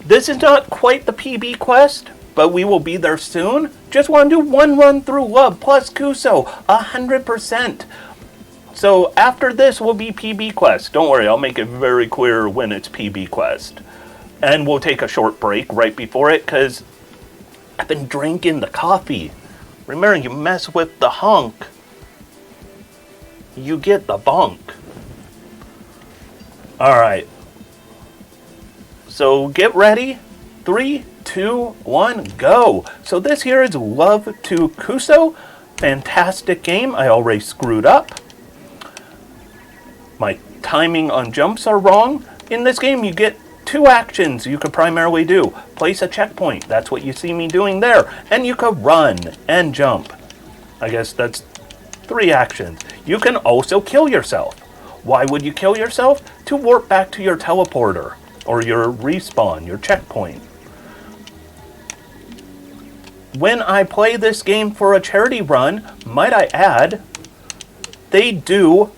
This is not quite the PB quest, but we will be there soon. Just want to do one run through Love plus Kuso, 100%. So after this will be PB quest. Don't worry, I'll make it very clear when it's PB quest. And we'll take a short break right before it, because I've been drinking the coffee. Remember, you mess with the hunk, you get the bunk. Alright. So get ready. 3, 2, 1, go. So this here is Love to Kuso. Fantastic game. I already screwed up. My timing on jumps are wrong. In this game, you get 2 actions you could primarily do. Place a checkpoint. That's what you see me doing there. And you could run and jump. I guess that's 3 actions. You can also kill yourself. Why would you kill yourself? To warp back to your teleporter or your respawn, your checkpoint. When I play this game for a charity run, might I add, they do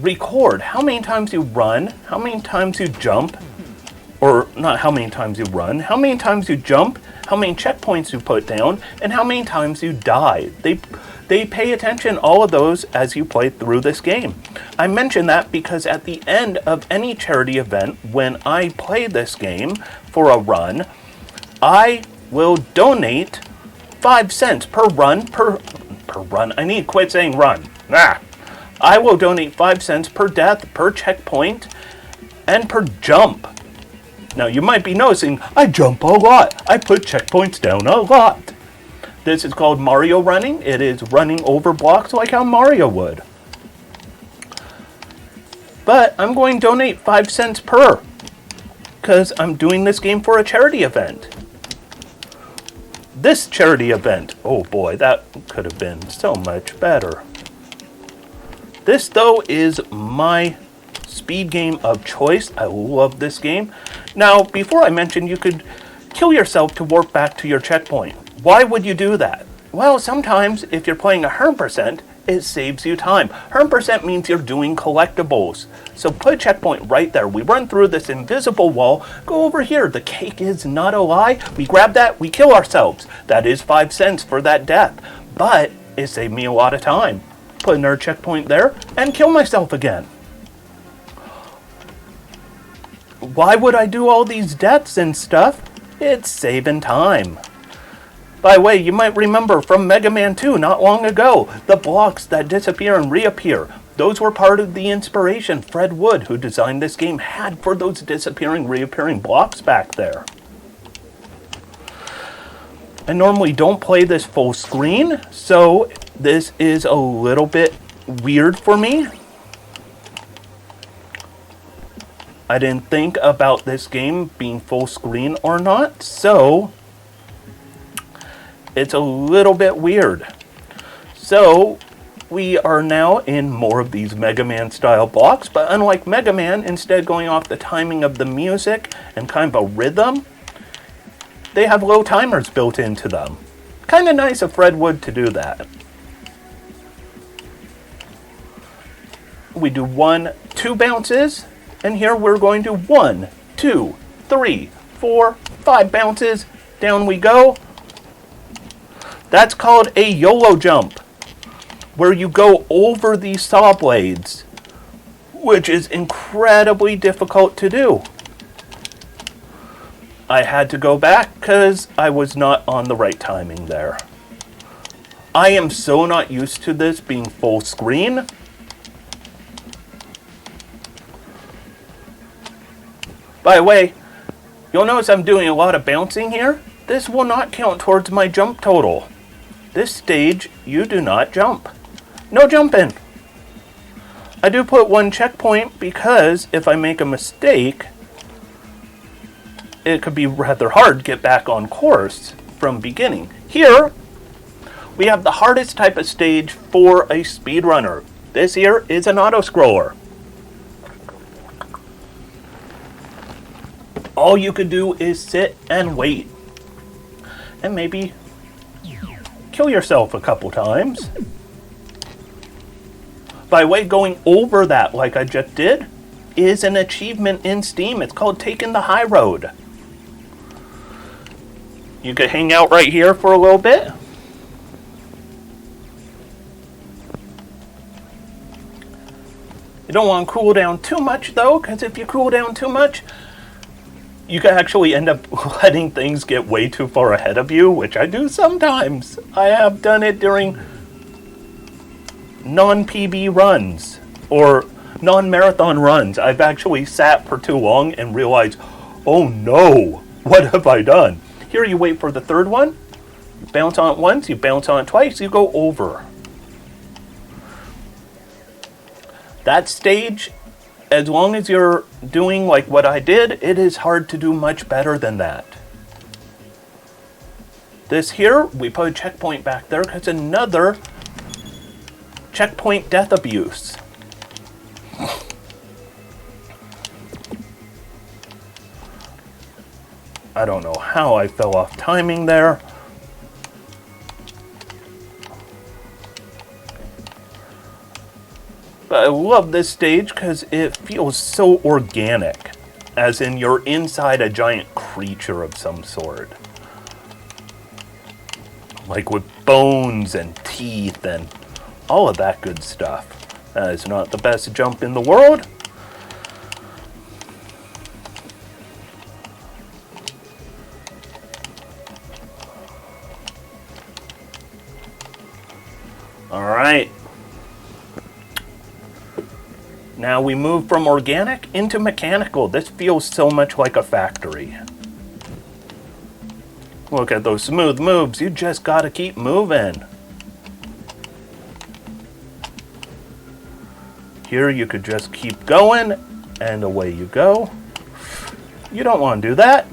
record how many times you run, how many times you jump, or not how many times you run, how many times you jump, how many checkpoints you put down, and how many times you die. They pay attention all of those as you play through this game. I mention that because at the end of any charity event, when I play this game for a run, I will donate 5 cents per run, per run. I need to quit saying run. I will donate 5 cents per death, per checkpoint, and per jump. Now you might be noticing, I jump a lot. I put checkpoints down a lot. This is called Mario running. It is running over blocks like how Mario would. But I'm going to donate 5 cents per, because I'm doing this game for a charity event. This charity event, oh boy, that could have been so much better. This, though, is my speed game of choice. I love this game. Now, before I mentioned you could kill yourself to warp back to your checkpoint. Why would you do that? Well, sometimes if you're playing 100%, it saves you time. 100% means you're doing collectibles. So put a checkpoint right there. We run through this invisible wall. Go over here. The cake is not a lie. We grab that. We kill ourselves. That is 5 cents for that death. But it saved me a lot of time. Put another checkpoint there and kill myself again. Why would I do all these deaths and stuff? It's saving time. By the way, you might remember from Mega Man 2 not long ago, the blocks that disappear and reappear. Those were part of the inspiration Fred Wood, who designed this game, had for those disappearing, reappearing blocks back there. I normally don't play this full screen, so this is a little bit weird for me. I didn't think about this game being full screen or not, so it's a little bit weird. So we are now in more of these Mega Man style blocks, but unlike Mega Man, instead going off the timing of the music and kind of a rhythm, they have low timers built into them. Kind of nice of Fred Wood to do that. We do 1, 2 bounces, and here we're going to 1, 2, 3, 4, 5 bounces. Down we go. That's called a YOLO jump, where you go over these saw blades, which is incredibly difficult to do. I had to go back because I was not on the right timing there. I am so not used to this being full screen. By the way, you'll notice I'm doing a lot of bouncing here. This will not count towards my jump total. This stage, you do not jump. No jumping. I do put 1 checkpoint because if I make a mistake, it could be rather hard to get back on course from beginning. Here, we have the hardest type of stage for a speedrunner. This here is an auto-scroller. all you could do is sit and wait. And maybe kill yourself a couple times. By the way, going over that like I just did is an achievement in Steam. It's called Taking the High Road. You could hang out right here for a little bit. You don't want to cool down too much though, because if you cool down too much, you could actually end up letting things get way too far ahead of you, which I do sometimes. I have done it during non-PB runs or non-marathon runs. I've actually sat for too long and realized, oh no, what have I done? Here you wait for the third one, you bounce on it once, you bounce on it twice, you go over. That stage, as long as you're doing like what I did, it is hard to do much better than that. This here, we put a checkpoint back there because another checkpoint death abuse. I don't know how I fell off timing there. But I love this stage because it feels so organic, as in you're inside a giant creature of some sort. Like with bones and teeth and all of that good stuff. That is not the best jump in the world. Alright. Now we move from organic into mechanical. This feels so much like a factory. Look at those smooth moves. You just gotta keep moving. Here you could just keep going, and away you go. You don't want to do that.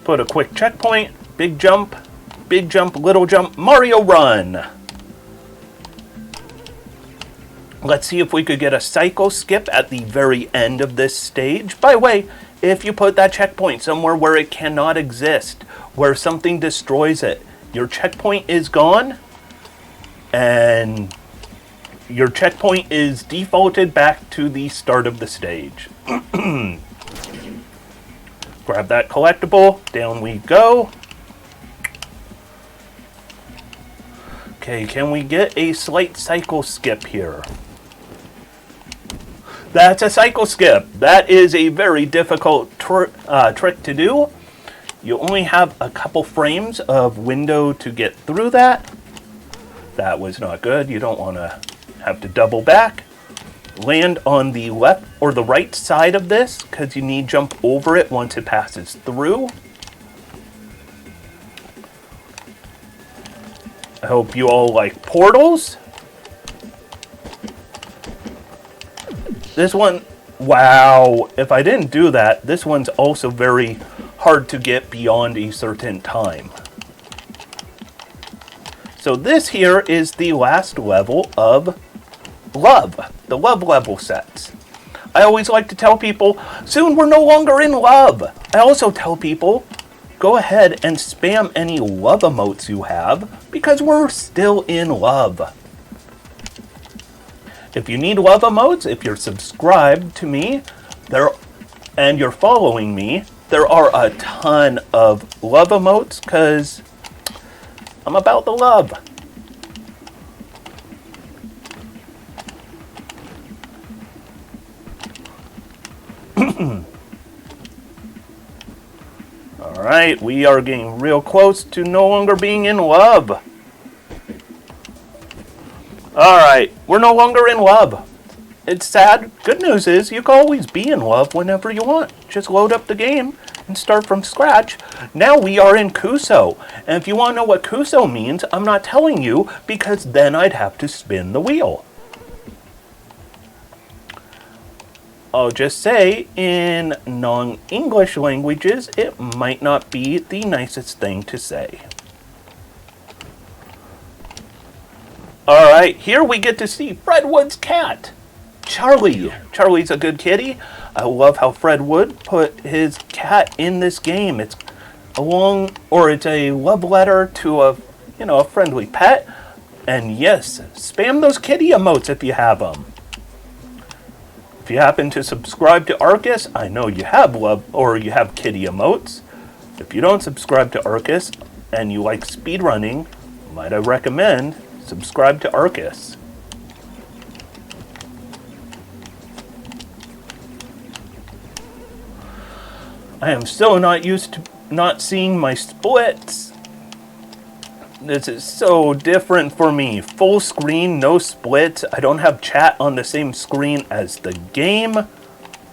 Put a quick checkpoint. Big jump, little jump, Mario Run. Let's see if we could get a cycle skip at the very end of this stage. By the way, if you put that checkpoint somewhere where it cannot exist, where something destroys it, your checkpoint is gone, and your checkpoint is defaulted back to the start of the stage. Grab that collectible, down we go. Okay, can we get a slight cycle skip here? That's a cycle skip. That is a very difficult trick to do. You only have a couple frames of window to get through that. That was not good. You don't want to have to double back. Land on the left or the right side of this because you need to jump over it once it passes through. I hope you all like portals. This one, wow, if I didn't do that, this one's also very hard to get beyond a certain time. So this here is the last level of Love, the Love level sets. I always like to tell people, soon we're no longer in love. I also tell people, go ahead and spam any love emotes you have, because we're still in love. If you need love emotes, if you're subscribed to me, and you're following me, there are a ton of love emotes, because I'm about the love. Alright, we are getting real close to no longer being in love. Alright, we're no longer in love. It's sad. Good news is you can always be in love whenever you want. Just load up the game and start from scratch. Now we are in Kuso. And if you want to know what Kuso means, I'm not telling you because then I'd have to spin the wheel. I'll just say, in non-English languages, it might not be the nicest thing to say. Alright, here we get to see Fred Wood's cat, Charlie. Charlie's a good kitty. I love how Fred Wood put his cat in this game. It's it's a love letter to a friendly pet. And yes, spam those kitty emotes if you have them. If you happen to subscribe to Arcus, I know you have you have kitty emotes. If you don't subscribe to Arcus and you like speedrunning, might I recommend subscribe to Arcus. I am so not used to not seeing my splits. This is so different for me. Full screen, no splits. I don't have chat on the same screen as the game.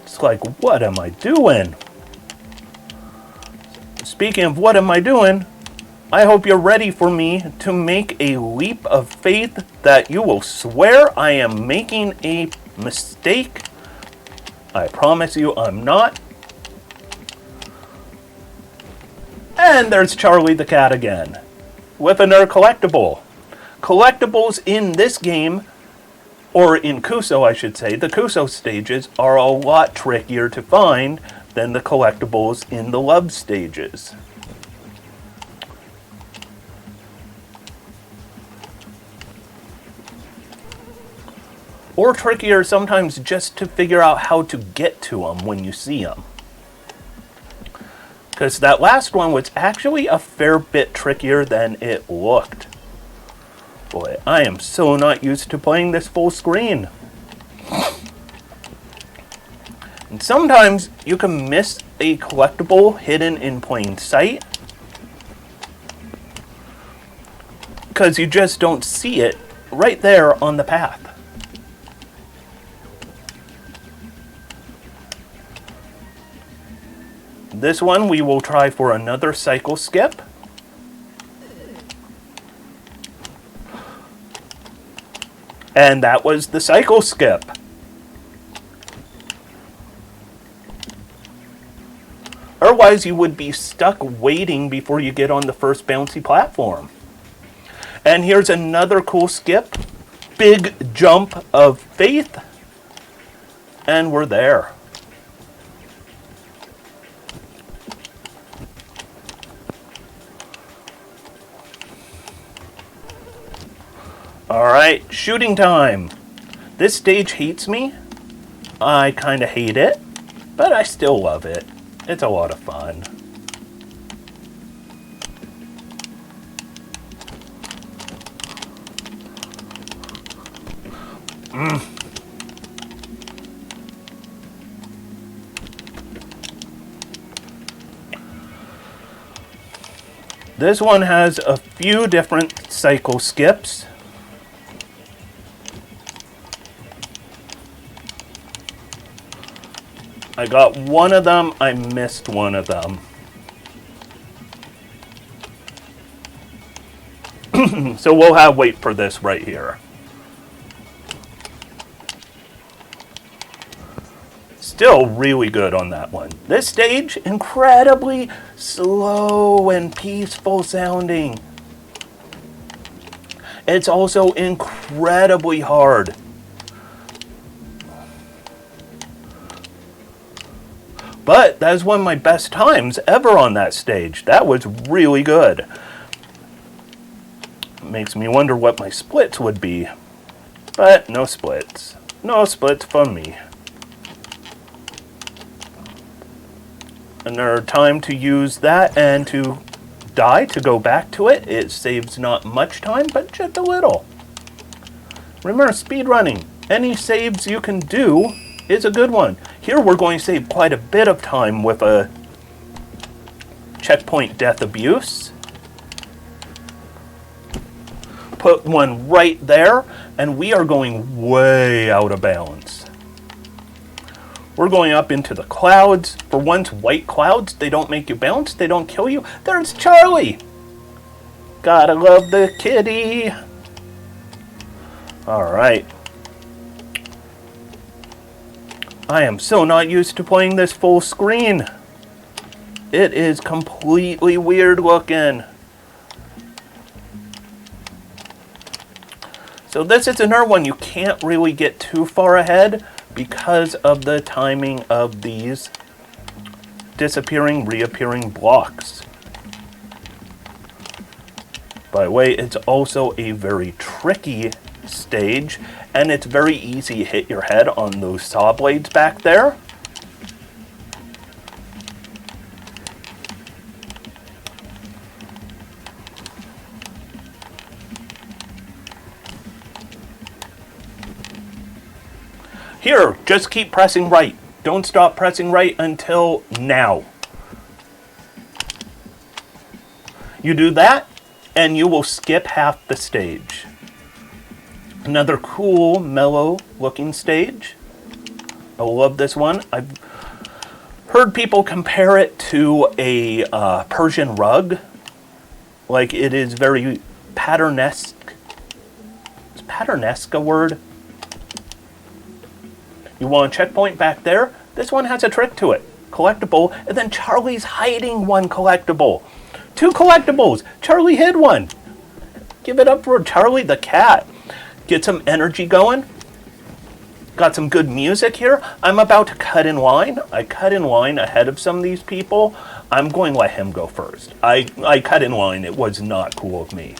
It's like, what am I doing? Speaking of what am I doing, I hope you're ready for me to make a leap of faith that you will swear I am making a mistake. I promise you I'm not. And there's Charlie the cat again, with another collectible. Collectibles in this game, or in Kuso I should say, the Kuso stages are a lot trickier to find than the collectibles in the Love stages. Or trickier sometimes just to figure out how to get to them when you see them. Because that last one was actually a fair bit trickier than it looked. Boy, I am so not used to playing this full screen. And sometimes you can miss a collectible hidden in plain sight. Because you just don't see it right there on the path. This one we will try for another cycle skip. And that was the cycle skip. Otherwise you would be stuck waiting before you get on the first bouncy platform. And here's another cool skip. Big jump of faith. And we're there. Alright, shooting time. This stage hates me. I kind of hate it, but I still love it. It's a lot of fun. This one has a few different cycle skips. I got one of them, I missed one of them. So we'll wait for this right here. Still really good on that one. This stage, incredibly slow and peaceful sounding. It's also incredibly hard. But that was one of my best times ever on that stage. That was really good. Makes me wonder what my splits would be. But no splits. No splits for me. Another time to use that and to die to go back to it. It saves not much time, but just a little. Remember, speedrunning. Any saves you can do is a good one. Here we're going to save quite a bit of time with a checkpoint death abuse. Put one right there, and we are going way out of bounds. We're going up into the clouds. For once, white clouds, they don't make you bounce, they don't kill you. There's Charlie! Gotta love the kitty. Alright. I am so not used to playing this full screen. It is completely weird looking. So this is another one you can't really get too far ahead because of the timing of these disappearing, reappearing blocks. By the way, it's also a very tricky stage, and it's very easy to hit your head on those saw blades back there. Here, just keep pressing right. Don't stop pressing right until now. You do that, and you will skip half the stage. Another cool, mellow looking stage. I love this one. I've heard people compare it to a Persian rug. Like it is very patternesque. Is patternesque a word? You want a checkpoint back there? This one has a trick to it. Collectible, and then Charlie's hiding one collectible. 2 collectibles. Charlie hid one. Give it up for Charlie the cat. Get some energy going. Got some good music here. I'm about to cut in line. I cut in line ahead of some of these people. I'm going to let him go first. I cut in line. It was not cool of me.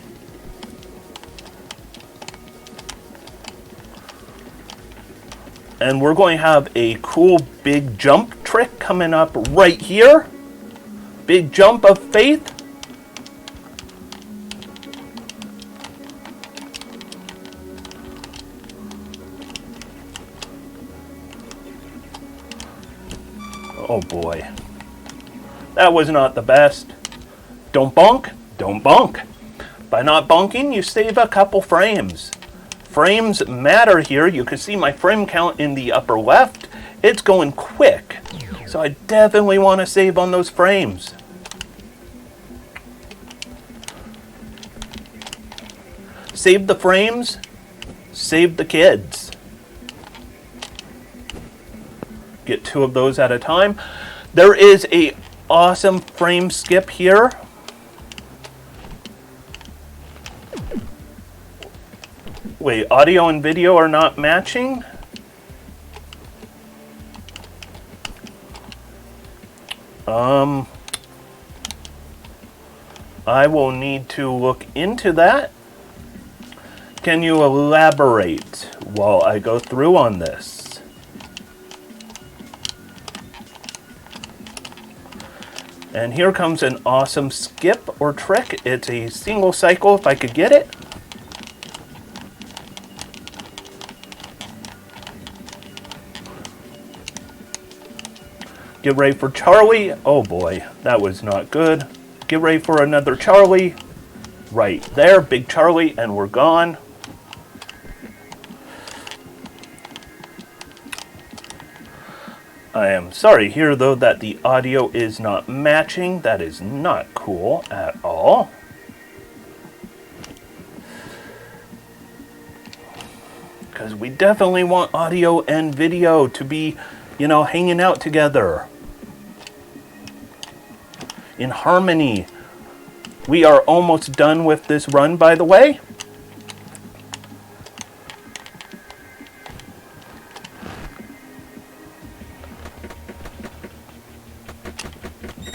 And we're going to have a cool big jump trick coming up right here. Big jump of faith. Oh boy. That was not the best. Don't bonk. Don't bonk. By not bonking, you save a couple frames. Frames matter here. You can see my frame count in the upper left. It's going quick. So I definitely want to save on those frames. Save the frames. Save the kids. Get 2 of those at a time. There is a awesome frame skip here. Wait, audio and video are not matching? I will need to look into that. Can you elaborate while I go through on this? And here comes an awesome skip or trick. It's a single cycle if I could get it. Get ready for Charlie. Oh boy, that was not good. Get ready for another Charlie. Right there, big Charlie, and we're gone. I am sorry here though that the audio is not matching. That is not cool at all. Because we definitely want audio and video to be, you know, hanging out together. In harmony. We are almost done with this run, by the way.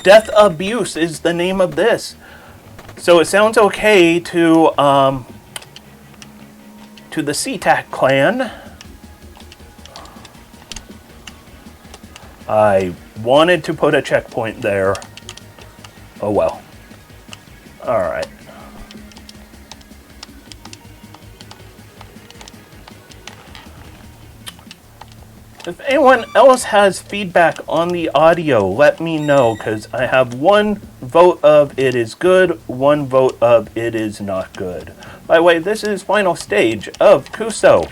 Death Abuse is the name of this. So it sounds okay to the SeaTac clan. I wanted to put a checkpoint there. Oh well. Alright. If anyone else has feedback on the audio, let me know, because I have 1 vote of it is good, 1 vote of it is not good. By the way, this is final stage of Kuso.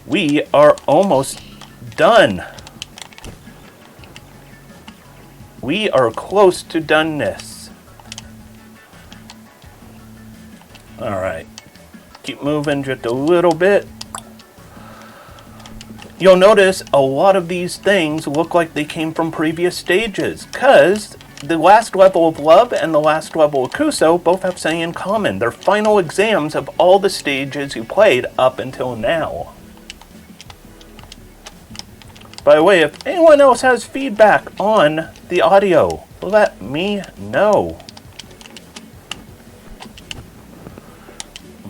We are almost done. We are close to doneness. Alright. Keep moving just a little bit. You'll notice a lot of these things look like they came from previous stages, because the last level of Love and the last level of Kuso both have something in common. They're final exams of all the stages you played up until now. By the way, if anyone else has feedback on the audio, let me know.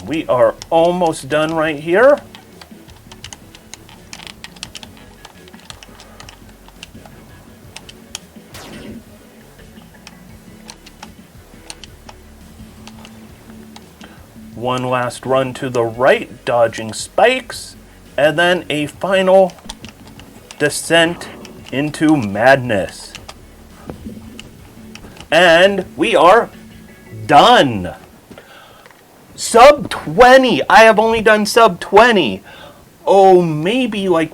We are almost done right here. One last run to the right, dodging spikes, and then a final descent into madness. And we are done. Sub 20. I have only done sub 20. Oh, maybe like,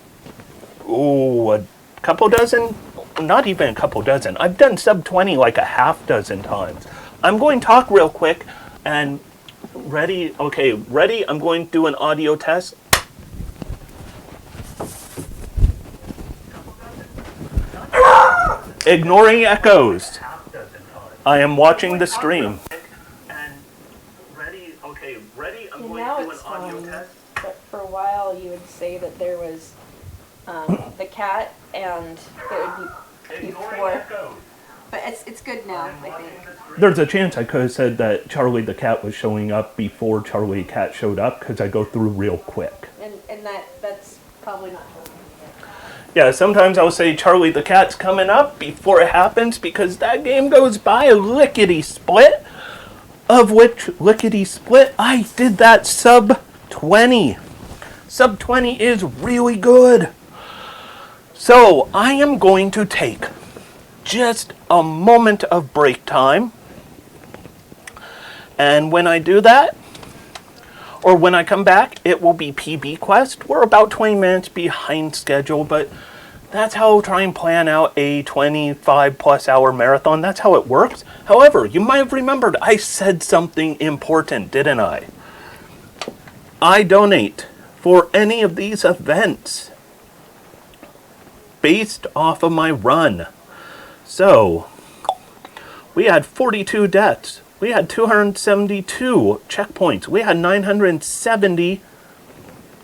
a couple dozen? Not even a couple dozen. I've done sub 20 like a half dozen times. I'm going to talk real quick and ready? Okay, ready? I'm going to do an audio test. Ignoring echoes. I am watching the stream. And ready? Okay, ready? I'm going Now to do an it's audio fine. test. But for a while, you would say that there was the cat, and it would be Ignoring before. echoes. But it's good now, I think. There's a chance I could have said that Charlie the cat was showing up before Charlie the cat showed up because I go through real quick. And that's probably not true. Yeah, sometimes I'll say Charlie the cat's coming up before it happens because that game goes by lickety-split, of which lickety-split I did that sub 20. Sub 20 is really good. So I am going to take just a moment of break time. And when I do that, or when I come back, it will be PB Quest. We're about 20 minutes behind schedule, but that's how I'll try and plan out a 25 plus hour marathon. That's how it works. However, you might have remembered I said something important, didn't I? I donate for any of these events based off of my run. So, we had 42 deaths. We had 272 checkpoints. We had 970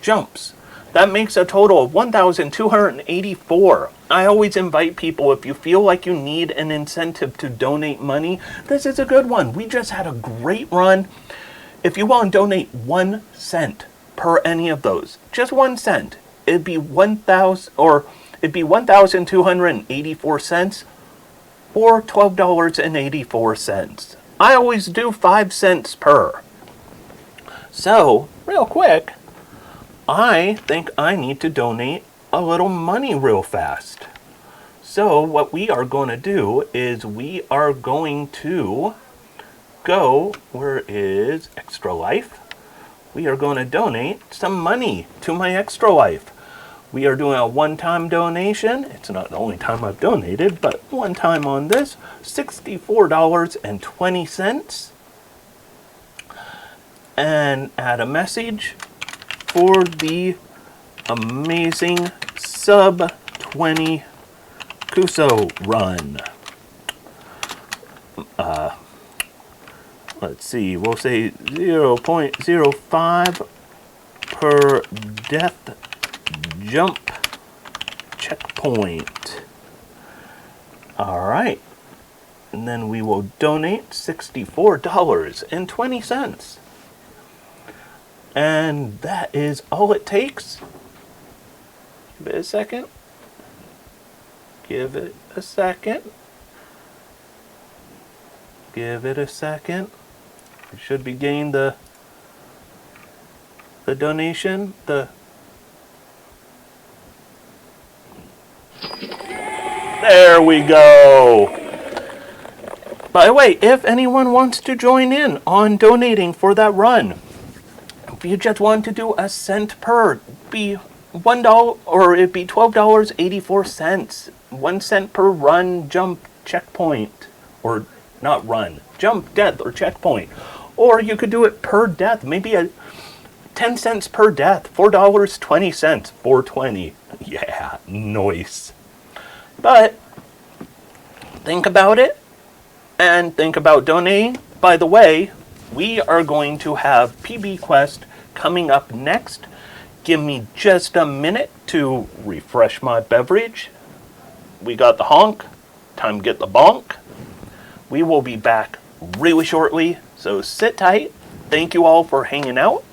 jumps. That makes a total of 1,284. I always invite people, if you feel like you need an incentive to donate money, this is a good one. We just had a great run. If you want to donate 1 cent per any of those, just 1 cent, it'd be 1,284 cents or $12.84. I always do 5 cents per. So, real quick, I think I need to donate a little money real fast. So what we are going to do is we are going to go, where is Extra Life? We are going to donate some money to my Extra Life. We are doing a one-time donation. It's not the only time I've donated, but one time on this, $64.20. And add a message for the amazing sub 20 Kuso run. Let's see, we'll say 0.05 per death jump checkpoint. Alright. And then we will donate $64.20. And that is all it takes. Give it a second. Give it a second. Give it a second. We should be getting the donation. There we go. By the way, if anyone wants to join in on donating for that run, if you just want to do a cent per, it'd be $1 or it'd be $12.84. 1 cent per run, jump, checkpoint, or not run, jump, death, or checkpoint. Or you could do it per death, maybe 10 cents per death, $4.20, $4.20. Yeah, nice. But think about it. and think about donating. By the way, we are going to have PB Quest coming up next. Give me just a minute to refresh my beverage. We got the honk. Time to get the bonk. We will be back really shortly, so sit tight. Thank you all for hanging out.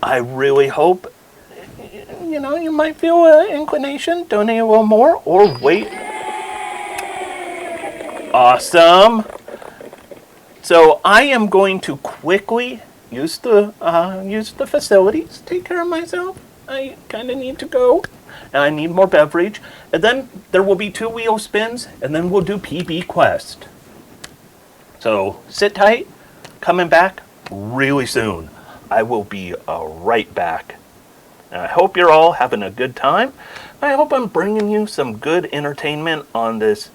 I really hope, you might feel an inclination, donate a little more, or wait. Awesome. So I am going to quickly use the facilities, take care of myself. I kind of need to go, and I need more beverage. And then there will be 2 wheel spins, and then we'll do PB Quest. So sit tight, coming back really soon. I will be right back. And I hope you're all having a good time. I hope I'm bringing you some good entertainment on this,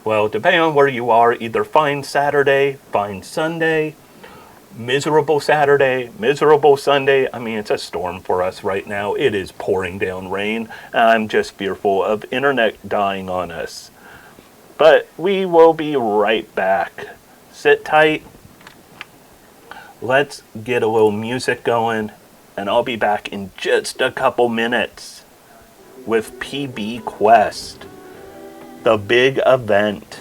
well, depending on where you are, either fine Saturday, fine Sunday, miserable Saturday, miserable Sunday. I mean, it's a storm for us right now. It is pouring down rain. I'm just fearful of internet dying on us. But we will be right back. Sit tight. Let's get a little music going, and I'll be back in just a couple minutes with PB Quest, the big event.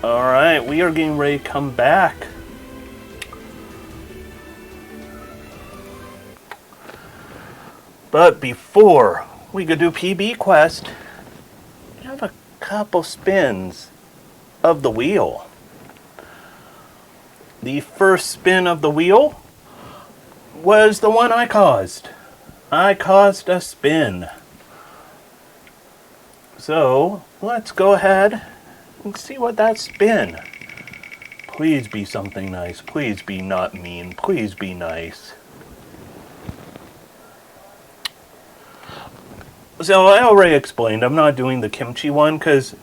Alright, we are getting ready to come back. But before we could do PB Quest, we have a couple spins of the wheel. The first spin of the wheel was the one I caused. I caused a spin. So, let's go ahead and see what that's been. Please be something nice. Please be not mean. Please be nice. So, I already explained I'm not doing the kimchi one because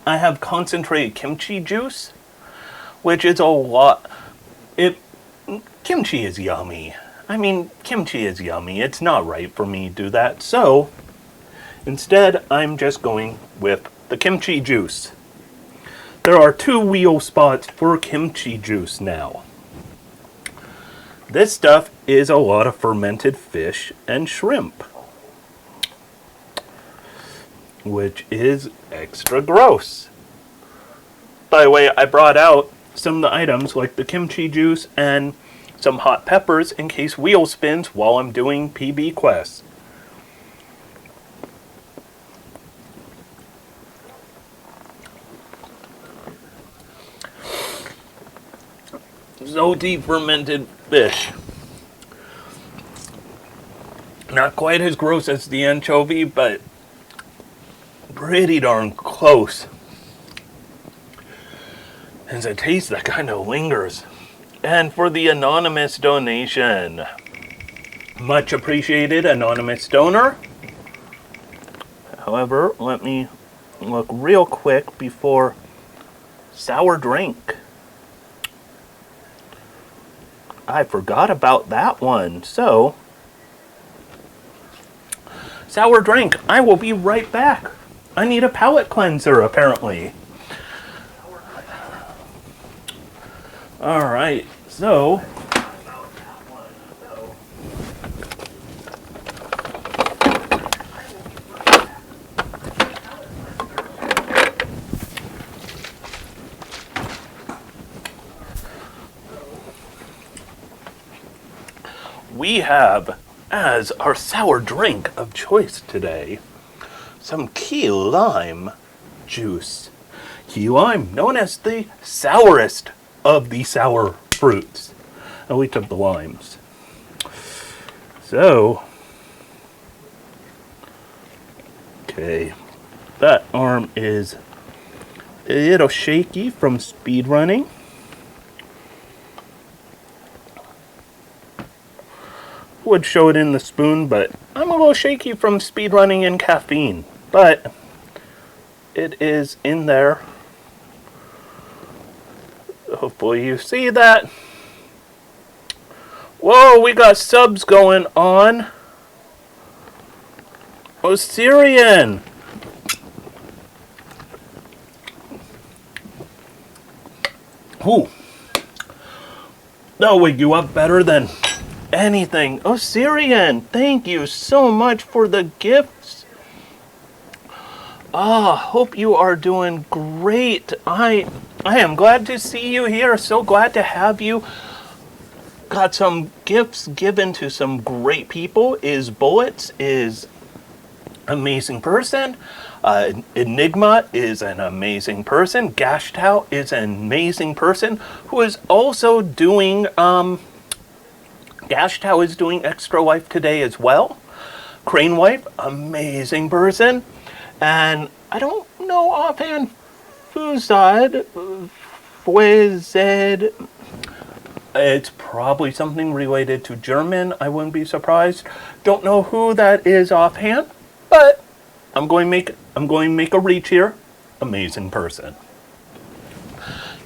I have concentrated kimchi juice, which is a lot. Kimchi is yummy. I mean, kimchi is yummy. It's not right for me to do that. So, instead, I'm just going with the kimchi juice. There are 2 wheel spots for kimchi juice now. This stuff is a lot of fermented fish and shrimp, which is extra gross. By the way, I brought out some of the items like the kimchi juice and some hot peppers in case wheel spins while I'm doing PB Quest. So fermented fish. Not quite as gross as the anchovy, but pretty darn close. It's a taste that kind of lingers. And for the anonymous donation, much appreciated, anonymous donor. However, let me look real quick before sour drink. I forgot about that one. So, sour drink, I will be right back. I need a palate cleanser, apparently. Alright, so we have, as our sour drink of choice today, some key lime juice. Key lime, known as the sourest of the sour fruits. At least of the limes. So, okay, that arm is a little shaky from speed running. Would show it in the spoon, but I'm a little shaky from speed running and caffeine. But it is in there. Hopefully you see that. Whoa, we got subs going on. Osirian. Ooh. That'll wake you up better than anything. Osirian, thank you so much for the gifts. Hope you are doing great. I am glad to see you here. So glad to have you. Got some gifts given to some great people. Is Bullets is amazing person. Enigma is an amazing person. Gashtau is an amazing person who is also doing Gashtau is doing Extra Life today as well. Crane Wife, amazing person. And I don't know offhand, Fuzad, it's probably something related to German. I wouldn't be surprised. Don't know who that is offhand, but I'm going to make a reach here. Amazing person.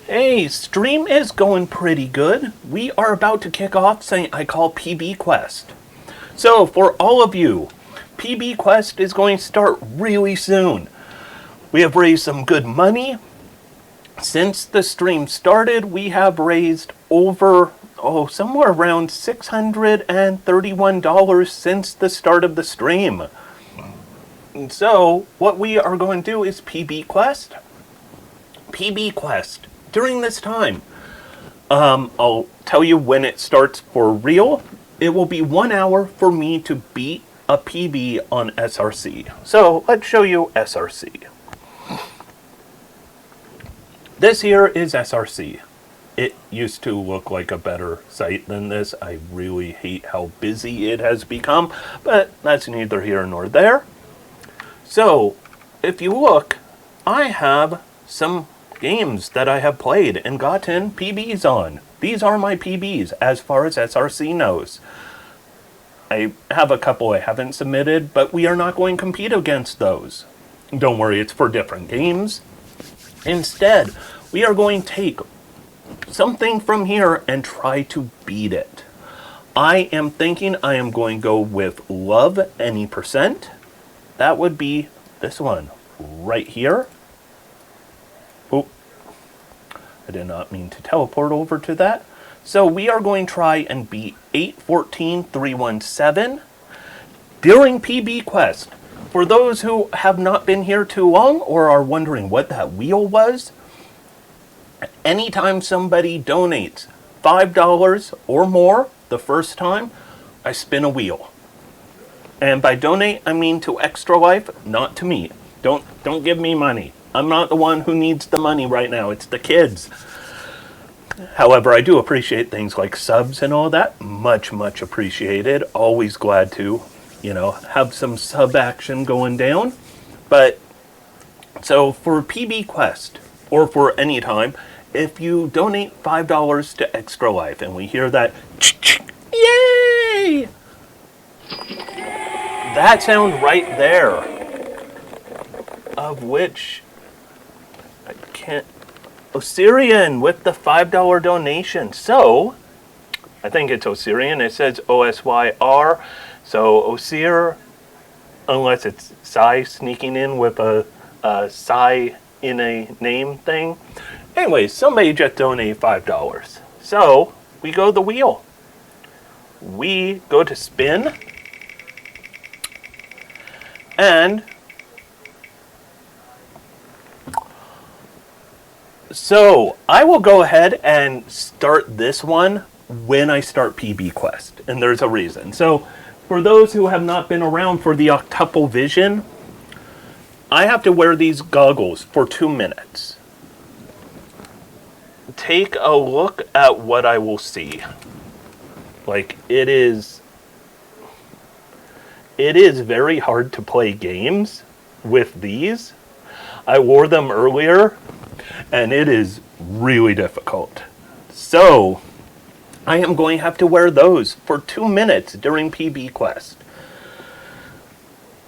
Hey, stream is going pretty good. We are about to kick off something I call PB Quest. So for all of you, PB Quest is going to start really soon. We have raised some good money. Since the stream started, we have raised over, somewhere around $631 since the start of the stream. And so, what we are going to do is PB Quest. PB Quest. During this time, I'll tell you when it starts for real. It will be 1 hour for me to beat a PB on SRC. So, let's show you SRC. This here is SRC. It used to look like a better site than this. I really hate how busy it has become, but that's neither here nor there. So, if you look, I have some games that I have played and gotten PBs on. These are my PBs as far as SRC knows. I have a couple I haven't submitted, but we are not going to compete against those. Don't worry, it's for different games. Instead, we are going to take something from here and try to beat it. I am thinking I am going to go with Love Any Percent. That would be this one right here. Oh, I did not mean to teleport over to that. So we are going to try and beat 814317 during PB Quest. For those who have not been here too long or are wondering what that wheel was, anytime somebody donates $5 or more the first time, I spin a wheel. And by donate, I mean to Extra Life, not to me. Don't give me money. I'm not the one who needs the money right now. It's the kids. However, I do appreciate things like subs and all that. Much, much appreciated. Always glad to, have some sub action going down. But, so for PB Quest, or for any time, if you donate $5 to Extra Life, and we hear that, yay! That sound right there, of which I can't. Osirian with the $5 donation. So, I think it's Osirian. It says OSYR. So, Osir, unless it's Psy sneaking in with a Psy in a name thing. Anyway, somebody just donated $5. So, we go the wheel. We go to spin. And so I will go ahead and start this one when I start PB Quest. And there's a reason. So for those who have not been around for the octuple vision, I have to wear these goggles for 2 minutes. Take a look at what I will see. Like, it is very hard to play games with these. I wore them earlier, and it is really difficult. So, I am going to have to wear those for 2 minutes during PB Quest.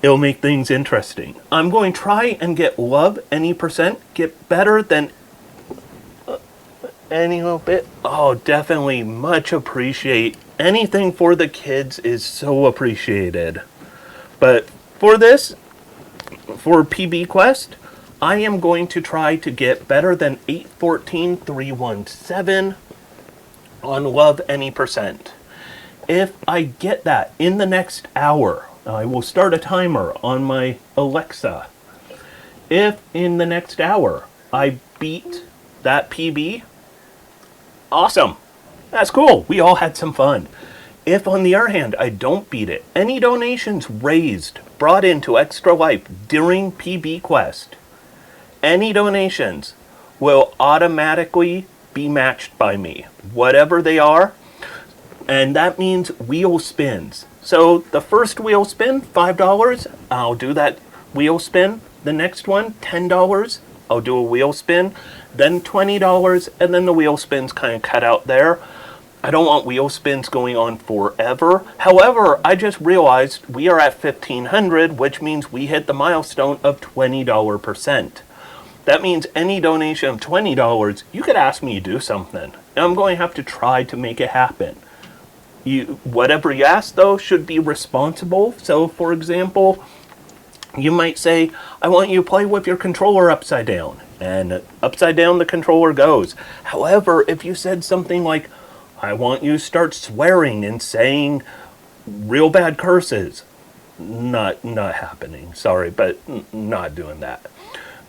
It'll make things interesting. I'm going to try and get Love Any Percent, get better than any little bit. Oh, definitely much appreciate. Anything for the kids is so appreciated. But for this, for PB Quest, I am going to try to get better than 814317 on Love Any Percent. If I get that in the next hour, I will start a timer on my Alexa. If in the next hour I beat that PB, awesome. That's cool. We all had some fun. If, on the other hand, I don't beat it, any donations raised, brought into Extra Life during PB Quest, any donations will automatically be matched by me, whatever they are, and that means wheel spins. So the first wheel spin, $5, I'll do that wheel spin. The next one, $10, I'll do a wheel spin. Then $20, and then the wheel spins kind of cut out there. I don't want wheel spins going on forever. However, I just realized we are at 1,500, which means we hit the milestone of $20 percent. That means any donation of $20, you could ask me to do something. And I'm going to have to try to make it happen. Whatever you ask, though, should be responsible. So, for example, you might say, I want you to play with your controller upside down. And upside down the controller goes. However, if you said something like, I want you to start swearing and saying real bad curses. Not happening. Sorry, but not doing that.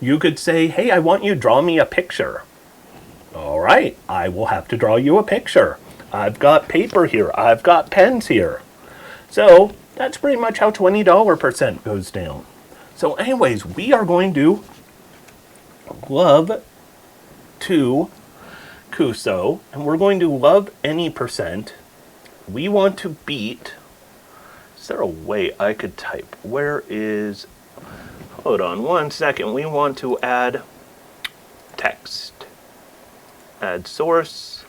You could say, hey, I want you to draw me a picture. All right, I will have to draw you a picture. I've got paper here. I've got pens here. So that's pretty much how $20 percent goes down. So anyways, we are going to Love to Kuso, and we're going to Love Any Percent. We want to beat. Is there a way I could type? Where is? Hold on 1 second. We want to add text. Add source.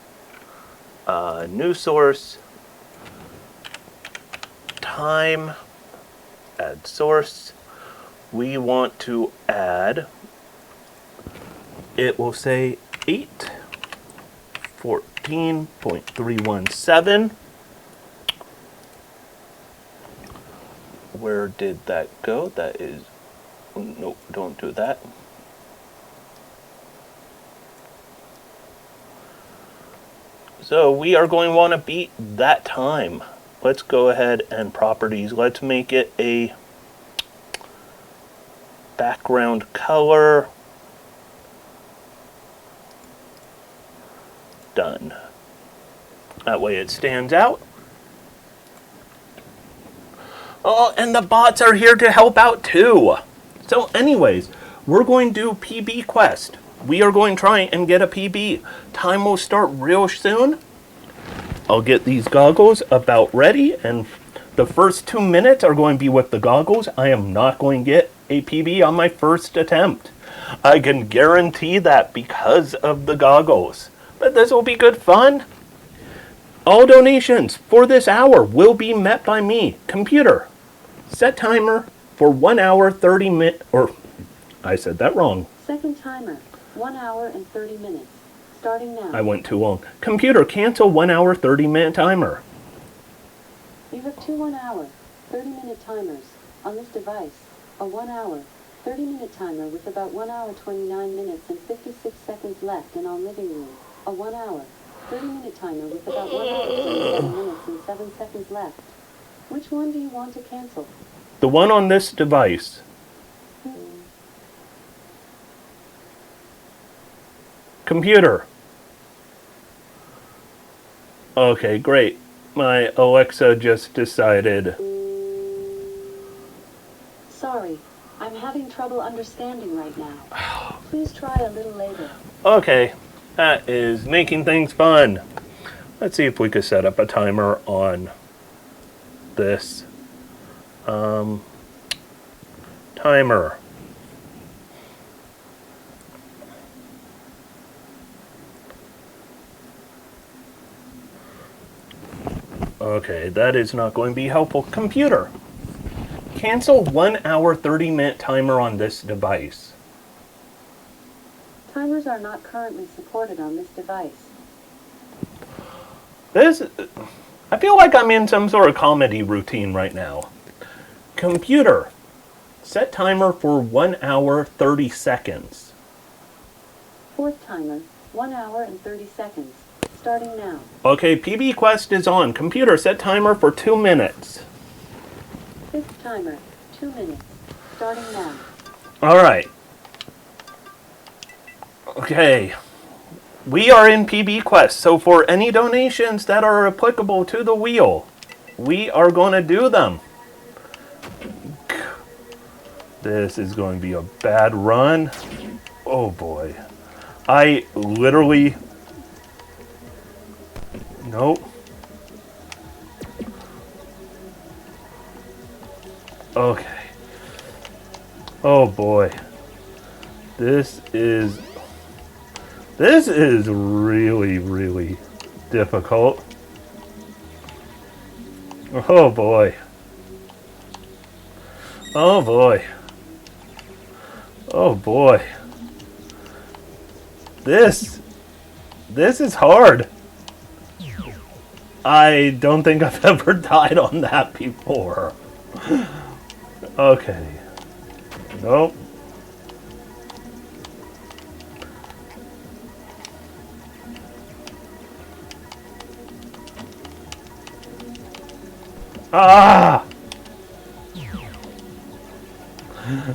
New source. Time. Add source. We want to add, it will say 8:14.317. Where did that go? That is, nope, don't do that. So we are going to want to beat that time. Let's go ahead and properties. Let's make it a background color. Done. That way it stands out. Oh, and the bots are here to help out too. So anyways, we're going to do PB quest. We are going to try and get a PB. Time will start real soon. I'll get these goggles about ready, and the first 2 minutes are going to be with the goggles. I am not going to get a PB on my first attempt. I can guarantee that because of the goggles. But this will be good fun. All donations for this hour will be met by me. Computer, set timer for 1 hour 30 minutes, or I said that wrong. Second timer, 1 hour and 30 minutes. Starting now. I went too long. Computer, cancel 1 hour 30-minute timer. You have two 1 hour, 30-minute timers on this device. A 1 hour, 30-minute timer with about 1 hour 29 minutes and 56 seconds left in on living room. A 1 hour, 30-minute timer with about 1 hour 27 minutes and 7 seconds left. Which one do you want to cancel? The one on this device. Computer. Okay, great. My Alexa just decided. Sorry, I'm having trouble understanding right now. Please try a little later. Okay, that is making things fun. Let's see if we could set up a timer on this. Timer. Okay, that is not going to be helpful. Computer, cancel 1 hour 30-minute timer on this device. Timers are not currently supported on this device. I feel like I'm in some sort of comedy routine right now. Computer, set timer for 1 hour 30 seconds. Fourth timer, 1 hour and 30 seconds. Starting now. Okay, PB Quest is on. Computer, set timer for 2 minutes. Fifth timer, 2 minutes. Starting now. Alright. Okay. We are in PB Quest, so for any donations that are applicable to the wheel, we are going to do them. This is going to be a bad run. Oh boy. I literally... Nope. Okay. Oh boy. This is really, really difficult. Oh boy. Oh boy. Oh boy. This is hard. I don't think I've ever died on that before. Okay. Nope. Ah!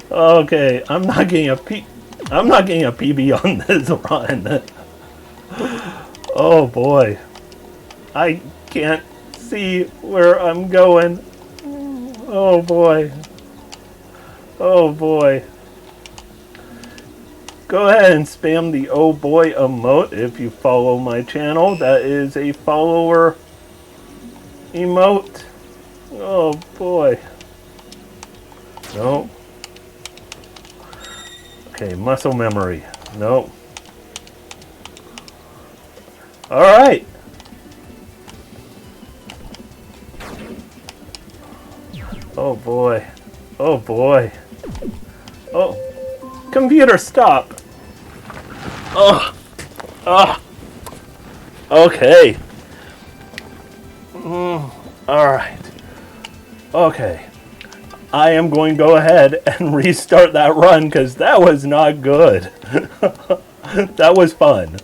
Okay, I'm not getting a PB on this run. Oh boy. I can't see where I'm going. Oh boy. Oh boy. Go ahead and spam the oh boy emote if you follow my channel. That is a follower emote. Oh boy. No. Okay, muscle memory. Nope. All right. Oh boy. Oh boy. Oh. Computer, stop. Oh. Ah. Okay. All right. Okay. I am going to go ahead and restart that run because that was not good. That was fun.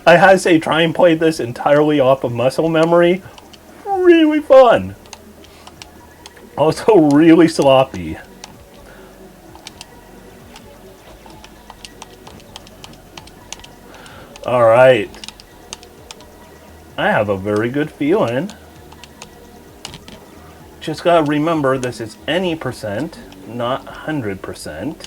I had to say, try and play this entirely off of muscle memory. Really fun. Also really sloppy. Alright. I have a very good feeling. Just gotta remember this is any percent, not 100%.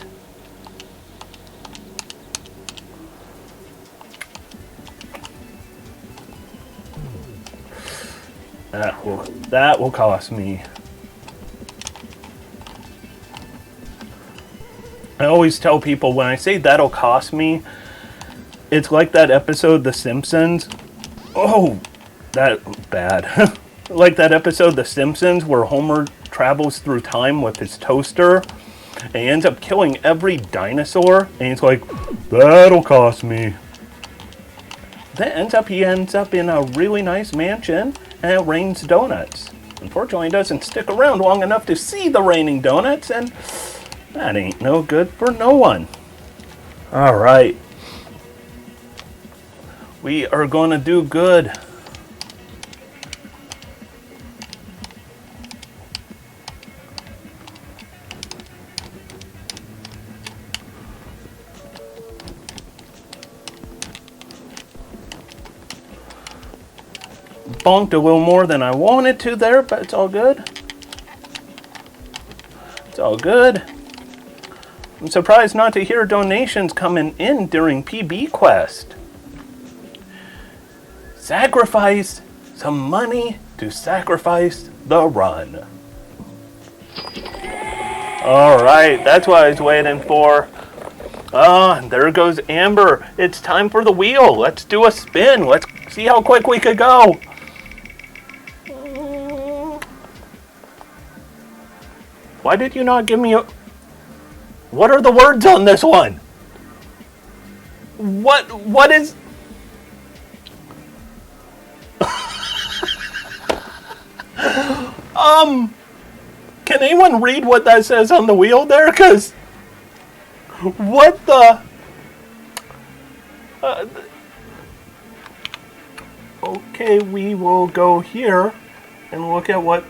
That will cost me. I always tell people when I say that'll cost me, it's like that episode The Simpsons. Oh, that bad. Like that episode The Simpsons where Homer travels through time with his toaster and he ends up killing every dinosaur and he's like, that'll cost me. Then he ends up in a really nice mansion and it rains donuts. Unfortunately, he doesn't stick around long enough to see the raining donuts, and that ain't no good for no one. Alright. We are going to do good. Bonked a little more than I wanted to there, but it's all good. It's all good. I'm surprised not to hear donations coming in during PB Quest. Sacrifice some money to sacrifice the run. Alright, that's what I was waiting for. Ah, there goes Amber. It's time for the wheel. Let's do a spin. Let's see how quick we could go. Why did you not give me a... What are the words on this one? What is... Can anyone read what that says on the wheel there? Because... What the... Okay, we will go here and look at what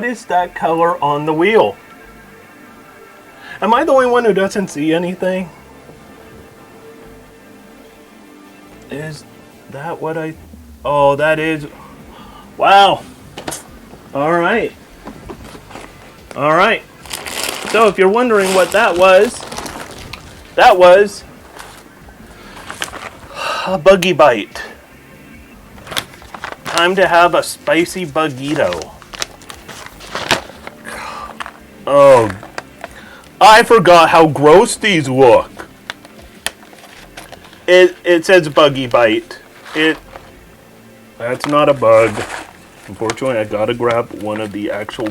is that color on the wheel? Am I the only one who doesn't see anything? Is that what I... Oh, that is... Wow. Alright. Alright. So if you're wondering what that was a buggy bite. Time to have a spicy bugito. Oh, I forgot how gross these look. It says buggy bite. That's not a bug. Unfortunately, I gotta grab one of the actual...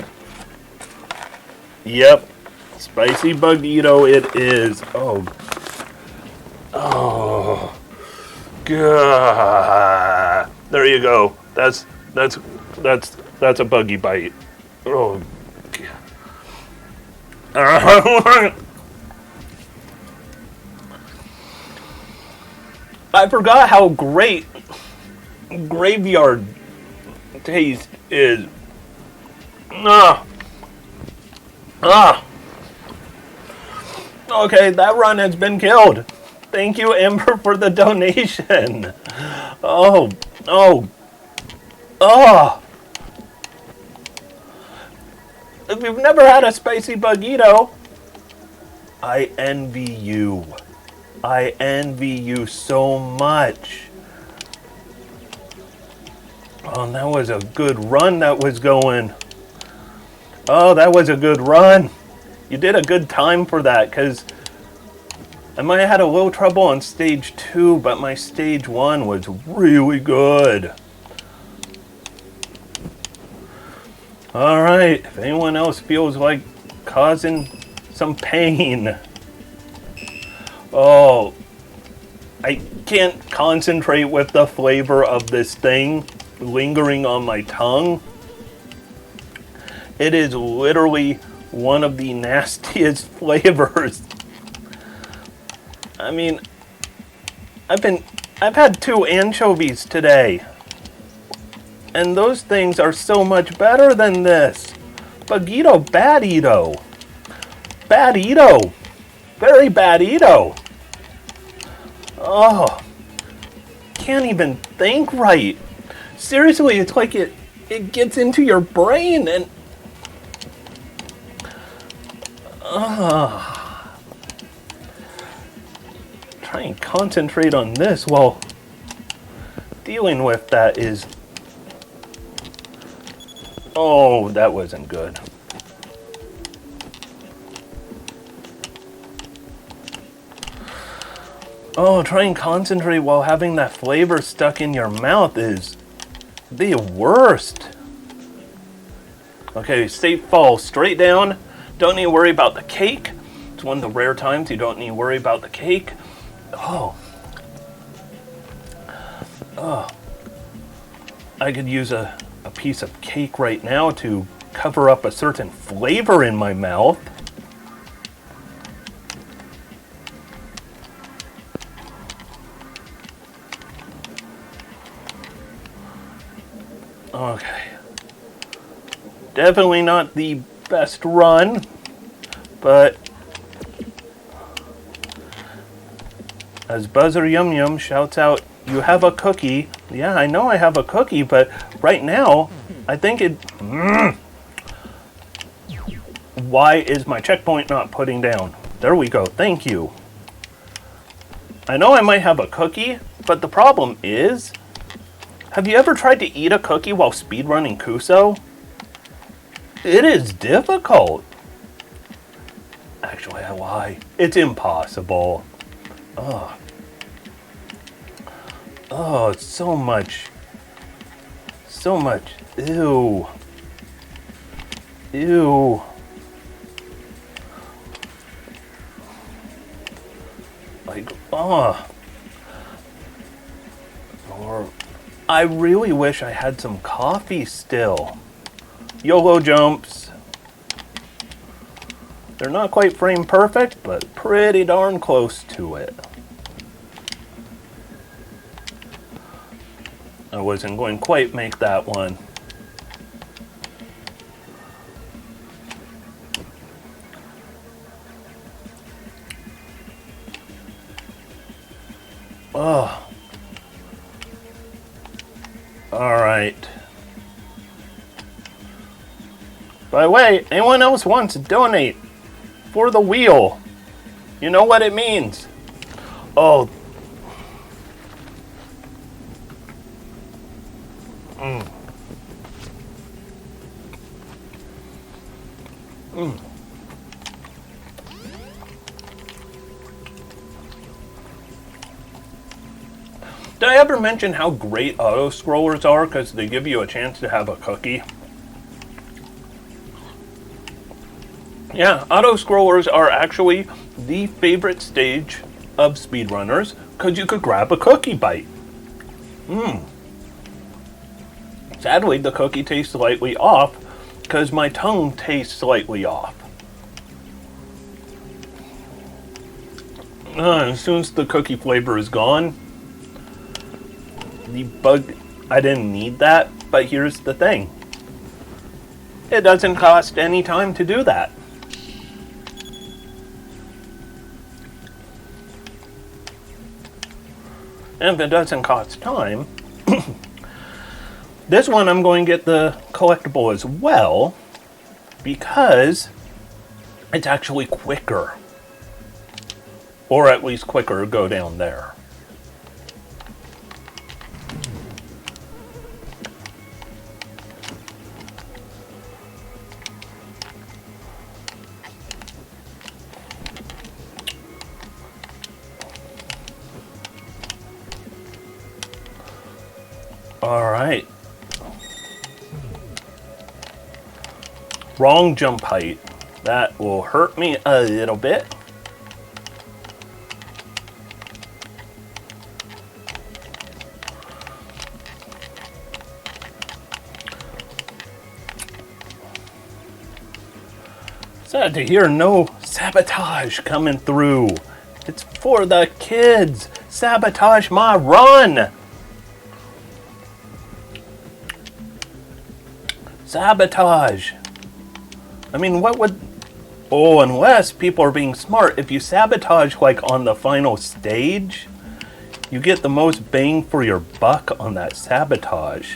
Yep. Spicy bugito it is. Oh. Oh. God. There you go. That's a buggy bite. Oh. I forgot how great graveyard taste is. Okay, that run has been killed. Thank you, Amber, for the donation. Oh. If you've never had a spicy bugito, I envy you. I envy you so much. Oh, and that was a good run that was going. Oh, that was a good run. You did a good time for that, because I might have had a little trouble on stage 2, but my stage 1 was really good. Alright, if anyone else feels like causing some pain. Oh, I can't concentrate with the flavor of this thing lingering on my tongue. It is literally one of the nastiest flavors. I mean, I've had 2 anchovies today. And those things are so much better than this. Bagito, badito. Badito. Very badito. Oh. Can't even think right. Seriously, it's like it gets into your brain and... Try and concentrate on this while dealing with that is... Oh, that wasn't good. Oh, try and concentrate while having that flavor stuck in your mouth is the worst. Okay, fall straight down. Don't need to worry about the cake. It's one of the rare times you don't need to worry about the cake. Oh. Oh. I could use a piece of cake right now to cover up a certain flavor in my mouth. Okay. Definitely not the best run, but as Buzzer Yum Yum shouts out, "You have a cookie." Yeah, I know I have a cookie, but right now, I think it... Why is my checkpoint not putting down? There we go, thank you. I know I might have a cookie, but the problem is... Have you ever tried to eat a cookie while speedrunning Kuso? It is difficult. Actually, I lie. It's impossible. Oh. Oh, it's so much. So much. Ew. Ew. Like, oh. Or, I really wish I had some coffee still. YOLO jumps. They're not quite frame perfect, but pretty darn close to it. I wasn't going to quite make that one. Oh. All right. By the way, anyone else wants to donate for the wheel? You know what it means. Oh. Did I ever mention how great auto-scrollers are because they give you a chance to have a cookie? Yeah, auto-scrollers are actually the favorite stage of speedrunners because you could grab a cookie bite. Sadly, the cookie tastes slightly off because my tongue tastes slightly off. As soon as the cookie flavor is gone, the bug, I didn't need that, but here's the thing. It doesn't cost any time to do that. And if it doesn't cost time, this one I'm going to get the collectible as well, because it's actually quicker. Or at least quicker to go down there. Alright. Wrong jump height. That will hurt me a little bit. Sad to hear no sabotage coming through. It's for the kids. Sabotage my run. Sabotage. I mean, what would... Oh, unless people are being smart. If you sabotage, like, on the final stage, you get the most bang for your buck on that sabotage.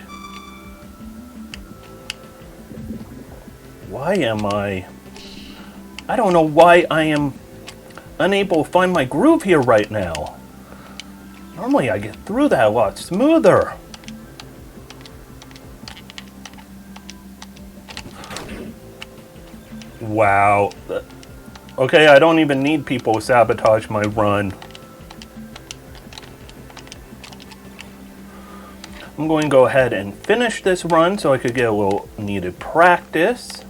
Why am I don't know why I am unable to find my groove here right now. Normally I get through that a lot smoother. Wow. Okay, I don't even need people to sabotage my run. I'm going to go ahead and finish this run so I could get a little needed practice.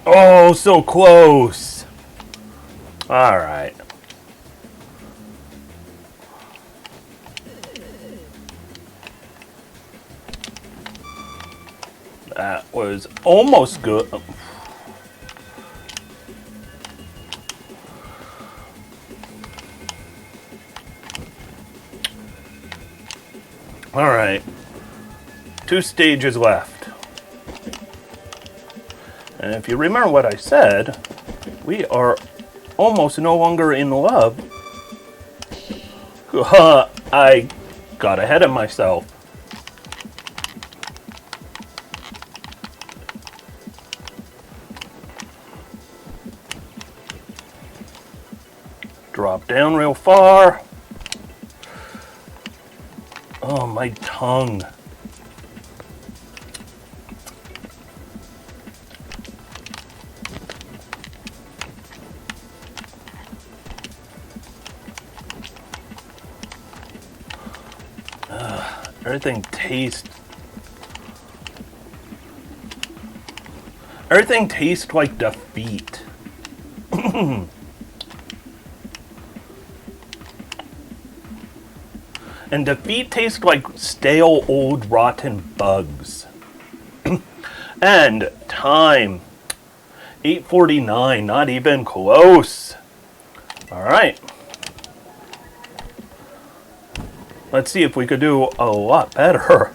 Oh, so close. All right. That was almost good. All right. 2 stages left. And if you remember what I said, we are almost no longer in love. I got ahead of myself. Drop down real far. Oh, my tongue. Everything tastes like defeat. And defeat tastes like stale, old, rotten bugs. And time. 8:49, not even close. Alright. Let's see if we could do a lot better.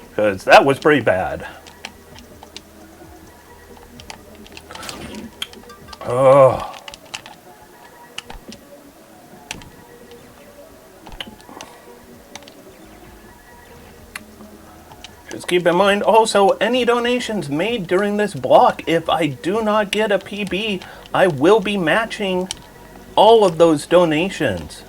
Because that was pretty bad. Oh. Just keep in mind also, any donations made during this block, if I do not get a PB, I will be matching all of those donations.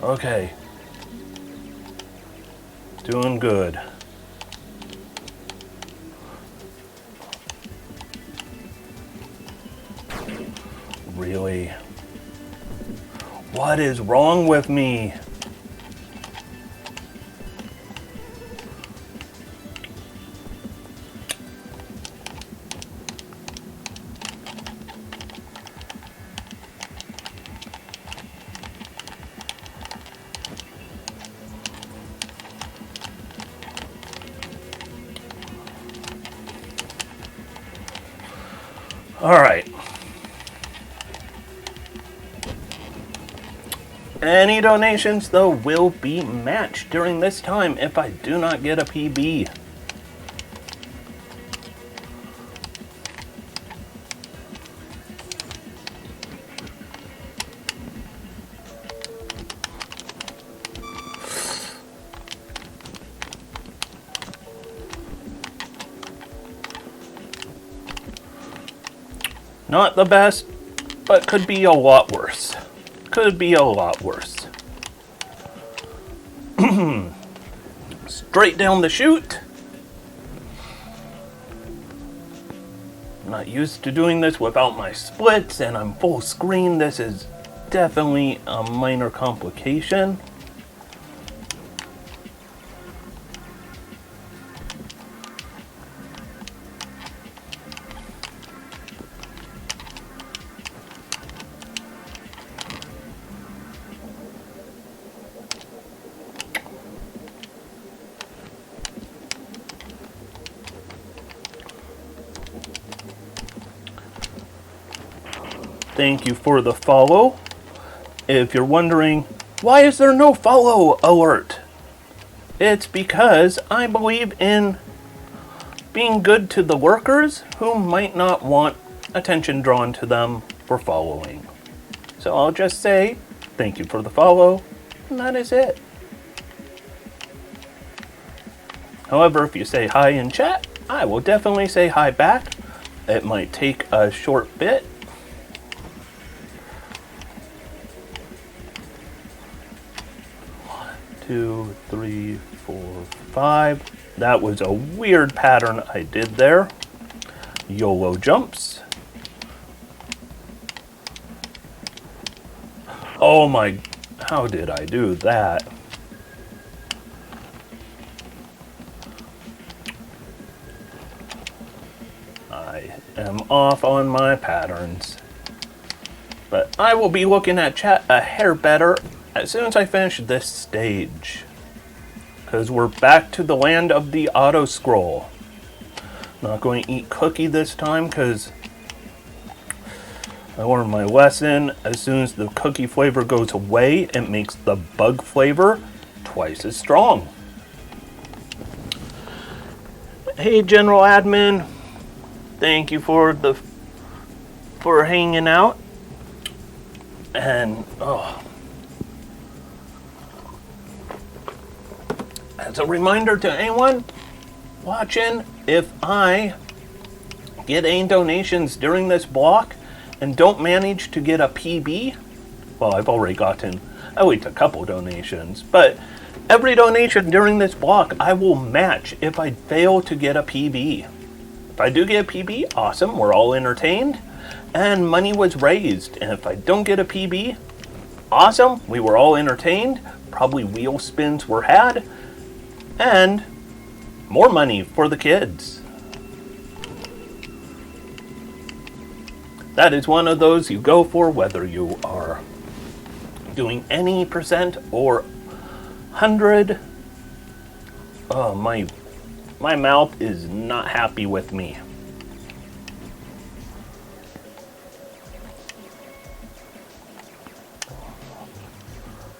Okay. Doing good. Really? What is wrong with me? All right. Any donations, though, will be matched during this time if I do not get a PB. Not the best, but could be a lot worse. Could be a lot worse. Straight down the chute. I'm not used to doing this without my splits, and I'm full screen. This is definitely a minor complication. Thank you for the follow. If you're wondering, why is there no follow alert? It's because I believe in being good to the workers who might not want attention drawn to them for following. So I'll just say, thank you for the follow, and that is it. However, if you say hi in chat, I will definitely say hi back. It might take a short bit. 2, 3, 4, 5. That was a weird pattern I did there. YOLO jumps. Oh my, how did I do that? I am off on my patterns. But I will be looking at chat a hair better as soon as I finish this stage. Because we're back to the land of the auto scroll. Not going to eat cookie this time because I learned my lesson. As soon as the cookie flavor goes away, it makes the bug flavor twice as strong. Hey, General Admin. Thank you for hanging out. And as a reminder to anyone watching, if I get any donations during this block and don't manage to get a PB, well, I've already gotten at least a couple donations, but every donation during this block I will match if I fail to get a PB. If I do get a PB, awesome, we're all entertained, and money was raised. And if I don't get a PB, awesome, we were all entertained, probably wheel spins were had, and more money for the kids. That is one of those you go for whether you are doing any percent or 100. Oh, my mouth is not happy with me.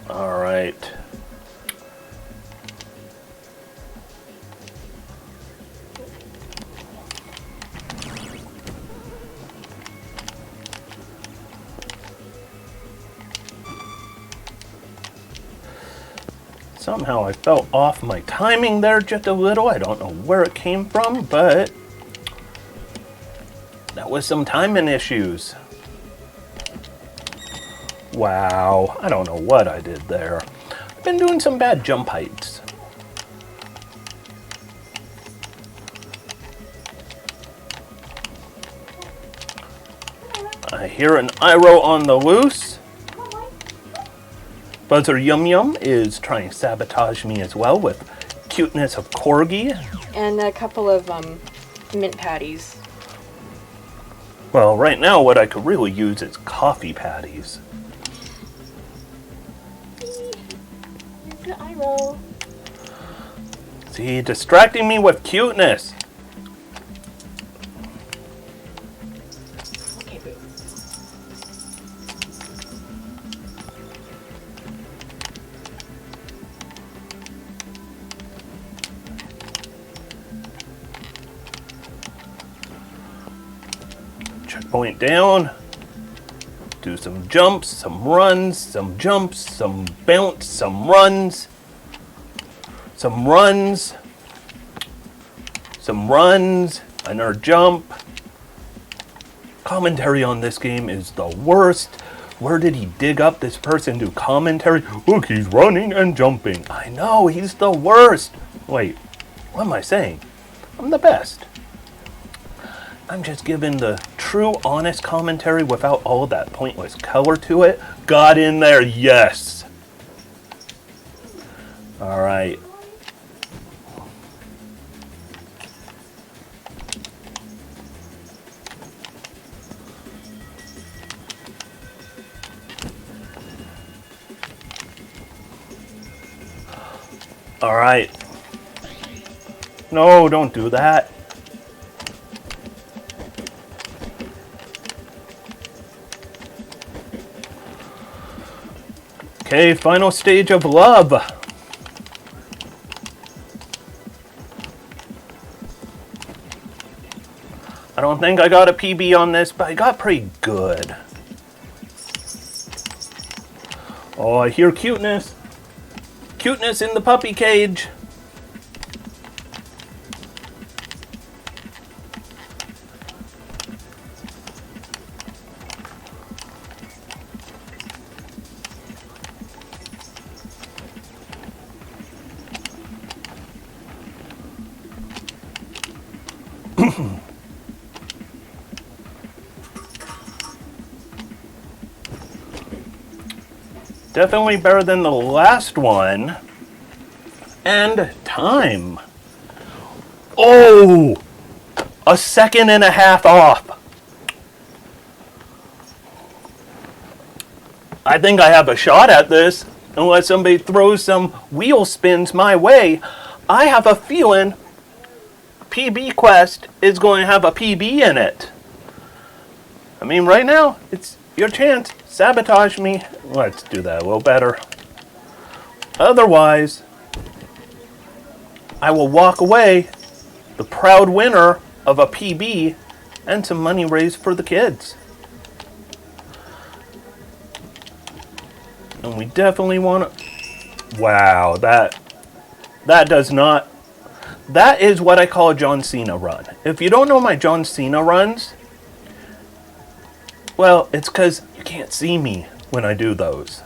All right. Somehow I fell off my timing there just a little. I don't know where it came from, but that was some timing issues. Wow, I don't know what I did there. I've been doing some bad jump heights. I hear an Iroh on the loose. Buzzer Yum Yum is trying to sabotage me as well with cuteness of corgi. And a couple of mint patties. Well, right now what I could really use is coffee patties. See, distracting me with cuteness. Okay, boo. Checkpoint down. Do some jumps, some runs, some jumps, some bounce, some runs. Some runs. Some runs. Another jump. Commentary on this game is the worst. Where did he dig up this person to commentary? Look, he's running and jumping. I know, he's the worst. Wait, what am I saying? I'm the best. I'm just giving the true, honest commentary without all of that pointless color to it. Got in there, yes. All right. All right. No, don't do that. Okay, final stage of love. I don't think I got a PB on this, but I got pretty good. Oh, I hear cuteness. Cuteness in the puppy cage. Definitely better than the last one. And time. Oh! A second and a half off. I think I have a shot at this. Unless somebody throws some wheel spins my way. I have a feeling PB Quest is going to have a PB in it. I mean, right now, it's your chance. Sabotage me. Let's do that a little better. Otherwise, I will walk away the proud winner of a PB and some money raised for the kids. And we definitely want to... Wow, that does not... That is what I call a John Cena run. If you don't know my John Cena runs, well, it's because you can't see me when I do those.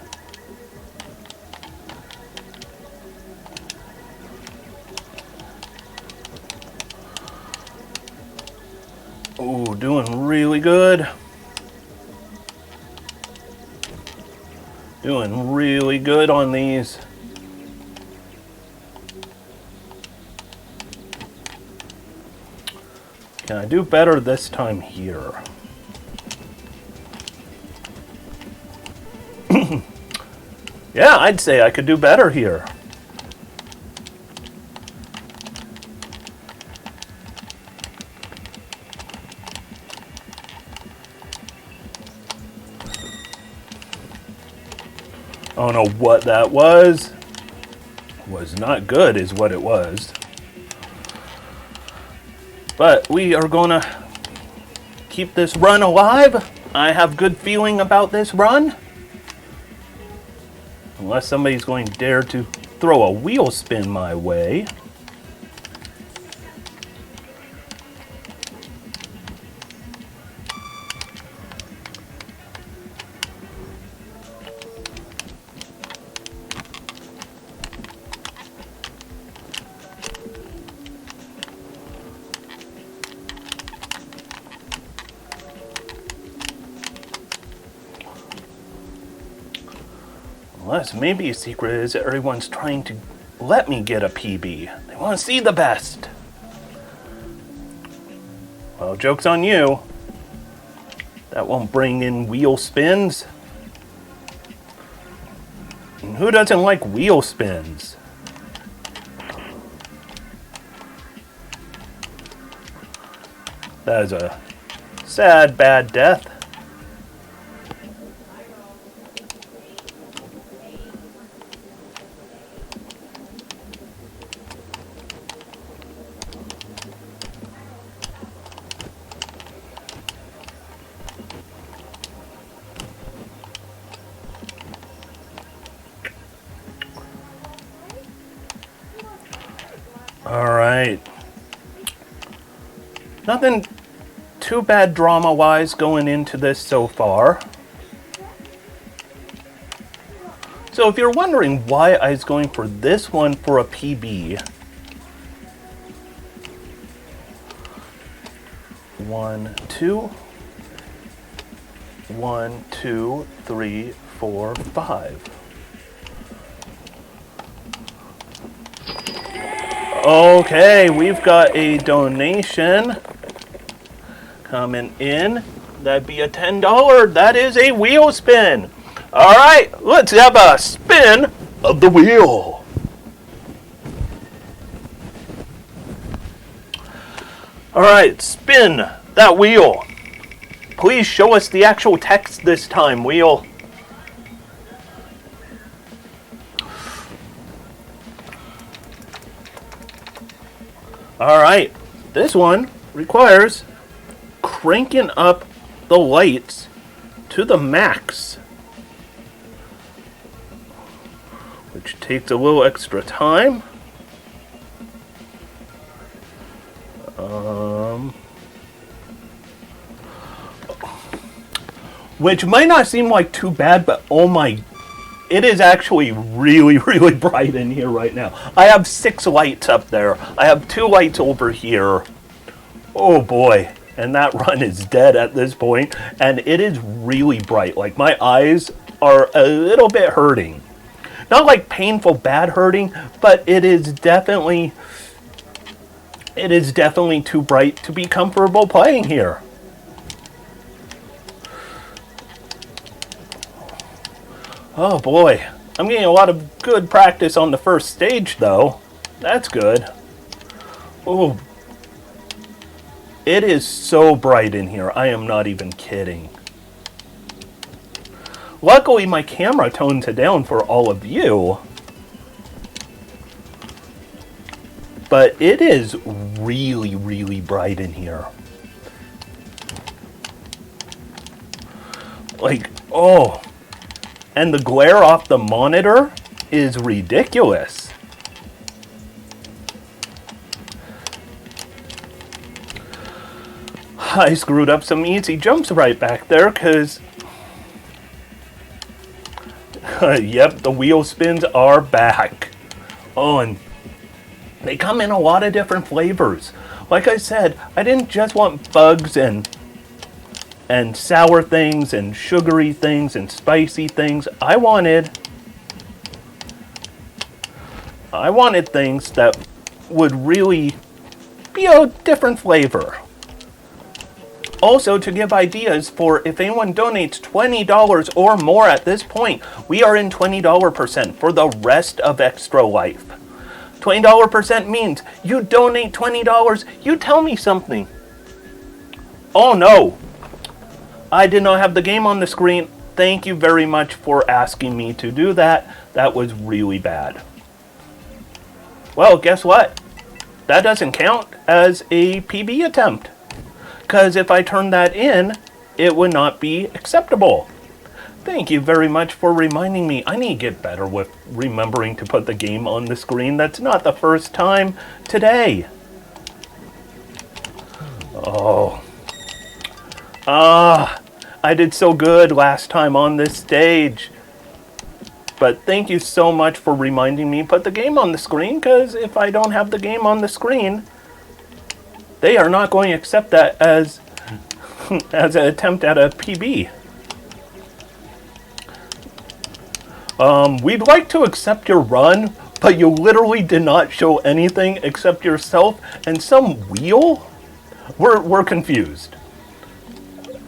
Ooh, doing really good. Doing really good on these. Can I do better this time here? Yeah, I'd say I could do better here. I don't know what that was. Was not good is what it was. But we are going to keep this run alive. I have good feeling about this run. Unless somebody's going to dare to throw a wheel spin my way. Unless maybe a secret is that everyone's trying to let me get a PB. They want to see the best. Well, joke's on you. That won't bring in wheel spins. And who doesn't like wheel spins? That is a sad, bad death. All right. Nothing too bad drama-wise going into this so far. So if you're wondering why I was going for this one for a PB, 1, 2, 1, 2, 3, 4, 5. Okay, we've got a donation coming in. That'd be a $10. That is a wheel spin. All right, let's have a spin of the wheel. All right, spin that wheel. Please show us the actual text this time, wheel. All right, this one requires cranking up the lights to the max, which takes a little extra time. Which might not seem like too bad, but oh my, it is actually really, really bright in here right now. I have 6 lights up there. I have 2 lights over here. Oh boy, and that run is dead at this point, and it is really bright. Like, my eyes are a little bit hurting. Not like painful bad hurting, but it is definitely too bright to be comfortable playing here. Oh boy, I'm getting a lot of good practice on the first stage though. That's good. Oh, it is so bright in here, I am not even kidding. Luckily my camera tones it down for all of you. But it is really, really bright in here. Like, oh. And the glare off the monitor is ridiculous. I screwed up some easy jumps right back there because... yep, the wheel spins are back. Oh, and they come in a lot of different flavors. Like I said, I didn't just want bugs and sour things and sugary things and spicy things. I wanted things that would really be a different flavor. Also, to give ideas for if anyone donates $20 or more at this point, we are in $20% for the rest of Extra Life. $20% means you donate $20, you tell me something. Oh no, I did not have the game on the screen. Thank you very much for asking me to do that. That was really bad. Well, guess what? That doesn't count as a PB attempt. Because if I turn that in, it would not be acceptable. Thank you very much for reminding me. I need to get better with remembering to put the game on the screen. That's not the first time today. Oh. I did so good last time on this stage. But thank you so much for reminding me put the game on the screen, because if I don't have the game on the screen, they are not going to accept that as an attempt at a PB. We'd like to accept your run, but you literally did not show anything except yourself and some wheel? We're confused.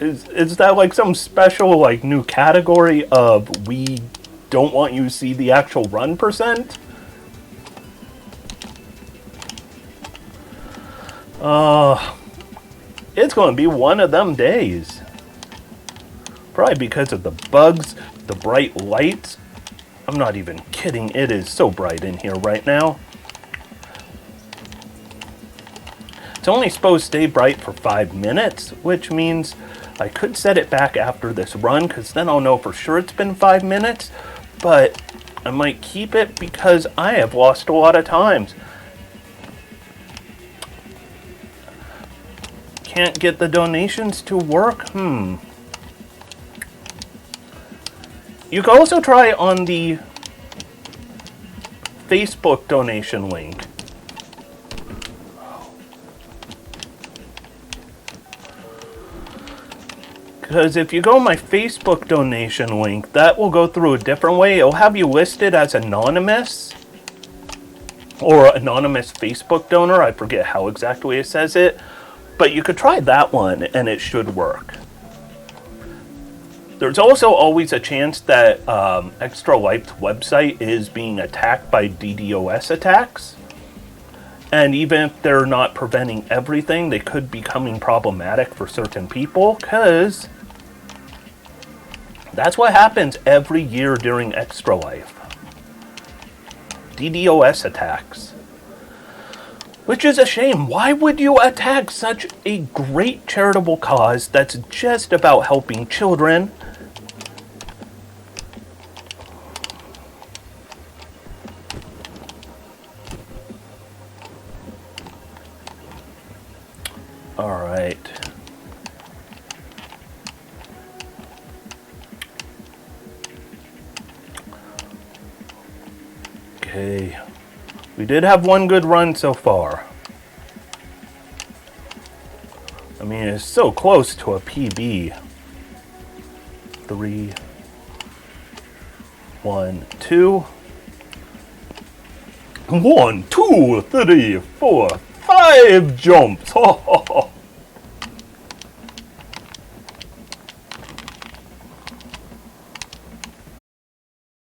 Is that like some special like new category of we don't want you to see the actual run percent? It's going to be one of them days. Probably because of the bugs, the bright lights. I'm not even kidding, it is so bright in here right now. It's only supposed to stay bright for 5 minutes, which means I could set it back after this run, because then I'll know for sure it's been 5 minutes, but I might keep it because I have lost a lot of times. can't get the donations to work? You can also try on the Facebook donation link. Because if you go my Facebook donation link, that will go through a different way. It'll have you listed as anonymous or anonymous Facebook donor. I forget how exactly it says it. But you could try that one and it should work. There's also always a chance that Extra Life's website is being attacked by DDoS attacks. And even if they're not preventing everything, they could be becoming problematic for certain people, because that's what happens every year during Extra Life. DDoS attacks. Which is a shame. Why would you attack such a great charitable cause that's just about helping children? Alright. Okay. We did have one good run so far. I mean, it's so close to a PB. 3, 1, 2. 1, 2, 3, 4, 5 jumps.